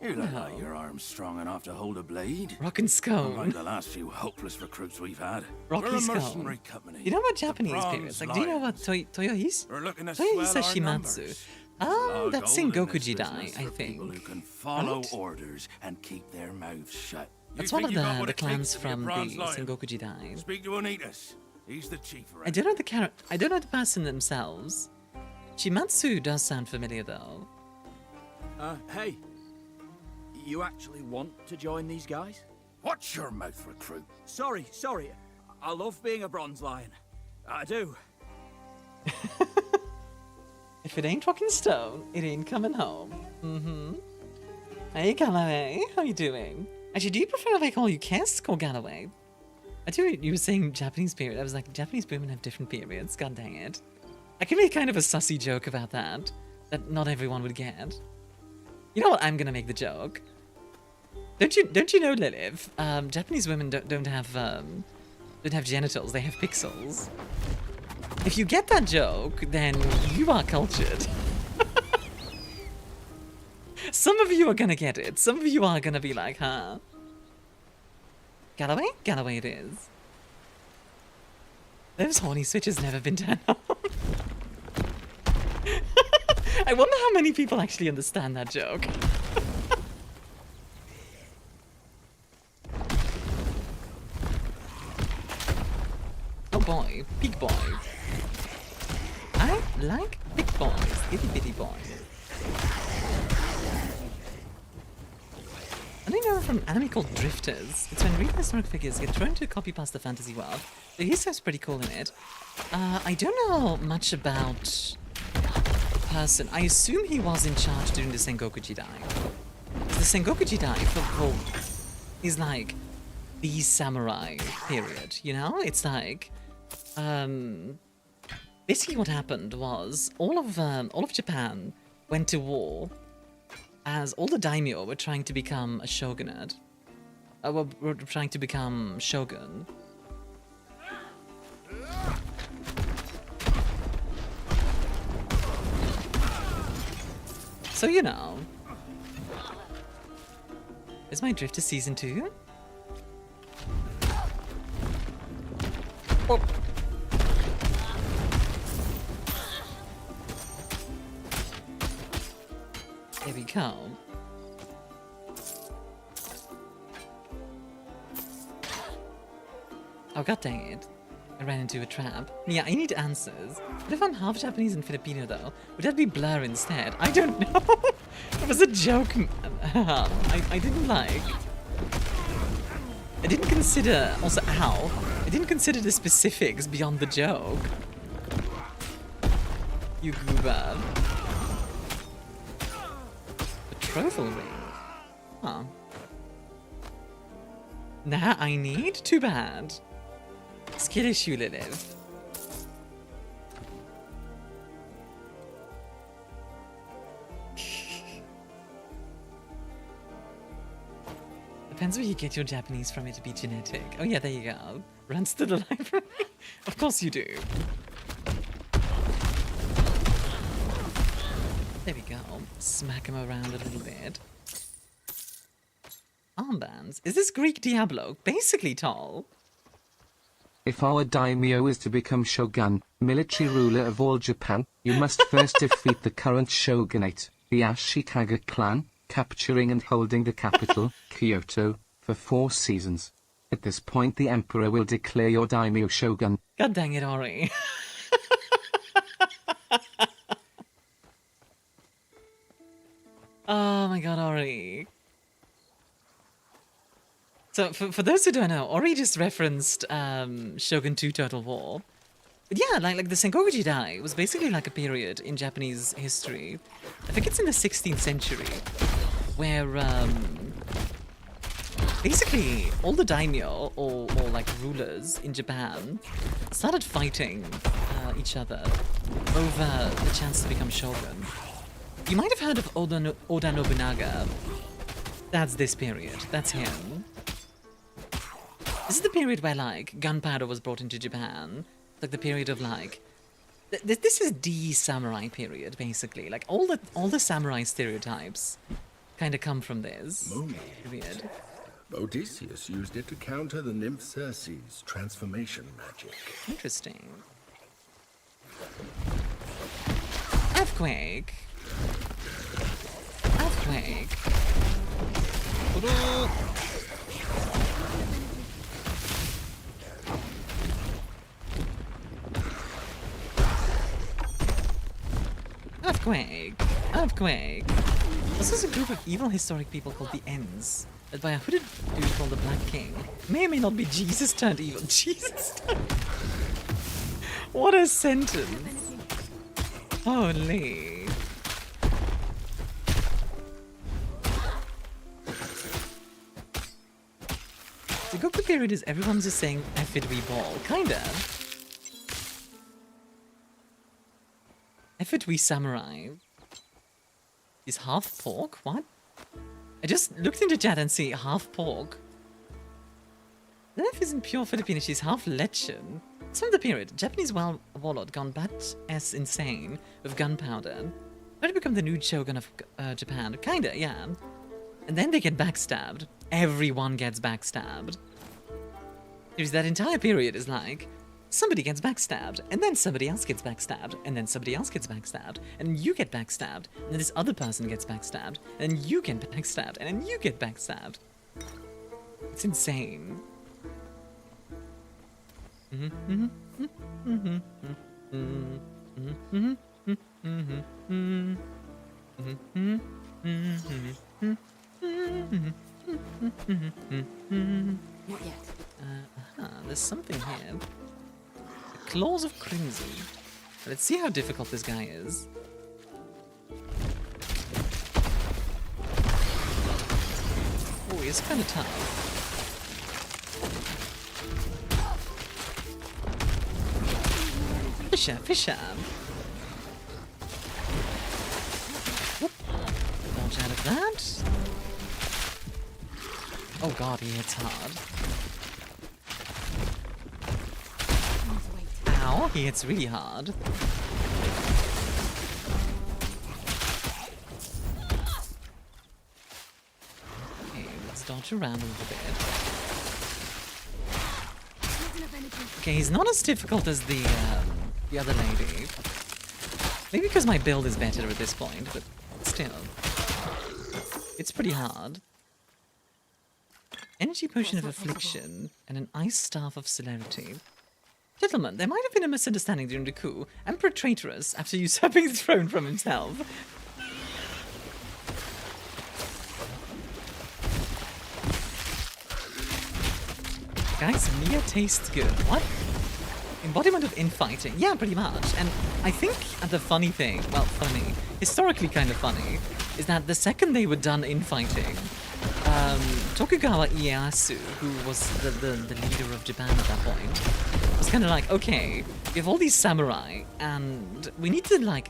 You look like your arm's strong enough to hold a blade. Rock and scone. Unlike the last few hopeless recruits we've had. Rocky We're a scone. mercenary company. You know what Japanese periods? Like, do you know what Toyohisa? We're looking to Toyohisa swell our Shimatsu. numbers. Oh, that's Sengoku Business Jidai, I for think. people who can follow Right? orders and keep their mouths shut. That's You one of think you got what the it takes clans to be a from the bronze lion? Sengoku Jidai. Speak to Onitas. He's the chief around. I don't know the I don't know the person themselves. Shimatsu does sound familiar though. Hey. You actually want to join these guys? Watch your mouth, recruit. Sorry. I love being a bronze lion. I do. If it ain't rockin' stone, it ain't coming home. Mm-hmm. Hey, Galloway, how you doing? Actually, do you prefer if I call you Kesk or Galloway? I do. You were saying Japanese period. I was like, Japanese women have different periods. God dang it. I could make kind of a sussy joke about that not everyone would get. You know what? I'm gonna make the joke. Don't you know, Lilith? Japanese women don't have genitals. They have pixels. If you get that joke, then you are cultured. Some of you are gonna get it. Some of you are gonna be like, huh? Galloway? Galloway it is. Those horny switches never been turned on. I wonder how many people actually understand that joke. Oh boy, big boys. I like big boys, itty bitty boys. I don't know from an anime called Drifters. It's when real historic figures get thrown to a copy past the fantasy world. The history's pretty cool in it. I don't know much about the person. I assume he was in charge during the Sengoku Jidai. The Sengoku Jidai is like the samurai period, you know? It's like basically what happened was all of Japan went to war as all the daimyo were trying to become a shogunate. Were trying to become shogun. So, you know. Is my Drifter season 2? Oh. There we go. Oh, god dang it. I ran into a trap. Yeah, I need answers. What if I'm half Japanese and Filipino though? Would that be blur instead? I don't know. It was a joke. I didn't like. I didn't consider, also, ow. I didn't consider the specifics beyond the joke. You goober. Betrothal ring? Huh. Nah, I need? Too bad. Skill issue, Lilith. Depends where you get your Japanese from, it to be genetic. Oh yeah, there you go. Runs to the library. Of course you do. There we go. Smack him around a little bit. Armbands. Is this Greek Diablo? Basically tall. If our daimyo is to become shogun, military ruler of all Japan, you must first defeat the current shogunate, the Ashikaga clan, capturing and holding the capital, Kyoto, for 4 seasons. At this point the emperor will declare your daimyo shogun. God dang it, Ori. Oh my god, Ori. So, for those who don't know, Ori just referenced Shogun 2 Total War. But yeah, like the Sengoku Jidai was basically like a period in Japanese history. I think it's in the 16th century, where basically all the daimyo or like rulers in Japan started fighting each other over the chance to become shogun. You might have heard of Oda Nobunaga. That's this period. That's him. This is the period where like gunpowder was brought into Japan. Like the period of like this is the samurai period basically. Like all the samurai stereotypes kind of come from this period. Odysseus used it to counter the nymph Circe's transformation magic. Interesting. Earthquake. Earthquake. Earthquake. Earthquake. This is a group of evil historic people called the Ents, led by a hooded dude called the Black King. May or may not be Jesus turned evil. Jesus turned... What a sentence. Holy. The Goku period is everyone's just saying F it we ball. Kinda. F it we samurai. He's half pork? What? I just looked into chat and see half pork. Life isn't pure Filipino, she's half Lechin. It's from the period. Japanese warlord gone bat-ass insane with gunpowder. Try to become the new shogun of Japan. Kinda, yeah. And then they get backstabbed. Everyone gets backstabbed. Because that entire period is like, somebody gets backstabbed, and then somebody else gets backstabbed, and then somebody else gets backstabbed, and you get backstabbed, and then this other person gets backstabbed, and then you get backstabbed, and then you get backstabbed. It's insane. Not yet. There's something here. Claws of Crimson. Let's see how difficult this guy is. Oh, he's kind of tough. Fisher. Whoop. Dodge out of that. Oh god, he hits hard. Ow, he hits really hard. Okay, let's dodge around a little bit. Okay, he's not as difficult as the other lady. Maybe because my build is better at this point, but still. It's pretty hard. Energy Potion of Affliction and an Ice Staff of Celerity. Gentlemen, there might have been a misunderstanding during the coup. Emperor Tartarus, after usurping the throne from himself. Guys, Mia tastes good. What? Embodiment of infighting. Yeah, pretty much. And I think the funny thing, well, funny, historically kind of funny, is that the second they were done infighting, Tokugawa Ieyasu, who was the leader of Japan at that point, was kind of like, okay, we have all these samurai, and we need to, like,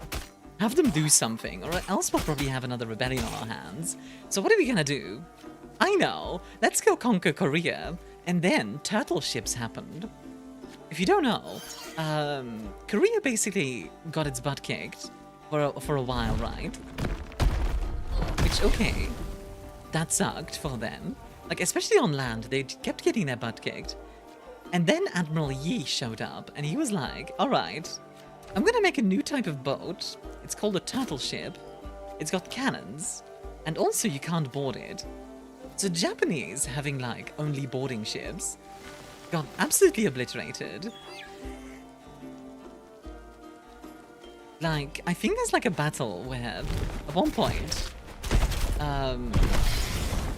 have them do something, or else we'll probably have another rebellion on our hands. So what are we gonna do? I know, let's go conquer Korea, and then turtle ships happened. If you don't know, Korea basically got its butt kicked for a while, right? Which, okay, that sucked for them. Like, especially on land, they kept getting their butt kicked. And then Admiral Yi showed up, and he was like, alright, I'm gonna make a new type of boat. It's called a turtle ship. It's got cannons, and also you can't board it. So Japanese, having, like, only boarding ships, got absolutely obliterated. Like, I think there's, like, a battle where, at one point,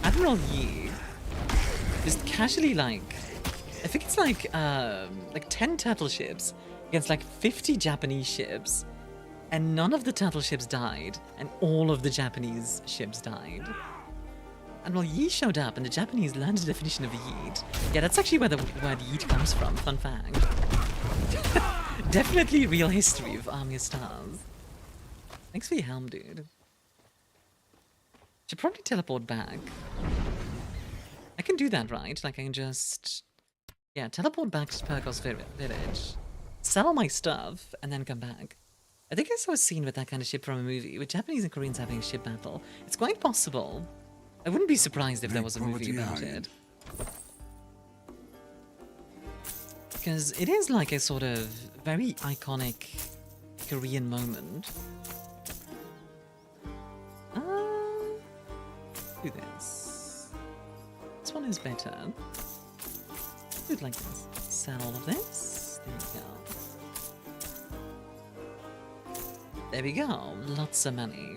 Admiral Yi just casually, like, I think it's like 10 turtle ships against like 50 Japanese ships, and none of the turtle ships died, and all of the Japanese ships died. And well, Yi showed up, and the Japanese learned the definition of yeet. Yeah, that's actually where the word yeet comes from. Fun fact. Definitely real history of ArmiaStars. Thanks for your helm, dude. Should probably teleport back. I can do that, right? Like, I can just... yeah, teleport back to Perkos village, sell all my stuff, and then come back. I think I saw a scene with that kind of ship from a movie, with Japanese and Koreans having a ship battle. It's quite possible. I wouldn't be surprised if there was a movie about it. Because it is like a sort of very iconic Korean moment. Do this. This one is better. Do it like this. Sell all of this. There we go. There we go. Lots of money.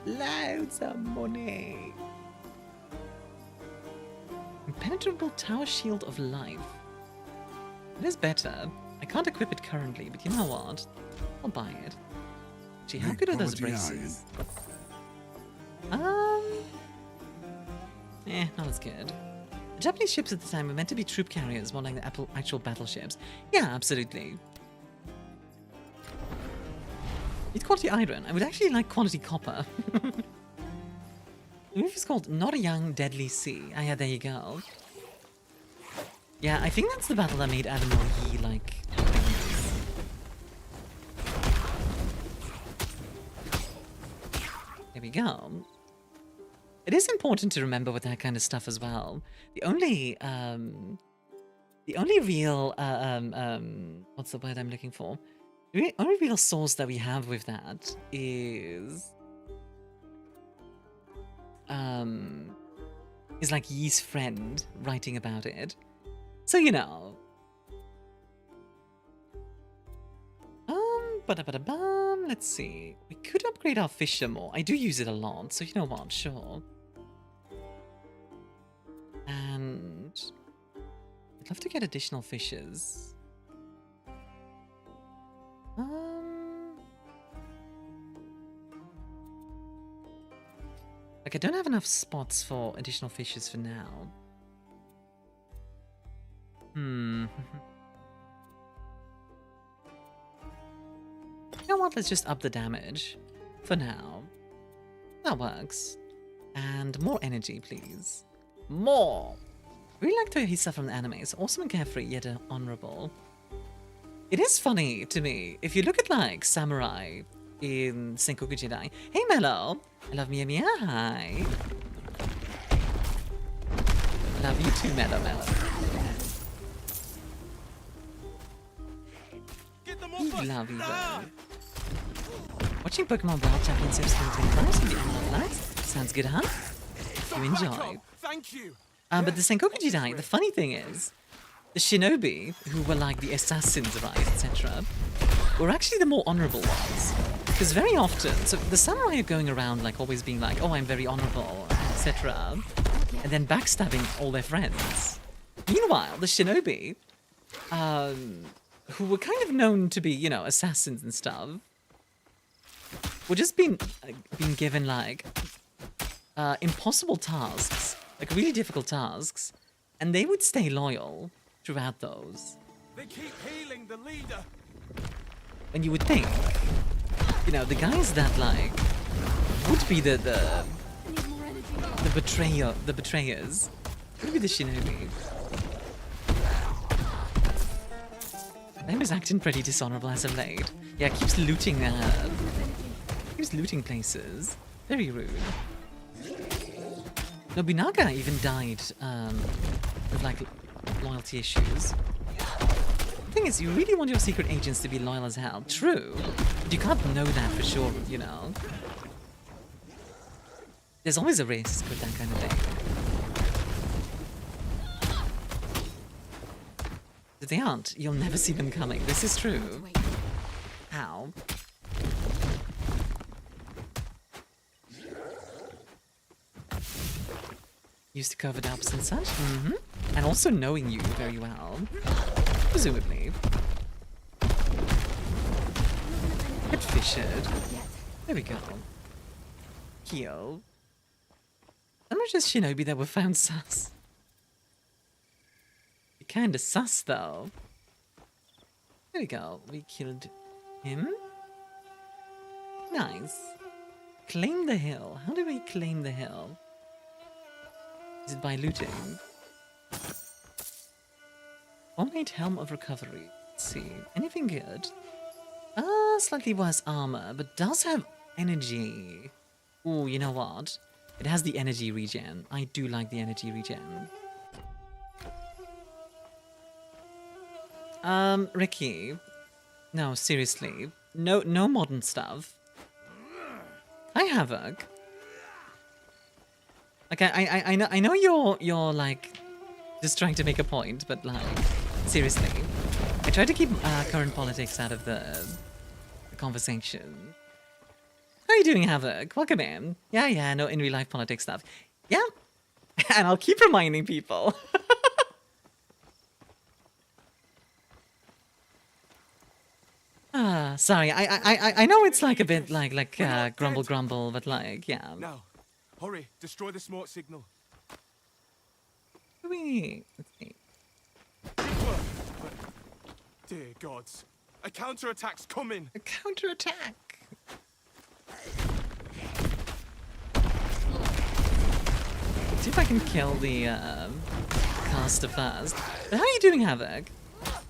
Loads of money. Impenetrable Tower Shield of Life. It is better. I can't equip it currently, but you know what? I'll buy it. Gee, how good are those braces? Not as good. The Japanese ships at the time were meant to be troop carriers more like the actual battleships. Yeah, absolutely. You'd quality iron. I would actually like quality copper. The movie is called Not a Young Deadly Sea. Ah, yeah, there you go. Yeah, I think that's the battle that made Admiral Yi, like... There we go. It is important to remember with that kind of stuff as well. The only real, what's the word I'm looking for? The only real source that we have with that is like Yi's friend writing about it. So, you know. Let's see. We could upgrade our fisher more. I do use it a lot, so you know what, sure. And I'd love to get additional fishers. Like, I don't have enough spots for additional fishers for now. You know what? Let's just up the damage for now. That works. And more energy, please. More! I really like Toyohisa from the anime. It's awesome and carefree, yet honorable. It is funny to me. If you look at, like, Samurai in Sengoku Jidai. Hey, Mello! I love Mia Mia. Hi. I love you too, Mello. Love you, bro. Watching Pokemon Wild Championships 2025 in the Animal Lives sounds good, huh? You enjoy. Thank you. But the Sengoku Jidai, the funny thing is, the shinobi, who were like the assassins, right, etc., were actually the more honorable ones. Because very often, so the samurai are going around like always being like, oh, I'm very honorable, etc., and then backstabbing all their friends. Meanwhile, the shinobi, who were kind of known to be, you know, assassins and stuff, were just being given like impossible tasks, like really difficult tasks, and they would stay loyal throughout those. They keep healing the leader. And you would think, you know, the guys that like would be the betrayers would be the shinobi. Them is acting pretty dishonorable as of late. Yeah, keeps looting places. Very rude. Nobunaga even died with like loyalty issues. The thing is, you really want your secret agents to be loyal as hell. True, but you can't know that for sure, you know. There's always a risk with that kind of thing. If they aren't, you'll never see them coming. This is true. How? Used to cover dubs and such? And also knowing you very well. Presumably. got fissured. There we go. Heal. How much is Shinobi that were found sus? Kinda sus though. There we go. We killed him. Nice. Claim the hill. How do we claim the hill? Is it by looting? Ornate Helm of Recovery. Let's see. Anything good? Slightly worse armor, but does have energy. Ooh, you know what? It has the energy regen. I do like the energy regen. Ricky. No, seriously. No modern stuff. Hi, Havoc. Okay, I know you're like just trying to make a point, but like seriously, I try to keep current politics out of the conversation. How are you doing, Havoc? Welcome in. Yeah, no in real life politics stuff. Yeah, and I'll keep reminding people. Sorry, I know it's like a bit like grumble, but like, yeah. Now, hurry, destroy the smoke signal. Let's see. Dear gods, a counterattack's coming. A counterattack. See if I can kill the caster first. But how are you doing, Havoc?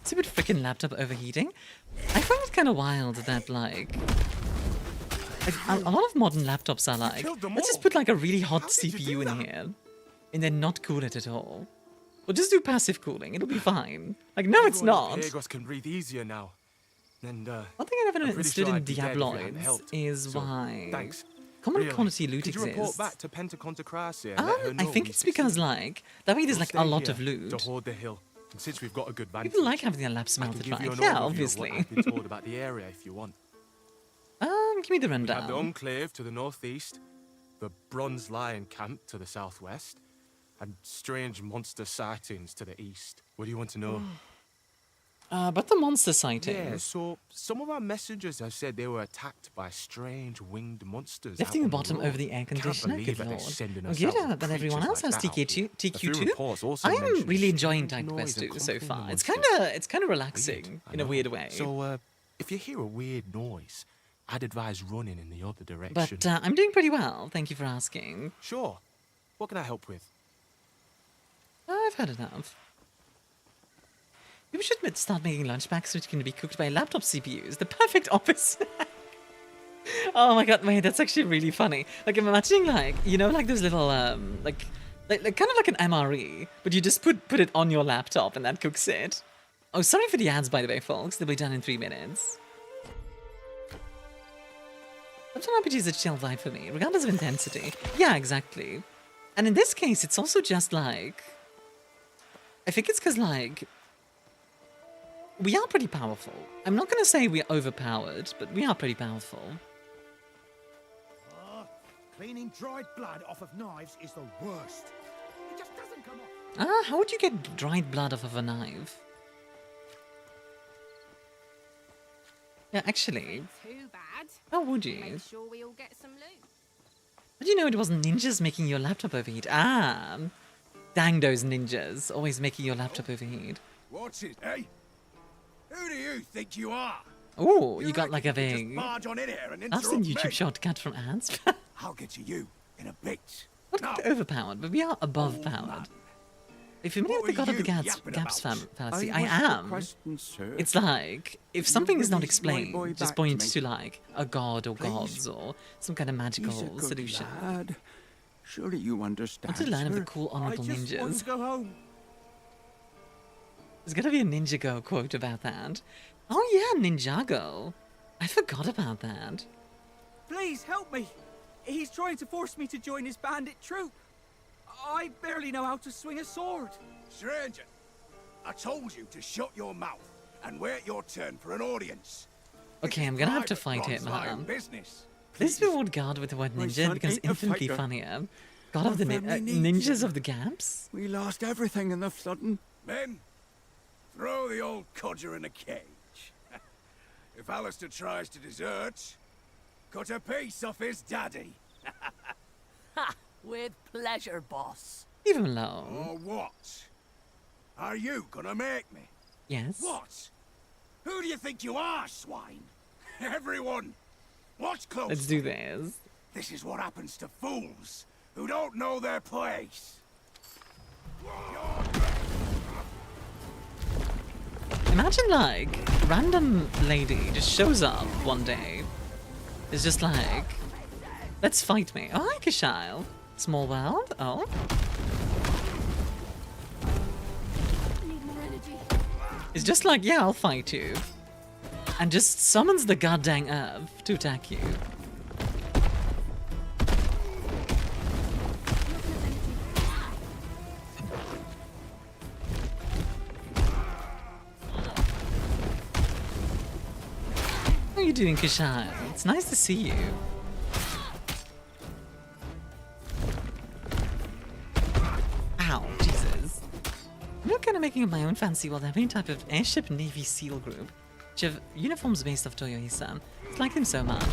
Stupid freaking laptop overheating. I find it kind of wild that like a lot of modern laptops are like, let's just put like a really hot CPU in here, and then not cool it at all. Or just do passive cooling, it'll be fine. Like, no, it's not. Pyrgos can breathe easier now. And one thing I never understood in Diabloids is why common quantity loot Could you report exists. back to Pentacontracracia and let her I know think we it's because like that way there's like a lot of To loot. hoard the hill. And since we've got a good vantage, People like having their laps I can melted, give you right? an Yeah, overview of obviously. what I've been told about the area if you want. Give me the We have the rundown. Enclave to the northeast, the Bronze Lion Camp to the southwest, and strange monster sightings to the east. What do you want to know? But the monster sightings. Yeah, so some of our messengers have said they were attacked by strange winged monsters. Lifting the out on bottom road. over the air conditioner, Can't good believe that they're lord. sending Oh, us good, out with but everyone else creatures has like that out here. A few TQ2. reports also I'm mentioned really enjoying strange Tank Quest noise 2 and so clumping far. It's monsters. kind of relaxing in a weird way. So, if you hear a weird noise, I'd advise running in the other direction. But I'm doing pretty well. Thank you for asking. Sure. What can I help with? I've had enough. Maybe we should start making lunchpacks which can be cooked by laptop CPUs. The perfect office. Oh my god, wait, that's actually really funny. Like, I'm imagining, like, you know, like those little, like kind of like an MRE, but you just put it on your laptop and that cooks it. Oh, sorry for the ads, by the way, folks. They'll be done in 3 minutes. Laptop RPG is a chill vibe for me, regardless of intensity. Yeah, exactly. And in this case, it's also just like... I think it's because, like... We are pretty powerful. I'm not going to say we're overpowered, but we are pretty powerful. Cleaning dried blood off of knives is the worst. It just doesn't come off. How would you get dried blood off of a knife? Yeah, actually. Too bad. How would you? Make sure we all get some loot. How do you know it wasn't ninjas making your laptop overheat? Dang those ninjas, always making your laptop overheat. What's it, eh? Who do you think you are? Oh, you got like a big... Barge on in here and I've seen interrupt YouTube me. shortcut from ads. I'll get to you in a bit. Not overpowered, but we are above powered. If you're familiar with the God of the Gaps fallacy, I am. It's like, if something is not explained, just point to like a god or gods or some kind of magical solution. Surely you understand. I want to learn of the cool honorable I just want ninjas. to go home. There's gotta be a Ninjago quote about that. Oh yeah, Ninjago. I forgot about that. Please help me. He's trying to force me to join his bandit troop. I barely know how to swing a sword. Stranger, I told you to shut your mouth and wait your turn for an audience. Okay, I'm gonna have to fight him, Bronze business. This reward god with the word My ninja son becomes ain't a infinitely fighter. funnier. God of Our the family needs ninjas him. of the gaps? We lost everything in the flooding. Men, throw the old codger in a cage. If Alistair tries to desert, cut a piece off his daddy. Ha! With pleasure, boss. Leave him alone. Or what? Are you gonna make me? Yes. What? Who do you think you are, swine? Everyone, watch close. Let's do this. This is what happens to fools who don't know their place. Imagine, like, random lady just shows up one day. Is just like, let's fight me. Oh, hi, Kashile. Small world? Oh. It's just like, yeah, I'll fight you. And just summons the goddamn earth to attack you. How are you doing, Kashile? It's nice to see you. Ow, Jesus. I'm not kind of making up my own fancy world. Having a type of airship Navy SEAL group, which have uniforms based off Toyo-san. It's like them so much.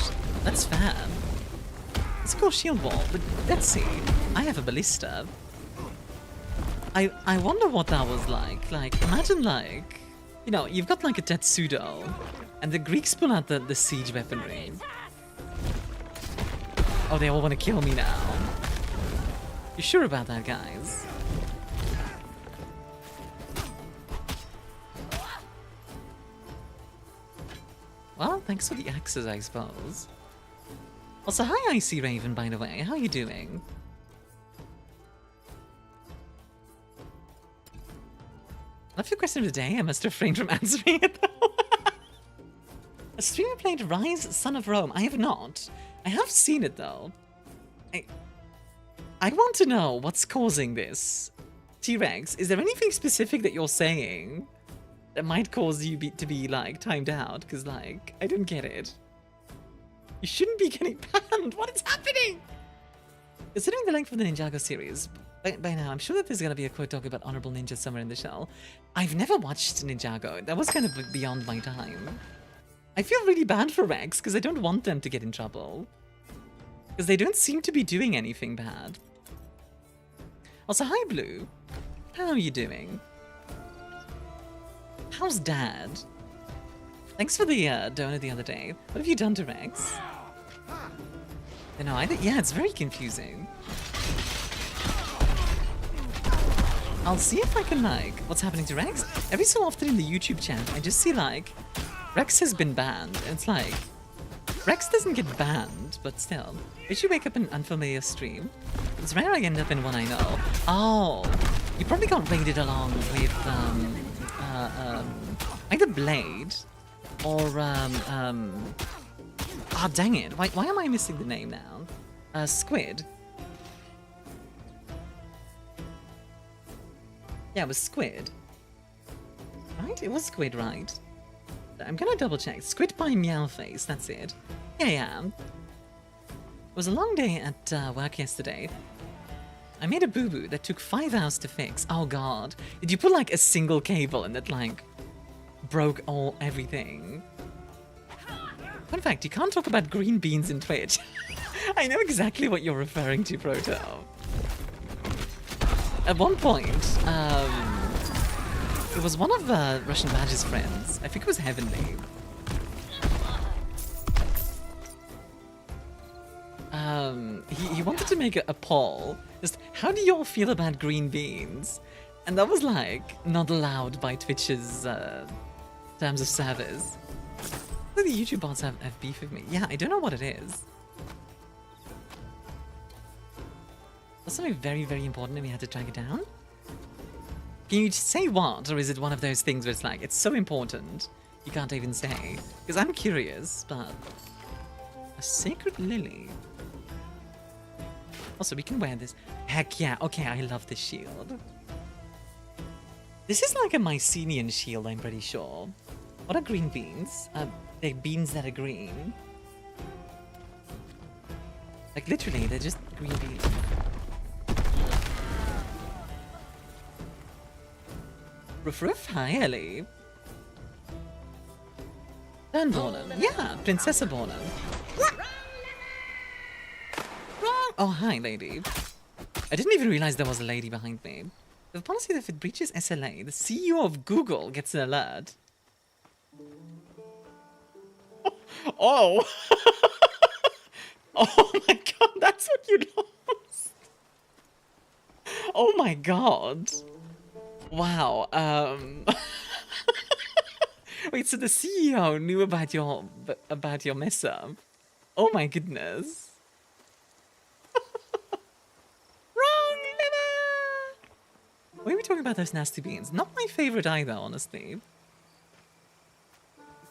That's fair. It's a cool shield wall, but let's see. I have a ballista. I wonder what that was like. Like, imagine like, you know, you've got like a Tetsudo, and the Greeks pull out the siege weaponry. Oh, they all want to kill me now. You sure about that, guys? Well, thanks for the axes, I suppose. Also, hi, Icy Raven, by the way. How are you doing? Love your question of the day. I must refrain from answering it, though. A streamer played Rise, Son of Rome. I have not. I have seen it, though. I want to know what's causing this. T-Rex, is there anything specific that you're saying that might cause you to be, like, timed out? Because, like, I don't get it. You shouldn't be getting banned. What is happening? Considering the length of the Ninjago series, by now, I'm sure that there's going to be a quote talk about Honorable Ninja somewhere in the show. I've never watched Ninjago. That was kind of beyond my time. I feel really bad for Rex because I don't want them to get in trouble. Because they don't seem to be doing anything bad. Also, hi, Blue. How are you doing? How's Dad? Thanks for the donut the other day. What have you done to Rex? You know, yeah, it's very confusing. I'll see if I can, like, what's happening to Rex. Every so often in the YouTube chat, I just see, like, Rex has been banned. And it's like, Rex doesn't get banned, but still. Did you wake up in an unfamiliar stream? It's rare I end up in one I know. Oh, you probably got raided along with, either Blade or, ah, dang it. Why am I missing the name now? Squid. Yeah, it was Squid. Right? It was Squid, right? I'm gonna double check. Squid by Meowface, that's it. Yeah. It was a long day at work yesterday. I made a boo-boo that took 5 hours to fix. Oh god. Did you put like a single cable and that like broke everything? Fun fact, you can't talk about green beans in Twitch. I know exactly what you're referring to, Proto. At one point, it was one of Russian Badger's friends. I think it was Heavenly. He wanted to make a poll. Just, how do you all feel about green beans? And that was like, not allowed by Twitch's terms of service. I think the YouTube bots have beef with me. Yeah, I don't know what it is. That's something very, very important and we had to track it down. Can you say what? Or is it one of those things where it's like, it's so important, you can't even say? Because I'm curious, but... A sacred lily? Also, we can wear this. Heck yeah, okay, I love this shield. This is like a Mycenian shield, I'm pretty sure. What are green beans? They're beans that are green. Like, literally, they're just green beans. Ruff Ruff, hi Ellie. Burnbornen. Yeah, Princessa Bornen. Wrong! Oh, hi, lady. I didn't even realize there was a lady behind me. The policy that if it breaches SLA, the CEO of Google gets an alert. Oh! Oh my god, that's what you lost! Oh my god. Wow, Wait, so the CEO knew about your mess up? Oh my goodness. Wrong liver! Why are we talking about those nasty beans? Not my favorite either, honestly.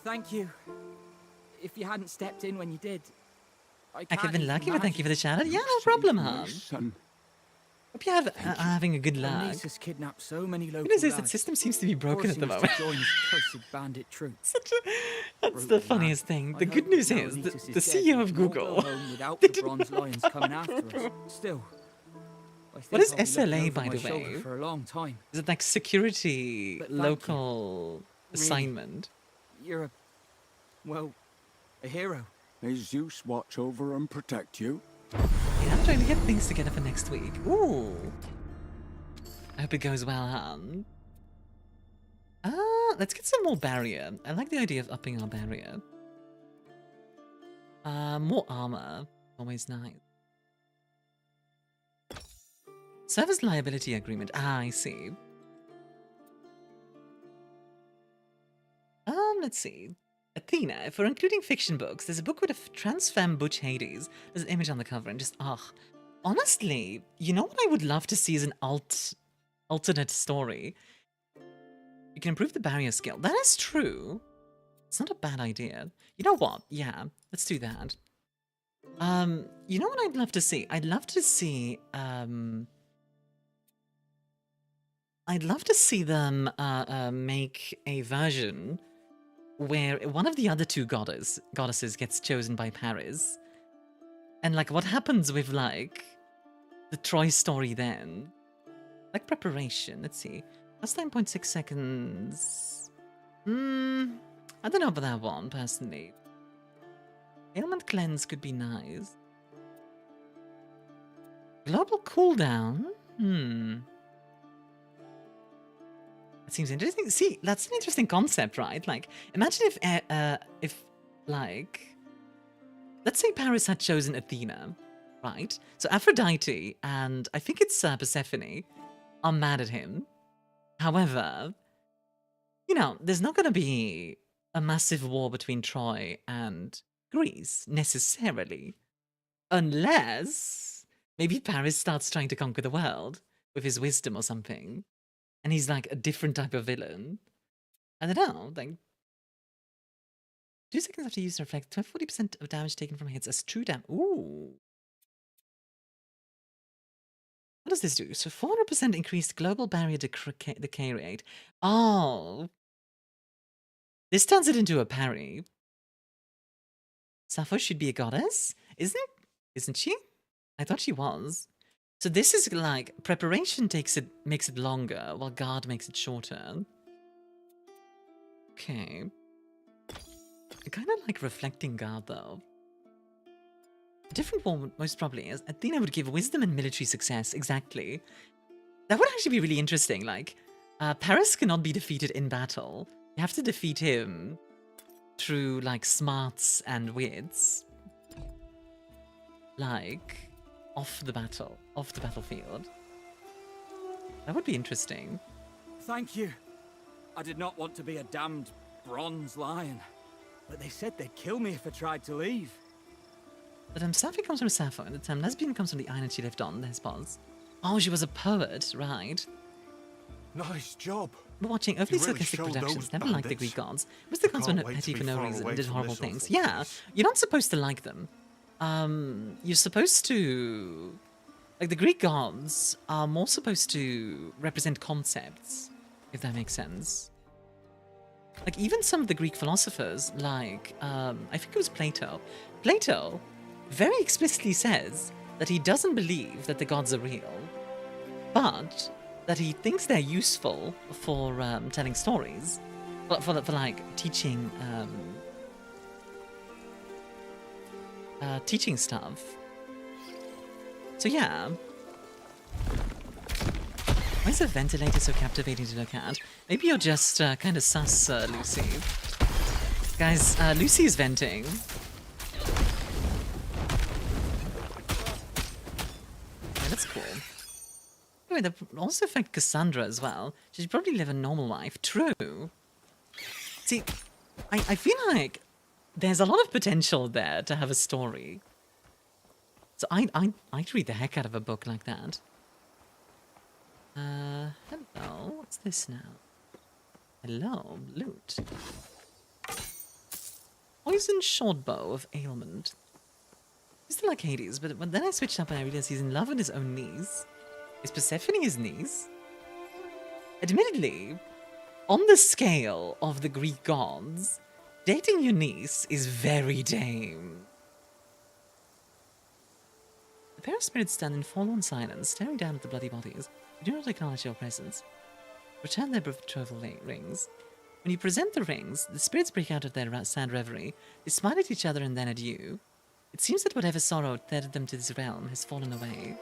Thank you. If you hadn't stepped in when you did, I could have been even lucky, but thank you for the shout out. Yeah, no imagine. problem, hon. Hope you're having a good luck. Nice has kidnapped so many local Goodness is that lads, system seems to be broken at the forcing moment. us to join his cursed bandit troops. That's the funniest thing. The good news is the CEO of Google. Without the bronze lions coming after us. Still. What is SLA, by the way? For a long time. Is it like security local assignment? You're a, well, a hero. May Zeus watch over and protect you. Yeah, I'm trying to get things together for next week. Ooh. I hope it goes well, Han. Let's get some more barrier. I like the idea of upping our barrier. More armor. Always nice. Service liability agreement. Ah, I see. Let's see. Athena, if we're including fiction books, there's a book with a trans femme Butch Hades. There's an image on the cover and just, honestly, you know what I would love to see is an alternate story. You can improve the barrier skill. That is true. It's not a bad idea. You know what? Yeah, let's do that. You know what I'd love to see? I'd love to see them make a version where one of the other two goddesses gets chosen by Paris. And like what happens with like the Troy story then? Like preparation, let's see. That's 9.6 seconds. I don't know about that one, personally. Ailment cleanse could be nice. Global cooldown? That seems interesting. See, that's an interesting concept, right? Like, imagine if like, let's say Paris had chosen Athena, right? So Aphrodite and I think it's Persephone are mad at him. However, you know, there's not going to be a massive war between Troy and Greece, necessarily. Unless maybe Paris starts trying to conquer the world with his wisdom or something. And he's like a different type of villain. I don't know, like 2 seconds after use reflect 40% of damage taken from hits as true damage. Ooh. What does this do? So 400% increased global barrier decay rate. Oh. This turns it into a parry. Sappho should be a goddess? Isn't she? I thought she was. So this is like, preparation makes it longer, while guard makes it shorter. Okay. I kind of like reflecting guard, though. A different one, most probably, is Athena would give wisdom and military success, exactly. That would actually be really interesting, like, Paris cannot be defeated in battle. You have to defeat him through, like, smarts and wits. Like, off the battlefield. That would be interesting. Thank you. I did not want to be a damned bronze lion, but they said they'd kill me if I tried to leave. The term Sappho comes from Sappho, and the term lesbian comes from the island she lived on, Lesbos. Oh, she was a poet, right? Nice job. We're watching overly sarcastic productions, never liked the Greek gods. Was the gods were petty for no reason and did horrible things? Yeah, you're not supposed to like them. You're supposed to... Like, the Greek gods are more supposed to represent concepts, if that makes sense. Like, even some of the Greek philosophers, like, I think it was Plato. Plato very explicitly says that he doesn't believe that the gods are real, but that he thinks they're useful for telling stories, for like, teaching teaching stuff. So yeah. Why is the ventilator so captivating to look at? Maybe you're just kind of sus, Lucy. Guys, Lucy is venting. Yeah, that's cool. Anyway, that would also affect Cassandra as well. She should probably live a normal life. True. See, I feel like there's a lot of potential there to have a story. So I'd read the heck out of a book like that. Hello. What's this now? Hello, loot. Poison short bow of ailment. He's still like Hades, but then I switched up and I realized he's in love with his own niece. Is Persephone his niece? Admittedly, on the scale of the Greek gods, dating your niece is very tame. The pair of spirits stand in forlorn silence, staring down at the bloody bodies. They do not acknowledge your presence. Return their betrothal rings. When you present the rings, the spirits break out of their sad reverie. They smile at each other and then at you. It seems that whatever sorrow tethered them to this realm has fallen away.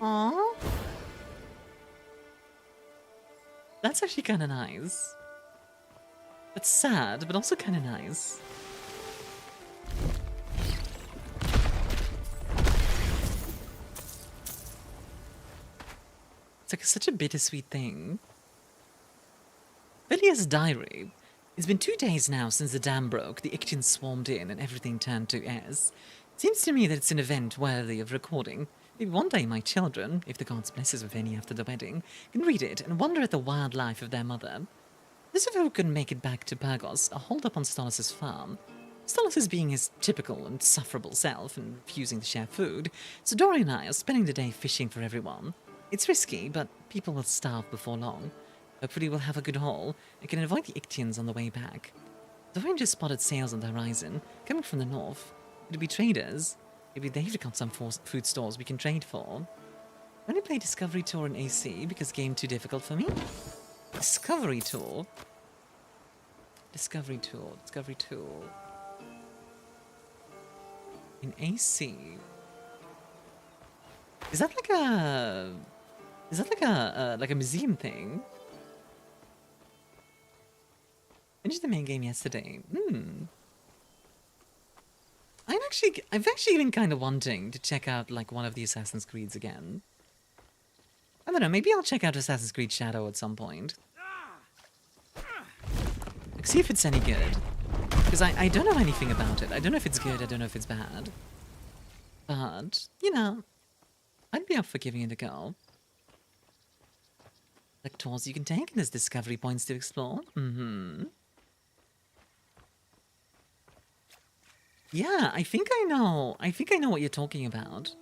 Aww. That's actually kind of nice. It's sad, but also kind of nice. It's like such a bittersweet thing. Villiers' diary. It's been 2 days now since the dam broke, the Ictians swarmed in, and everything turned to airs. It seems to me that it's an event worthy of recording. Maybe one day my children, if the gods bless us with any after the wedding, can read it and wonder at the wild life of their mother. Those of who couldn't make it back to Pyrgos are holed up on Stolas' farm. Stolas being his typical and sufferable self and refusing to share food, so Dory and I are spending the day fishing for everyone. It's risky, but people will starve before long. Hopefully we'll have a good haul and can avoid the Ictians on the way back. The Rangers spotted sails on the horizon, coming from the north. It'll be traders. Maybe they've got some food stores we can trade for. When I play Discovery Tour in AC because game too difficult for me? Discovery Tour? Discovery Tour. In AC. Is that like a... Is that like a museum thing? Finished the main game yesterday. I've actually been kind of wanting to check out like one of the Assassin's Creeds again. I don't know, maybe I'll check out Assassin's Creed Shadow at some point. Like, see if it's any good. Because I don't know anything about it. I don't know if it's good, I don't know if it's bad. But, you know, I'd be up for giving it a go. Like tours you can take and there's discovery points to explore. Yeah, I think I know what you're talking about.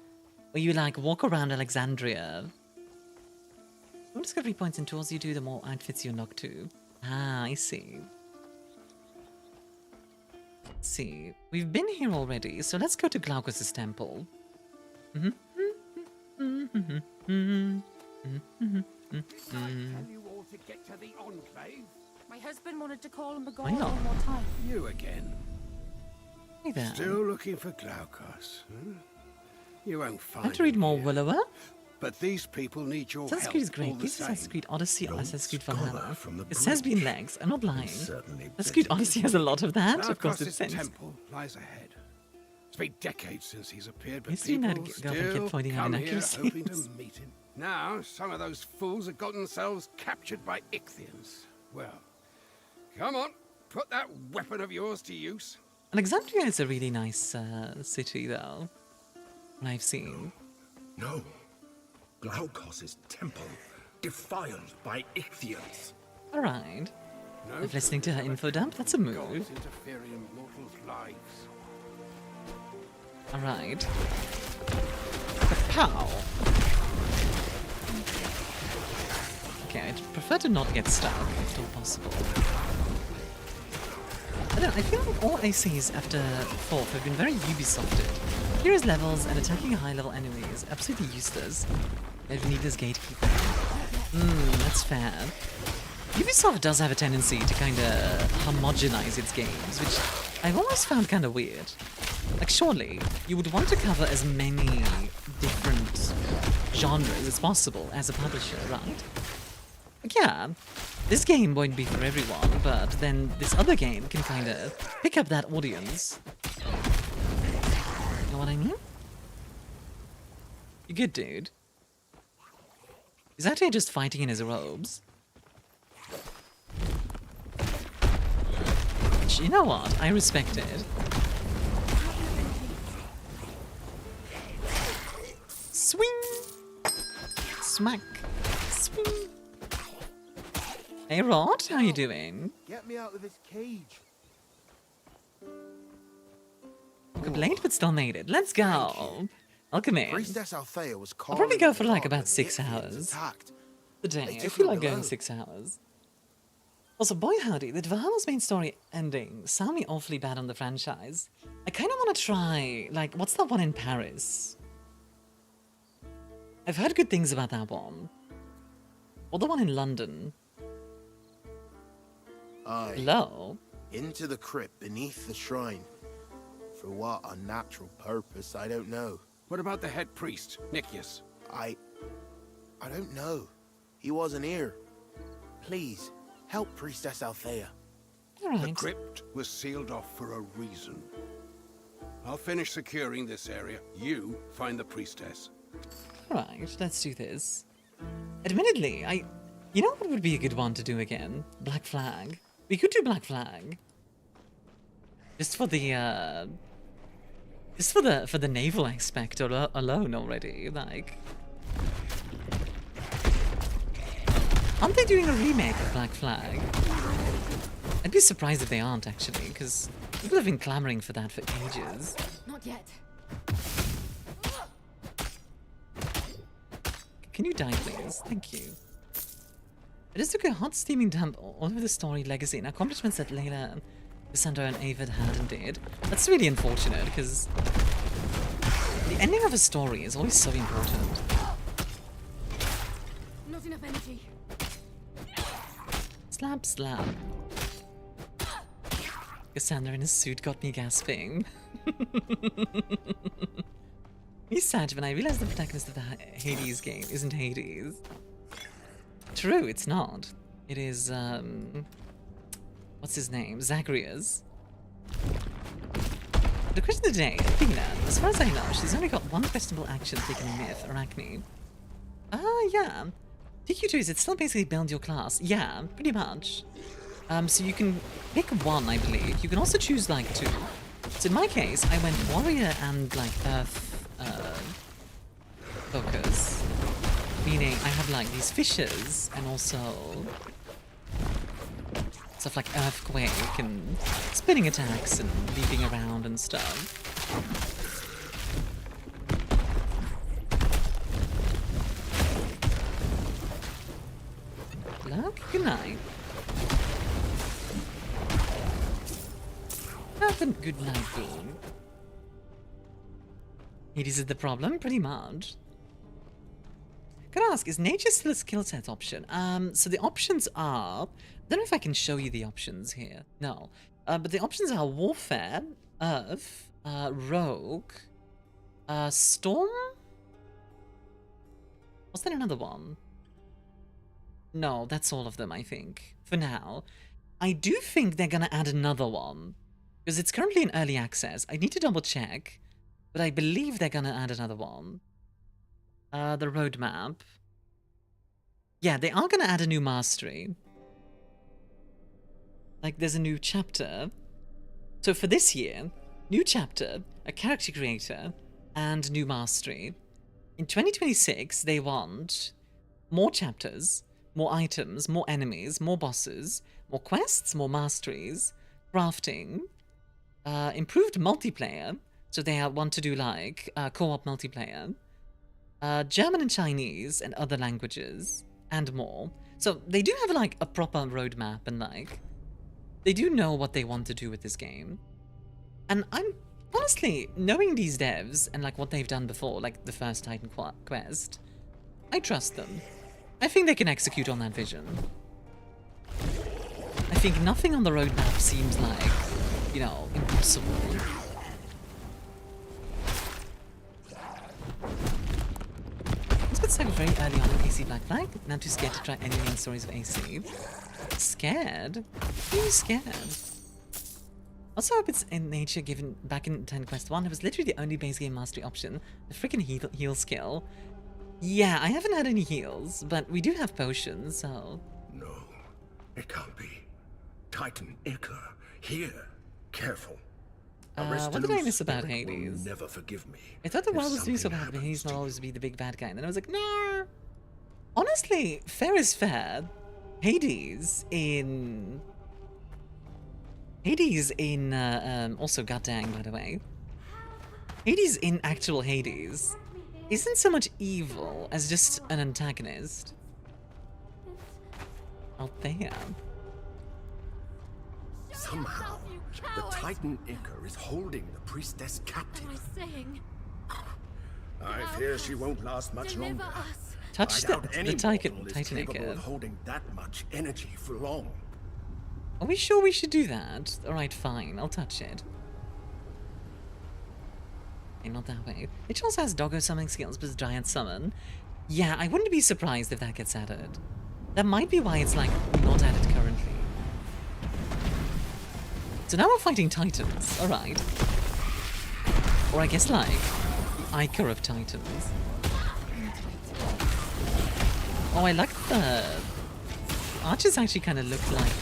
Where you like walk around Alexandria. The more discovery points and tours you do, the more outfits you unlock too. Ah, I see. Let's see. We've been here already, so let's go to Glaucus' temple. Tell you all to get to the Enclave. My husband wanted to call him Why not? one more time. You again. Hey there. Still looking for Glaucus, huh? You won't find Want to read him more here. Willower? But these people need your Assassin's help Creed is all great. the This same. Assassin's Creed Odyssey or Assassin's Creed Valhalla. from the It says being legs. I'm not lying. Assassin's Creed Odyssey has a lot of that. Of course, it's Glaucus' sense. temple lies ahead. It's been decades since he's appeared, but History people nerd girlfriend still kept pointing out come here inaccuracies. hoping to meet him. Now, some of those fools have got themselves captured by Ichthians. Well, come on, put that weapon of yours to use. Alexandria is a really nice city, though. I've seen. No. Glaucus' temple, defiled by Ichthians. Alright. No If listening to her info dump, that's a move. gods interfere in mortals' lives. Alright. Pow! Okay, I'd prefer to not get stuck, if at all possible. I don't know, I feel like all ACs after 4th have been very Ubisofted. Heroes levels and attacking high-level enemies, absolutely useless. I need this gatekeeper. That's fair. Ubisoft does have a tendency to kind of homogenize its games, which I've always found kind of weird. Like, surely, you would want to cover as many different genres as possible as a publisher, right? Like, yeah, this game won't be for everyone, but then this other game can kind of pick up that audience. You know what I mean? You good, dude? He's actually just fighting in his robes. Which, you know what? I respect it. Swing! Smack! Swing! Hey Rod, how you doing? Get me out of this cage. Complained but still made it. Let's go! Welcome in. Priestess Althea was I'll probably go for like about 6 hours a day. I feel like going 6 hours. Also, boy howdy, the Valhalla's main story ending sound me awfully bad on the franchise. I kind of want to try, like, what's that one in Paris? I've heard good things about that one. Or the one in London. Aye. Hello? Into the crypt beneath the shrine. For what unnatural purpose, I don't know. What about the head priest, Nicias? I don't know. He wasn't here. Please, help Priestess Althea. The crypt was sealed off for a reason. I'll finish securing this area. You find the priestess. Alright, let's do this. Admittedly, you know what would be a good one to do again? Black Flag. We could do Black Flag. Just for the, for the naval aspect alone already, like... Aren't they doing a remake of Black Flag? I'd be surprised if they aren't, actually, because people have been clamoring for that for ages. Not yet. Can you die, please? Thank you. It just took a hot steaming dump all over the story, legacy, and accomplishments that Layla, Cassandra, and Avid had and did. That's really unfortunate, because the ending of a story is always so important. Not enough energy. Slap, slap. Cassandra in his suit got me gasping. He's sad when I realized the protagonist of the Hades game isn't Hades. True, it's not. It is, what's his name? Zagreus. The question of the day, Athena, as far as I know, she's only got one questionable action taken in Myth, Arachne. Yeah. TQ2, is it still basically build your class? Yeah, pretty much. So you can pick one, I believe. You can also choose, like, 2. So in my case, I went warrior and, like, earth, focus. Meaning I have, like, these fishes and also stuff like earthquake and spinning attacks and leaping around and stuff. Look, good night. Have a good night, Boone. Hades is the problem, pretty much. Can I ask, is nature still a skill set option? So the options are... I don't know if I can show you the options here. No. But the options are Warfare, Earth, Rogue, Storm? Was there another one? No, that's all of them, I think. For now. I do think they're gonna add another one. Because it's currently in early access. I need to double check. But I believe they're gonna add another one. The roadmap. Yeah, they are gonna add a new mastery. Like, there's a new chapter. So for this year, new chapter, a character creator, and new mastery. In 2026, they want more chapters, more items, more enemies, more bosses, more quests, more masteries, crafting, improved multiplayer. So they want to do, like, co-op multiplayer. German and Chinese and other languages, and more. So they do have, like, a proper roadmap and, like, they do know what they want to do with this game. And I'm, honestly, knowing these devs and, like, what they've done before, like the first Titan Quest, I trust them. I think they can execute on that vision. think nothing on the roadmap seems like, you know, impossible. Let's get started very early on in AC Black Flag. Not too scared to try any main stories of AC. Scared? Who are you scared? Also hope it's in nature given back in 10 Quest 1, it was literally the only base game mastery option. The freaking heal skill. Yeah, I haven't had any heals, but we do have potions, so... No, it can't be. Titan Iker, here. Careful. What did I miss about Hades? Never forgive me. I thought the world was doing so bad, but Hades not always be the big bad guy. And then I was like, no. Honestly, fair is fair. Hades in also goddamn, by the way. Hades in actual Hades isn't so much evil as just an antagonist. Out there. Somehow, the Titan Iker is holding the priestess captive. What am I saying? I fear she won't last much longer. Touch the Titan Iker. Holding that much energy for long. Are we sure we should do that? Alright, fine. I'll touch it. Okay, not that way. It also has doggo summoning skills, but it's giant summon. Yeah, I wouldn't be surprised if that gets added. That might be why it's, like, not added currently. So now we're fighting Titans. Alright. Or I guess, like, Iker of Titans. Oh, I like the... Archers actually kind of look like...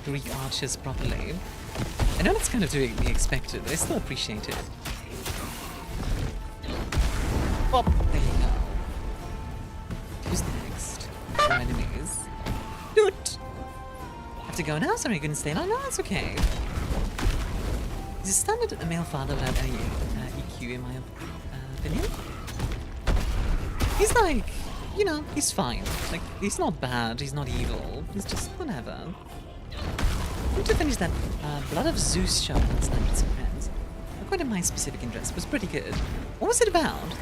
Greek archers properly. I know that's kind of to be expected, but I still appreciate it. Pop! There you go. Who's next? More enemies. Do it! Have to go now? Sorry, I couldn't stay. No, that's okay. Is it standard a male father without any EQ in my opinion? He's like, you know, he's fine. Like, he's not bad, he's not evil. He's just whatever. I need to finish that Blood of Zeus show last night with some friends. Not quite in my specific interest, but it was pretty good. What was it about?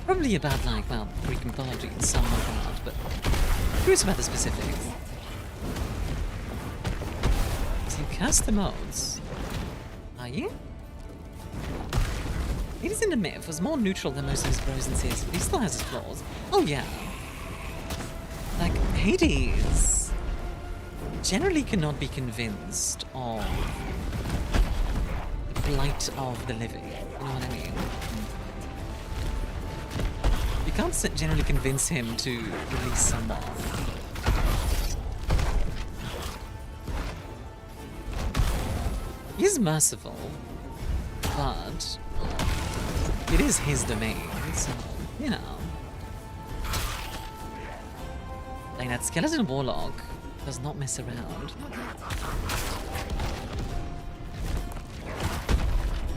Probably about, like, well, Greek mythology in some regard, but curious about the specifics. So you cast the modes. Are you? Hades in the myth was more neutral than most of his bros and sis, but he still has his flaws. Oh yeah. Like, Hades generally cannot be convinced of the plight of the living. You know what I mean? You can't generally convince him to release someone. He's merciful, but it is his domain, so, you know. Like, that skeleton warlock does not mess around.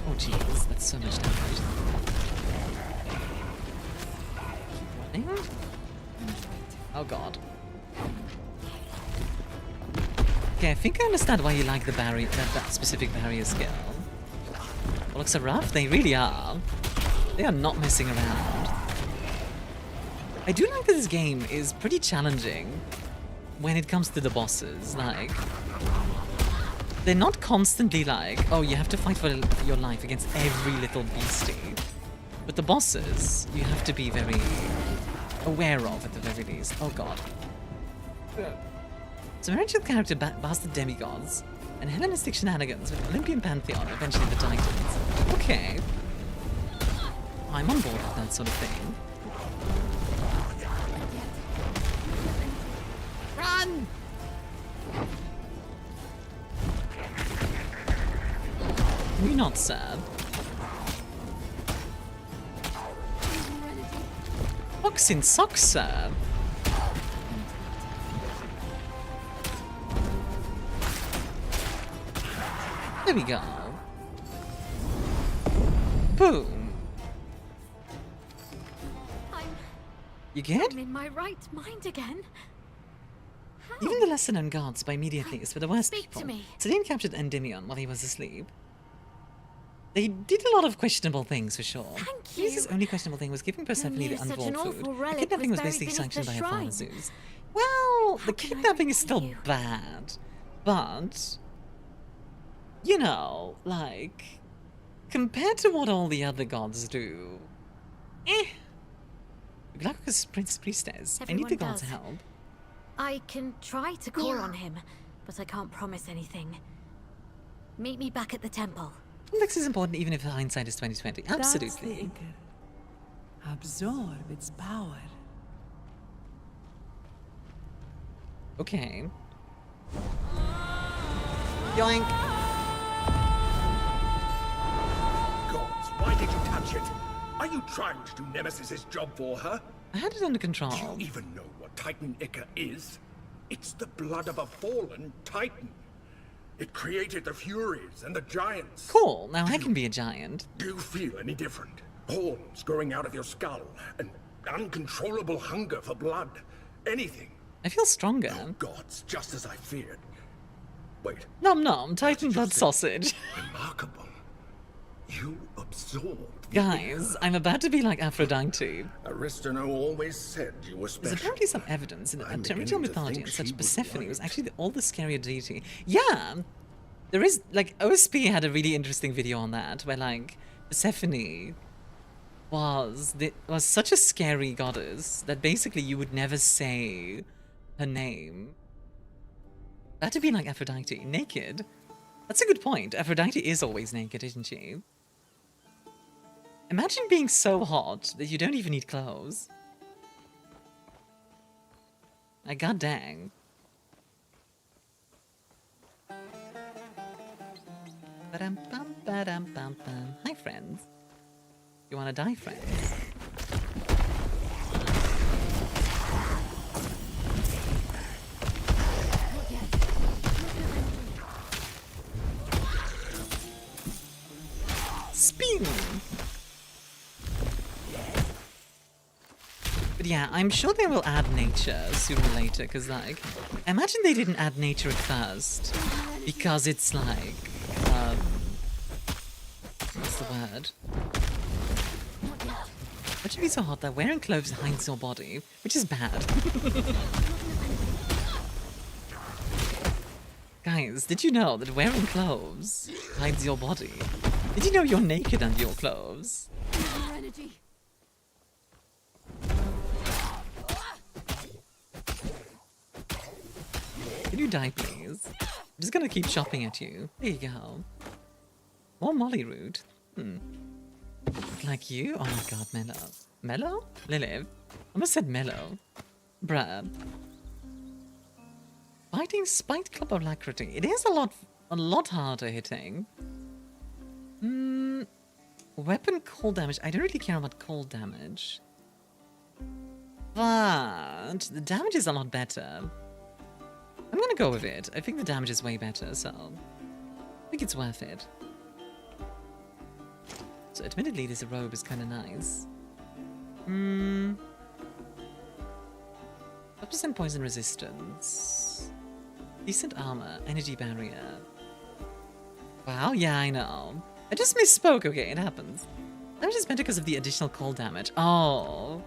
Oh jeez, that's so much damage. Oh god. Okay, I think I understand why you like the barrier, that specific barrier skill. Warlocks are rough, they really are. They are not messing around. I do like that this game is pretty challenging when it comes to the bosses. Like, they're not constantly like, oh, you have to fight for your life against every little beastie. But the bosses, you have to be very aware of at the very least. Oh god. So original character bastard demigods and Hellenistic shenanigans with Olympian pantheon, eventually the Titans. Okay. I'm on board with that sort of thing. Run! We're not sad. Fox in socks, sir. There we go. Boom. You good? I'm in my right mind again. How? Even the lesser known gods by immediate least were the worst Speak people. to me. Selene captured Endymion while he was asleep. They did a lot of questionable things for sure. Thank you. Zeus's only questionable thing was giving Persephone the such an unborn awful food. The relic kidnapping was was basically buried beneath sanctioned by the her father shrine. Zeus. Well, the kidnapping is still bad, but you know, like compared to what all the other gods do, Glaucus Prince Priestess. I need the Everyone gods' does. help. I can try to call on him, but I can't promise anything. Meet me back at the temple. Context is important even if hindsight is 2020. Absolutely. That's the Iker. Absorb its power. Okay. Yoink. Gods, why did you touch it? Are you trying to do Nemesis's job for her? I had it under control. Do you even know what Titan Iker is? It's the blood of a fallen Titan. It created the Furies and the Giants. Cool, now I can be a giant. Do you feel any different? Horns growing out of your skull, an uncontrollable hunger for blood. Anything. I feel stronger. Oh, gods, just as I feared. Wait. Nom nom, Titan blood sausage. Remarkable. You absorbed. Guys, I'm about to be like Aphrodite. Aristino always said you were special. There's apparently some evidence in the original mythology and such Persephone was actually all the scarier deity. Yeah, there is, like, OSP had a really interesting video on that, where, like, Persephone was such a scary goddess that basically you would never say her name. That'd be like Aphrodite, naked. That's a good point. Aphrodite is always naked, isn't she? Imagine being so hot that you don't even need clothes. Like, god dang. Ba-dum-bum, ba-dum-bum-bum. Hi, friends. You wanna die, friends? Spin! But yeah, I'm sure they will add nature sooner or later, because, like, imagine they didn't add nature at first, because it's like, what's the word? What should be so hot that wearing clothes hides your body, which is bad. Guys, did you know that wearing clothes hides your body? Did you know you're naked under your clothes? Can you die, please? I'm just gonna keep shopping at you. There you go. More Molly root. Like you? Oh my god, Mellow. Mellow? Lilith? I almost said Mellow. Bruh. Fighting Spite Club of Alacrity. It is a lot harder hitting. Weapon cold damage. I don't really care about cold damage. But the damage is a lot better. I'm gonna go with it. I think the damage is way better, so I think it's worth it. So admittedly, this robe is kind of nice. 5% poison resistance. Decent armor. Energy barrier. Wow, yeah, I know. I just misspoke. Okay, it happens. Damage is better because of the additional cold damage. Oh.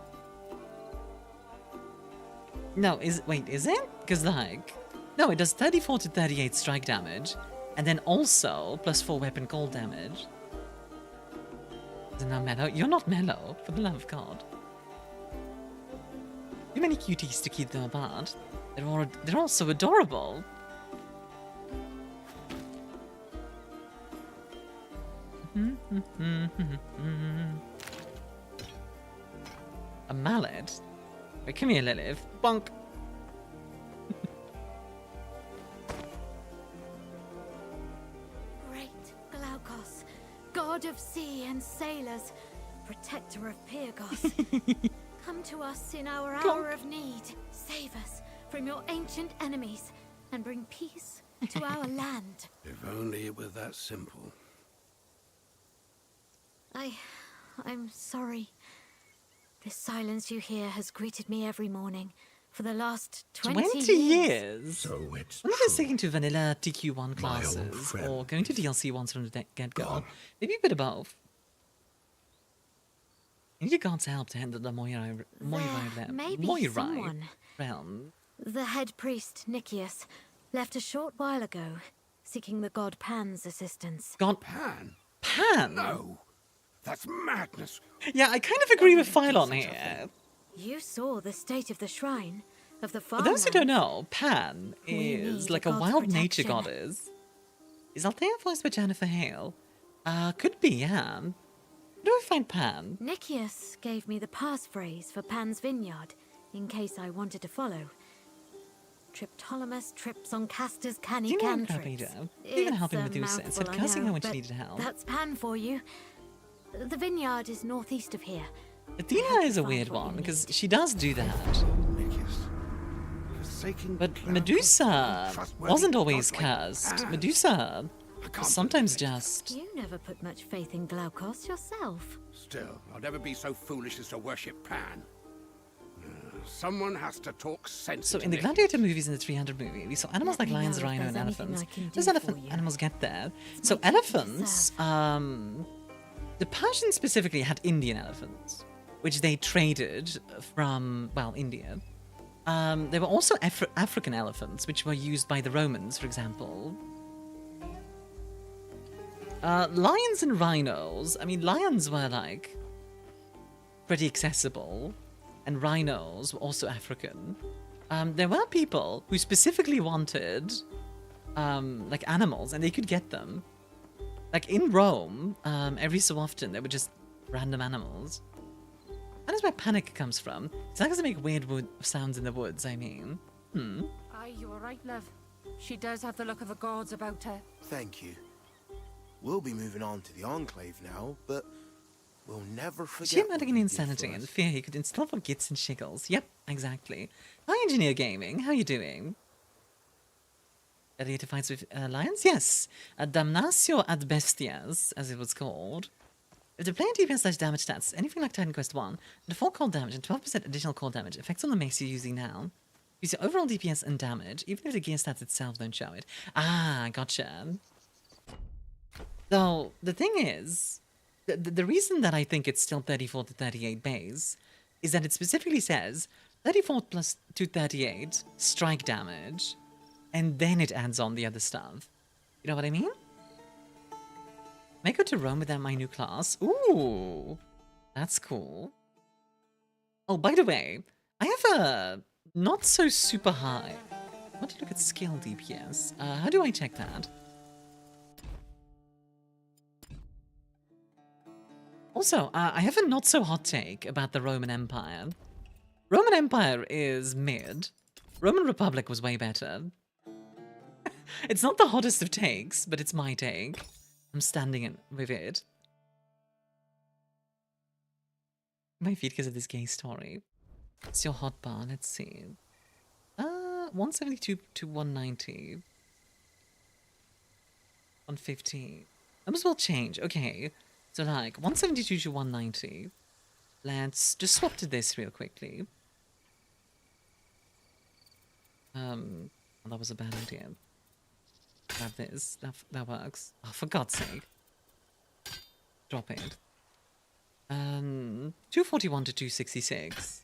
No, wait, is it? Because, like, no, it does 34 to 38 strike damage, and then also plus 4 weapon cold damage. Is it not mellow? You're not mellow, for the love of God. Too many cuties to keep them apart. They're all so adorable. A mallet? Wait, come here, Lilith. Bonk! Great Glaucos, god of sea and sailors, protector of Pyrgos. Come to us in our hour of need. Save us from your ancient enemies and bring peace to our land. If only it were that simple. I'm sorry. This silence you hear has greeted me every morning, For the last 20 20 years? So it's I'm not sticking to vanilla TQ1 classes or going to DLC ones from the get-go. Maybe a bit of both. I need God's help to handle the Moira someone. realm. The head priest, Nicias, left a short while ago, seeking the god Pan's assistance. God Pan? Pan? No. That's madness. Yeah, I kind of agree with Phylon here. You saw the state of the shrine, of the For farmland. those who don't know, Pan We is need like a God's wild nature protection. goddess. Is Althea voiced by Jennifer Hale? Could be, yeah. Where do I find Pan? Nicias gave me the passphrase for Pan's vineyard, in case I wanted to follow. Triptolemus trips on Castor's canny Do you know what cantrips. Capito? Even helping Medusa and said cursing her when she needed help. That's Pan for you. The vineyard is northeast of here. Athena is a weird one, because she does do that. But Medusa wasn't always cursed. Medusa was sometimes just... You never put much faith in Glaukos yourself. Still, I'll never be so foolish as to worship Pan. Someone has to talk sense. So in the Gladiator movies and the 300 movie, we saw animals like lions, rhino, and elephants. Those animals get there. So elephants, the Persians specifically had Indian elephants, which they traded from, well, India. There were also African elephants, which were used by the Romans, for example. Lions and rhinos, I mean, lions were, like, pretty accessible, and rhinos were also African. There were people who specifically wanted, like, animals, and they could get them. Like, in Rome, every so often, there were just random animals. That is where panic comes from. It's not going to make weird sounds in the woods, I mean. Aye, you were right, love. She does have the look of a god's about her. Thank you. We'll be moving on to the Enclave now, but we'll never forget. Sheer medical insanity and fear he could instill for gits and shiggles. Yep, exactly. Hi, Engineer Gaming. How you doing? Gladiator fights with lions? Yes. Damnatio ad bestias, as it was called. If the player DPS / damage stats, anything like Titan Quest 1, the 4 cold damage and 12% additional cold damage effects on the mace you're using now. Use your overall DPS and damage, even if the gear stats itself don't show it. Ah, gotcha. So, the thing is, the reason that I think it's still 34 to 38 base is that it specifically says 34 plus 238 strike damage, and then it adds on the other stuff. You know what I mean? May go to Rome without my new class. Ooh, that's cool. Oh, by the way, I have a not so super high. I want to look at skill DPS. How do I check that? Also, I have a not so hot take about the Roman Empire. Roman Empire is mid. Roman Republic was way better. It's not the hottest of takes, but it's my take. I'm standing in with it. My feet because of this gay story. What's your hot bar? Let's see. 172 to 190. 150. Numbers will change. Okay. So like 172 to 190. Let's just swap to this real quickly. That was a bad idea. Grab this. That works. Oh, for God's sake. Drop it. 241 to 266.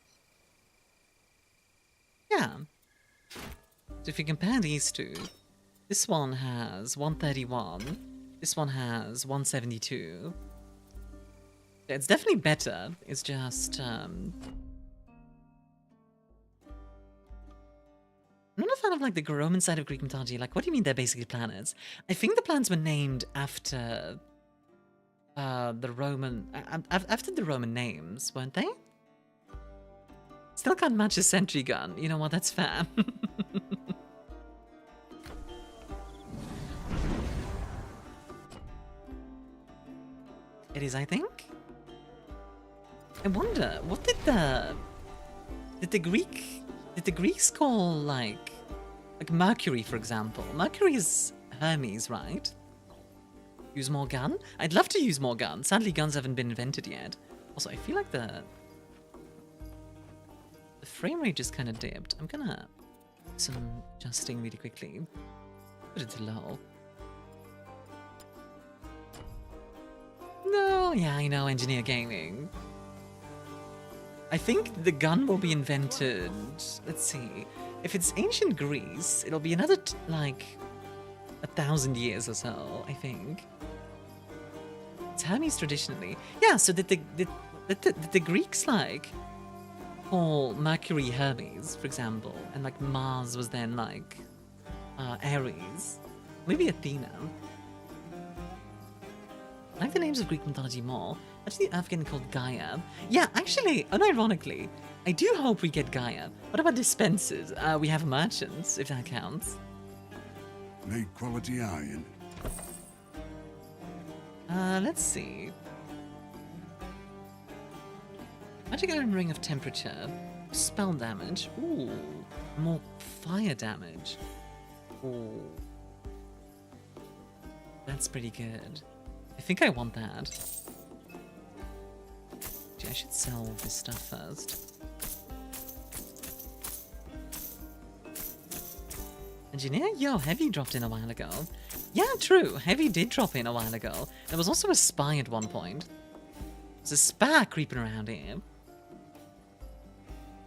Yeah. So if you compare these two, this one has 131. This one has 172. It's definitely better. It's just, I'm not a fan of, like, the Roman side of Greek mythology. Like, what do you mean they're basically planets? I think the planets were named after, the Roman... after the Roman names, weren't they? Still can't match a sentry gun. You know what? That's fair. It is, I think. I wonder, what did the Greeks call, like Mercury, for example? Mercury is Hermes, right? Use more gun? I'd love to use more gun. Sadly, guns haven't been invented yet. Also, I feel like the frame rate just kind of dipped. I'm gonna do some adjusting really quickly. Put it to low. No, yeah, I know, Engineer Gaming. I think the gun will be invented. Let's see. If it's ancient Greece, it'll be another like 1,000 years or so, I think. It's Hermes traditionally. Yeah, so did the Greeks like call Mercury Hermes, for example, and like Mars was then like Ares, maybe Athena. I like the names of Greek mythology more. Actually, the Earth getting called Gaia. Yeah, actually, unironically, I do hope we get Gaia. What about dispensers? We have merchants, if that counts. Made quality iron. Let's see. Magic iron ring of temperature. Spell damage. Ooh. More fire damage. Ooh. That's pretty good. I think I want that. Gee, I should sell this stuff first. Engineer? Yo, Heavy dropped in a while ago. Yeah, true. Heavy did drop in a while ago. There was also a spy at one point. There's a spy creeping around here.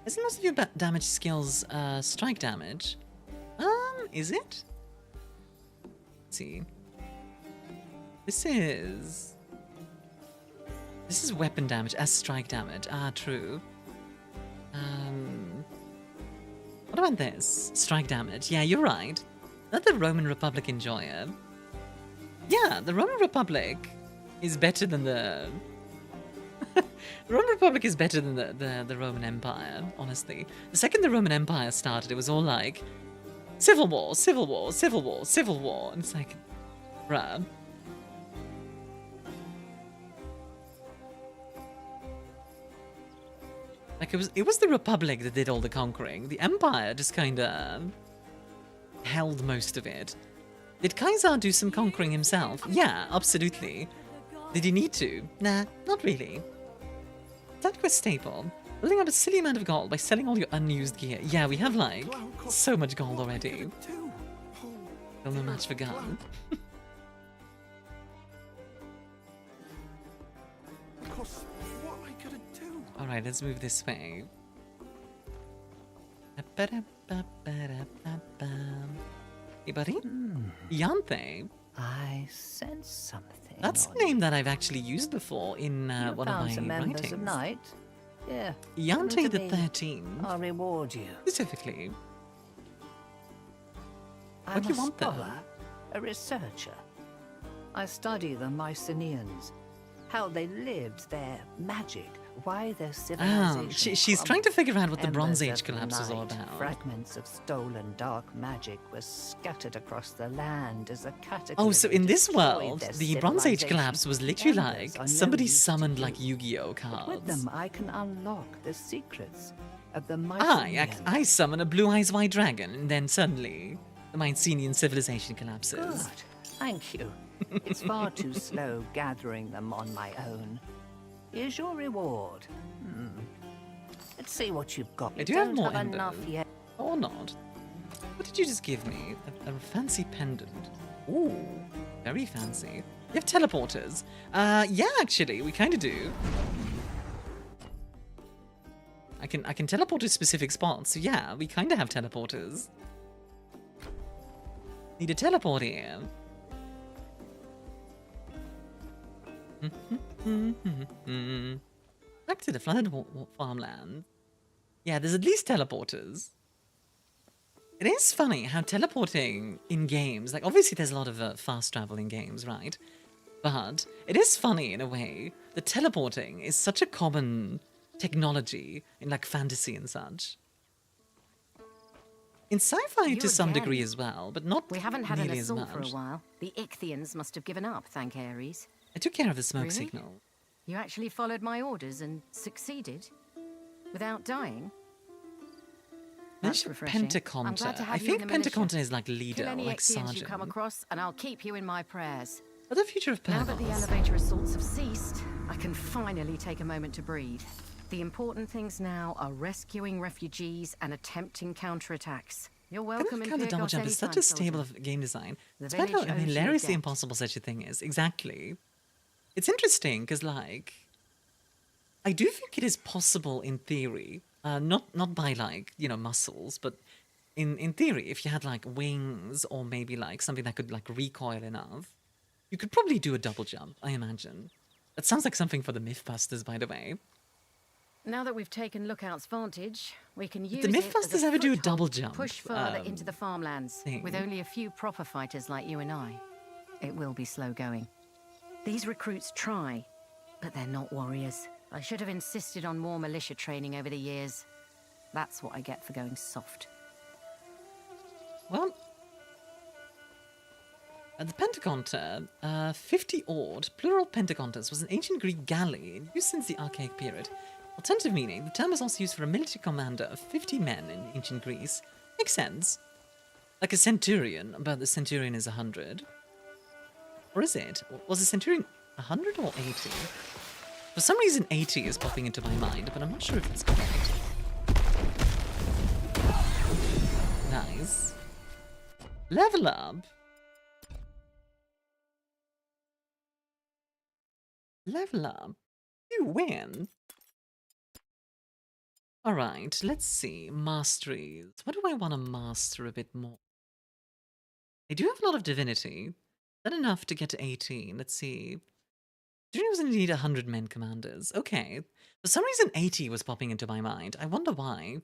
Isn't most of your damage skills strike damage? Is it? Let's see. This is weapon damage as strike damage. Ah, true. What about this? Strike damage. Yeah, you're right. Not the Roman Republic enjoyer. Yeah, the Roman Republic is better than the... the Roman Republic is better than the Roman Empire, honestly. The second the Roman Empire started, it was all like... Civil War, Civil War, Civil War, Civil War. And it's like... Bruh. Like, it was the Republic that did all the conquering. The Empire just kinda... held most of it. Did Caesar do some conquering himself? Yeah, absolutely. Did he need to? Nah, not really. That quest staple. Building up a silly amount of gold by selling all your unused gear. Yeah, we have, like, so much gold already. Still no match for gun. Alright, let's move this way. Hey, buddy? Yante. I sense something. That's a name that I've actually used before in one of my some members writings. Of night. Yeah. Yante the 13th. I'll reward you. Specifically. I'm What do you a want, though? scholar, a researcher. I study the Mycenaeans, how they lived, their magic, why their civilization. She's trying to figure out what the Bronze Embers Age of the collapse was all night, about. Fragments of stolen dark magic were scattered across the land as a cataclysm. Oh, so in this destroyed world, their the Bronze Age civilization. collapse was literally Embers like are no somebody use to summoned you. like Yu-Gi-Oh But with cards. them, I can unlock the secrets of the Mycenaeans. I summon a blue eyes white dragon, and then suddenly the Mycenaean civilization collapses. Good. Thank you. It's far too slow gathering them on my own. Here's your reward. Let's see what you've got. I You do have don't more have embers. enough yet. Or not. What did you just give me? A fancy pendant. Ooh, very fancy. You have teleporters. Yeah, actually, we kind of do. I can teleport to specific spots. So yeah, we kind of have teleporters. Need a teleport here. Back to the flooded farmland. Yeah, there's at least teleporters. It is funny how teleporting in games, like obviously there's a lot of fast travel in games, right? But it is funny in a way that teleporting is such a common technology in like fantasy and such. In sci-fi You to some again. degree as well, but not We haven't had an nearly as assault for a much. while. The Ichthyans must have given up, thank Ares. I took care of the smoke Really? signal. You actually followed my orders and succeeded? Without dying? That's Militia refreshing. I'm glad Pentaconta. to I have you in think the militia. Pentaconta is like leader, Kill any like Ichthyans sergeant. you come across, and I'll keep you in my prayers. But the future of Now that the Pagos. elevator assaults have ceased, I can finally take a moment to breathe. The important things now are rescuing refugees and attempting counterattacks. You're welcome in The double Pyrgos jump is such anytime, a staple soldier. of game design. The Despite how village owes you a hilariously debt. impossible such a thing is. Exactly. It's interesting, because, like, I do think it is possible in theory. Not by, like, you know, muscles, but in theory, if you had, like, wings or maybe, like, something that could, like, recoil enough, you could probably do a double jump, I imagine. That sounds like something for the Mythbusters, by the way. Now that we've taken Lookout's vantage, we can use the it Mythbusters as a ever do a foothold double to jump, push further into the farmlands, thing? with only a few proper fighters like you and I. It will be slow going. These recruits try, but they're not warriors. I should have insisted on more militia training over the years. That's what I get for going soft. Well, the pentagonta, 50-oared, plural pentagontas, was an ancient Greek galley in use since the Archaic period. Alternative meaning, the term was also used for a military commander of 50 men in ancient Greece. Makes sense. Like a centurion, but the centurion is 100. Or is it? Was a centurion 100 or 80? For some reason 80 is popping into my mind, but I'm not sure if it's correct. Nice. Level up. Level up. You win. Alright, let's see. Masteries. What do I want to master a bit more? I do have a lot of divinity. Is that enough to get to 18? Let's see. Divinity was indeed 100 men commanders. Okay. For some reason 80 was popping into my mind. I wonder why.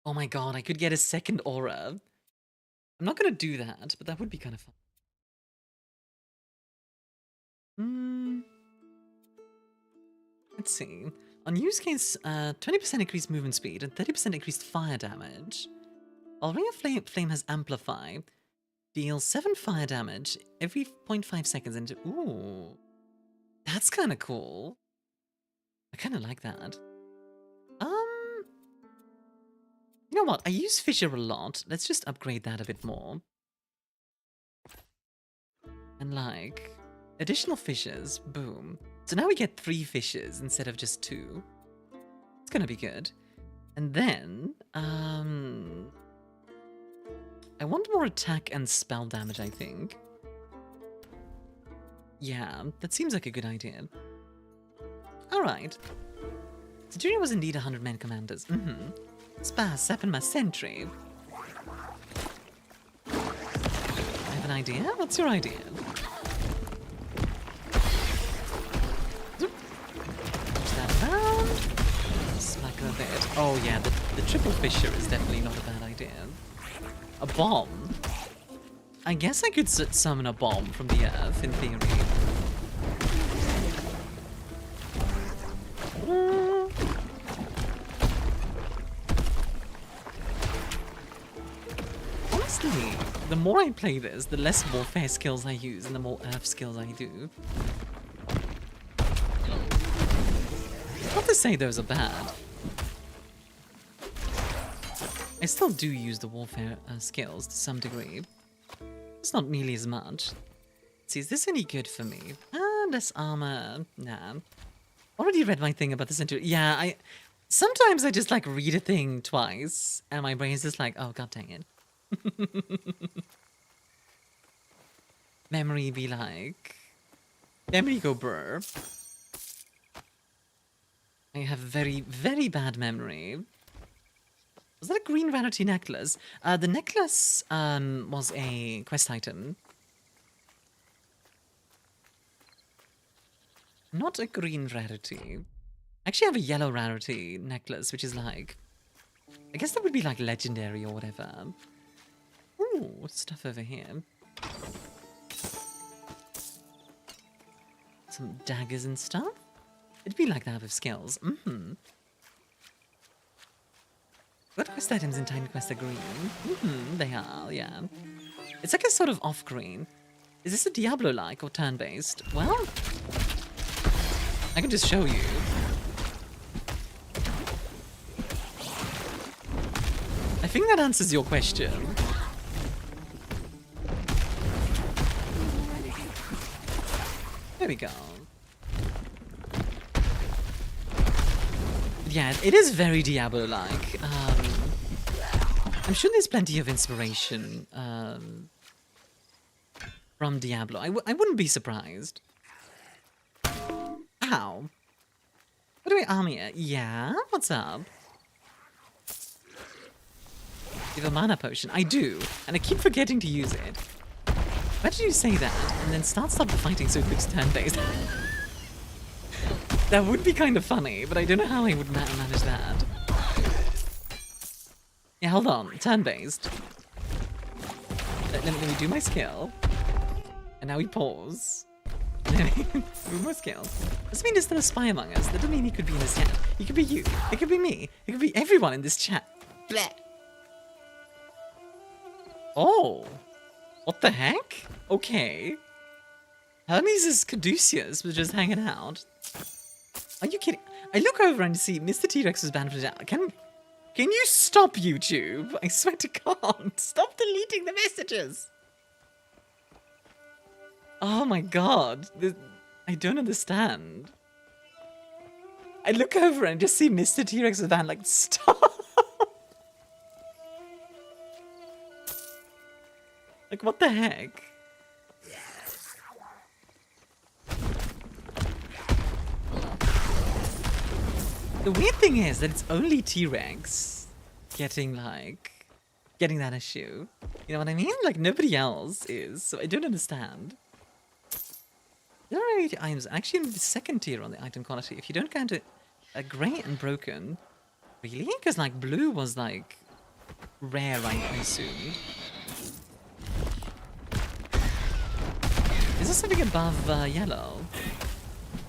Oh my god, I could get a second aura. I'm not going to do that, but that would be kind of fun. Let's see. On use case, 20% increased movement speed and 30% increased fire damage. While Ring of Flame has Amplify, deals 7 fire damage every 0.5 seconds into... Ooh. That's kind of cool. I kind of like that. You know what? I use Fissure a lot. Let's just upgrade that a bit more. And like, additional fissures. Boom. So now we get 3 fissures instead of just 2. It's gonna be good. And then, I want more attack and spell damage, I think. Yeah, that seems like a good idea. Alright. Centurion was indeed 100 men commanders. Spaz, Septima, Sentry. I have an idea? What's your idea? Zoop. Push that around. Smack her a bit. Oh yeah, the triple fissure is definitely not a bad idea. A bomb? I guess I could summon a bomb from the earth, in theory. Honestly, the more I play this, the less warfare skills I use and the more earth skills I do. Not to say those are bad. I still do use the warfare skills to some degree. It's not nearly as much. Let's see, is this any good for me? Less armor. Nah. Already read my thing about the Centurion. Yeah, sometimes I just like read a thing twice and my brain's just like, oh god dang it. Memory be like... Memory go brr. I have very, very bad memory. Was that a green rarity necklace? The necklace was a quest item. Not a green rarity. I actually have a yellow rarity necklace, which is like... I guess that would be like legendary or whatever. Ooh, what's stuff over here? Some daggers and stuff? It'd be like that with skills. What quest items in Tiny Quest are green? They are, yeah. It's like a sort of off-green. Is this a Diablo-like or turn-based? Well, I can just show you. I think that answers your question. There we go. Yeah, it is very Diablo-like. I'm sure there's plenty of inspiration from Diablo. I wouldn't be surprised. Ow. What do I Armia? Yeah? What's up? You have a mana potion? I do, and I keep forgetting to use it. Imagine you say that, and then stop the fighting so it looks turn-based. That would be kind of funny, but I don't know how I would manage that. Yeah, hold on. Turn-based. Let me do my skill. And now we pause. Do my skill. Doesn't mean there's still a spy among us. That doesn't mean he could be in this chat. He could be you. It could be me. It could be everyone in this chat. Bleh. Oh. What the heck? Okay. Hermes is Caduceus was just hanging out. Are you kidding? I look over and see Mr. T-Rex was banned from the chat. Can you stop, YouTube? I swear to God. Stop deleting the messages. Oh my God. I don't understand. I look over and just see Mr. T-Rex was banned. Like, stop. Like, what the heck? The weird thing is that it's only T-Rex getting that issue. You know what I mean? Like, nobody else is, so I don't understand. There are 80 items, actually in the second tier on the item quality. If you don't count it, a grey and broken. Really? Because, like, blue was, like, rare, I assumed. Is there something above yellow?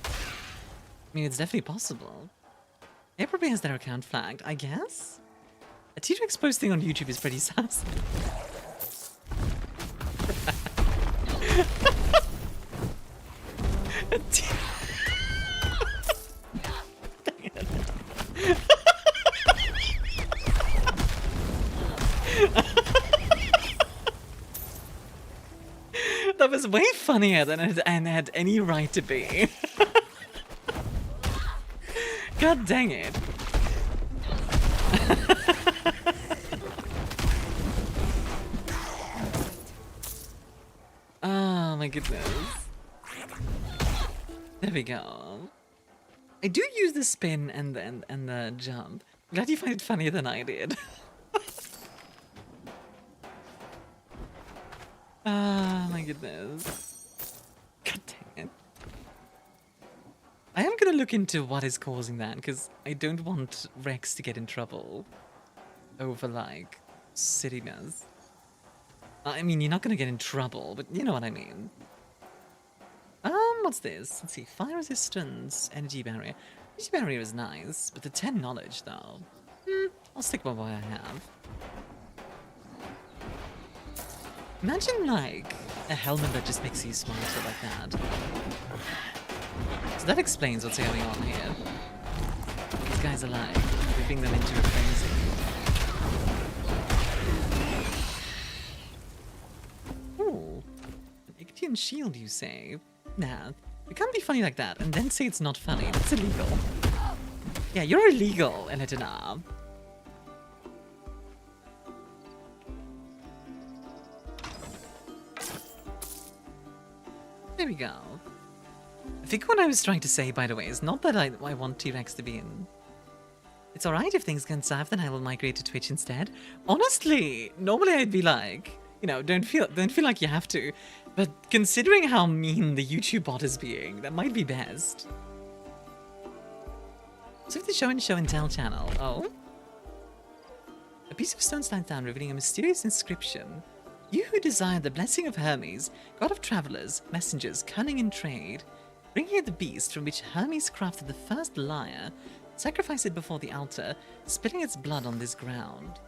I mean, it's definitely possible. It probably has their account flagged, I guess? A T-Rex posting on YouTube is pretty sassy. That was way funnier than it had any right to be. God dang it. Oh my goodness. There we go. I do use the spin and the jump. Glad you find it funnier than I did. Ah, my goodness. God dang it. I am gonna look into what is causing that, because I don't want Rex to get in trouble over, like, silliness. I mean, you're not gonna get in trouble, but you know what I mean. What's this? Let's see. Fire resistance, energy barrier. Energy barrier is nice, but the 10 knowledge, though. I'll stick with what I have. Imagine, like, a helmet that just makes you smarter like that. So that explains what's going on here. These guys are like whipping them into a frenzy. Ooh. An Ictian shield, you say? Nah, you can't be funny like that and then say it's not funny. That's illegal. Yeah, you're illegal, Eleanor. There we go. I think what I was trying to say, by the way, is not that I want T-Rex to be in. It's alright if things get south, then I will migrate to Twitch instead. Honestly, normally I'd be like, you know, don't feel like you have to. But considering how mean the YouTube bot is being, that might be best. So the show and tell channel. Oh? A piece of stone slides down, revealing a mysterious inscription. You who desire the blessing of Hermes, god of travelers, messengers, cunning in trade, bring here the beast from which Hermes crafted the first lyre, sacrifice it before the altar, spilling its blood on this ground.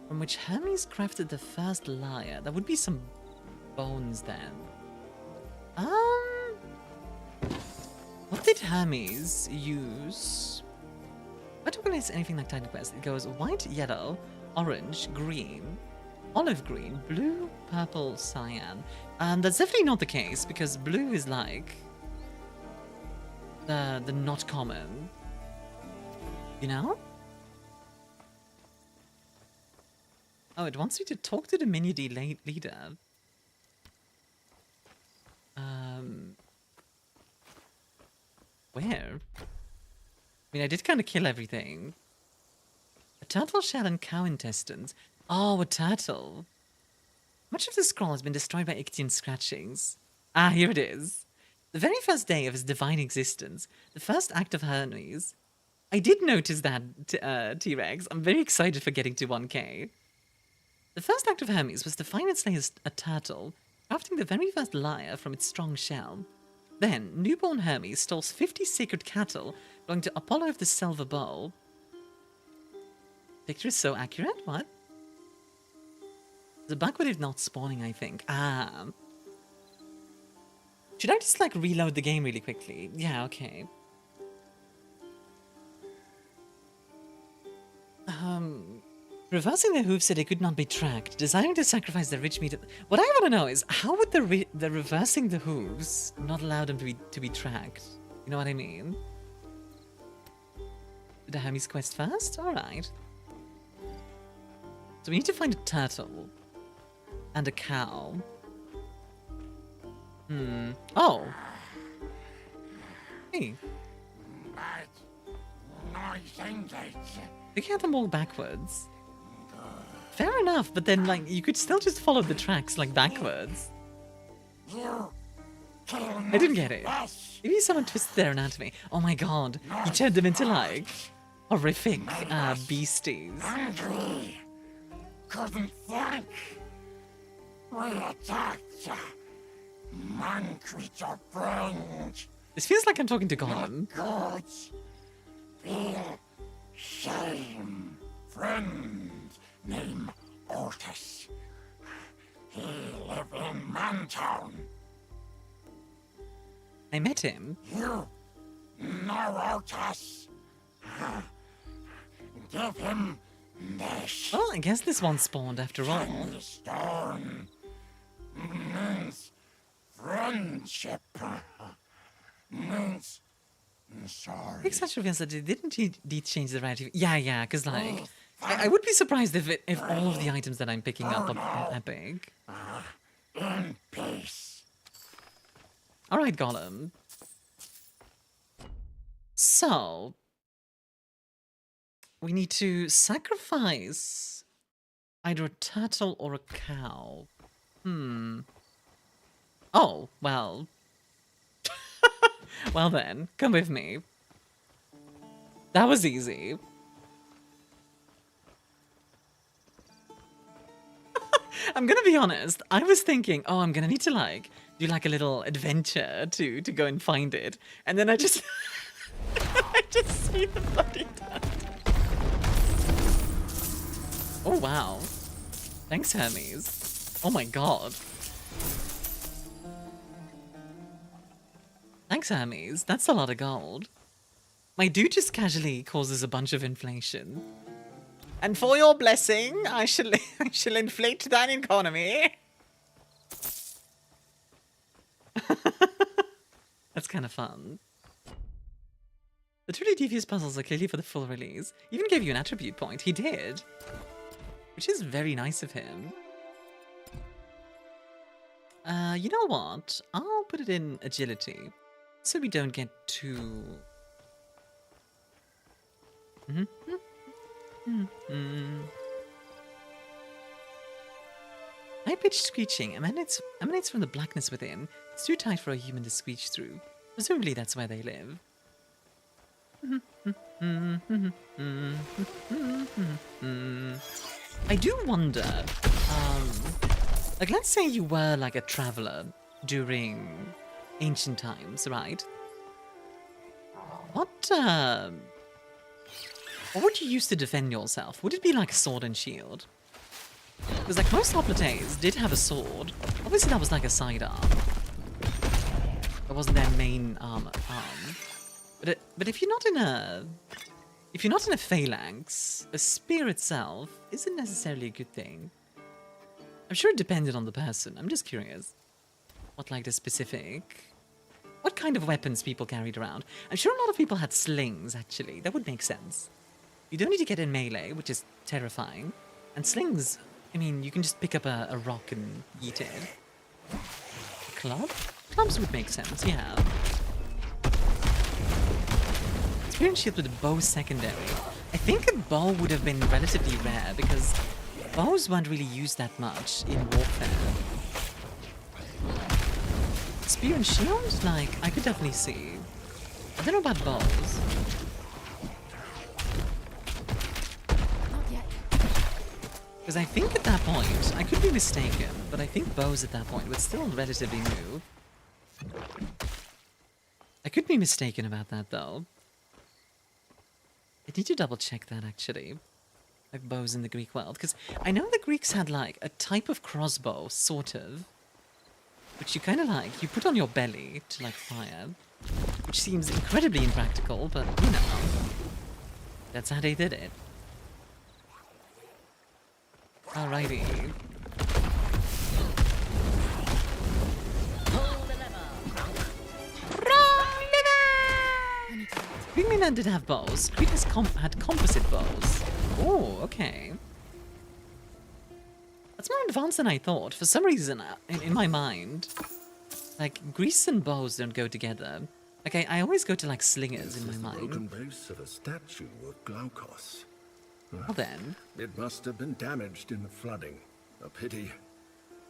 From which Hermes crafted the first lyre. There would be some bones then. What did Hermes use? I don't recognize anything like Titan Quest. It goes white, yellow, orange, green, Olive green, blue, purple, cyan. That's definitely not the case because blue is like the not common. You know? Oh, it wants me to talk to the Minidy leader. Where? I mean, I did kind of kill everything. A turtle shell and cow intestines. Oh, a turtle. Much of the scroll has been destroyed by Ichthyan scratchings. Ah, here it is. The very first day of his divine existence, the first act of Hermes. I did notice that, T-Rex. I'm very excited for getting to 1K. The first act of Hermes was to find and slay a turtle, crafting the very first lyre from its strong shell. Then, newborn Hermes stole 50 sacred cattle belonging to Apollo of the Silver Bowl. Picture is so accurate? What? The bug with it not spawning, I think. Ah. Should I just, like, reload the game really quickly? Yeah, okay. Reversing the hooves said it could not be tracked, desiring to sacrifice the rich meat. What I want to know is, how would the reversing the hooves not allow them to be tracked? You know what I mean? The Hermes quest first? Alright. So we need to find a turtle. And a cow. Oh! Hey. Looking at them all backwards. Fair enough, but then, like, you could still just follow the tracks, like, backwards. I didn't get it. Maybe someone twisted their anatomy. Oh my god. You turned them into, like, horrific, beasties. Hungry. Couldn't think. We attacked. Man creature brains. This feels like I'm talking to Gollum. Gods. Feel shame. Friend. Name Otis. He live in Mantown. I met him. You know Otis. Give him this. Well, I guess this one spawned after all. The stone means friendship. Means sorry. Makes reveals that it didn't indeed change the right. Yeah, because like I would be surprised if all of the items that I'm picking up are epic. In peace. All right, Gollum. So we need to sacrifice either a turtle or a cow. Oh, well. Well then, come with me. That was easy. I'm gonna be honest, I was thinking, oh, I'm gonna need to like do like a little adventure to go and find it. And then I just I just see the bloody turtle. Oh wow. Thanks, Hermes. Oh my god. Thanks, Hermes. That's a lot of gold. My dude just casually causes a bunch of inflation. And for your blessing, I shall inflate thine economy. That's kind of fun. The truly devious puzzles are clearly for the full release. He even gave you an attribute point. He did. Which is very nice of him. You know what? I'll put it in agility. So we don't get too... High-pitched screeching emanates from the blackness within. It's too tight for a human to screech through. Presumably that's where they live. I do wonder, like let's say you were like a traveler during ancient times, right? What would you use to defend yourself? Would it be like a sword and shield? Because like most hoplites did have a sword. Obviously that was like a sidearm. That wasn't their main arm. But if you're not in a phalanx, a spear itself isn't necessarily a good thing. I'm sure it depended on the person. I'm just curious. What, like, the specific... What kind of weapons people carried around? I'm sure a lot of people had slings, actually. That would make sense. You don't need to get in melee, which is terrifying. And slings, I mean, you can just pick up a rock and eat it. A club? Clubs would make sense, yeah. Experience shield with a bow secondary. I think a bow would have been relatively rare because bows weren't really used that much in warfare. Spear and shield? Like, I could definitely see. I don't know about bows. Because I think at that point, I could be mistaken, but I think bows at that point were still relatively new. I could be mistaken about that though. I need to double check that actually. Like bows in the Greek world, because I know the Greeks had like a type of crossbow, sort of, which you kind of like, you put on your belly to like fire, which seems incredibly impractical, but you know, that's how they did it. Alrighty. Greenland did have bows. Green had composite bows. Oh, okay. That's more advanced than I thought. For some reason, in my mind, like, Greece and bows don't go together. Like, I always go to, like, slingers in my mind. The broken base of a statue of Glaucos. Well then. It must have been damaged in the flooding. A pity.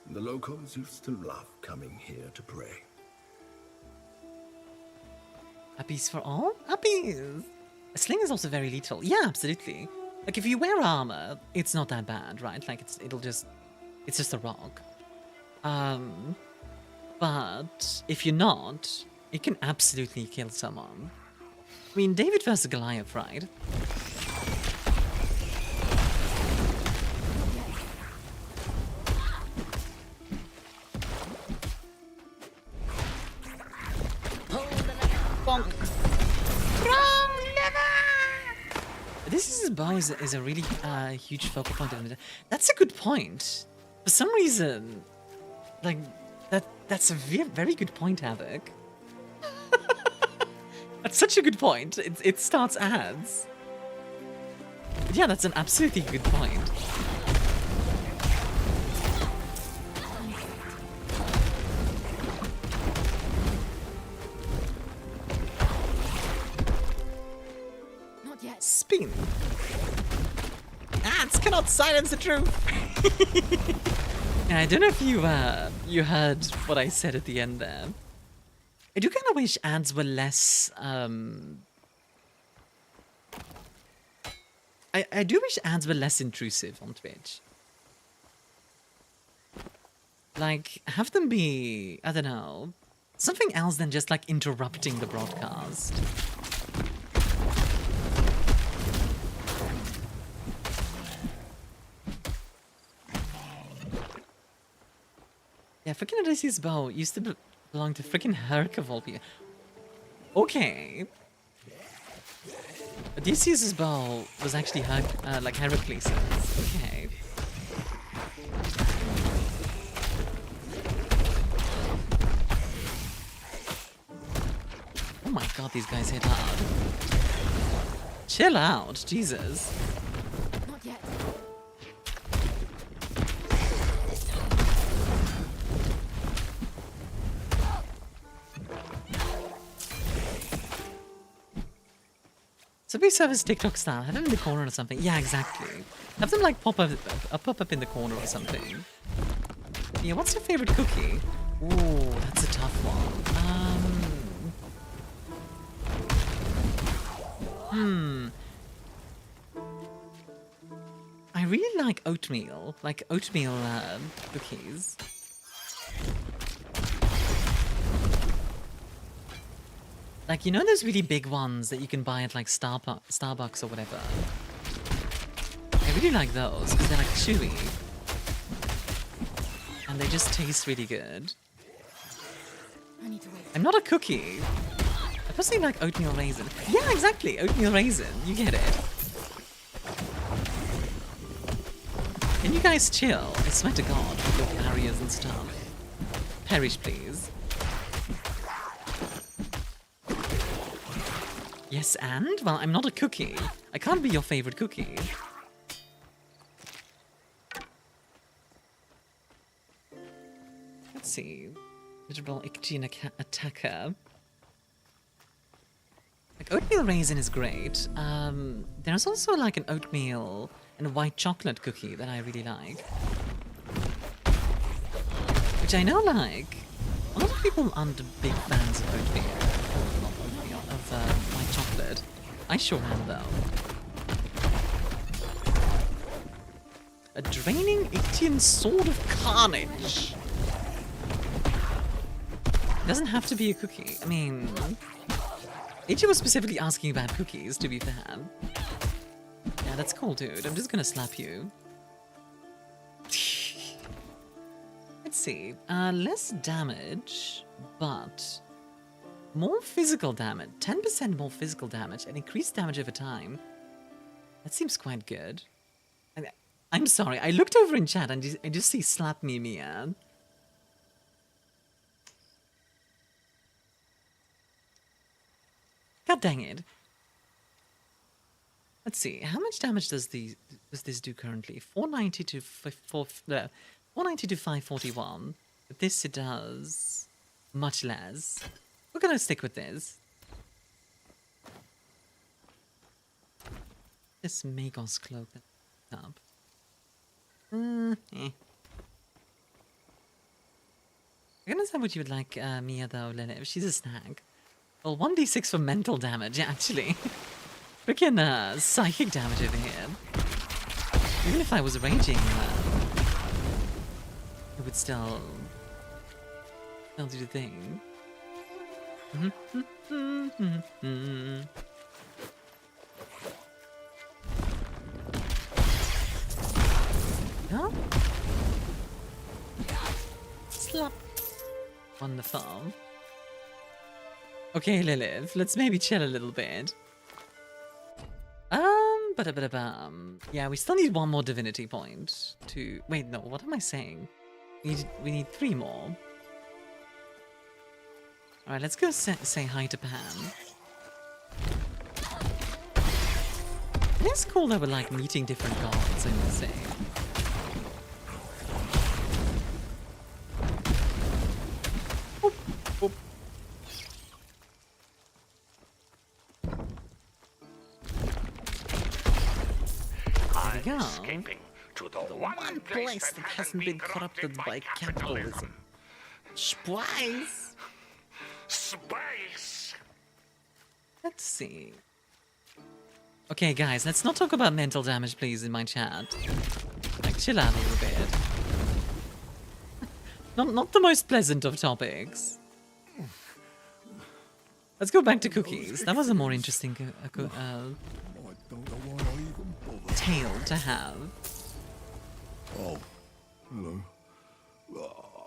The locals used to love coming here to pray. Uppies for all? Uppies! A sling is also very lethal. Yeah, absolutely. Like, if you wear armor, it's not that bad, right? Like, it's just a rock. But if you're not, it can absolutely kill someone. I mean, David versus Goliath, right? Bonk. This is bow is a really huge focal point of it. That's a good point. For some reason, like that's a very good point, Havoc. That's such a good point. It starts ads. But yeah, that's an absolutely good point. Spin. Ads cannot silence the truth. Yeah, I don't know if you heard what I said at the end there. I do kind of wish ads were less. I do wish ads were less intrusive on Twitch. Like, have them be, I don't know, something else than just like interrupting the broadcast. Yeah, freaking Odysseus' bow used to belong to freaking Herc of all people. Okay. Odysseus' bow was actually like Heracles'. Okay. Oh my god, these guys hit hard. Chill out, Jesus. Not yet. So we service TikTok style. Have them in the corner or something. Yeah, exactly. Have them like pop up in the corner or something. Yeah, what's your favorite cookie? Ooh, that's a tough one. I really like oatmeal. Like oatmeal cookies. Like, you know those really big ones that you can buy at like Starbucks or whatever? I really like those because they're like chewy. And they just taste really good. I need to wait. I'm not a cookie. I personally like oatmeal raisin. Yeah, exactly. Oatmeal raisin. You get it. Can you guys chill? I swear to God, with your barriers and stuff. Perish, please. Yes, and? Well, I'm not a cookie. I can't be your favorite cookie. Let's see. Literal Ictian attacker. Like, oatmeal raisin is great. There's also like an oatmeal and a white chocolate cookie that I really like. Which I know, like, a lot of people aren't big fans of oatmeal. Oh, not oatmeal, of white chocolate. I sure am, though. A draining Ictian sword of carnage. Doesn't have to be a cookie. I mean, Ichi was specifically asking about cookies, to be fair. Yeah, that's cool, dude. I'm just gonna slap you. Let's see. Less damage, but more physical damage. 10% more physical damage and increased damage over time. That seems quite good. I'm sorry. I looked over in chat and I just see slap me, Mia. God dang it. Let's see. How much damage does this do currently? 490 to 490 to 541. But this it does much less. We're gonna stick with this. This Magos cloak up. I can understand what you would like, Mia, though, Lilith. She's a snag. Well, 1d6 for mental damage, actually. Freaking psychic damage over here. Even if I was raging, it would still do the thing. No? Slap. Wonderful. Okay, Lilith, let's maybe chill a little bit. Yeah, we still need one more divinity point to... Wait, no, what am I saying? We need 3 more. Alright, let's go say hi to Pan. It is cool that we're like meeting different gods in the same. Escaping to the one place that hasn't been corrupted by capitalism. Spice. Space. Let's see. Okay, guys, let's not talk about mental damage, please, in my chat. Like, chill out a little bit. Not the most pleasant of topics. Let's go back to cookies. That was a more interesting tale to have. Oh, hello.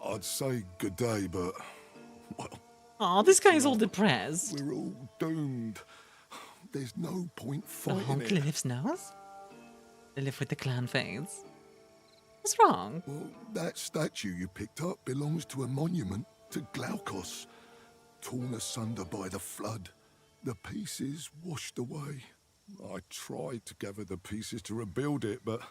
I'd say good day, but... Well... Oh, this guy's all depressed. We're all doomed. There's no point fighting honk it. Lilith's nose? Lilith with the clown face. What's wrong? Well, that statue you picked up belongs to a monument to Glaucus. Torn asunder by the flood. The pieces washed away. I tried to gather the pieces to rebuild it, but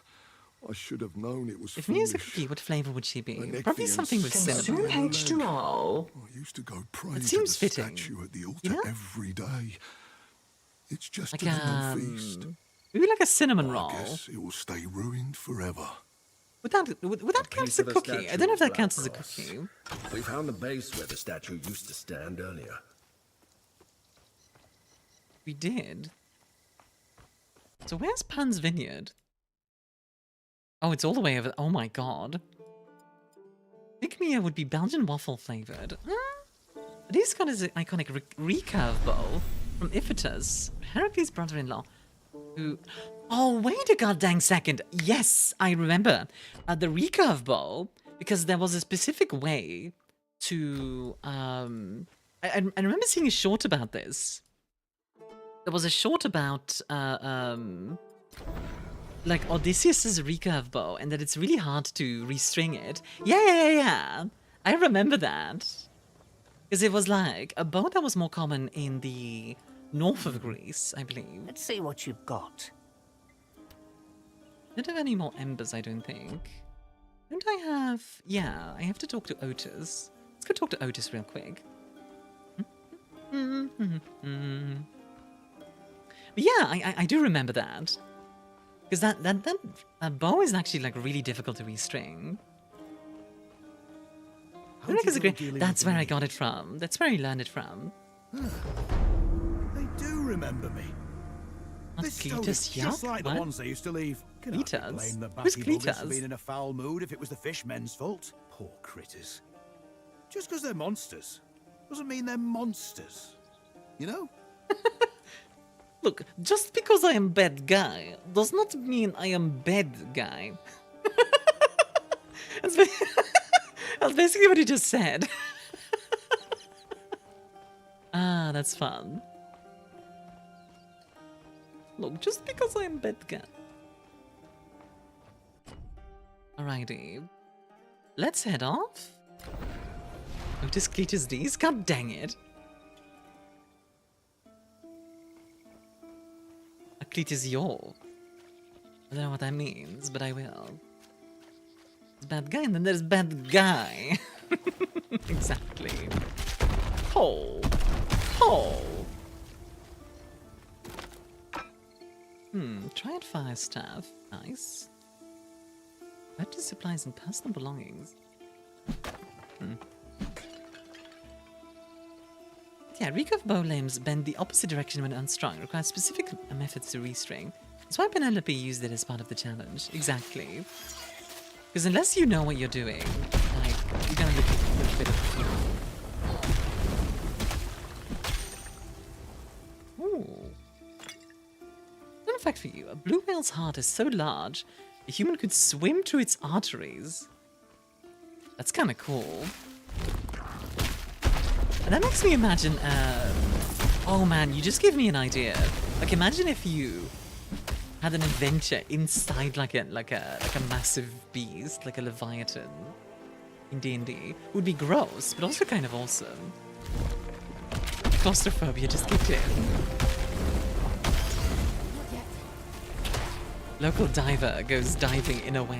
I should have known it was If foolish. Mia's a cookie, what flavour would she be? Probably something with cinnamon. H2O. I used to go pray It to seems the fitting. statue at the altar Yeah? every day. It's just Like, another feast. maybe like a cinnamon roll. I guess it will stay ruined forever. Would that count as a cookie? I don't know if that counts as a cookie. We found the base where the statue used to stand earlier. We did. So where's Pan's Vineyard? Oh, it's all the way over. Oh my god. I think Mia would be Belgian waffle flavored. But he's got his iconic recurve bow from Iphitus, Heracles' brother-in-law, who... Oh, wait a goddamn second. Yes, I remember. The recurve bow, because there was a specific way to... I remember seeing a short about this. There was a short about... like Odysseus's recurve bow, and that it's really hard to restring it. Yeah. I remember that. Because it was like a bow that was more common in the north of Greece, I believe. Let's see what you've got. I don't have any more embers, I don't think. Don't I have... Yeah, I have to talk to Otis. Let's go talk to Otis real quick. But yeah, I do remember that. Because that bow is actually like really difficult to restring. That's where I got it from. That's where I learned it from. They do remember me. This Cletus, just like the ones they used to leave. Cletus? Blame the Who's batty buggers for Cletus? being in a foul mood if it was the fishmen's fault. Poor critters. Just because they're monsters doesn't mean they're monsters. You know? Look, just because I am bad guy does not mean I am bad guy. That's basically what he just said. Ah, that's fun. Look, just because I am bad guy. Alrighty. Let's head off. Otis Cletus D's? God dang it. A Cletus Yor. I don't know what that means, but I will. There's bad guy, and then there's bad guy. Exactly. Oh. Triad fire staff. Nice. Purchase supplies and personal belongings. Yeah, recurve bow limbs bend the opposite direction when unstrung. Requires specific methods to restring. That's why Penelope used it as part of the challenge. Exactly. Because unless you know what you're doing, like, you're gonna look a bit of a fool. Ooh. Fun fact for you, a blue whale's heart is so large, a human could swim through its arteries. That's kind of cool. And that makes me imagine, oh man, you just gave me an idea. Like, imagine if you had an adventure inside like a massive beast, like a leviathan in D&D. It would be gross, but also kind of awesome. Claustrophobia just kicked in. Local diver goes diving in a whale.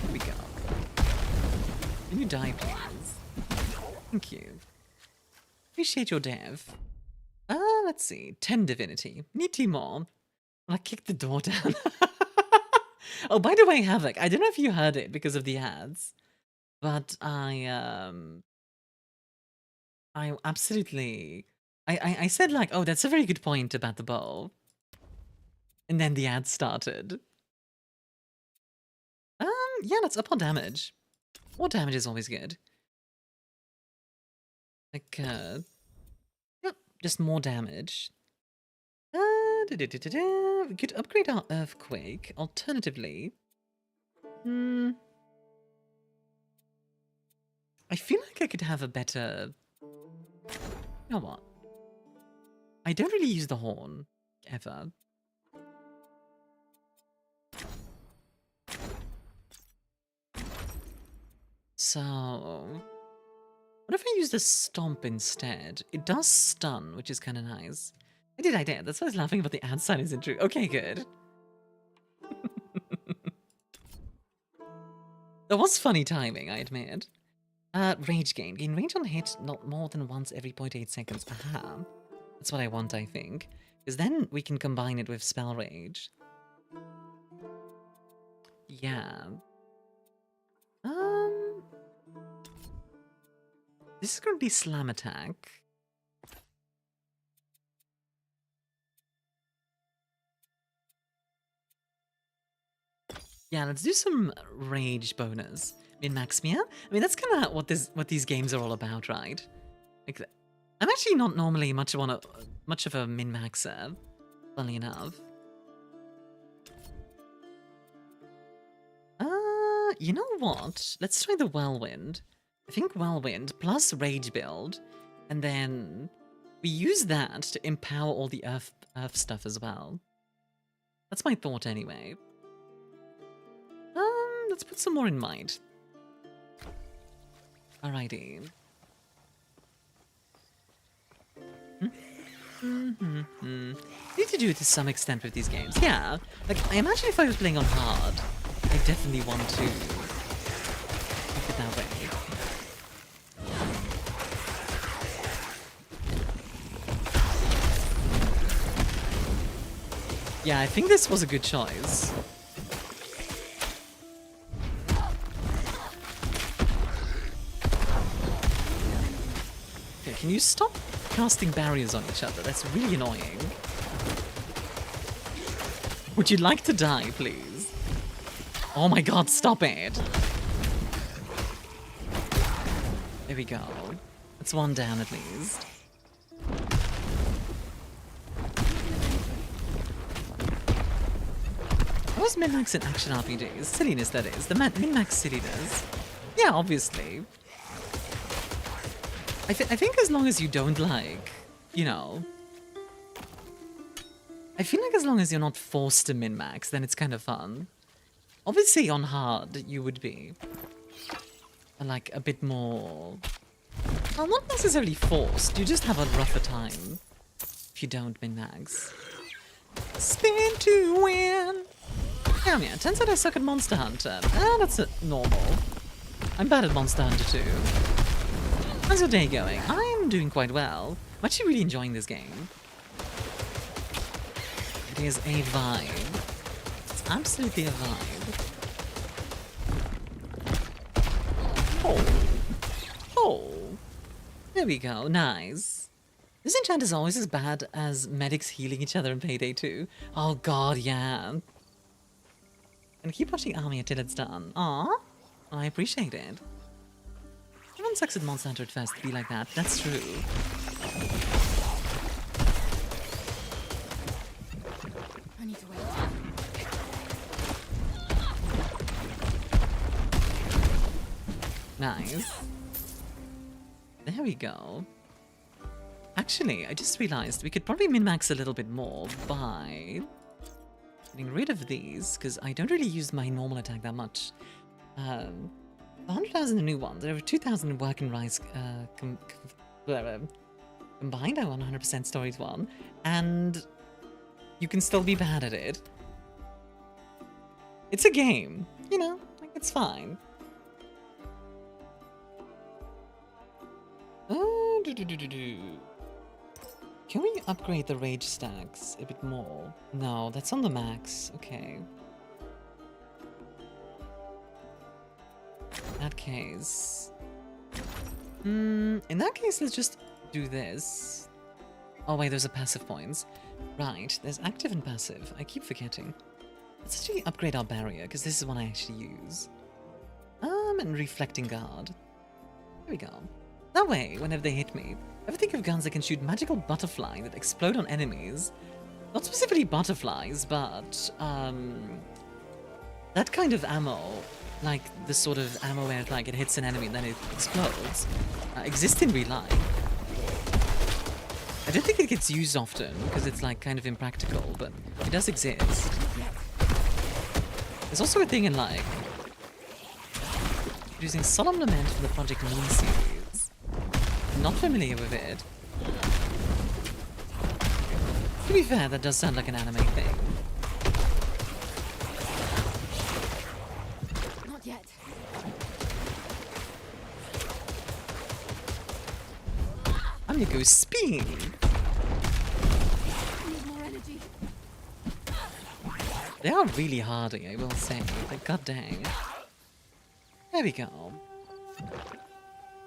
Here we go. Can you die, please? Thank you. Appreciate your dev. Let's see. 10 divinity. Need 2 more. Well, I kicked the door down. Oh, by the way, Havoc, I don't know if you heard it because of the ads, but I absolutely... I said like, oh, that's a very good point about the bow. And then the ad started. Yeah, let's up our damage. More damage is always good. Like, yep, just more damage. We could upgrade our Earthquake. Alternatively, I feel like I could have a better... You know what? I don't really use the horn, ever. So... what if I use the Stomp instead? It does stun, which is kind of nice. I did. That's why I was laughing about the ad sign isn't true. Okay, good. That was funny timing, I admit. Rage gain. Gain range on hit not more than once every 0.8 seconds. Aha. That's what I want, I think. Because then we can combine it with Spell Rage. Yeah. This is going to be Slam Attack. Yeah, let's do some rage bonus. Min-max Mia? I mean, that's kind of what these games are all about, right? Like, I'm actually not normally much of a min-maxer, funnily enough. You know what? Let's try the Whirlwind. I I think Whirlwind plus Rage build, and then we use that to empower all the Earth stuff as well. That's my thought anyway. Let's put some more in mind. Alrighty. Need to do it to some extent with these games. Yeah, like I imagine if I was playing on hard, I definitely want to keep it that way. Yeah, I think this was a good choice. Okay, can you stop casting barriers on each other? That's really annoying. Would you like to die, please? Oh my god, stop it! There we go. That's one down at least. What was min-max in action RPGs? Silliness, that is. The min-max silliness. Yeah, obviously. I think as long as you don't, like, you know... I feel like as long as you're not forced to min-max, then it's kind of fun. Obviously on hard, you would be. Like, a bit more... Well, not necessarily forced. You just have a rougher time if you don't min-max. Spin to win! Damn yeah, turns out I suck at Monster Hunter. Ah, that's normal. I'm bad at Monster Hunter too. How's your day going? I'm doing quite well. I'm actually really enjoying this game. It is a vibe. It's absolutely a vibe. Oh. Oh. There we go. Nice. This enchant is always as bad as medics healing each other in Payday 2. Oh god, yeah. And keep watching Armia till it's done. Aw, I appreciate it. Everyone sucks at Monster Hunter at first to be like that. That's true. I need to wait. Nice. There we go. Actually, I just realized we could probably min-max a little bit more by getting rid of these, because I don't really use my normal attack that much. 100,000 are new ones. There are 2,000 in Work and Rise combined. I want 100% Stories 1. And you can still be bad at it. It's a game. You know, like, it's fine. Can we upgrade the rage stacks a bit more? No, that's on the max. Okay. In that case... in that case, let's just do this. Oh wait, there's a passive points. Right, there's active and passive. I keep forgetting. Let's actually upgrade our barrier, because this is one I actually use. And reflecting guard. There we go. That way, whenever they hit me, ever think of guns that can shoot magical butterfly that explode on enemies? Not specifically butterflies, but that kind of ammo, like the sort of ammo where like it hits an enemy and then it explodes, exists in real life. I don't think it gets used often because it's like kind of impractical, but it does exist. There's also a thing in like using Solemn Lament from the Project Moon series. Not familiar with it. To be fair, that does sound like an anime thing. Not yet. I'm gonna go spin. Need more energy. They are really hardy, I will say. Like, god dang. There we go.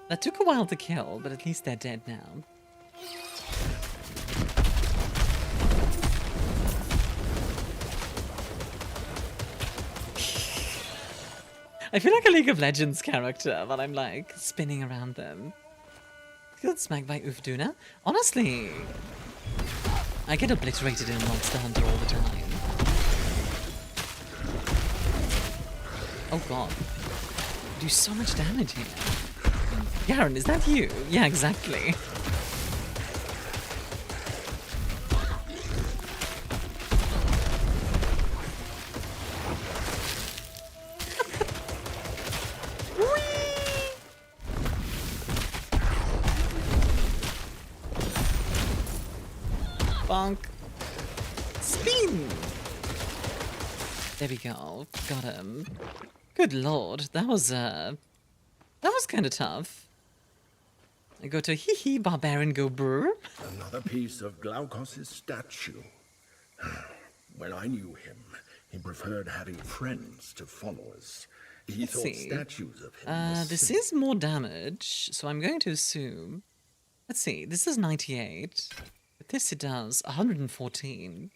That took a while to kill, but at least they're dead now. I feel like a League of Legends character when I'm like spinning around them. Good smack by Ufduna. Honestly, I get obliterated in Monster Hunter all the time. Oh god. I do so much damage here. Garen, is that you? Yeah, exactly. Bonk. Spin! There we go. Got him. Good lord, that was kind of tough. I go to hee barbarian go brr. Another piece of Glaukos' statue. When I knew him, he preferred having friends to followers. He Let's thought see. statues of him. This is more damage, so I'm going to assume. Let's see, this is 98. But this it does 114.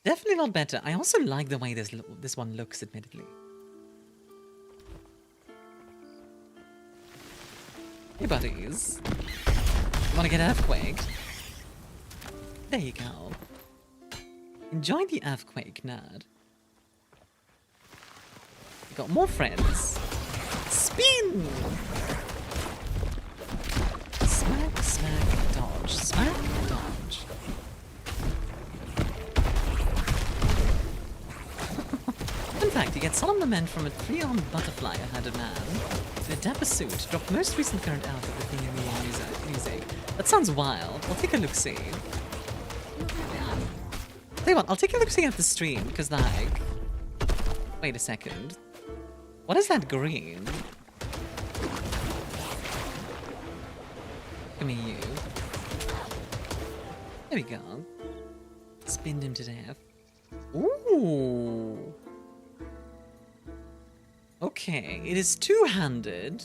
Definitely not better. I also like the way this one looks, admittedly. Hey buddies. Wanna get earthquaked? There you go. Enjoy the earthquake, nerd. Got more friends. Spin! Smack, smack, dodge. Smack, dodge. In fact, you get solemn lament from a 3-armed butterfly I had a man. In a dapper suit, dropped most recent current out of the thing in the music. That sounds wild. I'll take a look-see. Tell you what, I'll take a look-see at the stream, because like... Wait a second. What is that green? Come here, you. There we go. Spinned him to death. Ooh! Okay, it is two-handed.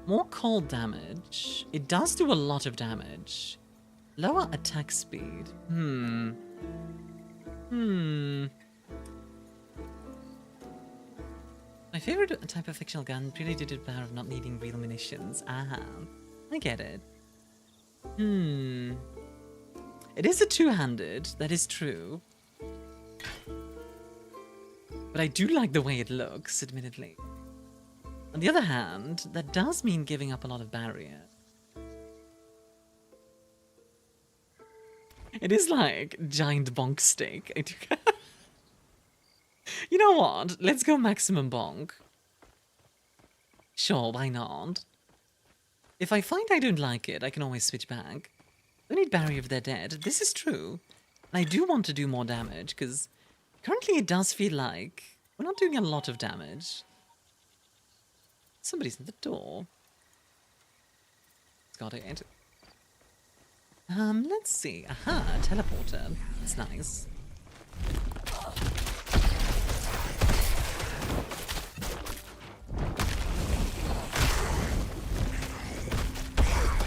More cold damage. It does do a lot of damage. Lower attack speed. My favorite type of fictional gun really did it power of not needing real munitions. Ah, I get it. It is a two-handed, that is true. But I do like the way it looks, admittedly. On the other hand, that does mean giving up a lot of barrier. It is like giant bonk stick. I do You know what? Let's go maximum bonk. Sure, why not? If I find I don't like it, I can always switch back. Don't need barrier if they're dead. This is true. And I do want to do more damage, because currently it does feel like we're not doing a lot of damage. Somebody's at the door. Got it. Let's see. Aha, a teleporter. That's nice.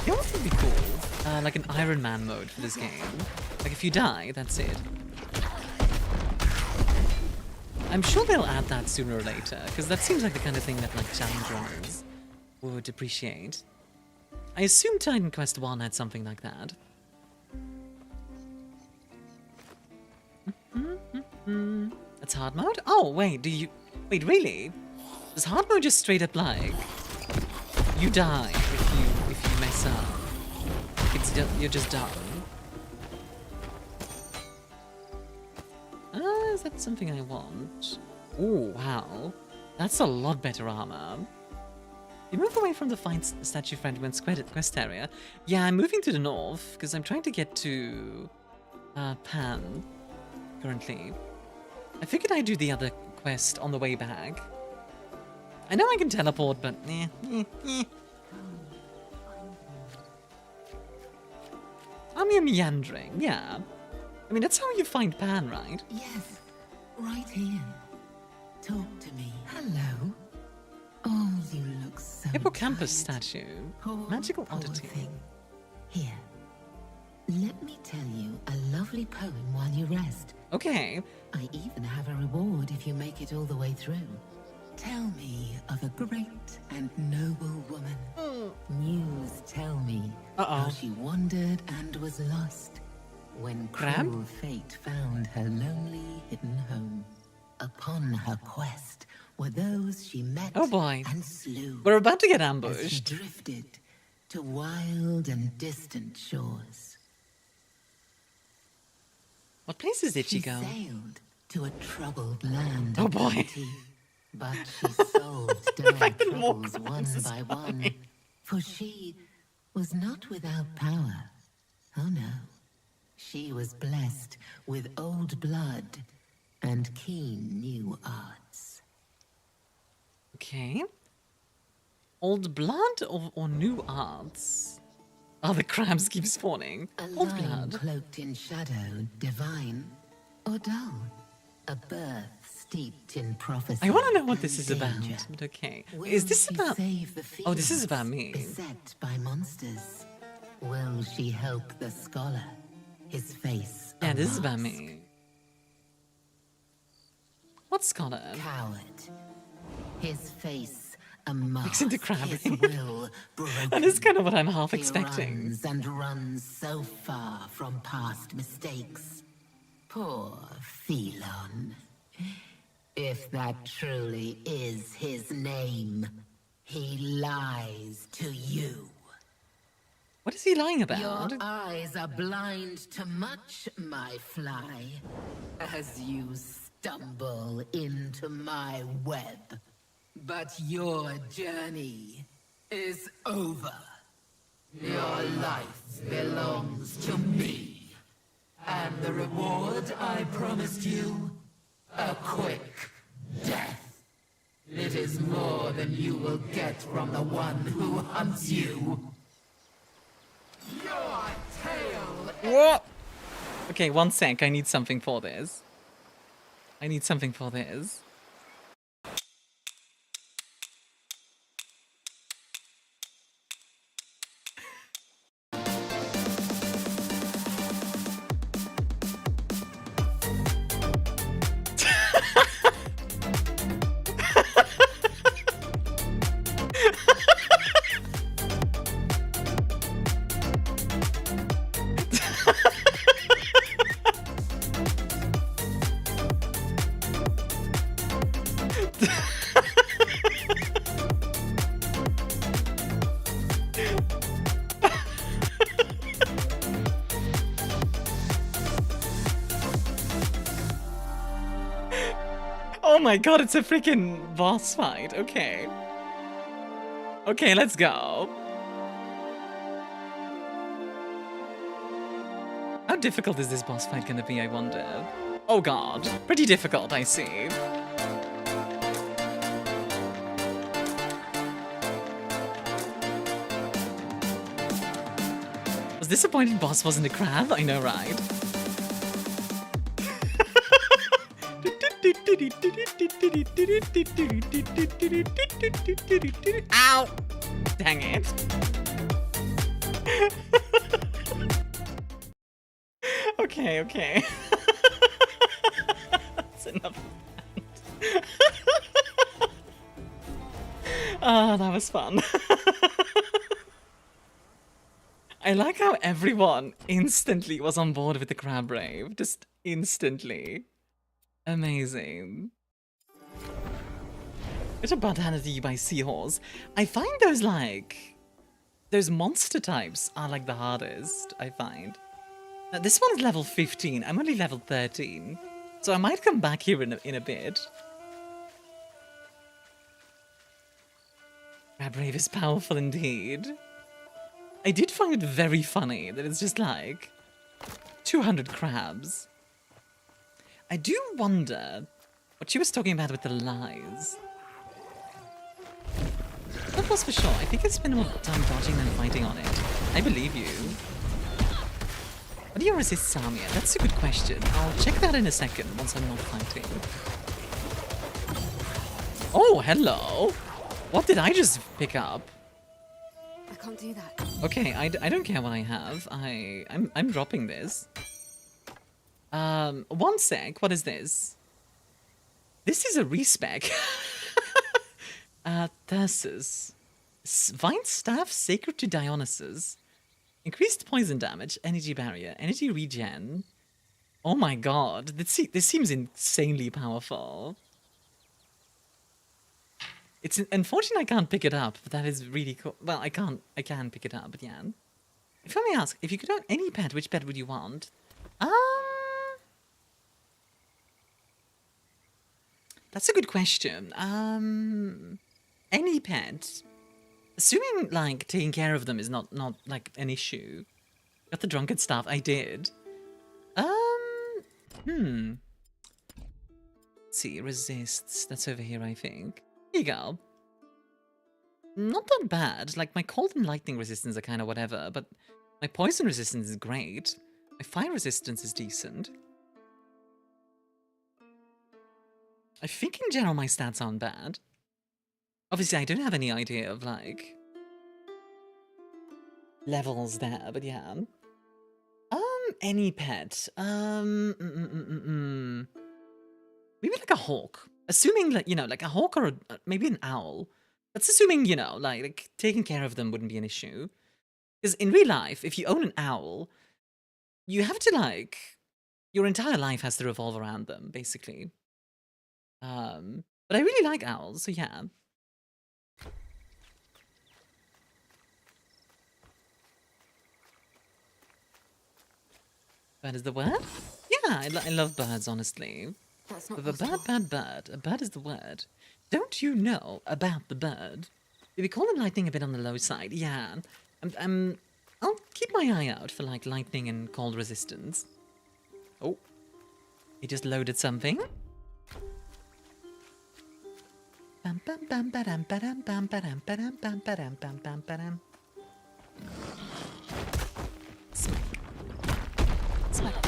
You know what would be cool? Like an Iron Man mode for this game. Like if you die, that's it. I'm sure they'll add that sooner or later, because that seems like the kind of thing that like challenge runners would appreciate. I assume Titan Quest 1 had something like that. That's hard mode? Oh, wait, wait, really? Does hard mode just straight up like... You die if you mess up. You're just done. Is that something I want? Oh, wow. That's a lot better armor. You move away from the fine statue fragments quest area. Yeah, I'm moving to the north, because I'm trying to get to Pan, currently. I figured I'd do the other quest on the way back. I know I can teleport, but I'm meandering, yeah. I mean, that's how you find Pan, right? Yes, right here. Talk to me. Hello. Oh, you look so Hippocampus tired. statue. Poor, Magical poor oddity. thing. Here. Let me tell you a lovely poem while you rest. Okay. I even have a reward if you make it all the way through. Tell me of a great and noble woman. Muse, tell me how she wandered and was lost when cruel fate found her lonely hidden home. Upon her quest, were those she met Oh boy. and slew. We're about to get As she ambushed. drifted to wild and distant shores. What places did she She go? sailed to a troubled land. Oh of boy. plenty, but she solved dire troubles one by one. For she was not without power. Oh no. She was blessed with old blood and keen new arts. Okay. Old blood or new arts? Oh, the crabs keep spawning. A Old line blood. cloaked in shadow, divine or dull. A birth steeped in prophecy. I want to know what this is and about. danger. But okay. Will Is this she about... save the Oh, this is fields about me. Beset by monsters. Will she help the scholar? His face. Yeah, a this is about mask. me. What scholar? Coward. His face a mask. Mix into crab. His will broken. That is kind of what I'm half He expecting. runs and runs so far from past mistakes. Poor Phelon. If that truly is his name, he lies to you. What is he lying about? Your eyes are blind to much, my fly, as you stumble into my web. But your journey is over. Your life belongs to me. And the reward I promised you? A quick death. It is more than you will get from the one who hunts you. Your tail. What? Okay, one sec. I need something for this. I need something for this. Oh my god, it's a freaking boss fight. Okay. Okay, let's go. How difficult is this boss fight gonna be, I wonder? Oh god, pretty difficult, I see. Was disappointed boss wasn't a crab? I know, right? Ow! Dang it. Okay. That's enough of that. Ah, that was fun. I like how everyone instantly was on board with the crab rave. Just instantly. Amazing. Bit of bad handed to you by Seahorse. I find those monster types are like the hardest, I find. Now, this one is level 15. I'm only level 13. So I might come back here in a bit. Crab Rave is powerful indeed. I did find it very funny that it's just like 200 crabs. I do wonder what she was talking about with the lies. That was for sure. I think it's been more time dodging than fighting on it. I believe you. What do you resist Samia? That's a good question. I'll check that in a second once I'm not fighting. Oh, hello. What did I just pick up? I can't do that. Okay, I don't care what I have. I'm dropping this. One sec. What is this? This is a respec. Tartarus. Vine Staff Sacred to Dionysus. Increased poison damage, energy barrier, energy regen. Oh my god, this seems insanely powerful. It's unfortunate I can't pick it up, but that is really cool. Well, I can pick it up, but yeah. If I may ask, if you could own any pet, which pet would you want? That's a good question. Any pet. Assuming, like, taking care of them is not like, an issue. Got the drunkard stuff, I did. Let's see, resists. That's over here, I think. Here you go. Not that bad. Like, my cold and lightning resistance are kind of whatever, but my poison resistance is great. My fire resistance is decent. I think in general my stats aren't bad. Obviously, I don't have any idea of, like, levels there, but yeah. Any pet. Maybe like a hawk. Assuming, like, you know, like a hawk or maybe an owl. That's assuming, you know, like taking care of them wouldn't be an issue. Because in real life, if you own an owl, you have to, like, your entire life has to revolve around them, basically. But I really like owls, so yeah. Bird is the word? Yeah, I love birds, honestly. That's not A bird. A bird is the word. Don't you know about the bird? We call him lightning a bit on the low side. Yeah. I'll keep my eye out for, like, lightning and cold resistance. Oh. He just loaded something. Bam bam bam badam badam bam badam badam bam badam bam bam badam. Smack. Smack.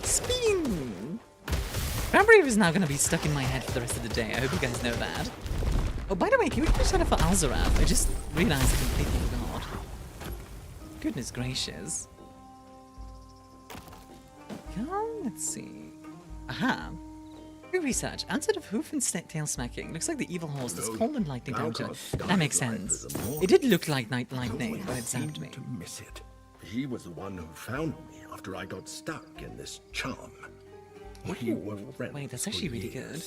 Spin! Crabbrave is now going to be stuck in my head for the rest of the day. I hope you guys know that. Oh, by the way, can we push that for Alzarath? I just realized I completely forgot. Goodness gracious. Let's see. Aha. New research. Outside of hoof and tail smacking, looks like the evil horse does cold and lightning damage. That makes sense. It did look like lightning, but it zapped me. To miss it. He was the one who found me after I got stuck in this charm. We were friends. Wait, that's actually really good.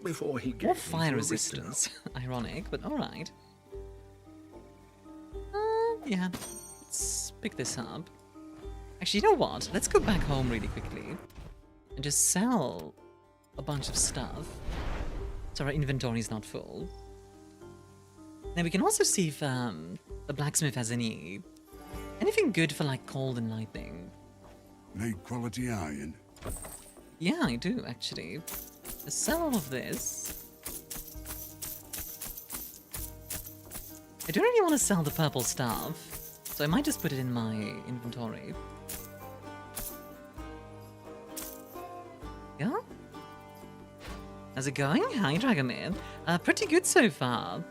Before he gave More me fire to resistance. Ironic, but alright. Yeah. Let's pick this up. Actually, you know what? Let's go back home really quickly. And just sell a bunch of stuff. So our inventory is not full. Now we can also see if the blacksmith has anything good for, like, cold and lightning. Need quality iron? Yeah, I do, actually. Let's sell all of this. I don't really want to sell the purple stuff, so I might just put it in my inventory. Yeah? How's it going? Hi, Dragonman. Pretty good so far.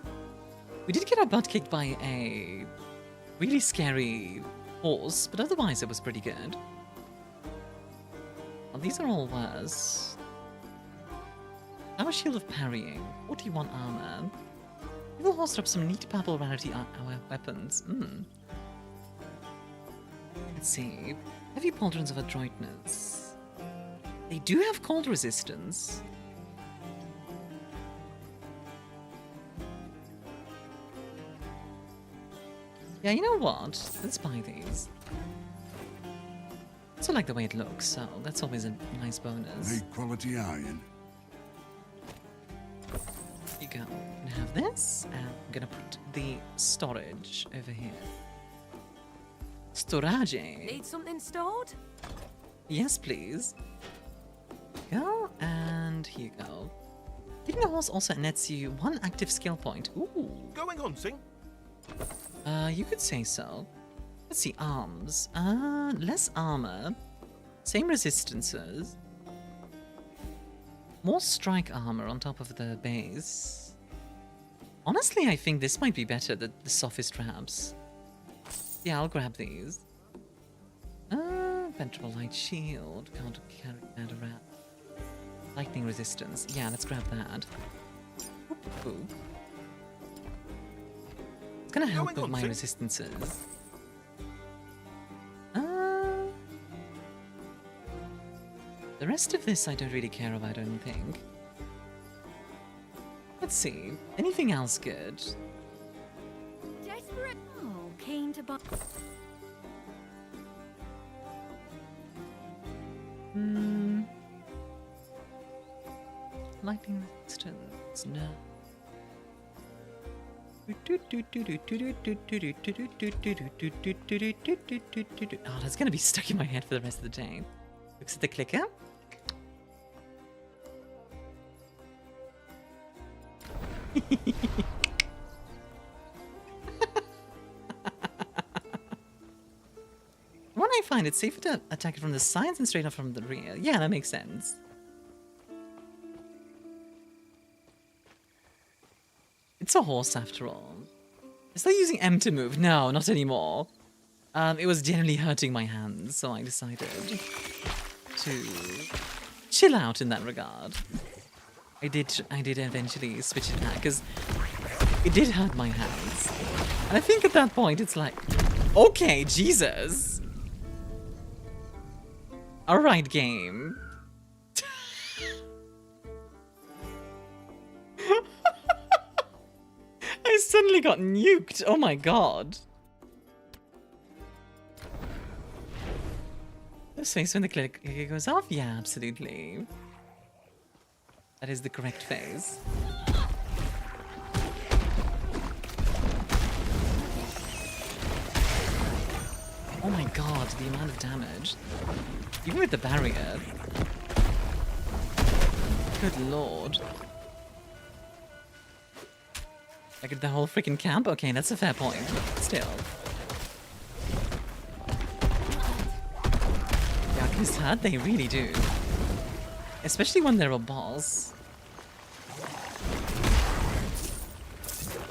We did get our butt kicked by a really scary horse, but otherwise it was pretty good. Oh, these are all worse. Our shield of parrying, 41 armor. Evil horse drops some neat purple rarity weapons. Let's see. Heavy pauldrons of adroitness. They do have cold resistance. Yeah, you know what? Let's buy these. I also like the way it looks, so that's always a nice bonus. Need quality iron? Here you go. I'm gonna have this, and I'm gonna put the storage over here. Storage. Need something stored? Yes, please. Go, and here you go. Getting a horse also nets you 1 active skill point. Ooh. Going hunting? You could say so. Let's see, arms. Less armor. Same resistances. More strike armor on top of the base. Honestly, I think this might be better, the sophist perhaps. Yeah, I'll grab these. Federal Light Shield. Can't carry that around. Lightning resistance. Yeah, let's grab that. Ooh. It's gonna help with my resistances. The rest of this I don't really care about, I don't think. Let's see. Anything else good? Desperate. Oh, keen to buy. Lightning resistance, no. Oh, that's gonna be stuck in my head for the rest of the day. Looks at the clicker. When I find it safer to attack it from the sides and straight up from the rear. Yeah, that makes sense. It's a horse after all. Is that using M to move? No, not anymore. It was generally hurting my hands, so I decided to chill out in that regard. I did eventually switch it back because it did hurt my hands. And I think at that point it's like, okay, Jesus. Alright, game. I suddenly got nuked. Oh my god. This face when the clicker goes off? Yeah, absolutely. That is the correct phase. Oh my god, the amount of damage. Even with the barrier. Good lord. Like the whole freaking camp? Okay, that's a fair point. Still. Yaku's hurt, they really do. Especially when they're a boss.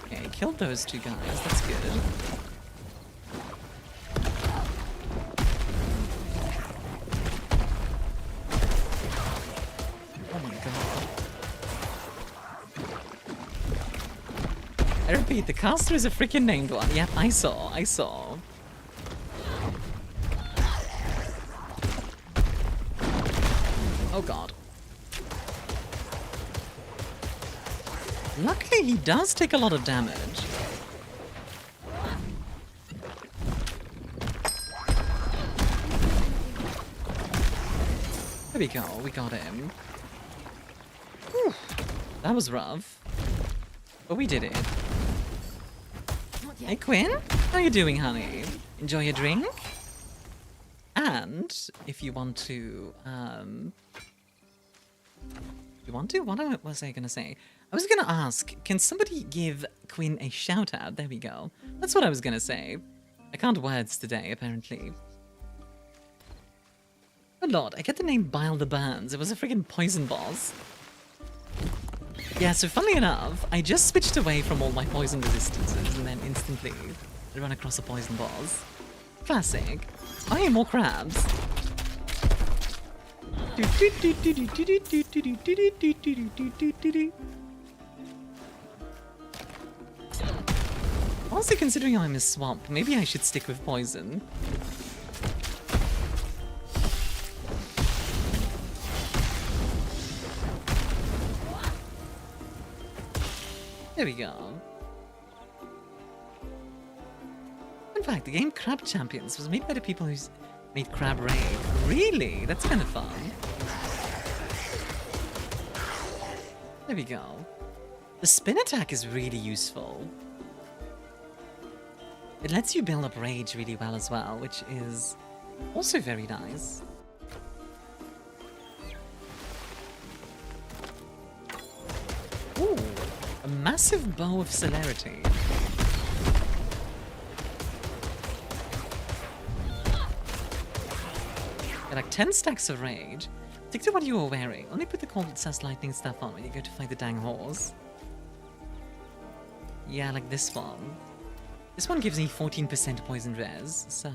Okay, killed those two guys. That's good. Oh my god. I repeat, the caster is a freaking named one. Yep, I saw. Oh god. Luckily, he does take a lot of damage. There we go, we got him. Whew. That was rough. But we did it. Hey Quinn, how you doing, honey? Enjoy your drink? And if you want to, what was I gonna say? I was gonna ask, can somebody give Quinn a shout out? There we go. That's what I was gonna say. I can't words today, apparently. Oh lord, I get the name Bile the Burns. It was a friggin' poison boss. Yeah, so funnily enough, I just switched away from all my poison resistances and then instantly run across a poison boss. Classic. Oh yeah, more crabs. Also, considering I'm a swamp, maybe I should stick with poison. There we go. In fact, the game Crab Champions was made by the people who made Crab Raid. Really? That's kind of fun. There we go. The spin attack is really useful. It lets you build up rage really well as well, which is also very nice. Ooh, a massive bow of celerity. Got like 10 stacks of rage. Stick to what you were wearing. Only put the cold sass lightning stuff on when you go to fight the dang horse. Yeah, like this one. This one gives me 14% poison res, so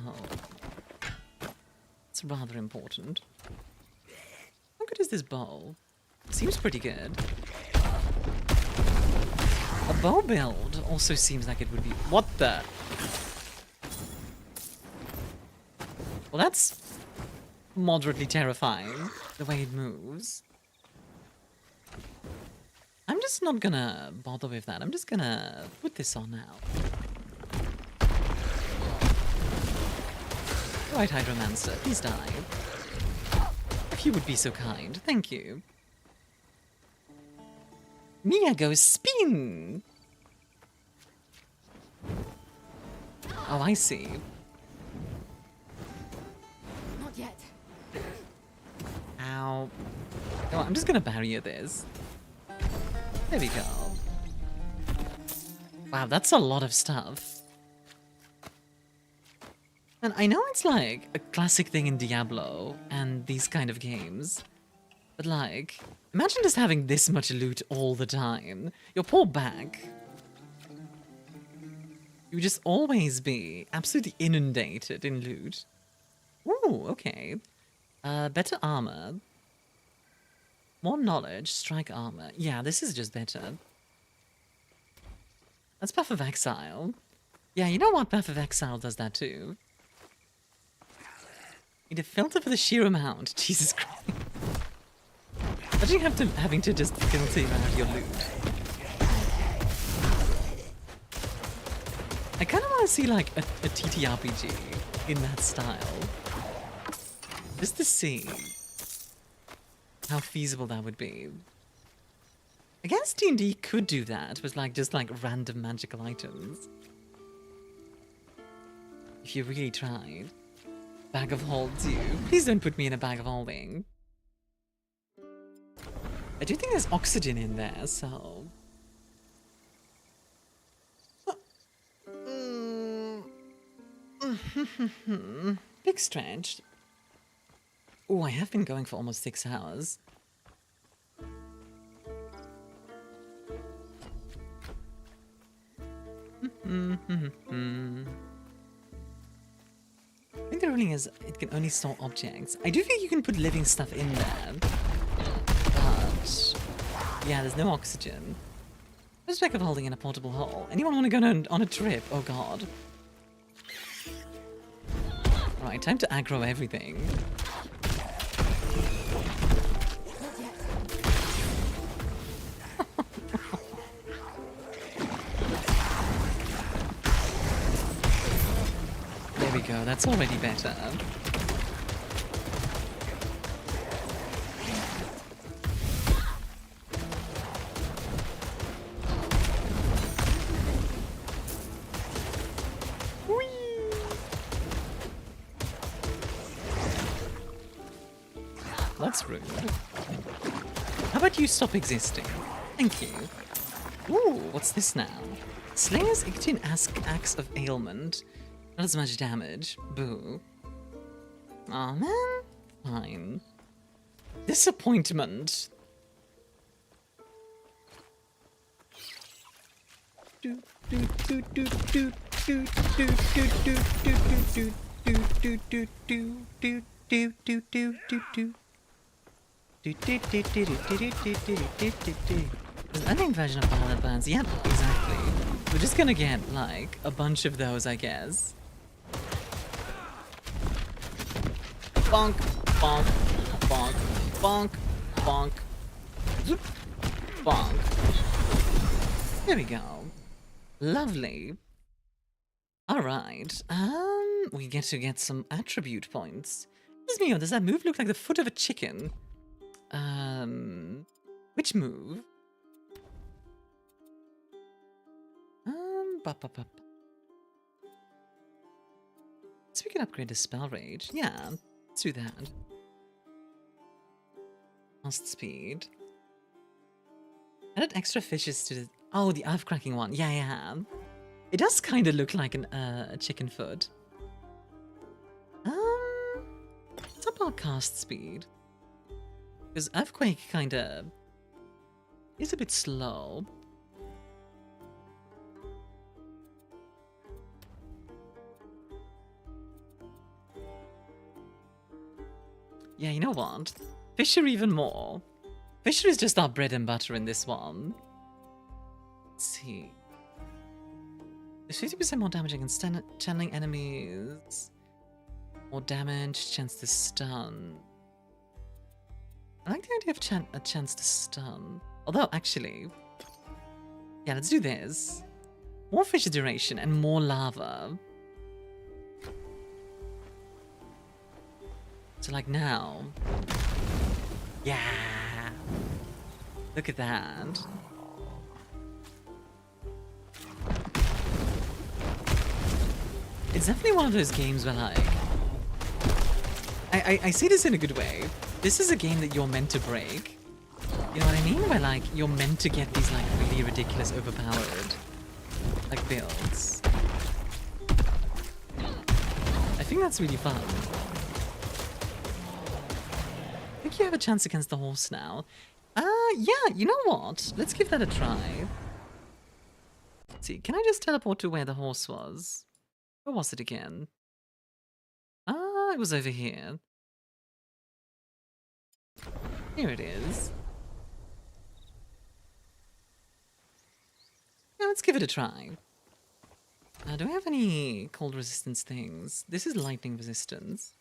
It's rather important. How good is this bow? Seems pretty good. A bow build also seems like it would be... What the... Well, that's moderately terrifying, the way it moves. I'm just not gonna bother with that. I'm just gonna put this on now. Right, Hydromancer, please die. If you would be so kind. Thank you. Mia goes spin! Oh, I see. Not yet. Ow. Oh, I'm just gonna barrier this. There we go. Wow, that's a lot of stuff. And I know it's like a classic thing in Diablo and these kind of games. But like, imagine just having this much loot all the time. Your poor back. You would just always be absolutely inundated in loot. Ooh, okay. Better armor. More knowledge, strike armor. Yeah, this is just better. That's Path of Exile. Yeah, you know what? Path of Exile does that too. Need a filter for the sheer amount. Jesus Christ. Imagine having to just filter out your loot. I kind of want to see like a TTRPG in that style. Just to see how feasible that would be. I guess D&D could do that with like just like random magical items. If you really tried. Bag of holds you. Please don't put me in a bag of holding. I do think there's oxygen in there, so... Big stretch. Oh, I have been going for almost 6 hours. I think the ruling is it can only store objects. I do think you can put living stuff in there. But yeah, there's no oxygen. What's the back of holding in a portable hole? Anyone want to go on a trip? Oh god. Alright, time to aggro everything. There we go, that's already better. That's rude. How about you stop existing? Thank you. Ooh, what's this now? Slayer's Ictian Axe of Ailment. Not as much damage. Boo. Aw, man. Fine. Disappointment. There's an unnamed version of Violent Burns. Yep, exactly. We're just gonna get, like, a bunch of those, I guess. Bonk, bonk, bonk, bonk, bonk, zoop, bonk. There we go. Lovely. Alright, we get to get some attribute points. Excuse me, does that move look like the foot of a chicken? Which move? So we can upgrade the spell rage. Yeah, let's do that. Fast speed. Added extra fishes to the... Oh, the earth cracking one. Yeah, yeah. It does kind of look like a chicken foot. What's up our cast speed? Because Earthquake kind of is a bit slow. Yeah, you know what? Fisher even more. Fisher is just our bread and butter in this one. Let's see. There's 50% more damage against channeling enemies. More damage, chance to stun. I like the idea of a chance to stun. Although, actually... Yeah, let's do this. More Fisher duration and more lava. So, like now... Yeah! Look at that. It's definitely one of those games where, like... I see this in a good way. This is a game that you're meant to break. You know what I mean? Where, like, you're meant to get these, like, really ridiculous, overpowered, like, builds. I think that's really fun. I think you have a chance against the horse now. Yeah, you know what? Let's give that a try. Let's see, can I just teleport to where the horse was? Where was it again? It was over here. Here it is. Yeah, let's give it a try. Do I have any cold resistance things? This is lightning resistance.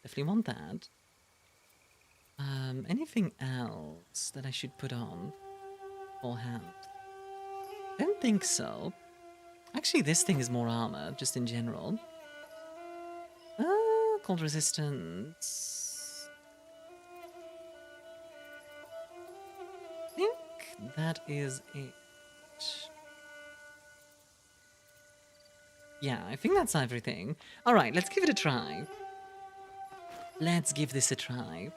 Definitely want that. Anything else that I should put on? Or hand? Don't think so. Actually, this thing is more armor, just in general. Cold resistance. I think that is it. Yeah, I think that's everything. Alright, let's give it a try. Let's give this a try.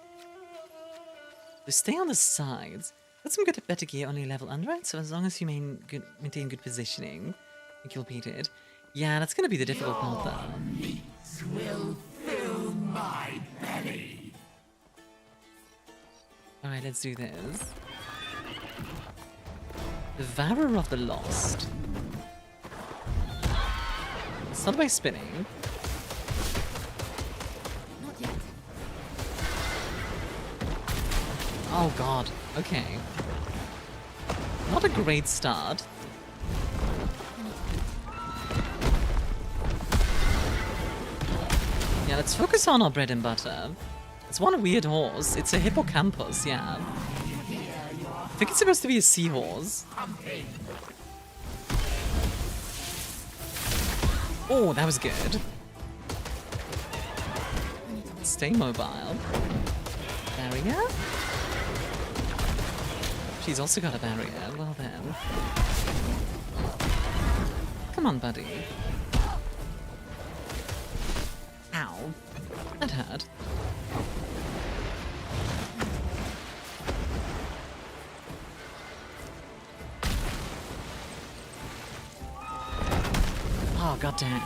So stay on the sides. Got some good better gear, only level under it, so as long as you maintain good positioning, I think you'll beat it. Yeah, that's gonna be the difficult part though. Meats will fill my belly. Alright, let's do this. Devourer of the Lost. Start by spinning. Not yet. Oh god, okay. Not a great start. Yeah, let's focus on our bread and butter. It's one weird horse. It's a hippocampus, yeah. I think it's supposed to be a seahorse. Oh, that was good. Stay mobile. Barrier? She's also got a barrier. Well then. Come on, buddy. Ow. That hurt. Oh, goddamn.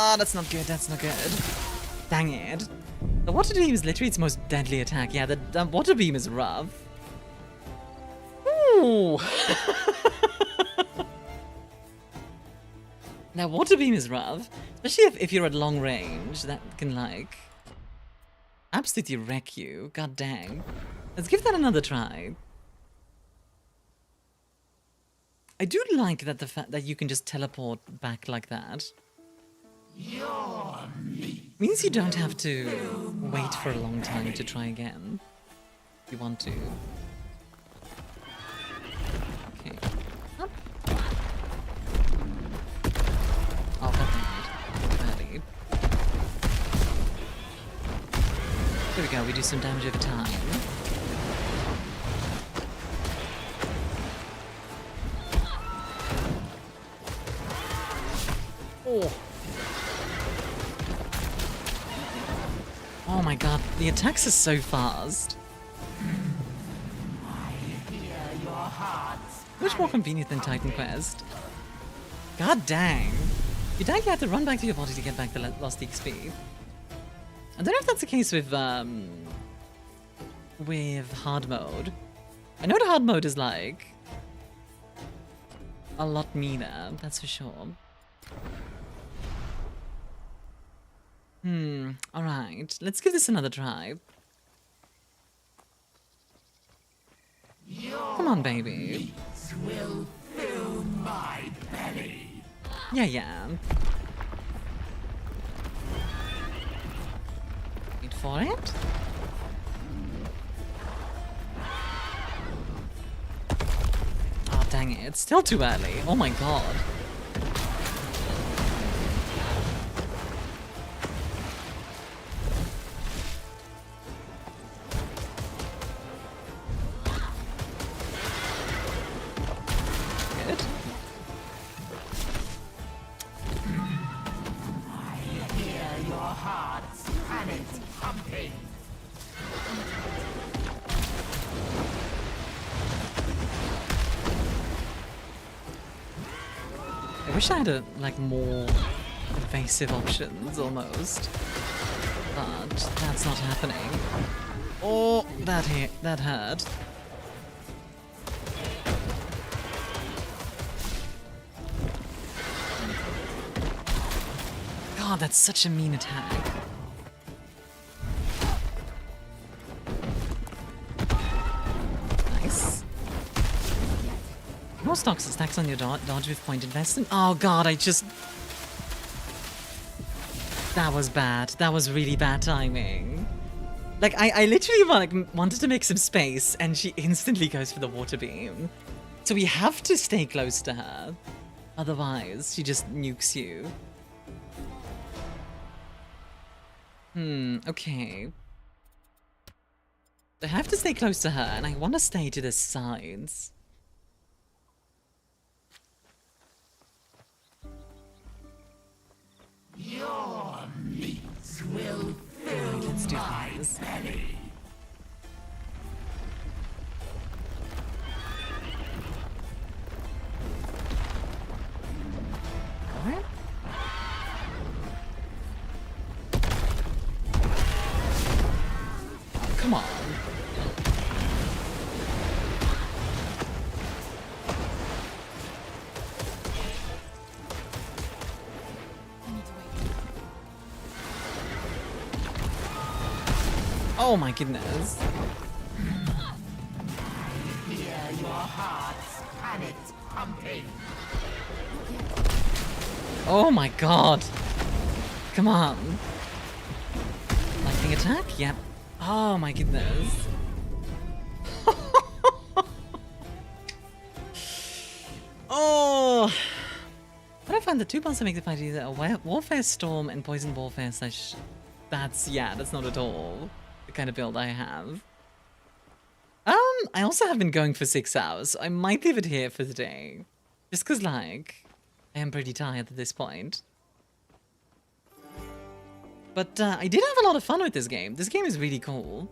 Oh, that's not good, that's not good. Dang it. The water beam is literally its most deadly attack. Yeah, the water beam is rough. Ooh. Now, water beam is rough. Especially if you're at long range. That can, like, absolutely wreck you. God dang. Let's give that another try. I do like that the fact that you can just teleport back like that. Means you don't have to wait for a long time to try again. If you want to. Okay. Up. Oh, god damn it. There we go, we do some damage over time. Oh. Oh my god, the attacks are so fast. Much more convenient than Titan Quest. God dang. You dang, you have to run back to your body to get back the lost XP. I don't know if that's the case with hard mode. I know the hard mode is like... a lot meaner, that's for sure. Alright. Let's give this another try. Come on, baby. Will fill my belly. Yeah. Wait for it. Oh, dang it. It's still too early. Oh my god. I wish I had like more evasive options almost, but that's not happening. Oh, that hurt. God, that's such a mean attack. Nice. More stacks on your dodge with point investment. Oh god, that was bad. That was really bad timing. Like, I literally wanted to make some space, and she instantly goes for the water beam. So we have to stay close to her. Otherwise, she just nukes you. Okay. I have to stay close to her, and I want to stay to the sides. Your meat will fill my belly. Alright. Come on. Oh my goodness. Hear your heart's panic pumping. Oh my god. Come on. Lightning attack? Yep. Oh my goodness. Oh. But I find the two bonds that make the fight either a warfare storm and poison warfare slash. That's not at all the kind of build I have. I also have been going for 6 hours, so I might leave it here for the day. Just cause like, I am pretty tired at this point. But I did have a lot of fun with this game. This game is really cool.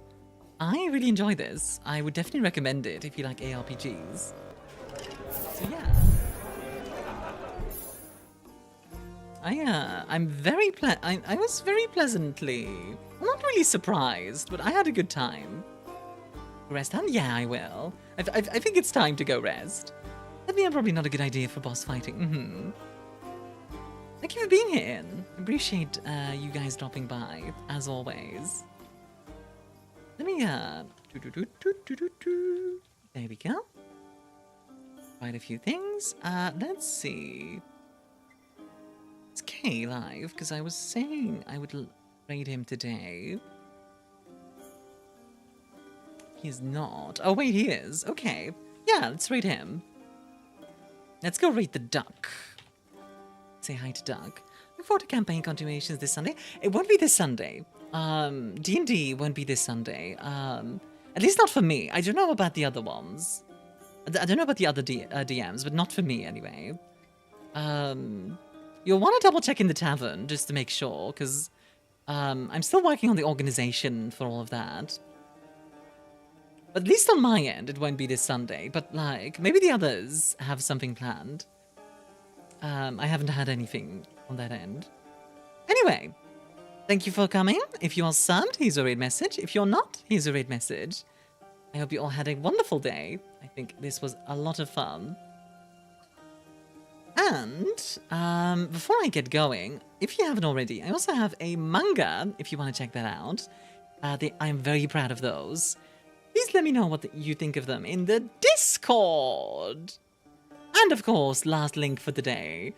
I really enjoy this. I would definitely recommend it if you like ARPGs. So yeah. I was very pleasantly, well, not really surprised, but I had a good time. Rest down? Yeah, I will. I think it's time to go rest. That'd be probably not a good idea for boss fighting. Thank you for being here. Appreciate you guys dropping by, as always. Let me, there we go. Quite a few things. Let's see. Is K live? Because I was saying I would raid him today. He's not. Oh, wait, he is. Okay. Yeah, let's raid him. Let's go raid the duck. Say hi to Duck. Look forward to campaign continuations this Sunday. It won't be this Sunday. D&D won't be this Sunday. At least not for me. I don't know about the other ones. I don't know about the other DMs, but not for me anyway. You'll want to double check in the tavern just to make sure, because I'm still working on the organization for all of that. At least on my end, it won't be this Sunday, but like, maybe the others have something planned. I haven't had anything on that end. Anyway, thank you for coming. If you are subbed, here's a raid message. If you're not, here's a raid message. I hope you all had a wonderful day. I think this was a lot of fun. And before I get going, if you haven't already, I also have a manga, if you want to check that out. I'm very proud of those. Please let me know what you think of them in the Discord. And of course, last link for the day.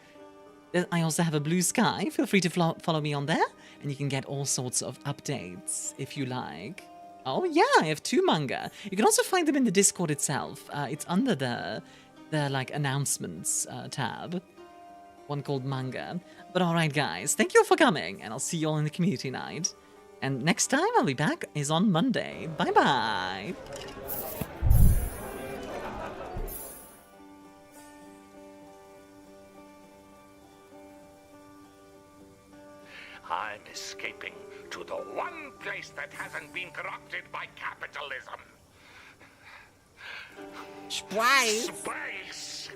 I also have a Blue Sky. Feel free to follow me on there, and you can get all sorts of updates if you like. Oh yeah, I have 2 manga. You can also find them in the Discord itself. It's under the like announcements tab. One called manga. But alright guys, thank you all for coming, and I'll see you all in the community night. And next time I'll be back is on Monday. Bye bye. I'm escaping to the one place that hasn't been corrupted by capitalism. Space. Space.